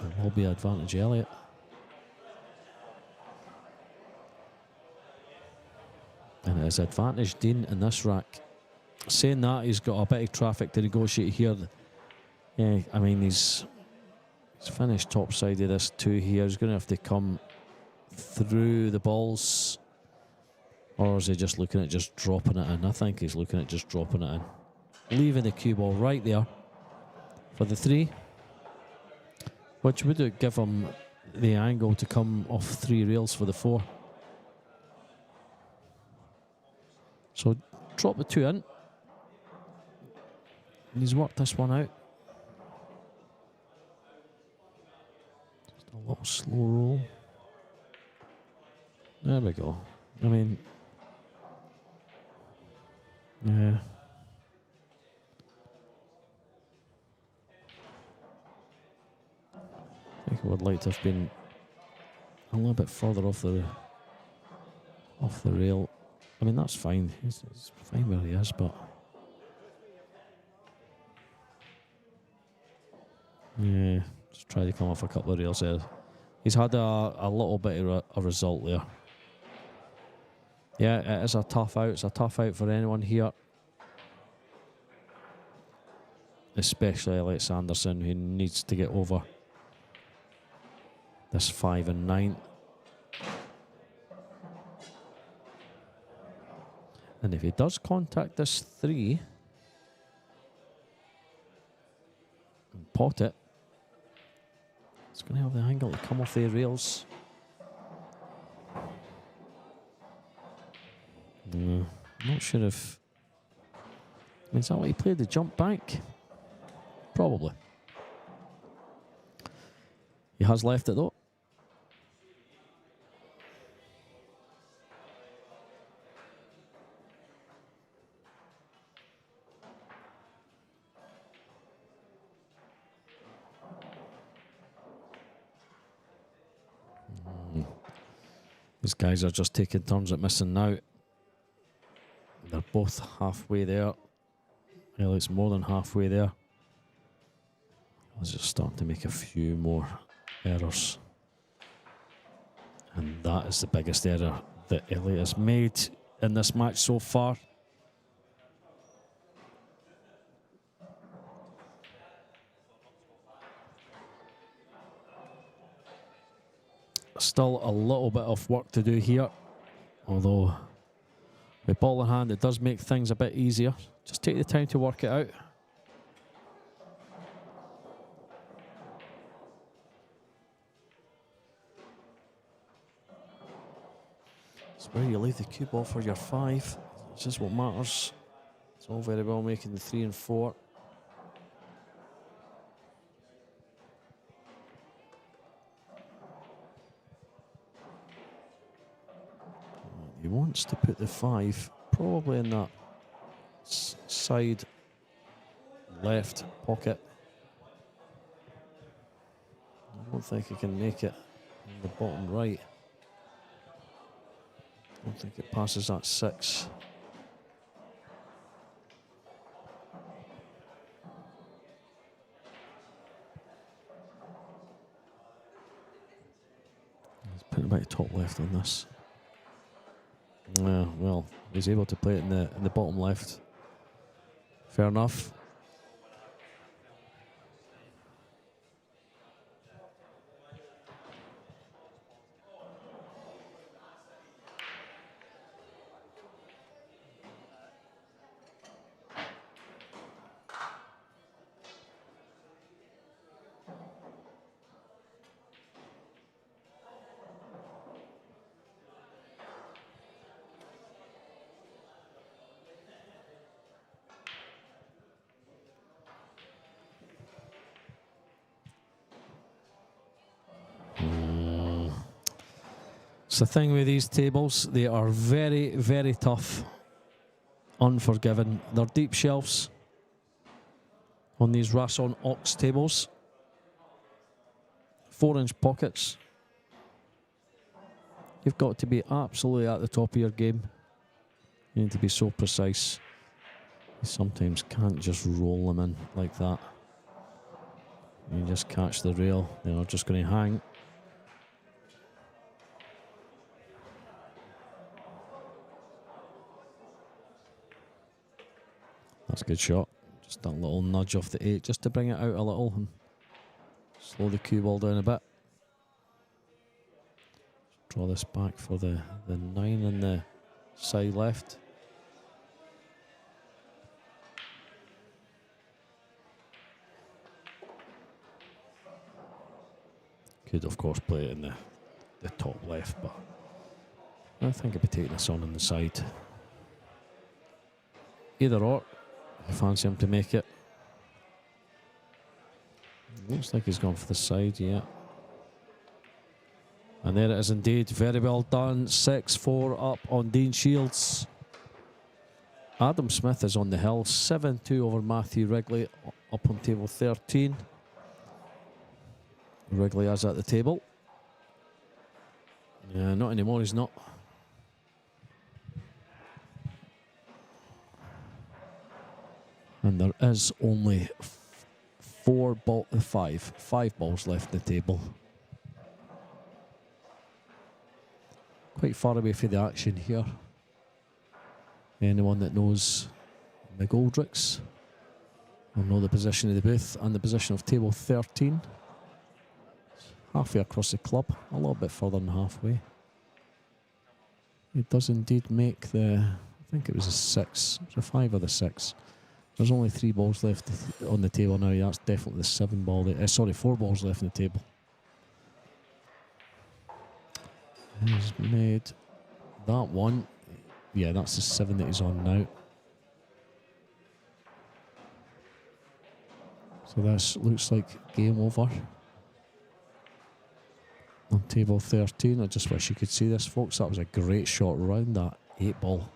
It will be advantage Elliott. And it is advantage Dean in this rack. Saying that, he's got a bit of traffic to negotiate here. Yeah, I mean, he's finished top side of this 2 here. He's going to have to come through the balls. Or is he just looking at just dropping it in? I think he's looking at just dropping it in. Leaving the cue ball right there for the 3. Which would give him the angle to come off 3 rails for the 4. So drop the 2 in. And he's worked this one out. Just a little slow roll. There we go. I mean, yeah. I think I would like to have been a little bit further off the rail. I mean, that's fine. He's fine where he is, but yeah, just try to come off a couple of rails there. He's had a little bit of a result there. Yeah, it is a tough out. It's a tough out for anyone here. Especially like Sanderson, who needs to get over this 5 and 9. And if he does contact this 3 and pot it, it's going to have the angle to come off the rails. Not sure if... I mean, is that what he played, the jump back? Probably. He has left it though. These guys are just taking turns at missing now. They're both halfway there. Elliott's more than halfway there. I was just starting to make a few more errors. And that is the biggest error that Elliott has made in this match so far. Still a little bit of work to do here, although with ball in hand it does make things a bit easier. Just take the time to work it out. It's where you leave the cue ball for your 5. It's just what matters. It's all very well making the 3 and 4. He wants to put the 5 probably in that side left pocket. I don't think he can make it in the bottom right. I don't think it passes that 6. He's putting about top left on this. Well, he's able to play it in the bottom left. Fair enough. It's the thing with these tables, they are very, very tough, unforgiving. They're deep shelves on these Rasson Ox tables. 4-inch pockets. You've got to be absolutely at the top of your game. You need to be so precise. You sometimes can't just roll them in like that. You just catch the rail. They're just going to hang. That's a good shot. Just that little nudge off the 8 just to bring it out a little and slow the cue ball down a bit. Draw this back for the 9 in the side left. Could of course play it in the top left, but I think I'd be taking this on the side. Either or, I fancy him to make it. Looks like he's gone for the side, yeah. And there it is indeed. Very well done. 6-4 up on Dean Shields. Adam Smith is on the hill. 7-2 over Matthew Wrigley up on table 13. Wrigley is at the table. Yeah, not anymore, he's not. And there is only five balls left in the table. Quite far away from the action here. Anyone that knows McGoldrick's will know the position of the booth and the position of table 13. Halfway across the club, a little bit further than halfway. It does indeed make the, I think it was a 6, it was a 5 or the 6. There's only 3 balls left on the table now. That's definitely the 7 ball. 4 balls left on the table. He's made that one. Yeah, that's the 7 that he's on now. So this looks like game over on table 13. I just wish you could see this, folks. That was a great shot round that 8 ball.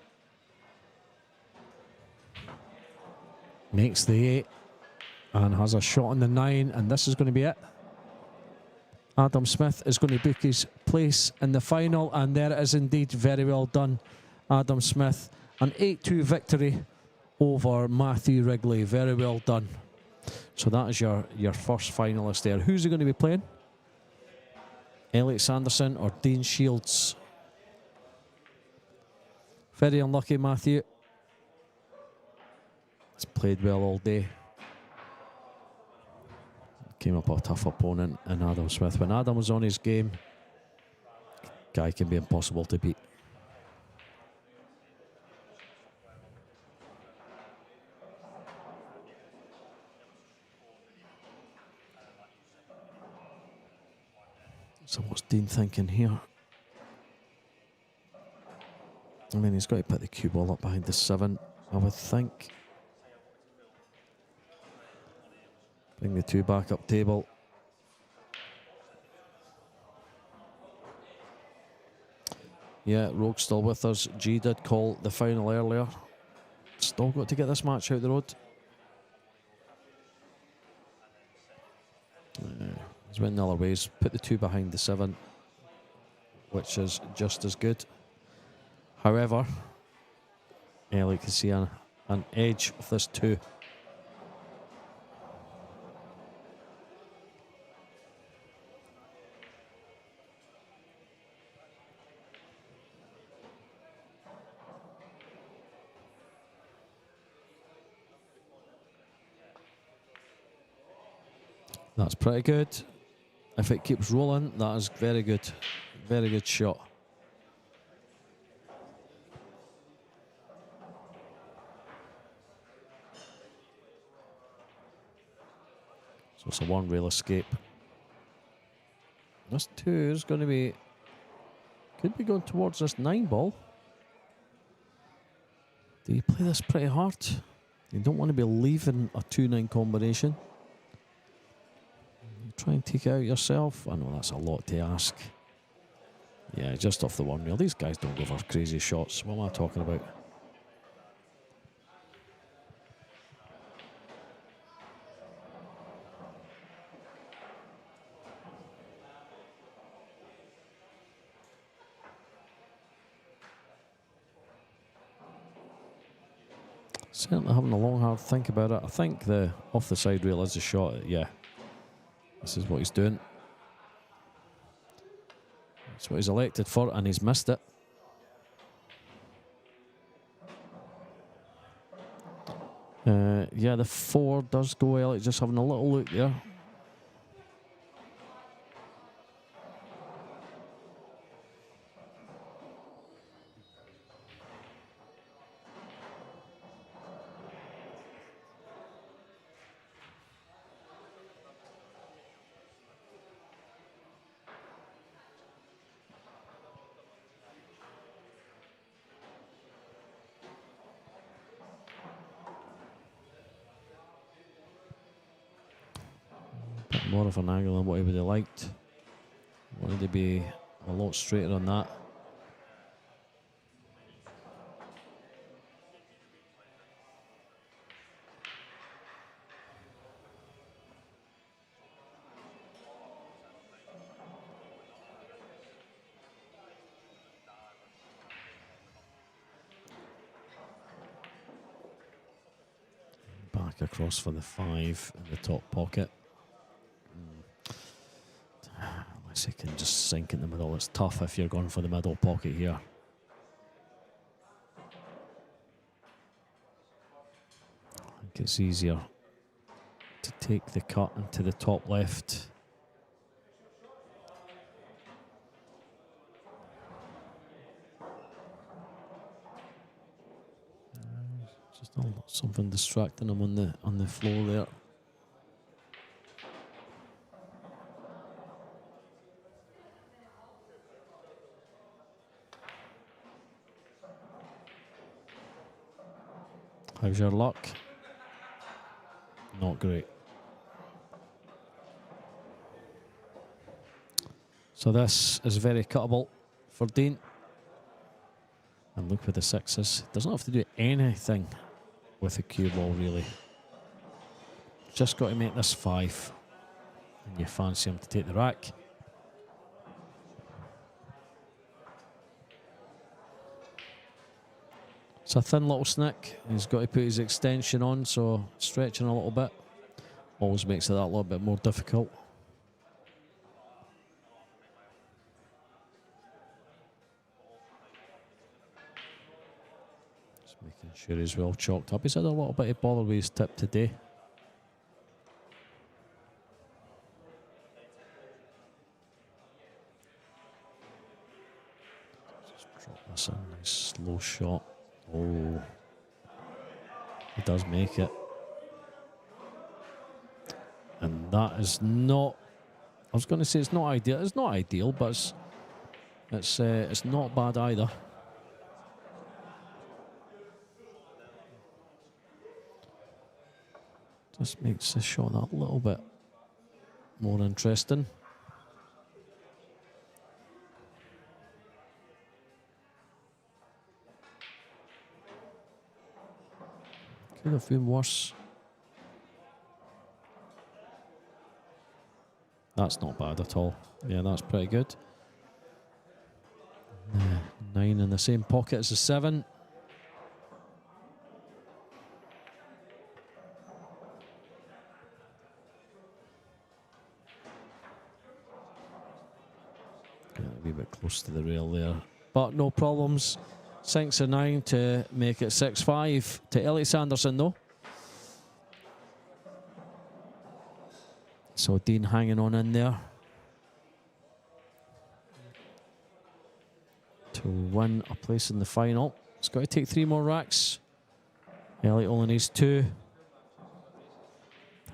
Makes the 8 and has a shot on the 9, and this is going to be it. Adam Smith is going to book his place in the final, and there it is indeed. Very well done, Adam Smith. An 8-2 victory over Matthew Wrigley. Very well done. So that is your first finalist there. Who's he going to be playing? Elliot Sanderson or Dean Shields? Very unlucky, Matthew. He's played well all day. Came up a tough opponent in Adam Smith. When Adam was on his game, guy can be impossible to beat. So what's Dean thinking here? I mean, he's got to put the cue ball up behind the 7, I would think. Bring the 2 back up table. Yeah, Rogue's still with us. G did call the final earlier. Still got to get this match out the road. He's went the other ways. Put the 2 behind the 7, which is just as good. However, Elliot can see an edge of this 2. That's pretty good. If it keeps rolling, that is very good. Very good shot. So it's a 1 rail escape. This 2 is going to be, could be going towards this 9 ball. Do you play this pretty hard? You don't want to be leaving a 2-9 combination. Try and take it out yourself. I know that's a lot to ask. Yeah, just off the 1 rail. These guys don't go for crazy shots. What am I talking about? Certainly having a long hard think about it. I think the off the side rail is a shot. Yeah. This is what he's doing. That's what he's elected for, and he's missed it. Yeah, the 4 does go Elliot, just having a little look there. More of an angle than what he would have liked. Wanted to be a lot straighter on that. Back across for the 5 in the top pocket. Unless he can just sink in the middle. It's tough if you're going for the middle pocket here. I think it's easier to take the cut into the top left. Just something distracting him on the floor there. How's your luck? Not great. So this is very cuttable for Dean. And look with the 6s. Doesn't have to do anything with the cue ball, really. Just got to make this 5. And you fancy him to take the rack. It's a thin little snick. He's got to put his extension on, so stretching a little bit always makes it that little bit more difficult. Just making sure he's well chalked up. He's had a little bit of bother with his tip today. Just drop this in, nice slow shot. Oh, he does make it. And that is not, I was going to say it's not ideal. It's not ideal, but it's not bad either. Just makes the shot that little bit more interesting. Could have been worse. That's not bad at all. Yeah, that's pretty good. 9 in the same pocket as the 7. Get a wee bit close to the rail there. But no problems. Sinks a 9 to make it 6-5 to Elliot Sanderson, though. So Dean hanging on in there to win a place in the final. He's got to take 3 more racks. Elliot only needs 2.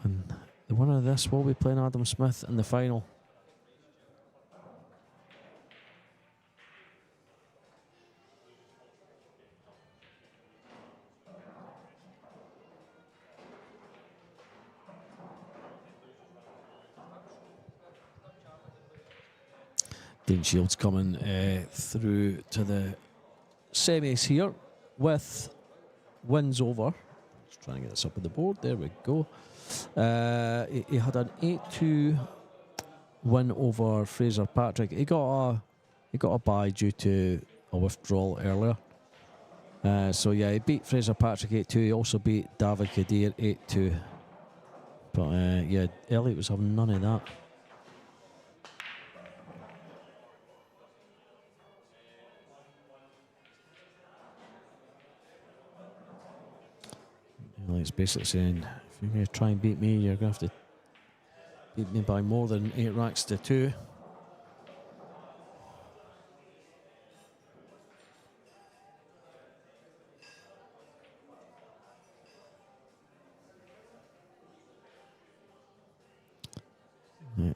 And the winner of this will be playing Adam Smith in the final. Dean Shields coming through to the semis here with wins over. Just trying to get this up on the board. There we go. He had an 8-2 win over Fraser Patrick. He got a bye due to a withdrawal earlier. So yeah, he beat Fraser Patrick 8-2. He also beat David Kadir 8-2. But yeah, Elliot was having none of that. Elliot's basically saying, if you're going to try and beat me, you're going to have to beat me by more than 8 racks to 2.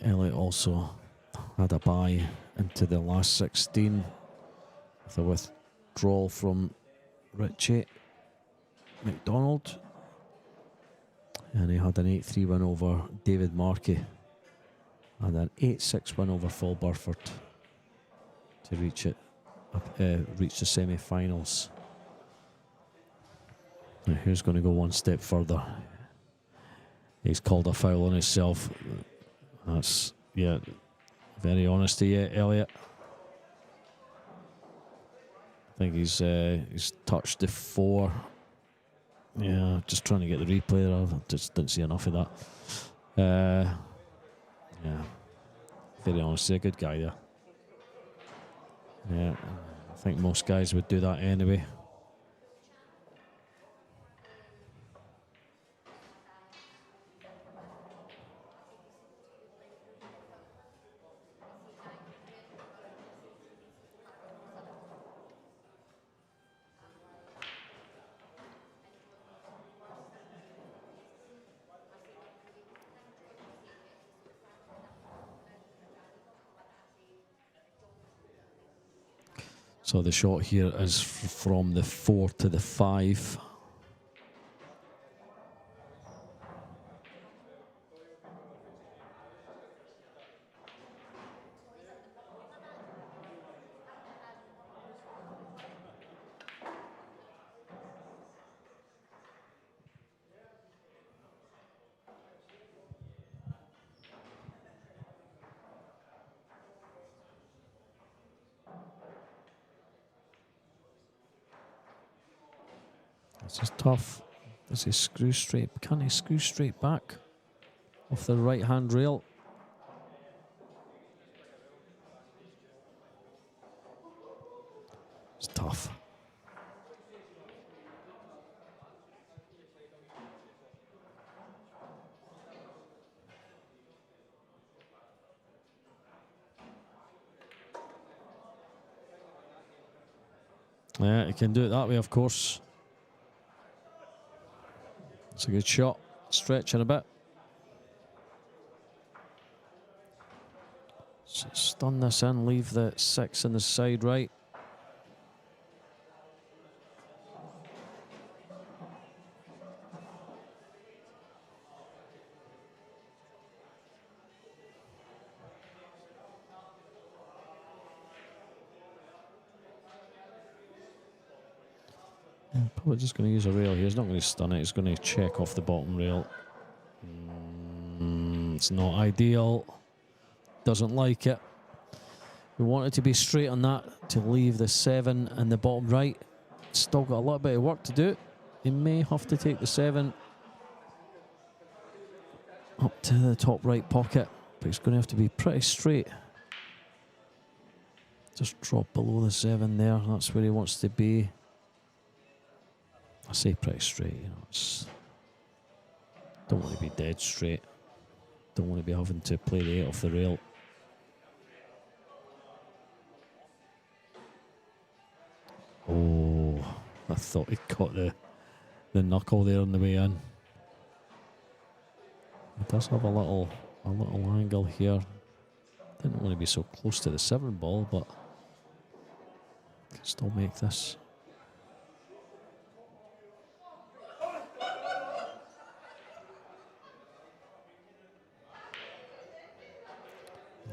Elliot also had a bye into the last 16 with a withdrawal from Richie McDonald, and he had an 8-3 win over David Marque and an 8-6 win over Phil Burford to reach the semi-finals. Now who's going to go one step further? He's called a foul on himself. That's, yeah, very honest to you, Elliot. I think he's touched the 4. Yeah, just trying to get the replay there. I just didn't see enough of that. Yeah, very honest, a good guy there. Yeah, I think most guys would do that anyway. So the shot here is from the 4 to the 5. This is tough. Does he screw straight? Can he screw straight back off the right hand rail? It's tough. Yeah, he can do it that way, of course. It's a good shot. Stretching a bit. Stun this in, leave the 6 in the side right. Probably just going to use a rail here. He's not going to stun it. He's going to check off the bottom rail. It's not ideal. Doesn't like it. We want it to be straight on that to leave the 7 in the bottom right. Still got a little bit of work to do. He may have to take the 7 up to the top right pocket, but it's going to have to be pretty straight. Just drop below the 7 there. That's where he wants to be. I say pretty straight, you know. Don't want to be dead straight. Don't want to be having to play the 8 off the rail. Oh, I thought he caught the knuckle there on the way in. It does have a little angle here. Didn't want to be so close to the 7 ball, but can still make this.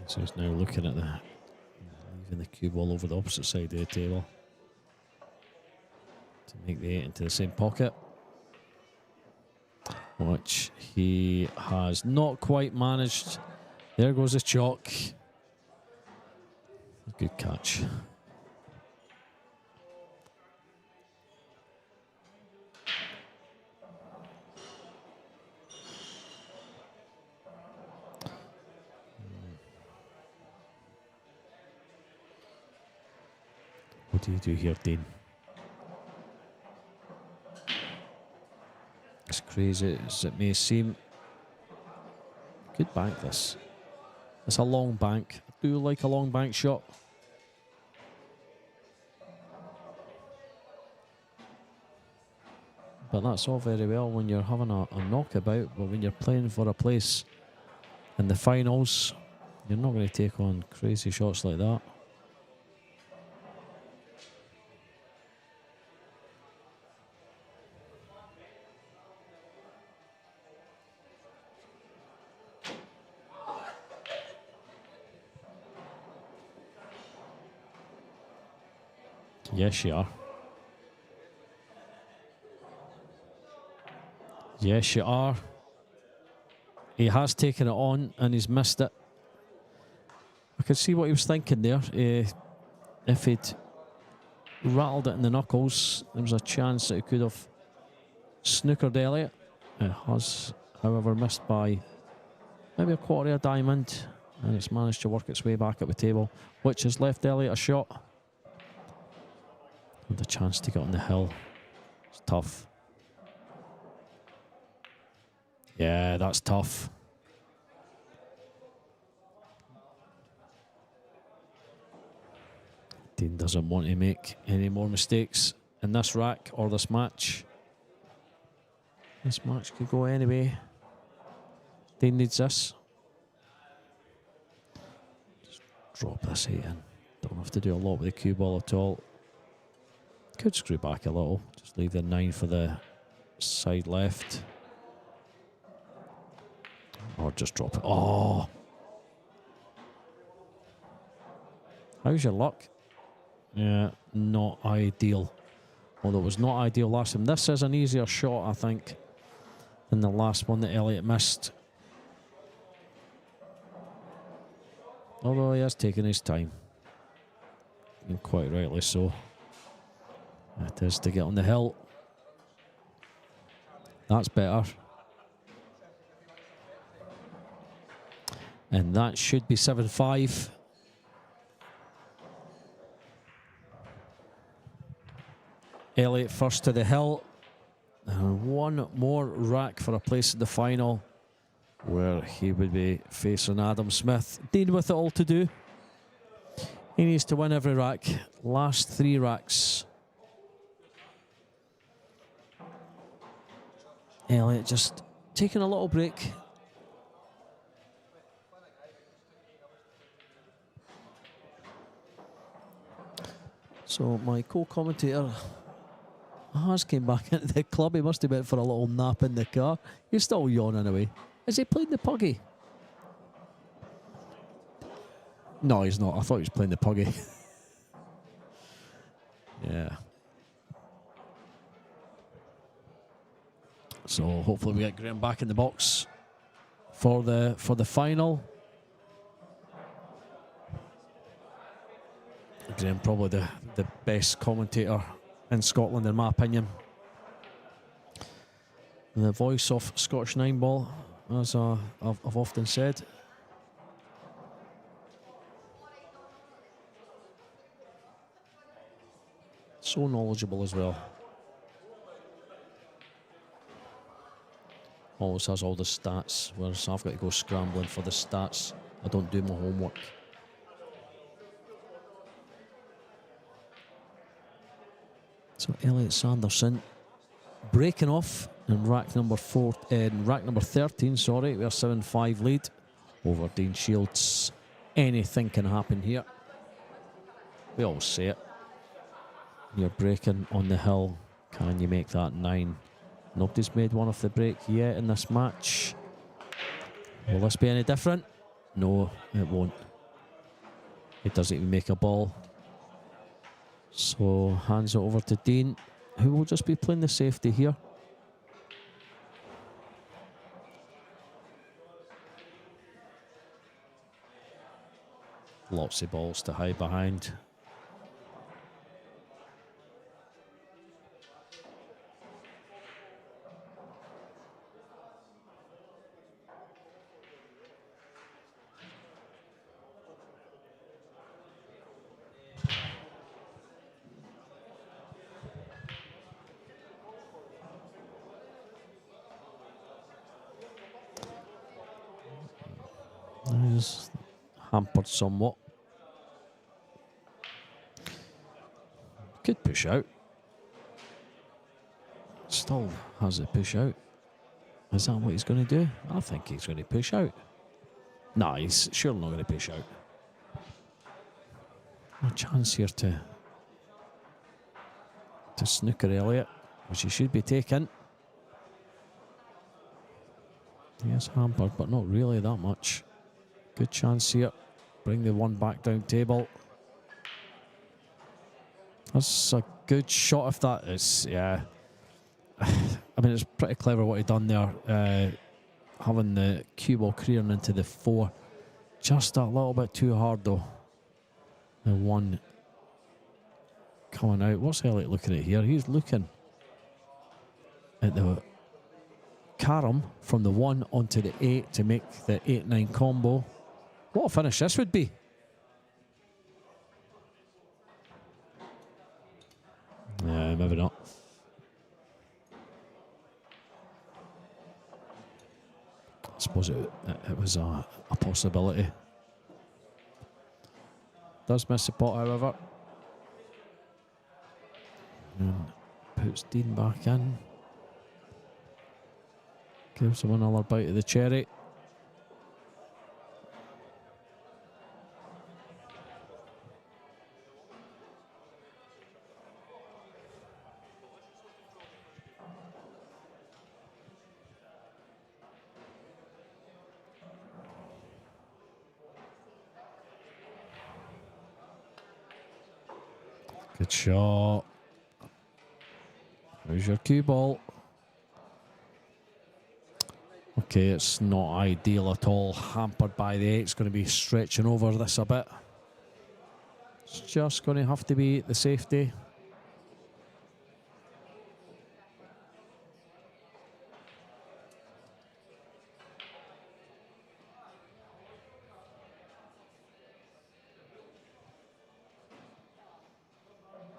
So he's now looking at leaving the cue ball over the opposite side of the table to make the 8 into the same pocket, which he has not quite managed. There goes the chalk. Good catch. What do you do here, Dean? crazy as it may seem. Good bank, this. It's a long bank. I do like a long bank shot. But that's all very well when you're having a knockabout, but when you're playing for a place in the finals, you're not going to take on crazy shots like that. Yes, you are. Yes, you are. He has taken it on and he's missed it. I could see what he was thinking there. If he'd rattled it in the knuckles, there was a chance that he could have snookered Elliott. It has, however, missed by maybe a quarter of a diamond, and it's managed to work its way back at the table, which has left Elliott a shot. And the chance to get on the hill. It's tough. Yeah, that's tough. Dean doesn't want to make any more mistakes in this rack or this match. This match could go anyway. Dean needs this. Just drop this 8 in. Don't have to do a lot with the cue ball at all. Could screw back a little. Just leave the 9 for the side left. Or just drop it. Oh! How's your luck? Yeah, not ideal. Although it was not ideal last time. This is an easier shot, I think, than the last one that Elliott missed. Although he has taken his time. And quite rightly so. It is to get on the hill. That's better. And that should be 7-5. Elliott first to the hill. And one more rack for a place in the final where he would be facing Adam Smith. Dean with it all to do. He needs to win every rack. Last 3 racks. Elliott just taking a little break. So my co-commentator has came back into the club. He must have been for a little nap in the car. He's still yawning away. Is he playing the puggy? No, he's not. I thought he was playing the puggy. Yeah. So hopefully we get Graham back in the box for the final. Graham probably the best commentator in Scotland in my opinion. The voice of Scottish 9-ball, as I've often said. So knowledgeable as well. Always has all the stats, whereas I've got to go scrambling for the stats. I don't do my homework. So Elliott Sanderson breaking off in rack number 13, sorry. We're 7-5 lead over Dean Shields. Anything can happen here. We always say it. You're breaking on the hill. Can you make that 9? Nobody's made one off the break yet in this match. Will this be any different? No, it won't. It doesn't even make a ball. So hands it over to Dean, who will just be playing the safety here. Lots of balls to hide behind. He's hampered somewhat. Could push out. Still has a push out. Is that what he's going to do? I think he's going to push out. Nah, he's surely not going to push out. A chance here to snooker Elliott, which he should be taking. He is hampered, but not really that much. Good chance here. Bring the one back down table. That's a good shot if that is, yeah. I mean, it's pretty clever what he done there. Having the cue ball clearing into the 4. Just a little bit too hard though. The 1 coming out. What's Elliott looking at here? He's looking at the carom from the 1 onto the 8 to make the 8-9 combo. What a finish this would be. Yeah, maybe not. I suppose it was a possibility. Does miss the pot, however. And puts Dean back in. Gives him another bite of the cherry. Good shot. There's your cue ball. Okay, it's not ideal at all. Hampered by the 8. It's going to be stretching over this a bit. It's just going to have to be the safety.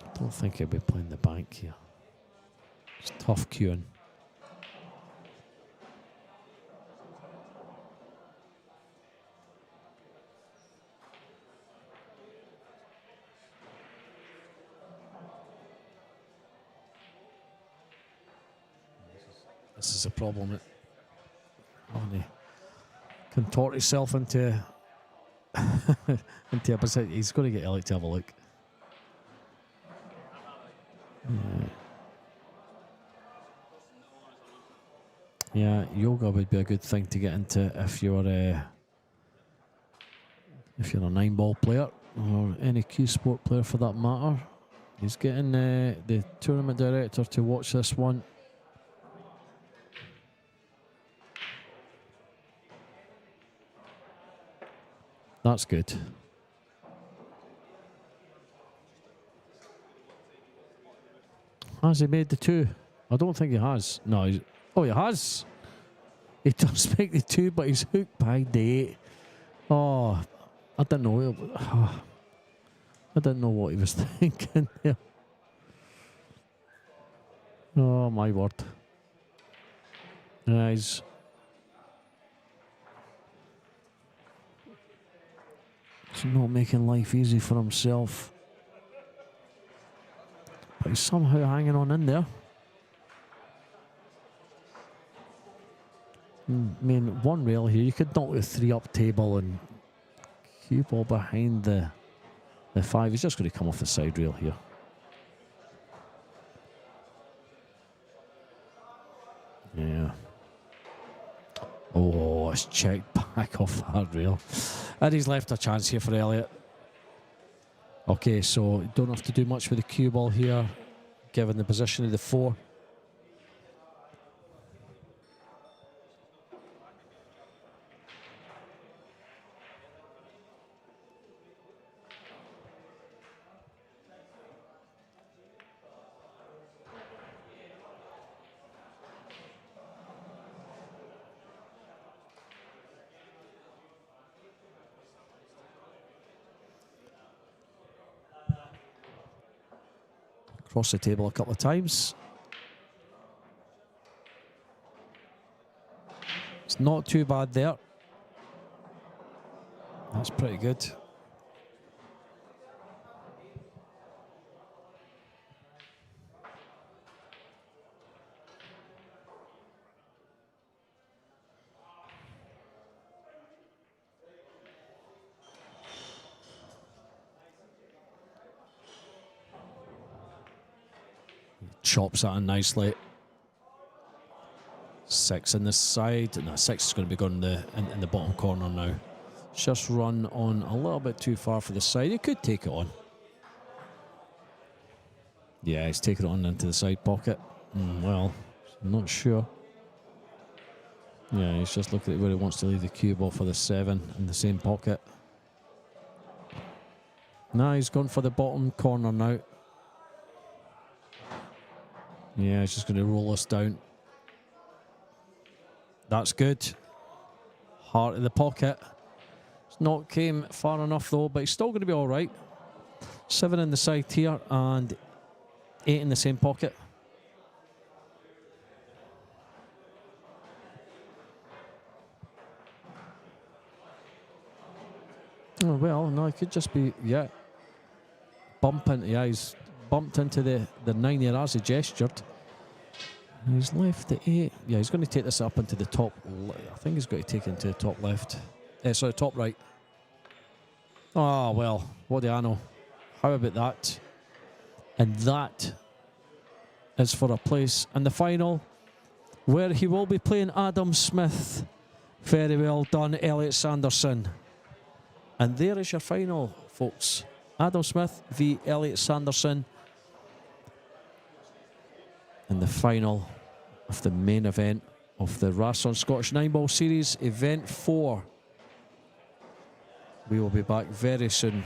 I don't think he'll be playing the bank here. It's tough queuing. This is a problem. He contort himself into into a position. He's going to get Elliott to have a look. Yeah, yoga would be a good thing to get into if you're a 9-ball player or any Cuesport player for that matter. He's getting the tournament director to watch this one. That's good. Has he made the 2? I don't think he has. No, oh, he has. He does make the 2, but he's hooked by the 8. Oh, I didn't know. I didn't know what he was thinking there. Oh, my word. He's not making life easy for himself. But he's somehow hanging on in there. I mean, one rail here. You could knock the 3 up table and cue ball behind the 5. He's just going to come off the side rail here. Yeah. Oh, it's checked back off that rail. And he's left a chance here for Elliott. Okay, so you don't have to do much with the cue ball here, given the position of the 4. Across the table a couple of times. It's not too bad there. That's pretty good. Chops at it nicely. 6 in the side, and that 6 is going to be going in the bottom corner now. Just run on a little bit too far for the side. He could take it on. Yeah, he's taking it on into the side pocket. Well, I'm not sure. Yeah, he's just looking at where he wants to leave the cue ball for the 7 in the same pocket. Now he's gone for the bottom corner now. Yeah, he's just going to roll us down. That's good. Heart in the pocket. It's not came far enough though, but he's still going to be all right. 7 in the side here and 8 in the same pocket. Oh, well, no, it could just be, yeah. He's bumped into the 9 there as he gestured. He's left the 8. Yeah, he's going to take this up into the top. I think he's got to take it into the top left. Sorry, top right. Oh, well, what do I know? How about that? And that is for a place in the final where he will be playing Adam Smith. Very well done, Elliot Sanderson. And there is your final, folks. Adam Smith v Elliot Sanderson in the final of the main event of the Rasson Scottish 9-Ball Series, Event 4. We will be back very soon.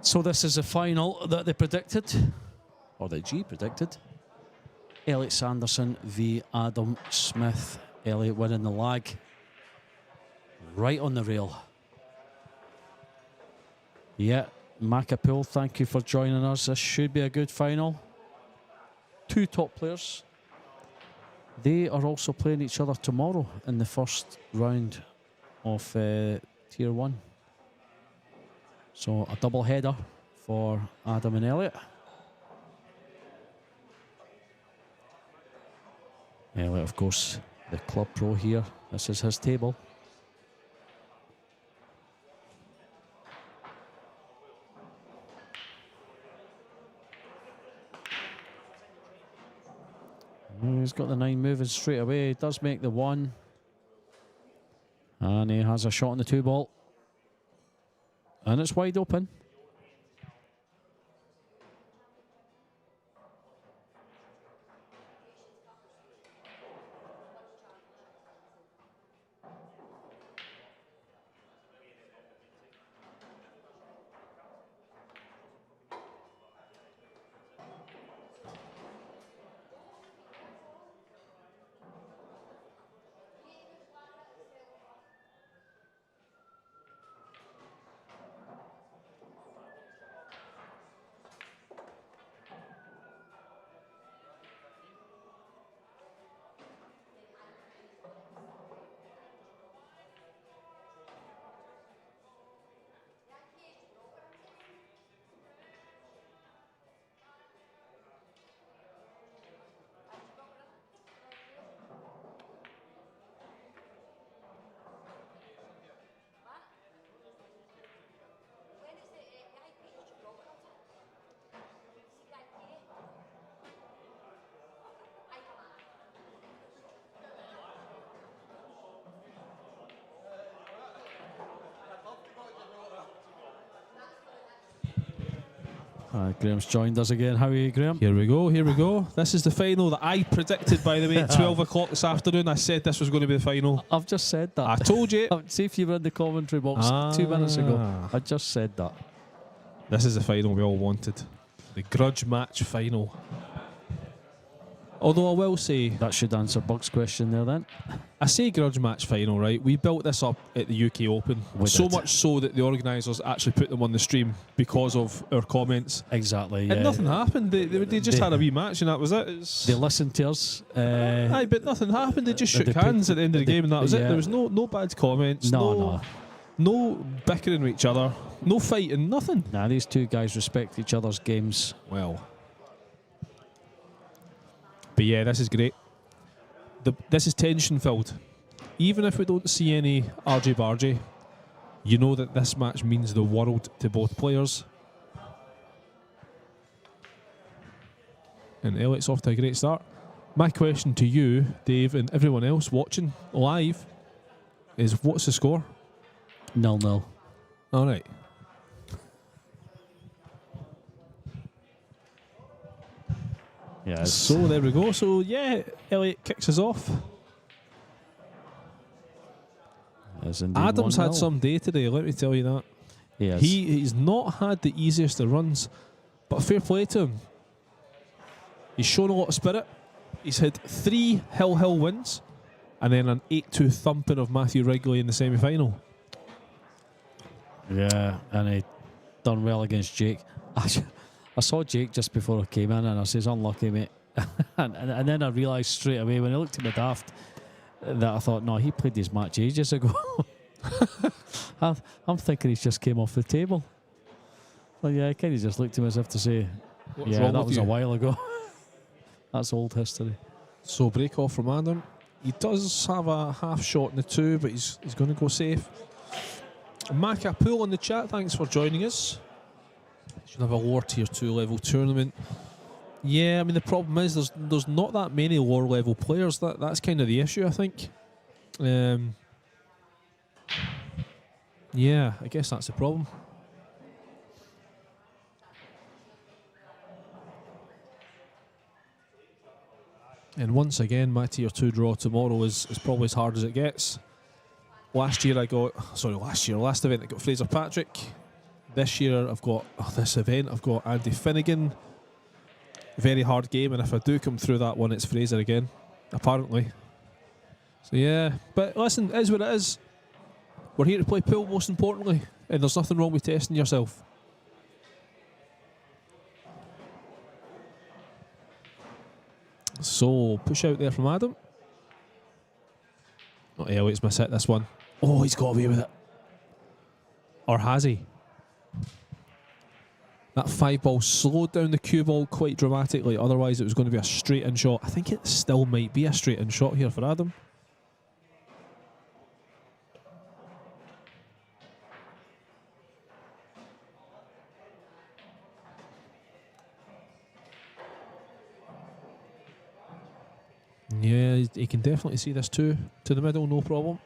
So this is the final that they predicted, or that G predicted. Elliot Sanderson v Adam Smith. Elliot winning the lag. Right on the rail. Yeah, Marque, thank you for joining us. This should be a good final. Two top players. They are also playing each other tomorrow in the first round of Tier 1. So a double header for Adam and Elliot. Elliot, of course, the club pro here. This is his table. He's got the 9 moving straight away. He does make the 1. And he has a shot on the 2 ball. And it's wide open. Graham's joined us again. How are you, Graham? Here we go, here we go. This is the final that I predicted, by the way, at 12 o'clock this afternoon. I said this was going to be the final. I've just said that. I told you. See if you were in the commentary box 2 minutes ago. I just said that. This is the final we all wanted. The grudge match final. Although I will say... That should answer Buck's question there then. I say grudge match final, right? We built this up at the UK Open. So much so that the organisers actually put them on the stream because of our comments. Exactly, yeah. And nothing happened. They just had a wee match and that was it. They listened to us. Aye, but nothing happened. They just shook hands at the end of the game and that was it. There was no bad comments. No bickering with each other. No fighting, nothing. Nah, these two guys respect each other's games. Well. But yeah, this is great. This is tension filled. Even if we don't see any argy-bargy, you know that this match means the world to both players. And Elliot's off to a great start. My question to you, Dave, and everyone else watching live is, what's the score? 0-0. All right. Yeah. So there we go. So yeah, Elliot kicks us off. Adam's had some day today, let me tell you that. Yes. He's not had the easiest of runs, but fair play to him. He's shown a lot of spirit. He's had 3 hill wins and then an 8-2 thumping of Matthew Wrigley in the semi-final. Yeah, and he done well against Jake. I saw Jake just before I came in and I says, unlucky, mate. and then I realised straight away when I looked at my daft that I thought, no, he played his match ages ago. I'm thinking he's just came off the table. Well, yeah, I kind of just looked at him as if to say, yeah, that was a while ago. That's old history. So break off from Adam. He does have a half shot in the 2, but he's going to go safe. Marque on the chat, thanks for joining us. Should have a lower tier 2 level tournament. Yeah, I mean the problem is there's not that many lower level players. That's kind of the issue, I think. Yeah, I guess that's the problem. And once again, my tier 2 draw tomorrow is probably as hard as it gets. Last event I got Fraser Patrick. This year I've got this event, I've got Andy Finnegan. Very hard game, and if I do come through that one, it's Fraser again, apparently. So yeah, but listen, it is what it is. We're here to play pool, most importantly, and there's nothing wrong with testing yourself. So, push out there from Adam. Not Elliot's missed it, this one. Oh, he's got away with it. Or has he? That 5 ball slowed down the cue ball quite dramatically, otherwise it was going to be a straight in shot. I think it still might be a straight in shot here for Adam. Yeah, he can definitely see this too. To the middle, no problem.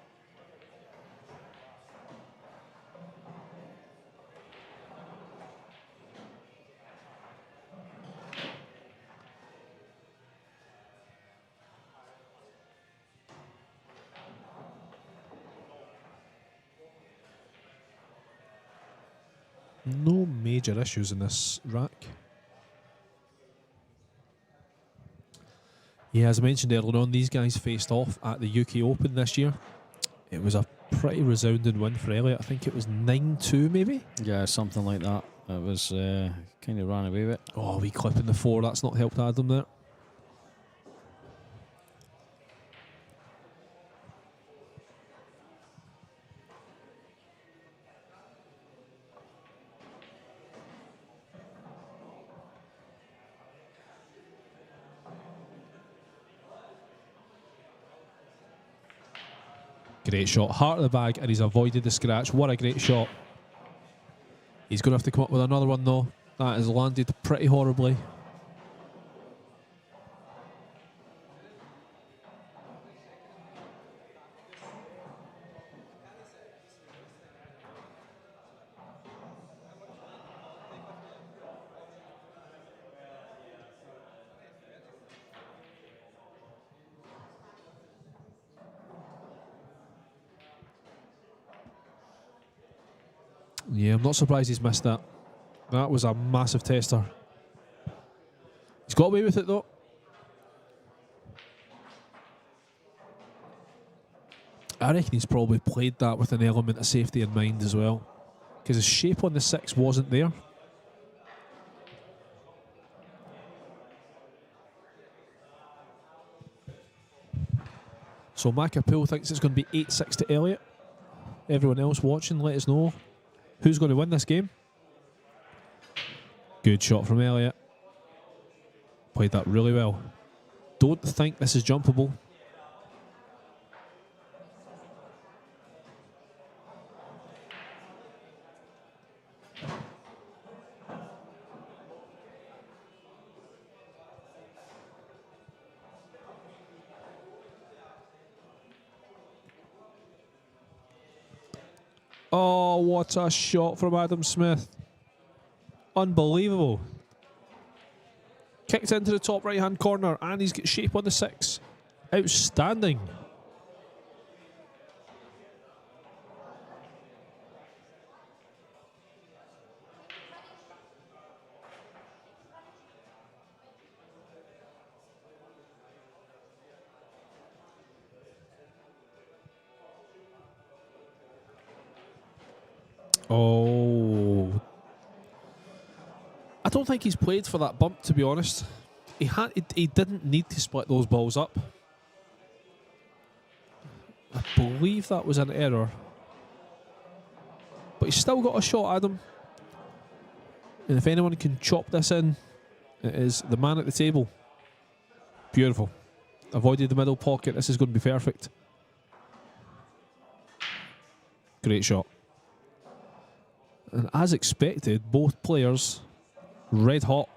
No major issues in this rack. Yeah, as I mentioned earlier on, these guys faced off at the UK Open this year. It was a pretty resounding win for Elliot. I think it was 9-2 maybe? Yeah, something like that. It was kind of ran away with it. Oh, we clipping the 4. That's not helped Adam there. Great shot, heart of the bag, and he's avoided the scratch. What a great shot. He's going to have to come up with another one though. That has landed pretty horribly. Yeah, I'm not surprised he's missed that. That was a massive tester. He's got away with it though. I reckon he's probably played that with an element of safety in mind as well, because his shape on the 6 wasn't there. So Marque thinks it's going to be 8-6 to Elliot. Everyone else watching, let us know who's going to win this game. Good shot from Elliot. Played that really well. Don't think this is jumpable. Oh, what a shot from Adam Smith. Unbelievable. Kicked into the top right-hand corner, and he's got shape on the 6. Outstanding. Oh, I don't think he's played for that bump, to be honest. He didn't need to split those balls up. I believe that was an error, but he's still got a shot at him. And if anyone can chop this in, it is the man at the table. Beautiful. Avoided the middle pocket. This is going to be perfect. Great shot. And as expected, both players red hot.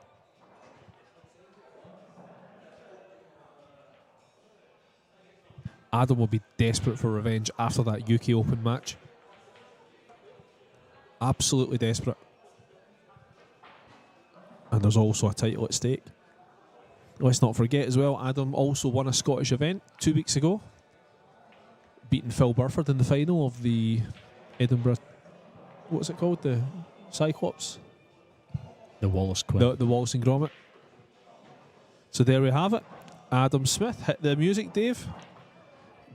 Adam will be desperate for revenge after that UK Open match. Absolutely desperate. And there's also a title at stake. Let's not forget as well, Adam also won a Scottish event 2 weeks ago, beating Phil Burford in the final of the Edinburgh, what's it called? The Cyclops. The Wallace Quinn. The Wallace and Gromit. So there we have it. Adam Smith hit the music, Dave.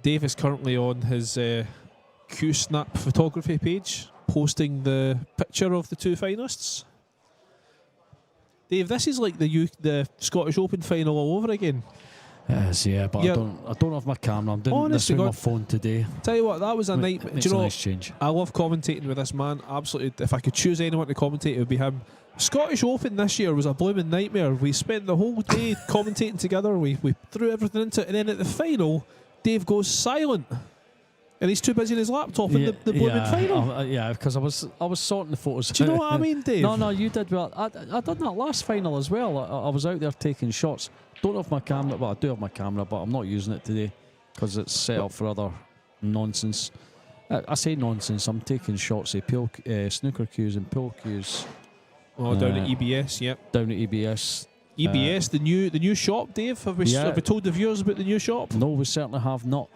Dave is currently on his Q-Snap photography page, posting the picture of the two finalists. Dave, this is like the Scottish Open final all over again. Yeah, but I don't have my camera. I'm doing this with my phone today. Tell you what, that was a nightmare. Do you know, nice change. I love commentating with this man. Absolutely, if I could choose anyone to commentate, it would be him. Scottish Open this year was a blooming nightmare. We spent the whole day commentating together. We threw everything into it, and then at the final, Dave goes silent, and he's too busy on his laptop in the blooming final. Yeah, because I was sorting the photos. Do you know what I mean, Dave? No, you did well. I did that last final as well. I was out there taking shots. Don't have my camera. Well, I do have my camera, but I'm not using it today because it's set up for other nonsense. I say nonsense. I'm taking shots of snooker cues and pool cues. Oh, down at EBS, yep. Down at EBS. EBS, the new shop, Dave. Have we told the viewers about the new shop? No, we certainly have not.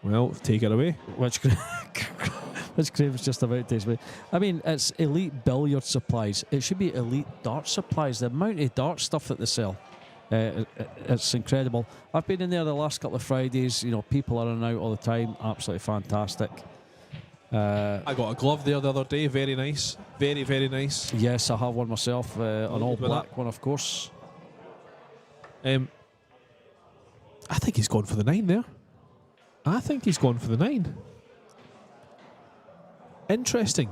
Well, take it away. Which Graham's just about to say. I mean, it's elite billiard supplies. It should be elite dart supplies. The amount of dart stuff that they sell, it's incredible. I've been in there the last couple of Fridays. You know, people are in and out all the time. Absolutely fantastic. I got a glove there the other day. Very nice. Very, very nice. Yes, I have one myself. An all black one, of course. I think he's gone for the 9 there. I think he's gone for the 9. Interesting.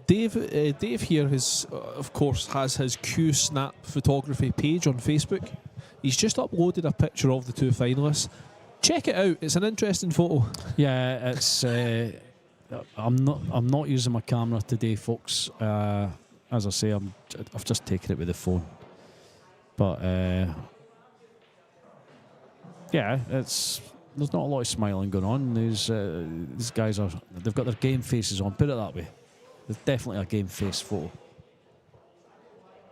Dave here of course has his Q-Snap photography page on Facebook. He's just uploaded a picture of the two finalists. Check it out. It's an interesting photo. Yeah, it's. I'm not using my camera today, folks. As I say, I've just taken it with the phone. But there's not a lot of smiling going on. These guys they've got their game faces on. Put it that way. There's definitely a game face photo.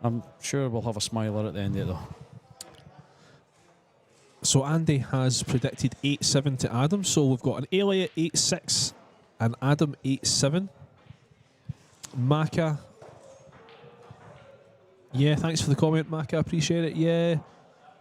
I'm sure we'll have a smiler at the end of it though. So Andy has predicted 8-7 to Adam. So we've got an Elliot 8-6 and Adam 8-7. Marque. Yeah, thanks for the comment, Marque. I appreciate it. Yeah,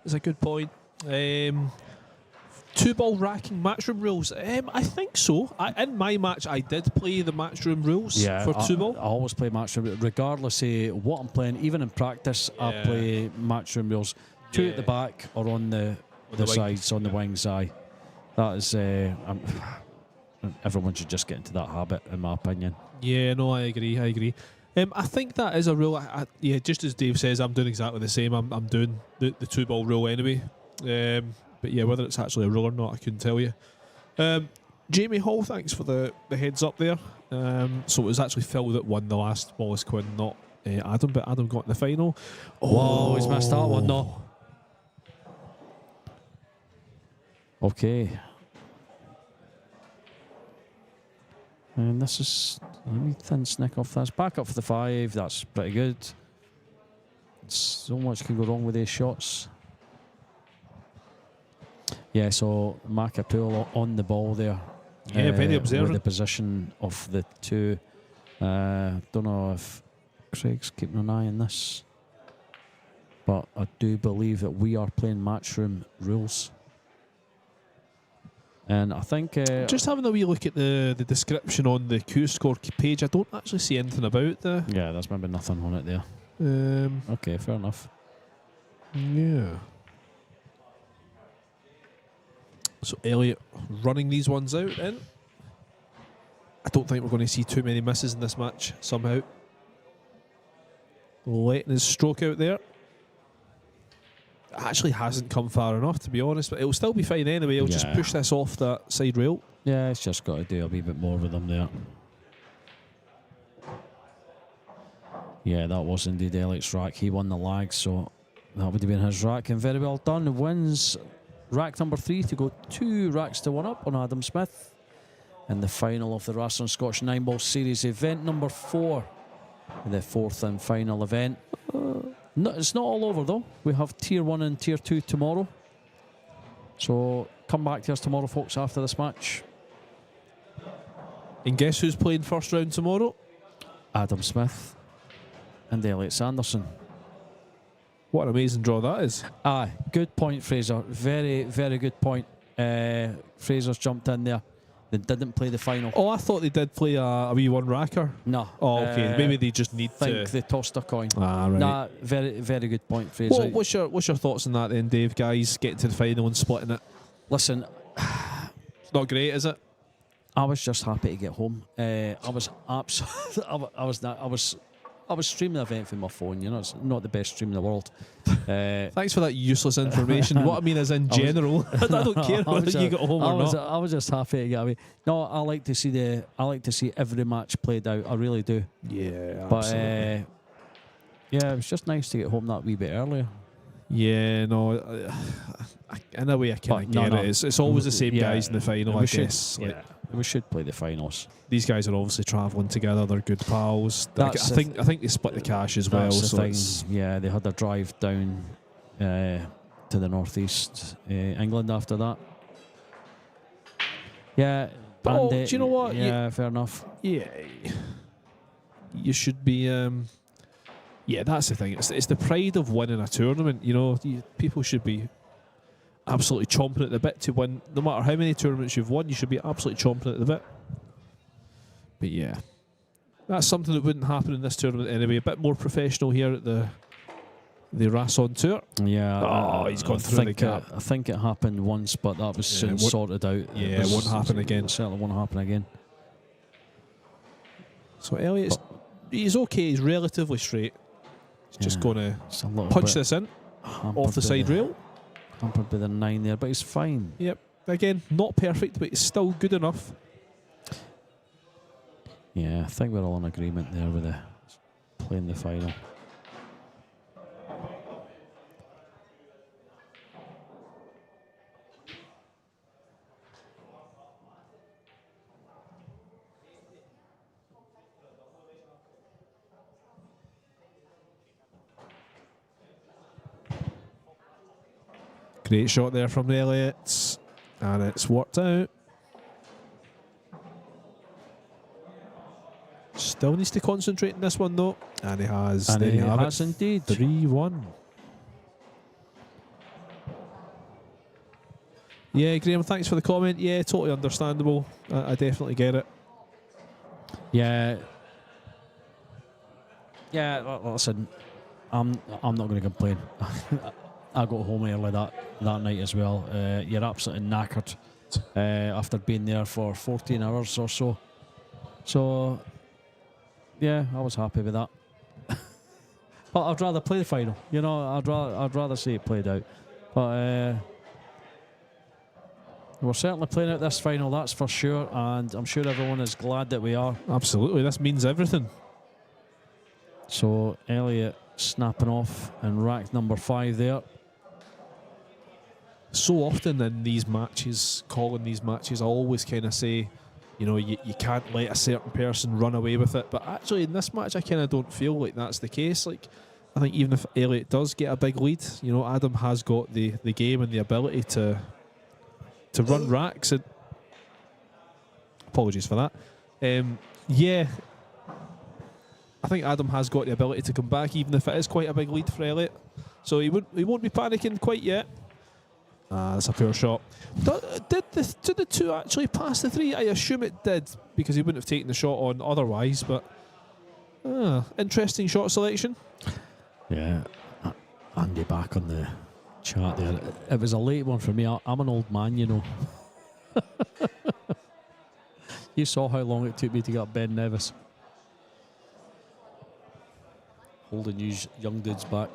it's a good point. 2-ball racking matchroom rules. I think so. In my match, I did play the matchroom rules for 2-ball. I always play matchroom, regardless of what I'm playing. Even in practice, I play matchroom rules. 2 at the back or on the sides, on the wings. That is. Everyone should just get into that habit, in my opinion. Yeah, no, I agree. I think that is a rule. Just as Dave says, I'm doing exactly the same. I'm doing the 2-ball rule anyway. But yeah, whether it's actually a rule or not, I couldn't tell you. Jamie Hall, thanks for the heads up there. So it was actually Phil that won the last Wallace Quinn, not Adam, but Adam got in the final. Oh, he's missed that one, no. Okay. And this is, let me thin snick off this. Back up for the 5, that's pretty good. So much can go wrong with these shots. Yeah, so Marque Pool on the ball there. Yeah, very observant. With the position of the two. Don't know if Craig's keeping an eye on this, but I do believe that we are playing matchroom rules. And I think just having a wee look at the description on the Q-Score page, I don't actually see anything about the. Yeah, there's maybe nothing on it there. Okay, fair enough. Yeah. So Elliot running these ones out in. I don't think we're going to see too many misses in this match somehow. Letting his stroke out there. It actually hasn't come far enough, to be honest, but it'll still be fine anyway. He'll just push this off that side rail. Yeah, it's just got to do a wee bit more with him there. Yeah, that was indeed Elliot's rack. He won the lag, so that would have been his rack, and very well done. Wins rack number 3 to go 2 racks to 1 up on Adam Smith in the final of the Rasson Scottish 9-ball series, event number 4, the 4th and final event. No, it's not all over though. We have tier 1 and tier 2 tomorrow, so come back to us tomorrow, folks, after this match. And guess who's playing first round tomorrow? Adam Smith and Elliot Sanderson. What an amazing draw that is. Aye, good point, Fraser. Very, very good point. Fraser's jumped in there. They didn't play the final. Oh, I thought they did play a wee one racker. No. Oh, okay. Maybe they just need to. I think they tossed a coin. Ah, right. Nah, very, very good point, Fraser. What's your thoughts on that then, Dave? Guys getting to the final and splitting it. Listen, it's not great, is it? I was just happy to get home. I was I was streaming the event from my phone. You know, it's not the best stream in the world. Thanks for that useless information. What I mean is, in general, I don't care whether you got home or not. I was just happy to get away. No, I like to see every match played out. I really do. Yeah, but absolutely. Yeah, it was just nice to get home that wee bit earlier. Yeah, no, in a way I kind of get it. It's always the same guys in the final, I guess. We should play the finals. These guys are obviously travelling together. They're good pals. I think they split the cash as well. So yeah, they had a drive down to the northeast England after that. Yeah, but do you know what? Yeah, fair enough. Yeah, you should be. Yeah, that's the thing. It's the pride of winning a tournament. You know, people should be absolutely chomping at the bit to win. No matter how many tournaments you've won, you should be absolutely chomping at the bit. But yeah, that's something that wouldn't happen in this tournament anyway. A bit more professional here at the Rasson tour. Yeah. He's gone through the gap. I think it happened once, but that was soon sorted out. Yeah, it won't happen again. It certainly won't happen again. So Elliot's he's okay. He's relatively straight. He's just going to punch this in off the side rail. Hampered by the 9 there, but he's fine. Yep. Again, not perfect, but it's still good enough. Yeah, I think we're all in agreement there with playing the final. Great shot there from the Elliots, and it's worked out. Still needs to concentrate in this one though, and he has. And there he you have has it. Indeed. 3-1. Yeah, Graham, thanks for the comment. Yeah, totally understandable. I definitely get it. Yeah. Yeah, listen, I'm not going to complain. I got home early that night as well. You're absolutely knackered after being there for 14 hours or so. So, yeah, I was happy with that. But I'd rather play the final. You know, I'd rather see it played out. But we're certainly playing out this final, that's for sure. And I'm sure everyone is glad that we are. Absolutely, this means everything. So, Elliot snapping off and rack number 5 there. So often in these matches, calling these matches, I always kind of say, you know, you can't let a certain person run away with it. But actually in this match, I kind of don't feel like that's the case. Like, I think even if Elliot does get a big lead, you know, Adam has got the game and the ability to run racks. And apologies for that. Yeah, I think Adam has got the ability to come back, even if it is quite a big lead for Elliot. So he won't be panicking quite yet. That's a poor shot. Did the 2 actually pass the 3? I assume it did, because he wouldn't have taken the shot on otherwise. But interesting shot selection. Yeah, Andy back on the chat there. It was a late one for me. I'm an old man, you know. You saw how long it took me to get Ben Nevis. Holding you young dudes back.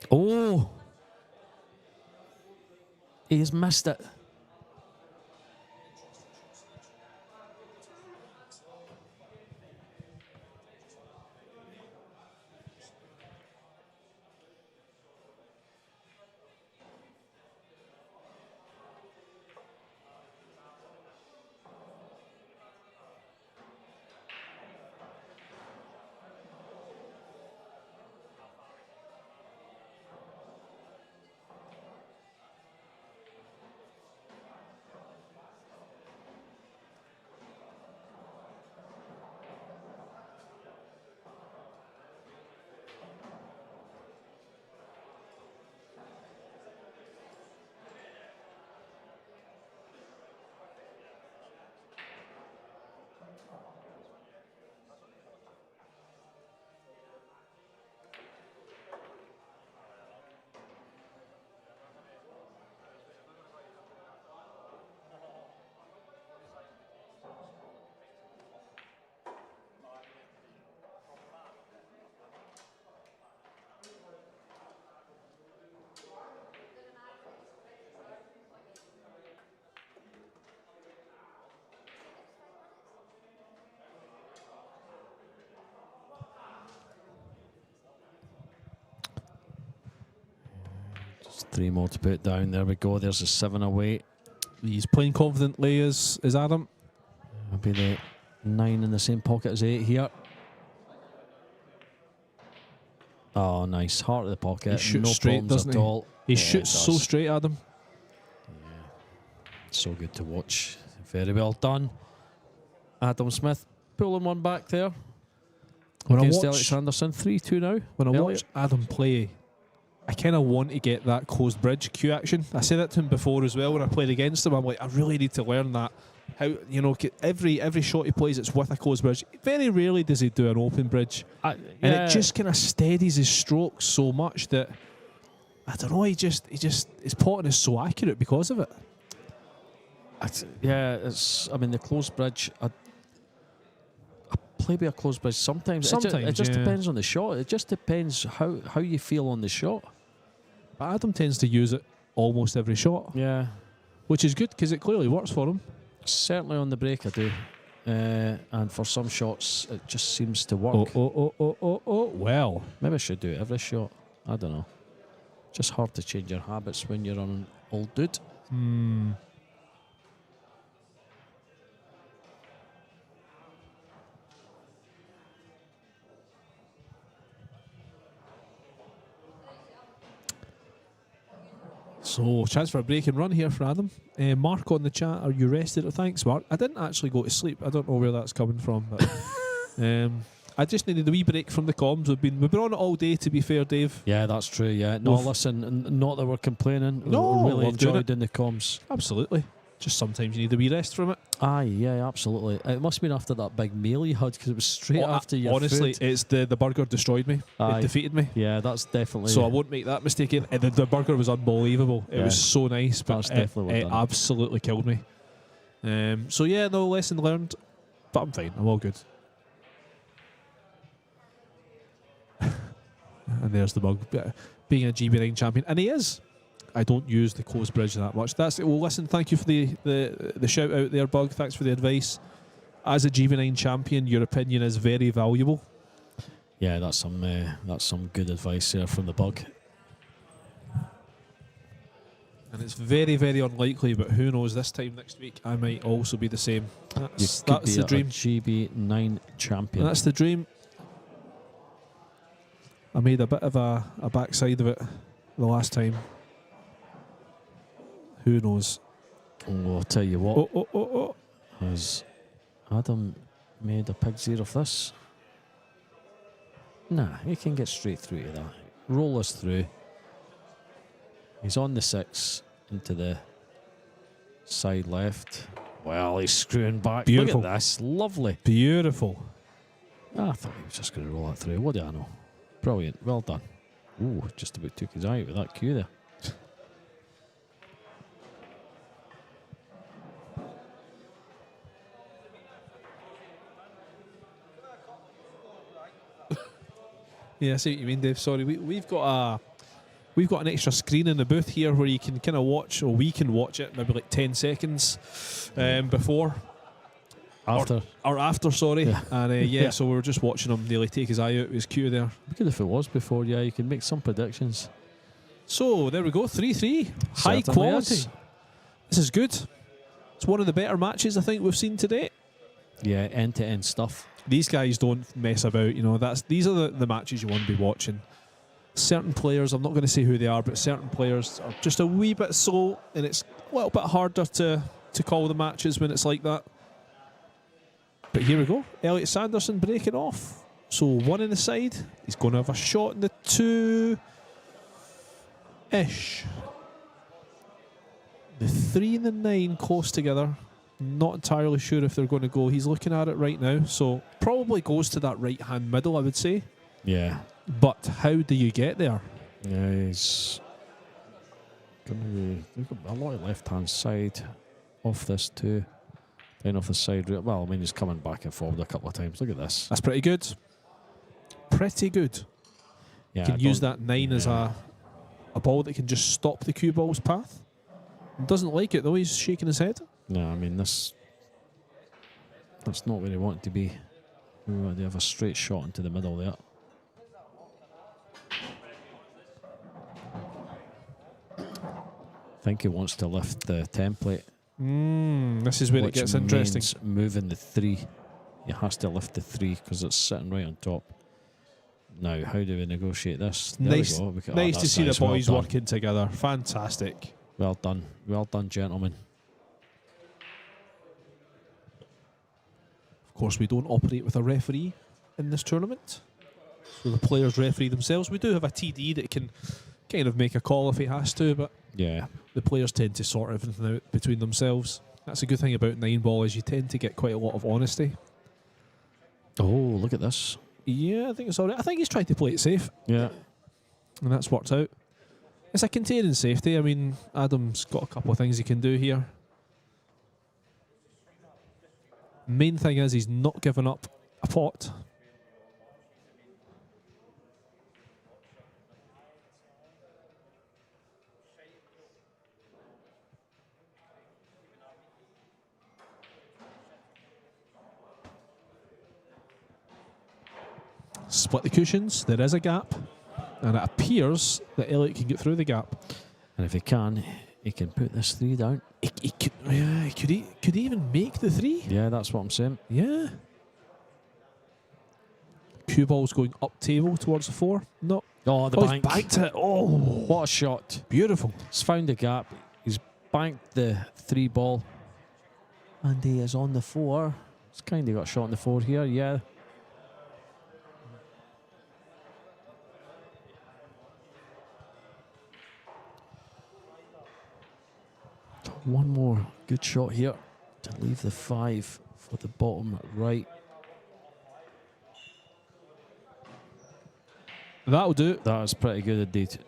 Oh! He's missed it. 3 more to put down. There we go. There's a 7 away. He's playing confidently as Adam. Maybe the 9 in the same pocket as 8 here. Oh, nice. Heart of the pocket. He shoots no straight, problems doesn't at he? all. He Yeah, shoots it so does. straight, Adam. So good to watch. Very well done. Adam Smith pulling one back there. When I Against watch- Elliot Sanderson. 3-2 now. When I Elliot. watch Adam play, I kind of want to get that closed bridge cue action. I said that to him before as well when I played against him. I'm like, I really need to learn that. How, you know, every shot he plays, it's with a closed bridge. Very rarely does he do an open bridge. And it just kind of steadies his strokes so much that, I don't know, his potting is so accurate because of it. I mean, the closed bridge, I play with a closed bridge sometimes. It just yeah. depends on the shot. It just depends how you feel on the shot. But Adam tends to use it almost every shot, Yeah. which is good because it clearly works for him. Certainly on the break I do. And for some shots, it just seems to work. Well. Maybe I should do it every shot. I don't know. Just hard to change your habits when you're an old dude. So, chance for a break and run here for Adam. Mark on the chat, are you rested? Oh, thanks, Mark. I didn't actually go to sleep. I don't know where that's coming from. But I just needed a wee break from the comms. We've been on it all day, to be fair, Dave. Yeah, that's true. Yeah. No, listen, not that we're complaining. No, we're really love doing enjoyed in the comms. Absolutely. Just sometimes you need a wee rest from it. Aye, yeah, absolutely. It must have been after that big meal you had because it was straight after your honestly, food. it's the burger destroyed me. Aye. It defeated me. Yeah, that's definitely. So I won't make that mistake again. The burger was unbelievable. It Yeah. was so nice, but That's definitely it well done. absolutely killed me. So yeah, no lesson learned, but I'm fine. I'm all good. And there's the bug, being a GB9 champion, and he is. I don't use the closed bridge that much. That's it. Well, listen, thank you for the shout out there, Bug. Thanks for the advice. As a GB9 champion, your opinion is very valuable. Yeah, that's some good advice there from the Bug. And it's very, very unlikely, but who knows, this time next week I might also be the same. That's Could be the a dream. GB9 champion. That's the dream. I made a bit of a backside of it the last time. Who knows? Oh, I'll tell you what. Oh. Has Adam made a pig's ear of this? Nah, he can get straight through to that. Roll us through. He's on the 6 into the side left. Well, he's screwing back. Beautiful. Look at this. Lovely. Beautiful. I thought he was just going to roll that through. What do I know? Brilliant. Well done. Ooh, just about took his eye out with that cue there. Yeah, I see what you mean, Dave. Sorry, we've got an extra screen in the booth here where you can kind of watch, or we can watch it maybe like 10 seconds before. After. Or after, sorry. Yeah. And Yeah. so we were just watching him nearly take his eye out of his cue there. Good if it was before. Yeah, you can make some predictions. So there we go, 3-3. High Certainly quality. is. This is good. It's one of the better matches I think we've seen today. Yeah, end-to-end stuff. These guys don't mess about, you know. These are the matches you want to be watching. Certain players, I'm not going to say who they are, but certain players are just a wee bit slow, and it's a little bit harder to call the matches when it's like that. But here we go. Elliot Sanderson breaking off. So 1 in the side. He's going to have a shot in the 2-ish. The 3 and the 9 close together. Not entirely sure if they're going to go. He's looking at it right now. So probably goes to that right-hand middle, I would say. Yeah. But how do you get there? Yeah, he's going to be a lot of left-hand side off this too. Down off the side. Well, I mean, he's coming back and forward a couple of times. Look at this. That's pretty good. Pretty good. Yeah, You I can use don't- that 9 as a ball that can just stop the cue ball's path. Doesn't like it though. He's shaking his head. No, I mean, that's not where he wanted to be. They have a straight shot into the middle there. think he wants to lift the template. This is where it which gets interesting. means moving the 3. He has to lift the 3 because it's sitting right on top. Now, how do we negotiate this? There Nice, we go. nice That's to see the Well boys done. working together. Fantastic. Well done, gentlemen. Of course, we don't operate with a referee in this tournament. So the players referee themselves. We do have a TD that can kind of make a call if he has to, but Yeah. the players tend to sort everything out between themselves. That's a good thing about 9-ball is you tend to get quite a lot of honesty. Oh, look at this. Yeah, I think it's all right. I think he's trying to play it safe, Yeah. and that's worked out. It's a containing safety. I mean, Adam's got a couple of things he can do here. Main thing is he's not given up a pot. Split the cushions. There is a gap. And it appears that Elliot can get through the gap. And if he can put this 3 down. He could, yeah, could he even make the 3? Yeah, that's what I'm saying. Yeah. Cue ball's going up table towards the 4. No. Oh, the He's bank. banked it. Oh, What a shot. beautiful. He's found the gap. He's banked the 3 ball. And he is on the 4. He's kind of got shot on the 4 here, yeah. One more good shot here to leave the 5 for the bottom right. That'll do. That was pretty good indeed.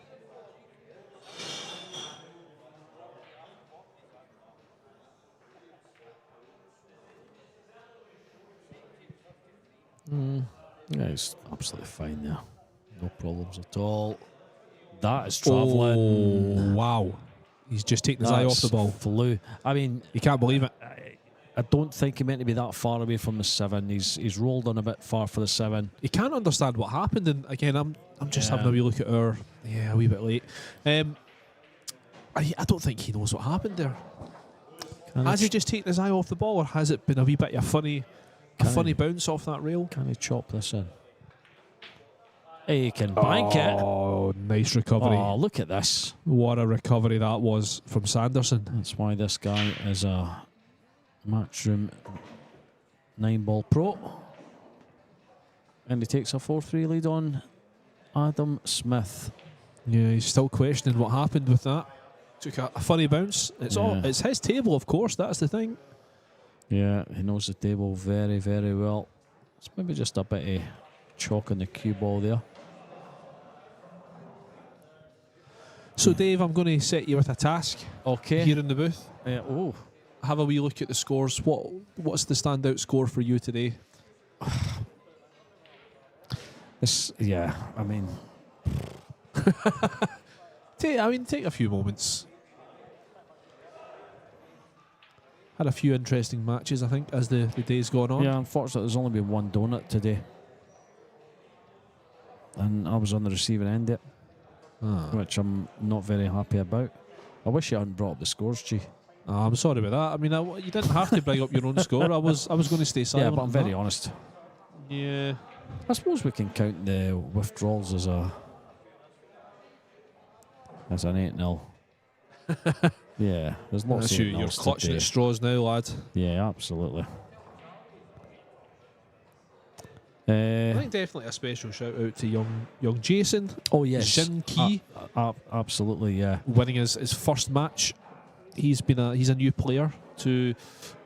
Yeah, it's absolutely fine there. No problems at all. That is travelling. Oh, wow. He's just taken his eye off the ball. Flew. I mean, You can't believe it. I don't think he meant to be that far away from the 7. He's rolled on a bit far for the 7. You can't understand what happened. And again, I'm just Yeah. having a wee look at our. Yeah, a wee bit late. I don't think he knows what happened there. Has he just taken his eye off the ball, or has it been a wee bit of a funny bounce off that rail? Can he chop this in? He can bank it. Oh, nice recovery. Oh, look at this. What a recovery that was from Sanderson. That's why this guy is a Matchroom 9-ball pro. And he takes a 4-3 lead on Adam Smith. Yeah, he's still questioning what happened with that. Took a funny bounce. It's his table, of course. That's the thing. Yeah, he knows the table very, very well. It's maybe just a bit of chalk on the cue ball there. So, Dave, I'm going to set you with a task Okay. here in the booth. Oh, Have a wee look at the scores. What's the standout score for you today? this. Yeah, I mean, Take a few moments. Had a few interesting matches, I think, as the day's gone on. yeah. Unfortunately, there's only been one donut today, and I was on the receiving end of it, which I'm not very happy about. I wish you hadn't brought up the scores, G. I'm sorry about that. I mean, you didn't have to bring up your own score. I was going to stay silent. Yeah, but I'm on very that. honest. Yeah. I suppose we can count the withdrawals as an 8-0. Yeah, there's lots That's of you. You're 8-0s clutching today. at straws now, lad. Yeah, absolutely. I think definitely a special shout out to young Jason. Oh yes, Shin Key absolutely. Yeah, winning his first match. He's a new player to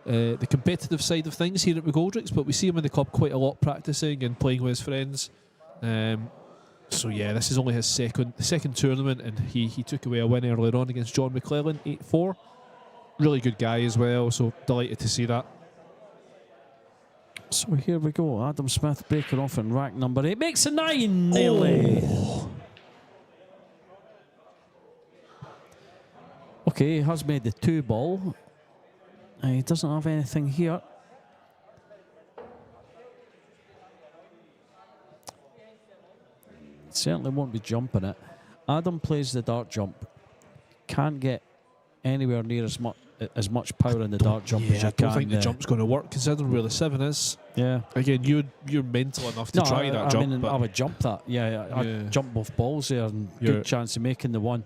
the competitive side of things here at McGoldrick's, but we see him in the club quite a lot, practicing and playing with his friends. So yeah, this is only his second tournament, and he took away a win earlier on against John McClellan, 8-4. Really good guy as well, so delighted to see that. so here we go. Adam Smith breaking off in rack number 8, makes a 9 nearly. Okay, he has made the 2 ball. He doesn't have anything here. Certainly won't be jumping it. Adam plays the dart jump. Can't get anywhere near as much power in the dart jump as you I can. don't think the jump's going to work considering where the 7 is. Yeah. Again, you're mental enough to try that jump. I mean, but I would jump that. Yeah, I'd jump both balls there and good chance of making the 1.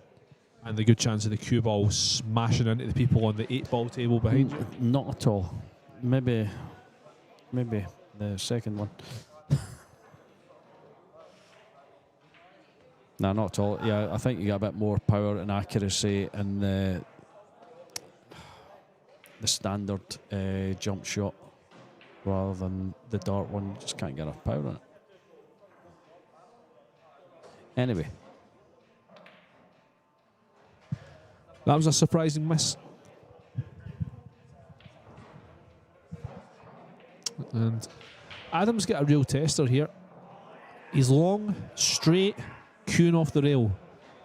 And the good chance of the cue ball smashing into the people on the 8-ball table behind you. Not at all. Maybe the second one. No, not at all. Yeah, I think you got a bit more power and accuracy in the standard jump shot rather than the dart one. You just can't get enough power in it. Anyway. That was a surprising miss. And Adam's got a real tester here. He's long, straight, cueing off the rail.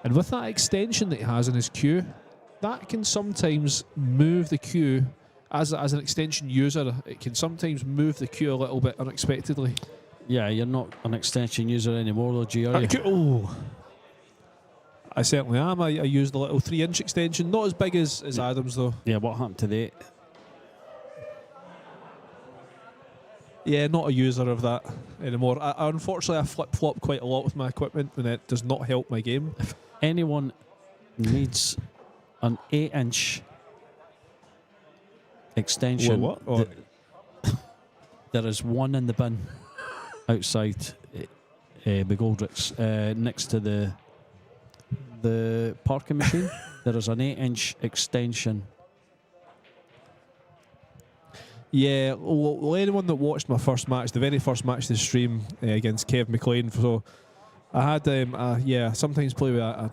And with that extension that he has in his cue, that can sometimes move the cue. As an extension user, it can sometimes move the cue a little bit unexpectedly. Yeah, you're not an extension user anymore though, G, are you? Oh. I certainly am. I used a little 3-inch extension, not as big as Adam's though. Yeah, what happened to the 8? Yeah, not a user of that anymore. Unfortunately, I flip-flop quite a lot with my equipment and it does not help my game. If anyone needs an 8-inch extension, What? there is one in the bin outside McGoldrick's next to the parking machine. There is an 8-inch extension. Yeah, well, anyone that watched my first match, the very first match of the stream against Kev McLean, so I had, sometimes play with a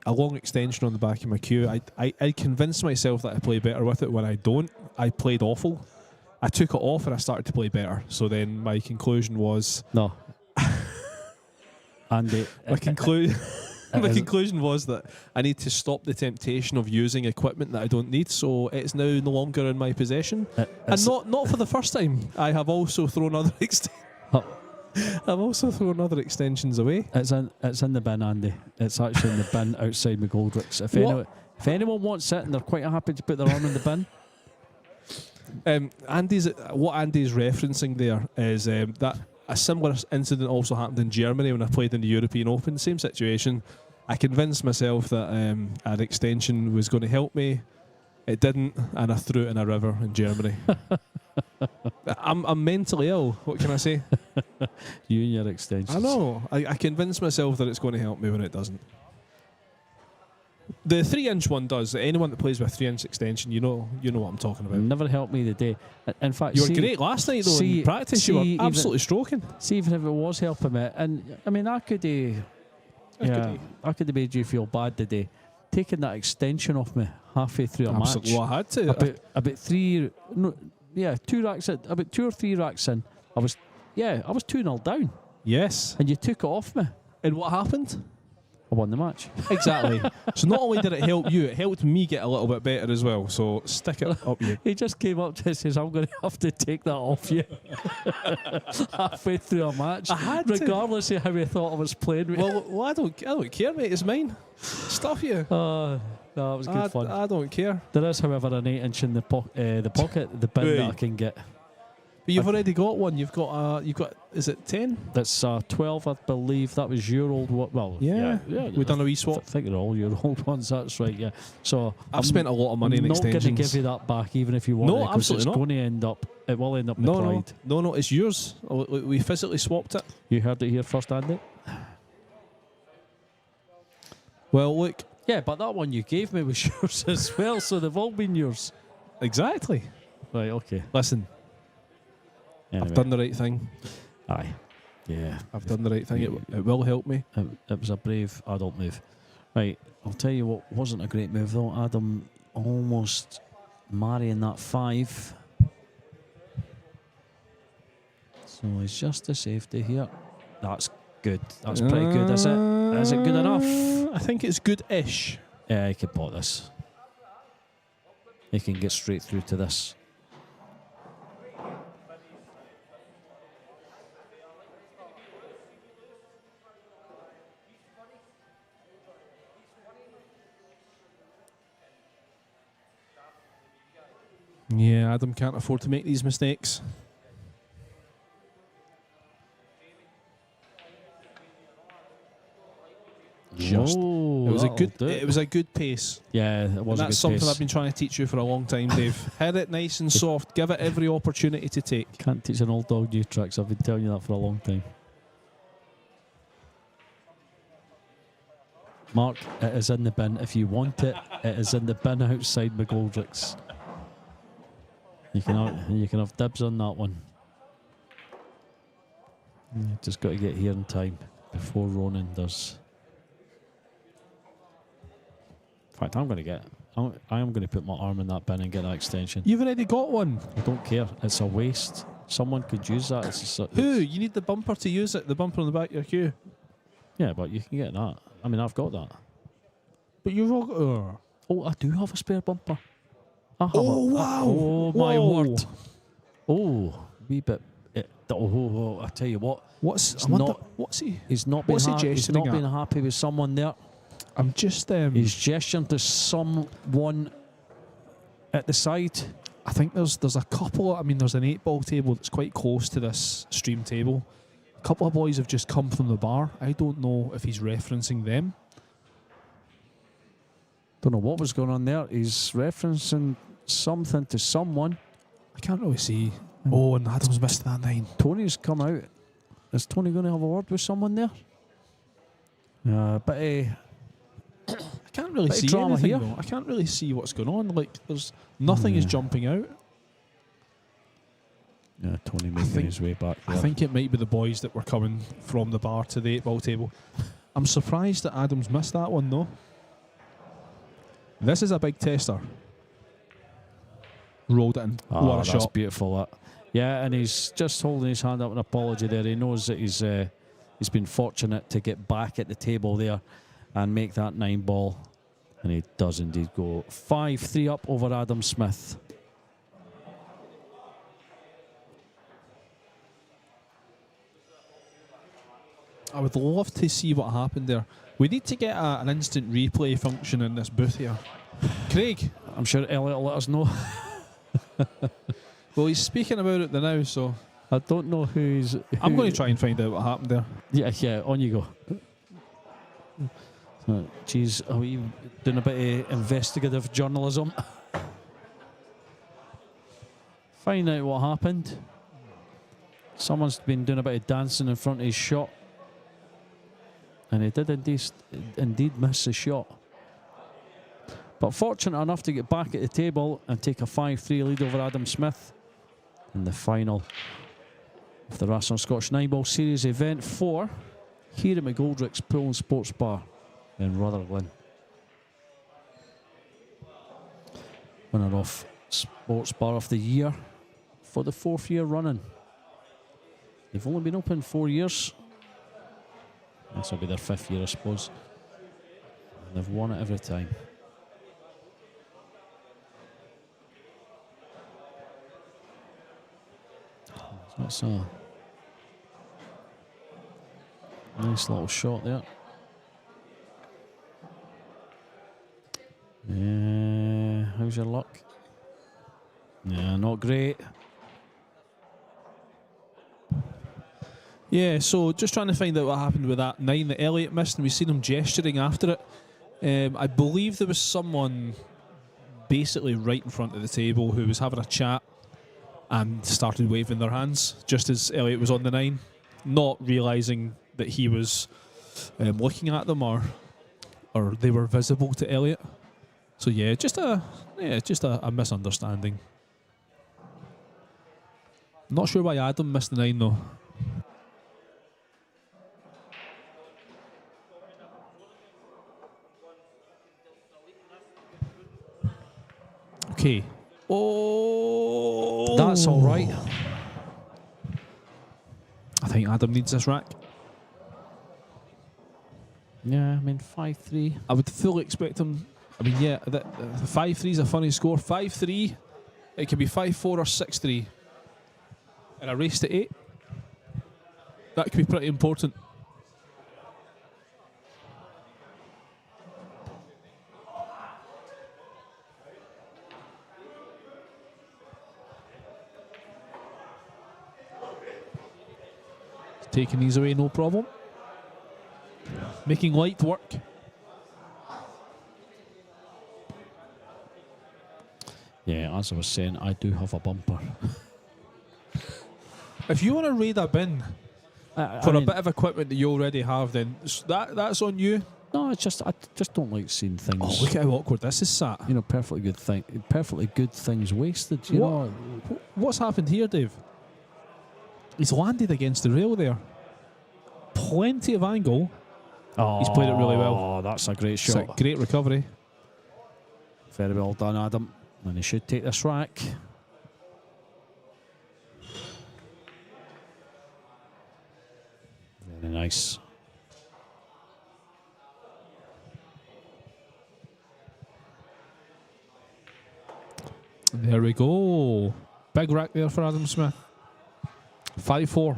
long extension on the back of my cue. I convinced myself that I play better with it. When I don't, I played awful. I took it off and I started to play better. So then my conclusion was... No. Andy... My conclusion was that I need to stop the temptation of using equipment that I don't need, so it's now no longer in my possession. And not for the first time. I have also thrown other extensions away. It's in the bin, Andy. It's actually in the bin outside McGoldrick's. If anyone wants it and they're quite happy to put their arm in the bin. What Andy's referencing there is that a similar incident also happened in Germany when I played in the European Open. Same situation. I convinced myself that an extension was going to help me. It didn't, and I threw it in a river in Germany. I'm mentally ill. What can I say? You and your extensions. I know. I convinced myself that it's going to help me when it doesn't. The 3-inch one does. Anyone that plays with 3-inch extension, you know what I'm talking about. Never helped me today. In fact, you were great last night though. In practice, you were absolutely stroking. See, even if it was helping me, and I mean, I could have made you feel bad today, taking that extension off me halfway through a match. Well, I had to. About 2 racks in, about 2 or 3 racks in. I was 2-0 down. Yes. And you took it off me. And what happened? I won the match. Exactly. So not only did it help you, it helped me get a little bit better as well. So stick it up you. He just came up to us and says, I'm going to have to take that off you halfway through a match. I had regardless of how he thought I was playing. Well, I don't care, mate. It's mine. Stuff you. No, it was good fun. I don't care. There is, however, an 8-inch in the pocket, the bin that I can get. But you've already got one. You've got. Is it 10? That's 12, I believe. That was your old one. Well, yeah. We've done a wee swap. I think they're all your old ones. That's right. Yeah. So I've spent a lot of money in extensions. I'm not going to give you that back, even if you want. No, absolutely not. It will end up in the Clyde. No, it's yours. We physically swapped it. You heard it here first, Andy. Well, look. Yeah, but that one you gave me was yours as well, so they've all been yours. Exactly. Right. Okay. Listen. Anyway. I've done the right thing. Aye. Yeah. I've done the right thing. It will help me. It was a brave adult move. Right. I'll tell you what wasn't a great move though. Adam almost marrying that 5. So it's just a safety here. That's good. That's pretty good, is it? Is it good enough? I think it's good-ish. Yeah, he can pot this. He can get straight through to this. Yeah, Adam can't afford to make these mistakes. Just Whoa, it was a that'll good. do It was a good pace. Yeah, it was And a good that's something pace. I've been trying to teach you for a long time, Dave. Hit it nice and soft. Give it every opportunity to take. Can't teach an old dog new tricks. I've been telling you that for a long time. Mark, it is in the bin. If you want it, it is in the bin outside McGoldrick's. You can have dibs on that one. You just got to get here in time before Ronan does. In fact, I am going to put my arm in that bin and get that extension. You've already got one. I don't care. It's a waste. Someone could use that. Who? You need the bumper to use it. The bumper on the back of your cue. Yeah, but you can get that. I mean, I've got that. But you've all got... Oh, I do have a spare bumper. Oh, wow. Oh, my Whoa. word. Oh, wee bit. I tell you what. What's he? He's not What's he been gesturing at? happy with someone there. I'm just... He's gesturing to someone at the side. I think there's a couple... I mean, there's an 8-ball table that's quite close to this stream table. A couple of boys have just come from the bar. I don't know if he's referencing them. Don't know what was going on there. He's referencing something to someone. I can't really see. Oh, and Adam's missed that 9. Tony's come out. Is Tony going to have a word with someone there? But I can't really see drama anything, here. though. I can't really see what's going on. Like, there's nothing is jumping out. yeah, Tony making his way back there. I think it might be the boys that were coming from the bar to the 8-ball table. I'm surprised that Adam's missed that one, though. This is a big tester. Rolled it in. Oh, What a that's shot. beautiful. That. Yeah, and he's just holding his hand up an apology there. He knows that he's been fortunate to get back at the table there and make that 9-ball. And he does indeed go 5-3 up over Adam Smith. I would love to see what happened there. We need to get an instant replay function in this booth here. Craig. I'm sure Elliot will let us know. Well, he's speaking about it now, so... I don't know who's... I'm going to try and find out what happened there. Yeah, on you go. Geez, are we doing a bit of investigative journalism? Find out what happened. Someone's been doing a bit of dancing in front of his shot. And he did indeed miss the shot. But fortunate enough to get back at the table and take a 5-3 lead over Adam Smith in the final of the Rasson Scottish 9-ball Series Event 4 here at McGoldrick's Pool and Sports Bar in Rutherglen. Winner of Sports Bar of the Year for the 4th year running. They've only been open 4 years. This will be their 5th year, I suppose. And they've won it every time. That's a nice little shot there. Yeah, how's your luck? Yeah, not great. Yeah, so just trying to find out what happened with that 9 that Elliot missed, and we've seen him gesturing after it. I believe there was someone basically right in front of the table who was having a chat and started waving their hands just as Elliot was on the 9, not realising that he was looking at them or they were visible to Elliot. So yeah, just a misunderstanding. Not sure why Adam missed the 9 though. Okay. Oh, That's all right. I think Adam needs this rack. Yeah, I mean 5-3. I would fully expect him. I mean, yeah, the 5-3 is a funny score. 5-3, it could be 5-4 or 6-3. And a race to 8. That could be pretty important. taking these away, no problem. Making light work. Yeah, as I was saying, I do have a bumper. If you want to raid a bin for a bit of equipment that you already have, then that's on you. No, it's just I just don't like seeing things. Oh, look at how awkward this is sat. You know, perfectly good things wasted. You know, What's happened here, Dave? He's landed against the rail there. Plenty of angle. oh, He's played it really well. Oh, that's a great It's shot. a great recovery. Very well done, Adam. And he should take this rack. Very nice. There we go. Big rack there for Adam Smith. 5-4.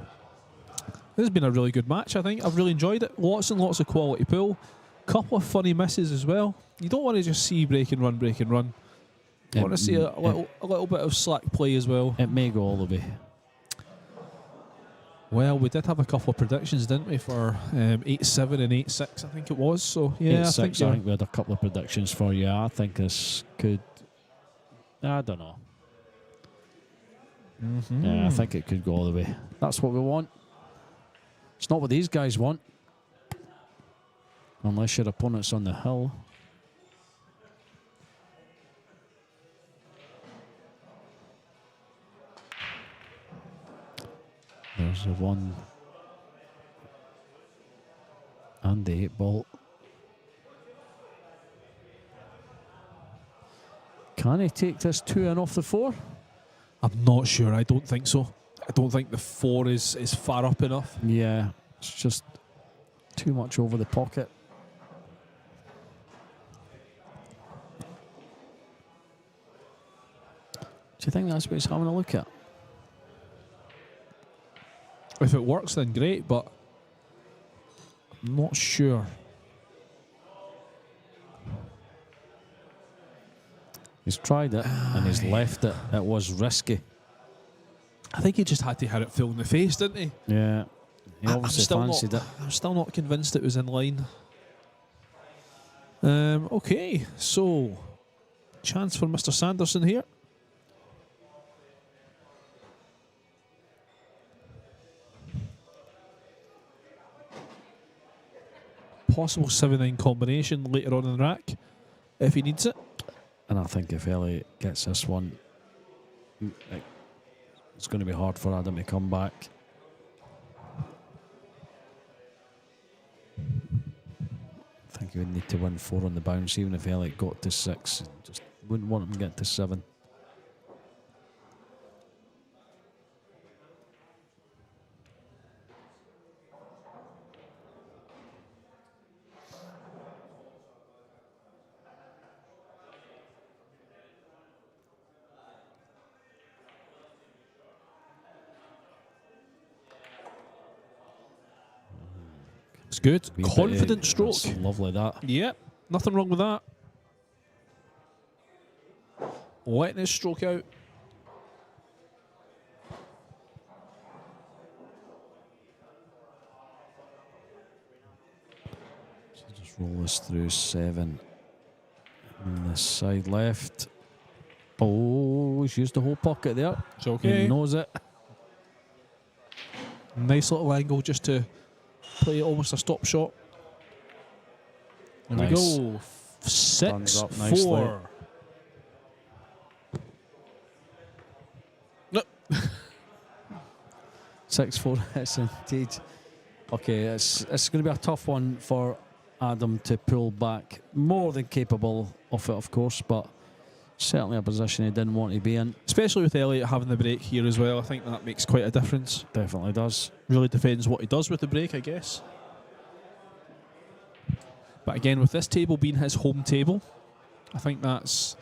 This has been a really good match, I think. I've really enjoyed it. Lots and lots of quality pool. Couple of funny misses as well. You don't want to just see break and run, break and run. You want to see a little bit of slack play as well. It may go all the way. Well, we did have a couple of predictions, didn't we, for 8-7 and 8-6, I think it was. So, yeah, 8-6, I think we had a couple of predictions for you. I think this could... I don't know. Yeah, I think it could go all the way. That's what we want. It's not what these guys want. Unless your opponent's on the hill. There's the 1 and the 8 ball. Can he take this 2 and off the 4? I'm not sure. I don't think so. I don't think the 4 is far up enough. Yeah, it's just too much over the pocket. Do you think that's what he's having a look at? If it works, then great, but I'm not sure. He's tried it and he's left it. It was risky. I think he just had to hit it full in the face, didn't he? Yeah, he obviously fancied it. I'm still not convinced it was in line. Okay, so chance for Mr. Sanderson here. Possible 7-9 combination later on in the rack if he needs it. And I think if Elliot gets this one, it's going to be hard for Adam to come back. I think he would need to win 4 on the bounce, even if Elliot got to 6. Just wouldn't want him to get to 7. It's good. Wee Confident bit, stroke. That's lovely, that. Yep, nothing wrong with that. Letting his stroke out. So just roll this through 7. And this side left. Oh, he's used the whole pocket there. It's okay. He knows it. Nice little angle just to play almost a stop shot. There Nice. we go. Stands 6-4. up nicely. No. 6-4, yes, indeed. Okay, it's going to be a tough one for Adam to pull back. More than capable of it, of course, but certainly a position he didn't want to be in. Especially with Elliot having the break here as well. I think that makes quite a difference. Definitely does. Really depends what he does with the break, I guess. But again, with this table being his home table, I think that's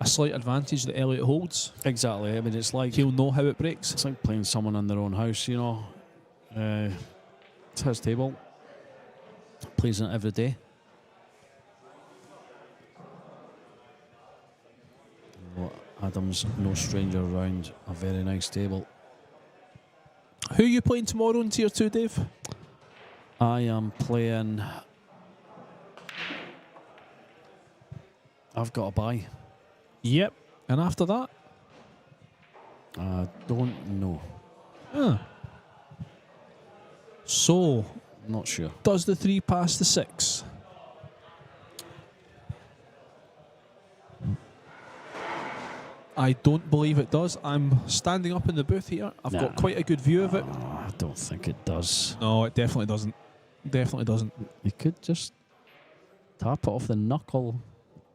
a slight advantage that Elliot holds. Exactly. I mean, it's like He'll know how it breaks. it's like playing someone in their own house, you know. It's his table. Plays in it every day. Well, Adam's no stranger around a very nice table. Who are you playing tomorrow in Tier 2, Dave? I am playing... I've got a bye. Yep. And after that? I don't know. Huh. So, Not sure. does the 3 pass the 6? I don't believe it does. I'm standing up in the booth here. I've got quite a good view of it. I don't think it does. No, it definitely doesn't. Definitely doesn't. You could just tap it off the knuckle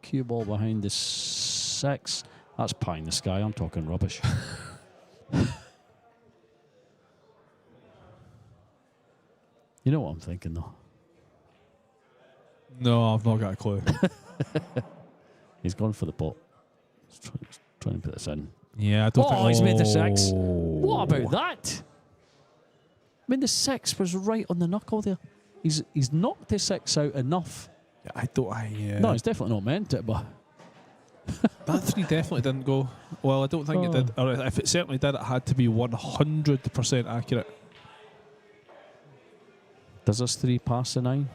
cue ball behind the 6. That's pie in the sky. I'm talking rubbish. You know what I'm thinking, though? No, I've not got a clue. He's gone for the pot. He's trying to put this in. Yeah, I don't think... He's made the 6. What about that? I mean, the 6 was right on the knuckle there. He's knocked the 6 out enough. Yeah, I don't... No, he's definitely not meant it, but... That 3 definitely didn't go. Well, I don't think it did. Or if it certainly did, it had to be 100% accurate. Does this 3 pass the 9?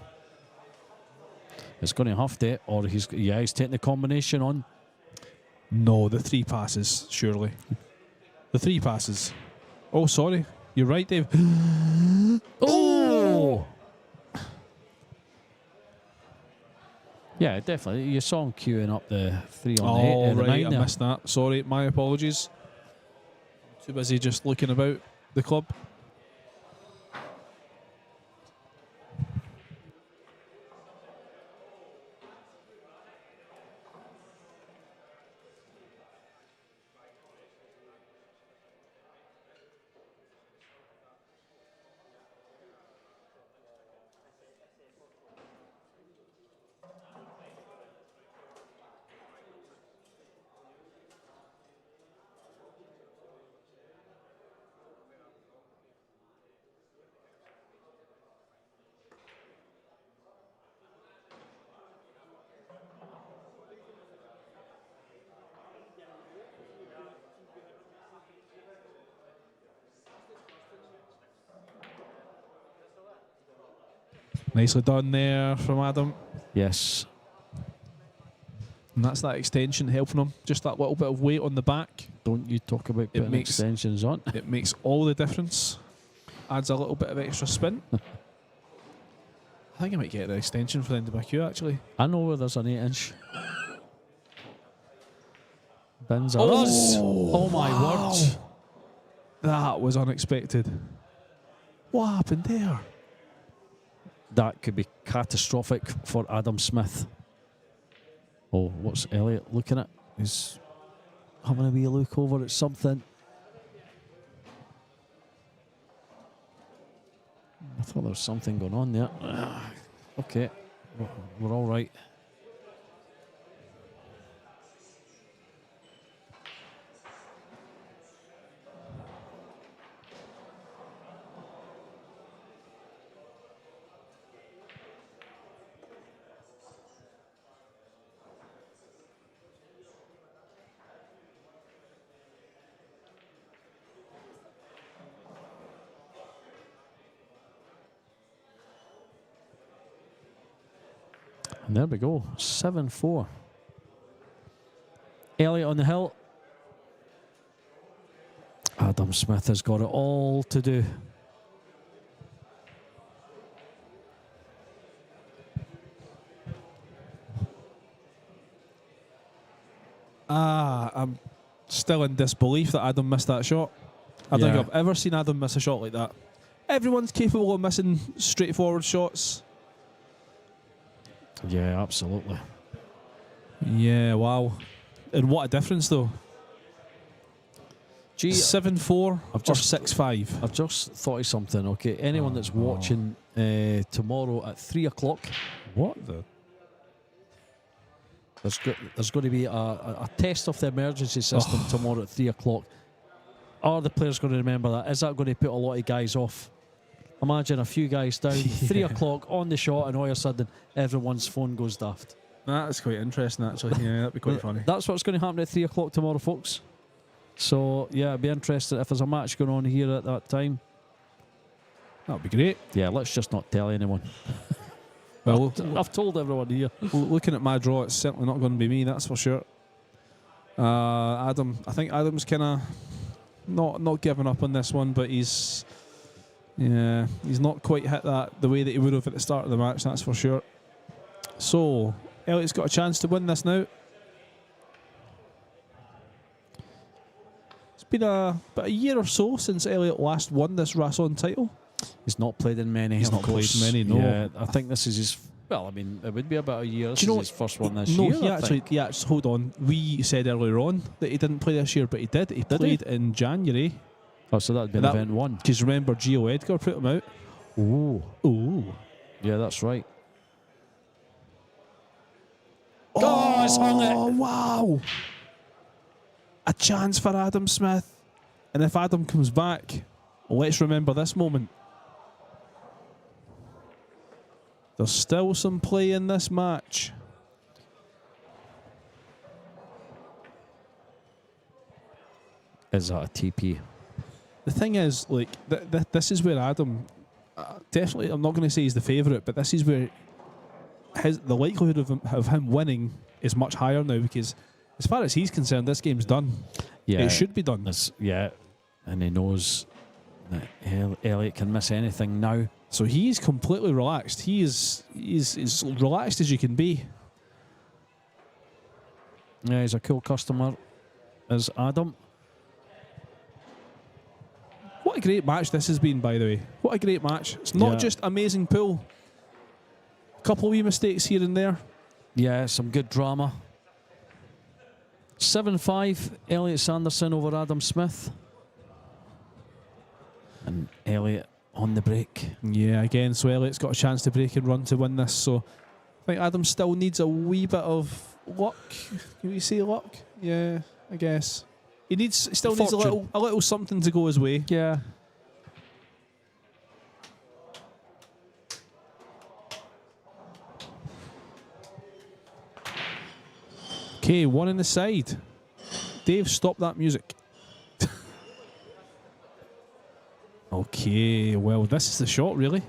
It's going to have to, or he's taking the combination on. No, the 3 passes, surely. The 3 passes. Oh, sorry. You're right, Dave. Oh! Yeah, definitely. You saw him queuing up the 3 on the 8. Oh, right. 9 I there. missed that. Sorry, my apologies. Too busy just looking about the club. Nicely done there from Adam. Yes. And that's that extension helping him. Just that little bit of weight on the back. Don't you talk about putting extensions on. It makes all the difference. Adds a little bit of extra spin. I think I might get an extension for the end of my queue, actually. I know where there's an 8-inch. Bins are us. Oh my word. That was unexpected. What happened there? That could be catastrophic for Adam Smith. Oh, what's Elliot looking at? He's having a wee look over at something. I thought there was something going on there. Okay, we're all right. And there we go, 7-4. Elliot on the hill. Adam Smith has got it all to do. I'm still in disbelief that Adam missed that shot. I don't think I've ever seen Adam miss a shot like that. Everyone's capable of missing straightforward shots. Yeah, absolutely. Yeah, wow. And what a difference, though. Gee, 7-4 or 6-5. I've just thought of something, okay? Anyone that's watching tomorrow at 3 o'clock, What the? there's going to be a test of the emergency system tomorrow at 3 o'clock. Are the players going to remember that? Is that going to put a lot of guys off? Imagine a few guys down, 3 o'clock on the shot, and all of a sudden everyone's phone goes daft. That's quite interesting, actually. Yeah, that'd be quite funny. That's what's going to happen at 3 o'clock tomorrow, folks. So, yeah, I'd be interested if there's a match going on here at that time. That would be great. Yeah, let's just not tell anyone. Well, I've told everyone here. looking at my draw, it's certainly not going to be me, that's for sure. Adam, I think Adam's kind of not giving up on this one, but he's not quite hit that the way that he would have at the start of the match, that's for sure. So, Elliot's got a chance to win this now. It's been about a year or so since Elliot last won this Rasson title. He's not played in many. He's not played in many, no. Yeah, I think this is his. Well, I mean, it would be about a year. This is his first one this year. No, Hold on. We said earlier on that he didn't play this year, but he did. He played in January. Oh, so that'd be event one. Because remember, Gio Edgar put him out. Ooh. Yeah, that's right. Oh, it's hung it. Oh, wow. A chance for Adam Smith. And if Adam comes back, let's remember this moment. There's still some play in this match. Is that a TP? The thing is, like, this is where Adam, definitely, I'm not going to say he's the favourite, but this is where the likelihood of him winning is much higher now, because as far as he's concerned, this game's done. Yeah, it should be done. And he knows that Elliot can miss anything now. So he's completely relaxed. He's relaxed as you can be. Yeah, he's a cool customer, is Adam. What a great match this has been, by the way. What a great match. It's not just amazing pool. A couple of wee mistakes here and there. Yeah, some good drama. 7-5, Elliot Sanderson over Adam Smith. And Elliot on the break. Yeah, again, so Elliot's got a chance to break and run to win this. So I think Adam still needs a wee bit of luck. Can we say luck? Yeah, I guess. He still needs a little something to go his way. Yeah. Okay, one in the side. Dave, stop that music. Okay, well, this is the shot, really.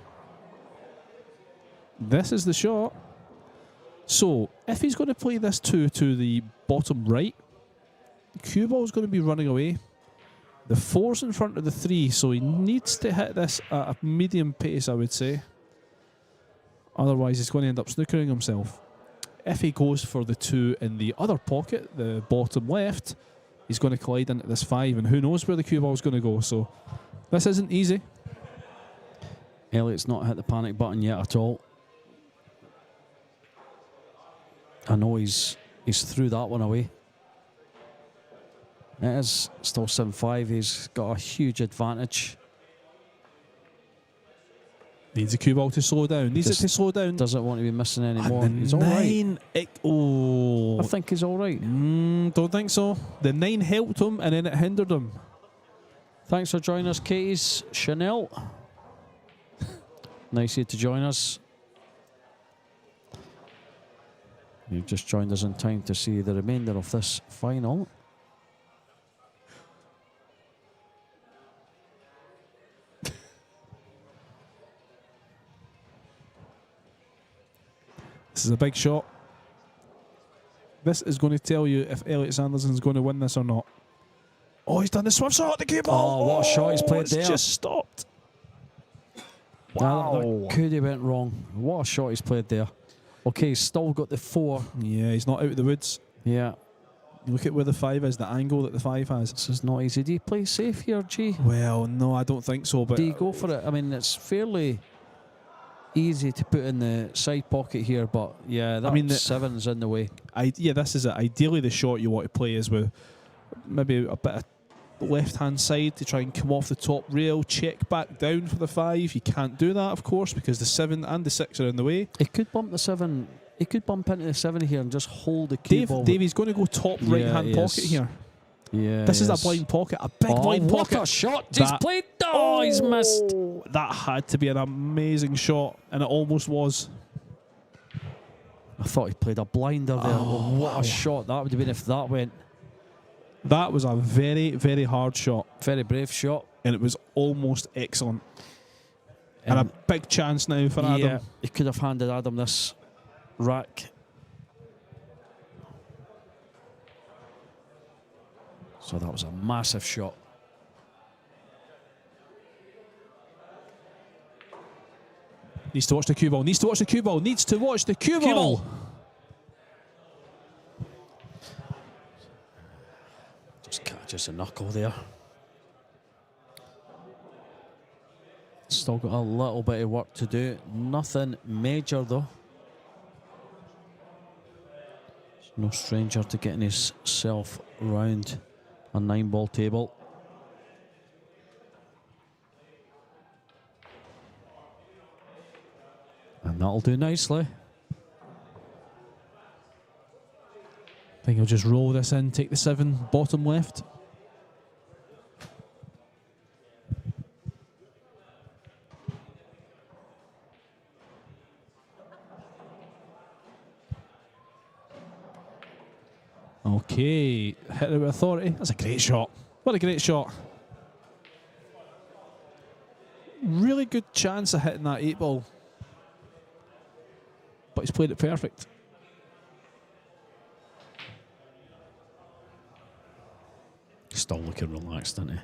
This is the shot. So, if he's going to play this 2 to the bottom right, the cue ball is going to be running away. The 4's in front of the 3, so he needs to hit this at a medium pace, I would say. Otherwise, he's going to end up snookering himself. If he goes for the 2 in the other pocket, the bottom left, he's going to collide into this 5, and who knows where the cue ball is going to go. So this isn't easy. Elliot's not hit the panic button yet at all. I know he's threw that one away. It is still 7-5. He's got a huge advantage. Needs a cue ball to slow down. Needs it to slow down. Doesn't want to be missing anymore. And he's all right. I think he's all right. Don't think so. The 9 helped him and then it hindered him. Thanks for joining us, Katie's Chanel. Nice of you to join us. You've just joined us in time to see the remainder of this final. This is a big shot. This is going to tell you if Elliot Sanderson's going to win this or not. Oh, he's done the swerve shot at the cue ball. Oh, what a shot he's played there. It's just stopped. Wow. That could have went wrong. What a shot he's played there. Okay, he's still got the 4. Yeah, he's not out of the woods. Yeah. Look at where the 5 is, the angle that the 5 has. This is not easy. Do you play safe here, G? Well, no, I don't think so. But do you go for it? I mean, it's fairly easy to put in the side pocket here, but yeah, that 7's in the way. This is it. Ideally, the shot you want to play is with maybe a bit of left-hand side to try and come off the top rail, check back down for the 5. You can't do that, of course, because the 7 and the 6 are in the way. He could bump the 7. He could bump into the 7 here and just hold the cue ball. He's going to go top right-hand pocket here. Yeah, this is a blind pocket, a big blind pocket. What a shot! He's played. Oh, he's missed. That had to be an amazing shot, and it almost was. I thought he played a blinder there. Oh, what a shot that would have been if that went. That was a very, very hard shot. Very brave shot. And it was almost excellent. And a big chance now for Adam. Yeah, he could have handed Adam this rack. So that was a massive shot. Needs to watch the cue ball, needs to watch the cue ball, needs to watch the cue ball. Just catches a knuckle there. Still got a little bit of work to do. Nothing major though. No stranger to getting himself round a 9-ball table. And that'll do nicely. I think he'll just roll this in, take the 7, bottom left. Okay, hit it with authority. That's a great shot. What a great shot. Really good chance of hitting that 8-ball. But he's played it perfect. Still looking relaxed, isn't he?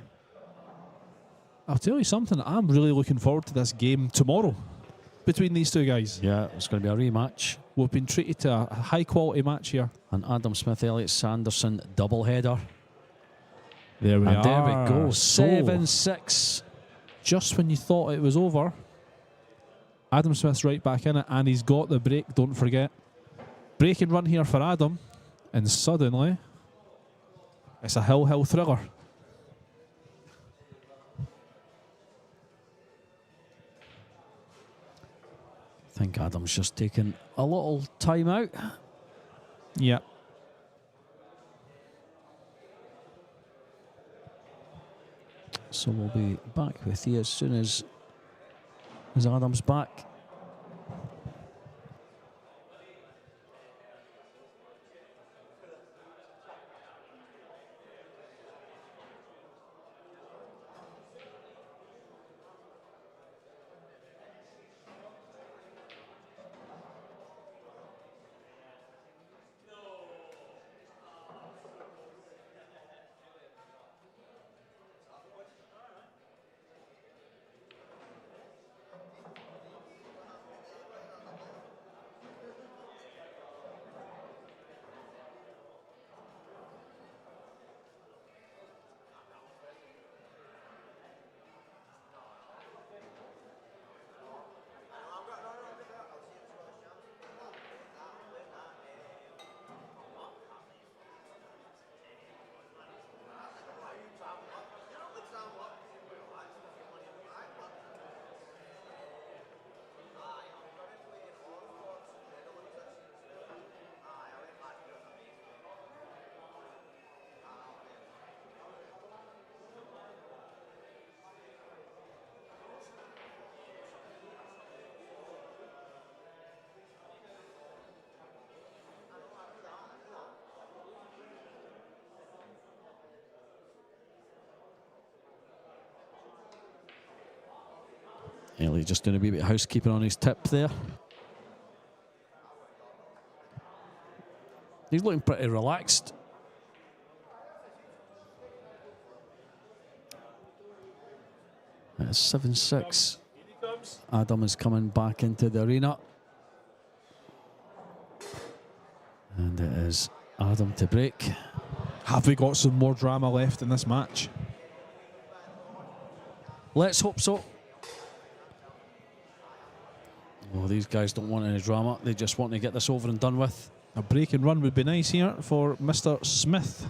I'll tell you something, I'm really looking forward to this game tomorrow between these two guys. Yeah, it's going to be a rematch. We've been treated to a high-quality match here. An Adam Smith, Elliot Sanderson doubleheader. There we are. And there we go, So, 7-6. just when you thought it was over, Adam Smith's right back in it, and he's got the break, don't forget. Break and run here for Adam, and suddenly, it's a hill thriller. I think Adam's just taken a little time out. Yeah. So we'll be back with you as soon as Adam's back. Ellie just doing a wee bit of housekeeping on his tip there. He's looking pretty relaxed. It's 7-6. Adam is coming back into the arena. And it is Adam to break. Have we got some more drama left in this match? Let's hope so. Oh, these guys don't want any drama. They just want to get this over and done with. A break and run would be nice here for Mr. Smith.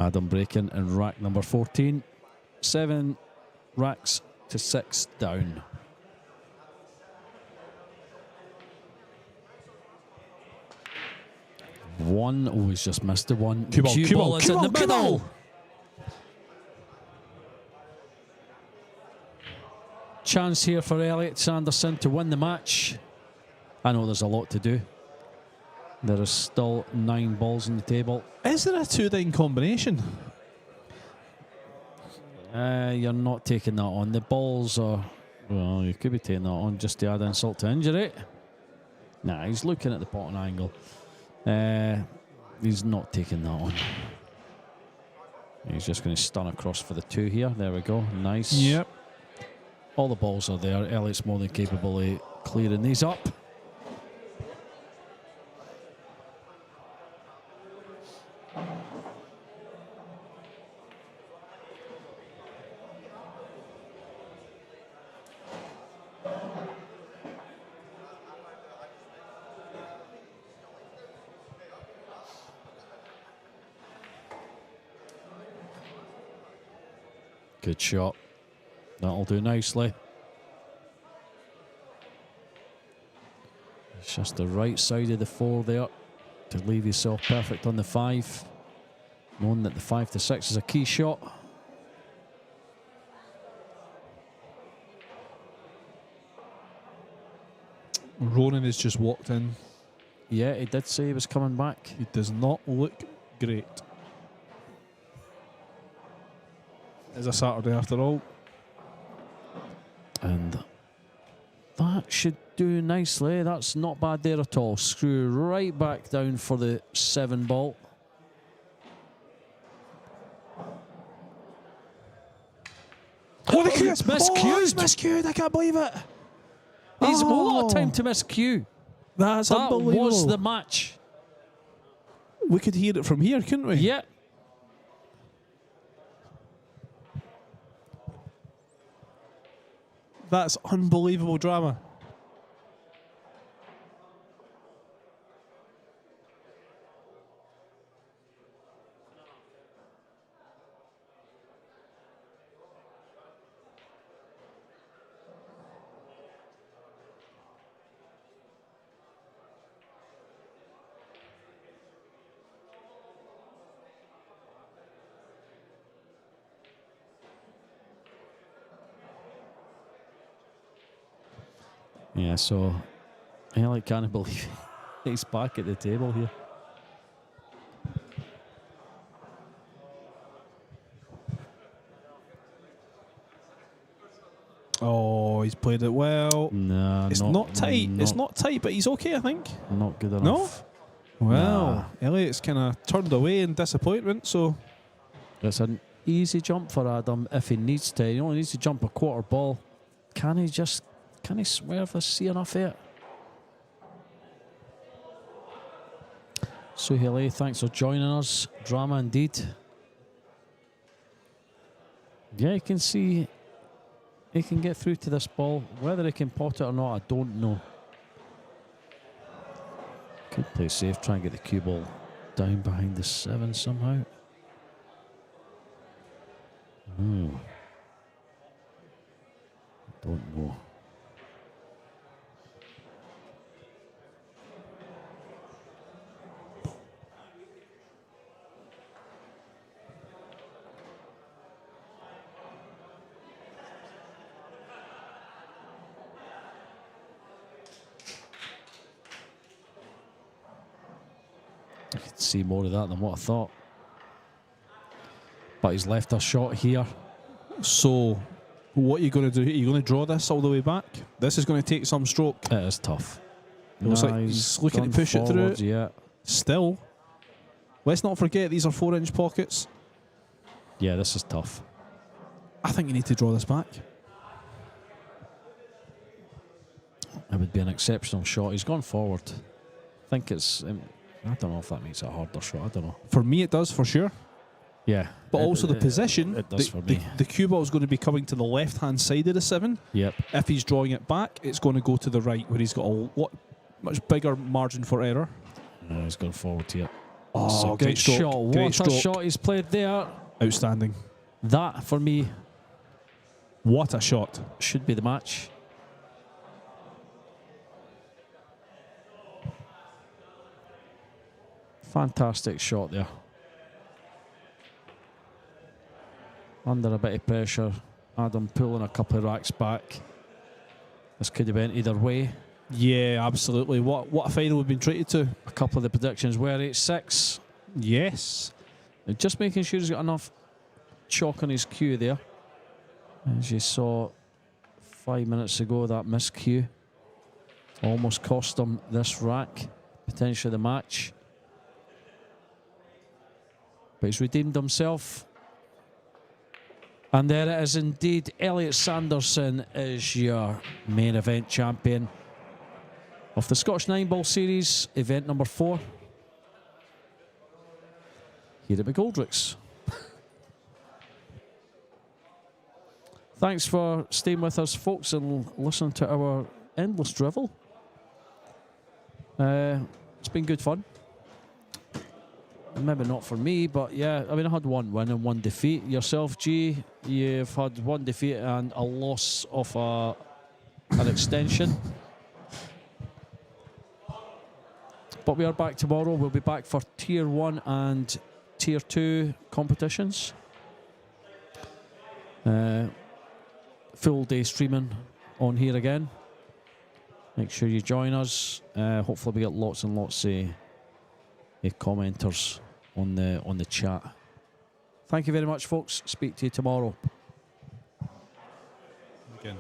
Adam breaking in rack number 14. 7 racks to 6 down. One. Oh, he's just missed the one. Cue ball is in the middle. Chance here for Elliot Sanderson to win the match. I know there's a lot to do. There is still 9 balls on the table. Is there a 2-9 combination? You're not taking that on. The balls are... Well, you could be taking that on just to add insult to injury. Nah, he's looking at the bottom angle. He's not taking that on. He's just going to stun across for the 2 here. There we go. Nice. Yep. All the balls are there. Elliot's more than capable of clearing these up. Good shot. That'll do nicely. It's just the right side of the 4 there to leave yourself perfect on the 5. Knowing that the 5 to 6 is a key shot. Ronan has just walked in. Yeah, he did say he was coming back. He does not look great. It's a Saturday after all. And that should do nicely. That's not bad there at all. Screw right back down for the 7 ball. Oh, the cue! It's miscued. It's miscued. I can't believe it. He's what a time to miss cue. That's That unbelievable. was the match. We could hear it from here, couldn't we? Yeah. That's unbelievable drama. Yeah, so I can't believe he's back at the table here. Oh, he's played it well. No, It's not tight. It's not tight, but he's okay, I think. Not good enough. No? Well, Nah. Elliot's kind of turned away in disappointment, so... It's an easy jump for Adam if he needs to. He only needs to jump a quarter ball. Can he swerve this, see enough of it? Suhaili, thanks for joining us. Drama indeed. Yeah, you can see he can get through to this ball. Whether he can pot it or not, I don't know. Could play safe, try and get the cue ball down behind the 7 somehow. Don't know. I could see more of that than what I thought. But he's left a shot here. So, what are you going to do? Are you going to draw this all the way back? This is going to take some stroke. It is tough. It looks like he's looking to push it through. Yeah. Still, let's not forget these are 4-inch pockets. Yeah, this is tough. I think you need to draw this back. It would be an exceptional shot. He's gone forward. I think it's... I don't know if that makes it a harder shot. I don't know. For me, it does, for sure. Yeah. But also the position, it does for me. The cue ball is going to be coming to the left-hand side of the 7. Yep. If he's drawing it back, it's going to go to the right, where he's got a much bigger margin for error. No, he's gone forward here. Oh, great stroke. shot. What Great a stroke. shot he's played there. Outstanding. That, for me, What a shot. Should be the match. Fantastic shot there. Under a bit of pressure. Adam pulling a couple of racks back. This could have went either way. Yeah, absolutely. What a final we've been treated to. A couple of the predictions were 8-6. Yes. Just making sure he's got enough chalk on his cue there. As you saw 5 minutes ago, that miscue almost cost him this rack, potentially the match. But he's redeemed himself. And there it is indeed. Elliot Sanderson is your main event champion of the Scottish 9-Ball Series, event number 4. Here at McGoldrick's. Thanks for staying with us, folks, and listening to our endless drivel. It's been good fun. Maybe not for me, but yeah, I mean, I had 1 win and 1 defeat. Yourself, G, you've had 1 defeat and a loss of an extension. But we are back tomorrow. We'll be back for Tier 1 and Tier 2 competitions. Full day streaming on here again. Make sure you join us. Hopefully we get lots and lots of commenters on the chat. Thank you very much, folks. Speak to you tomorrow. Again.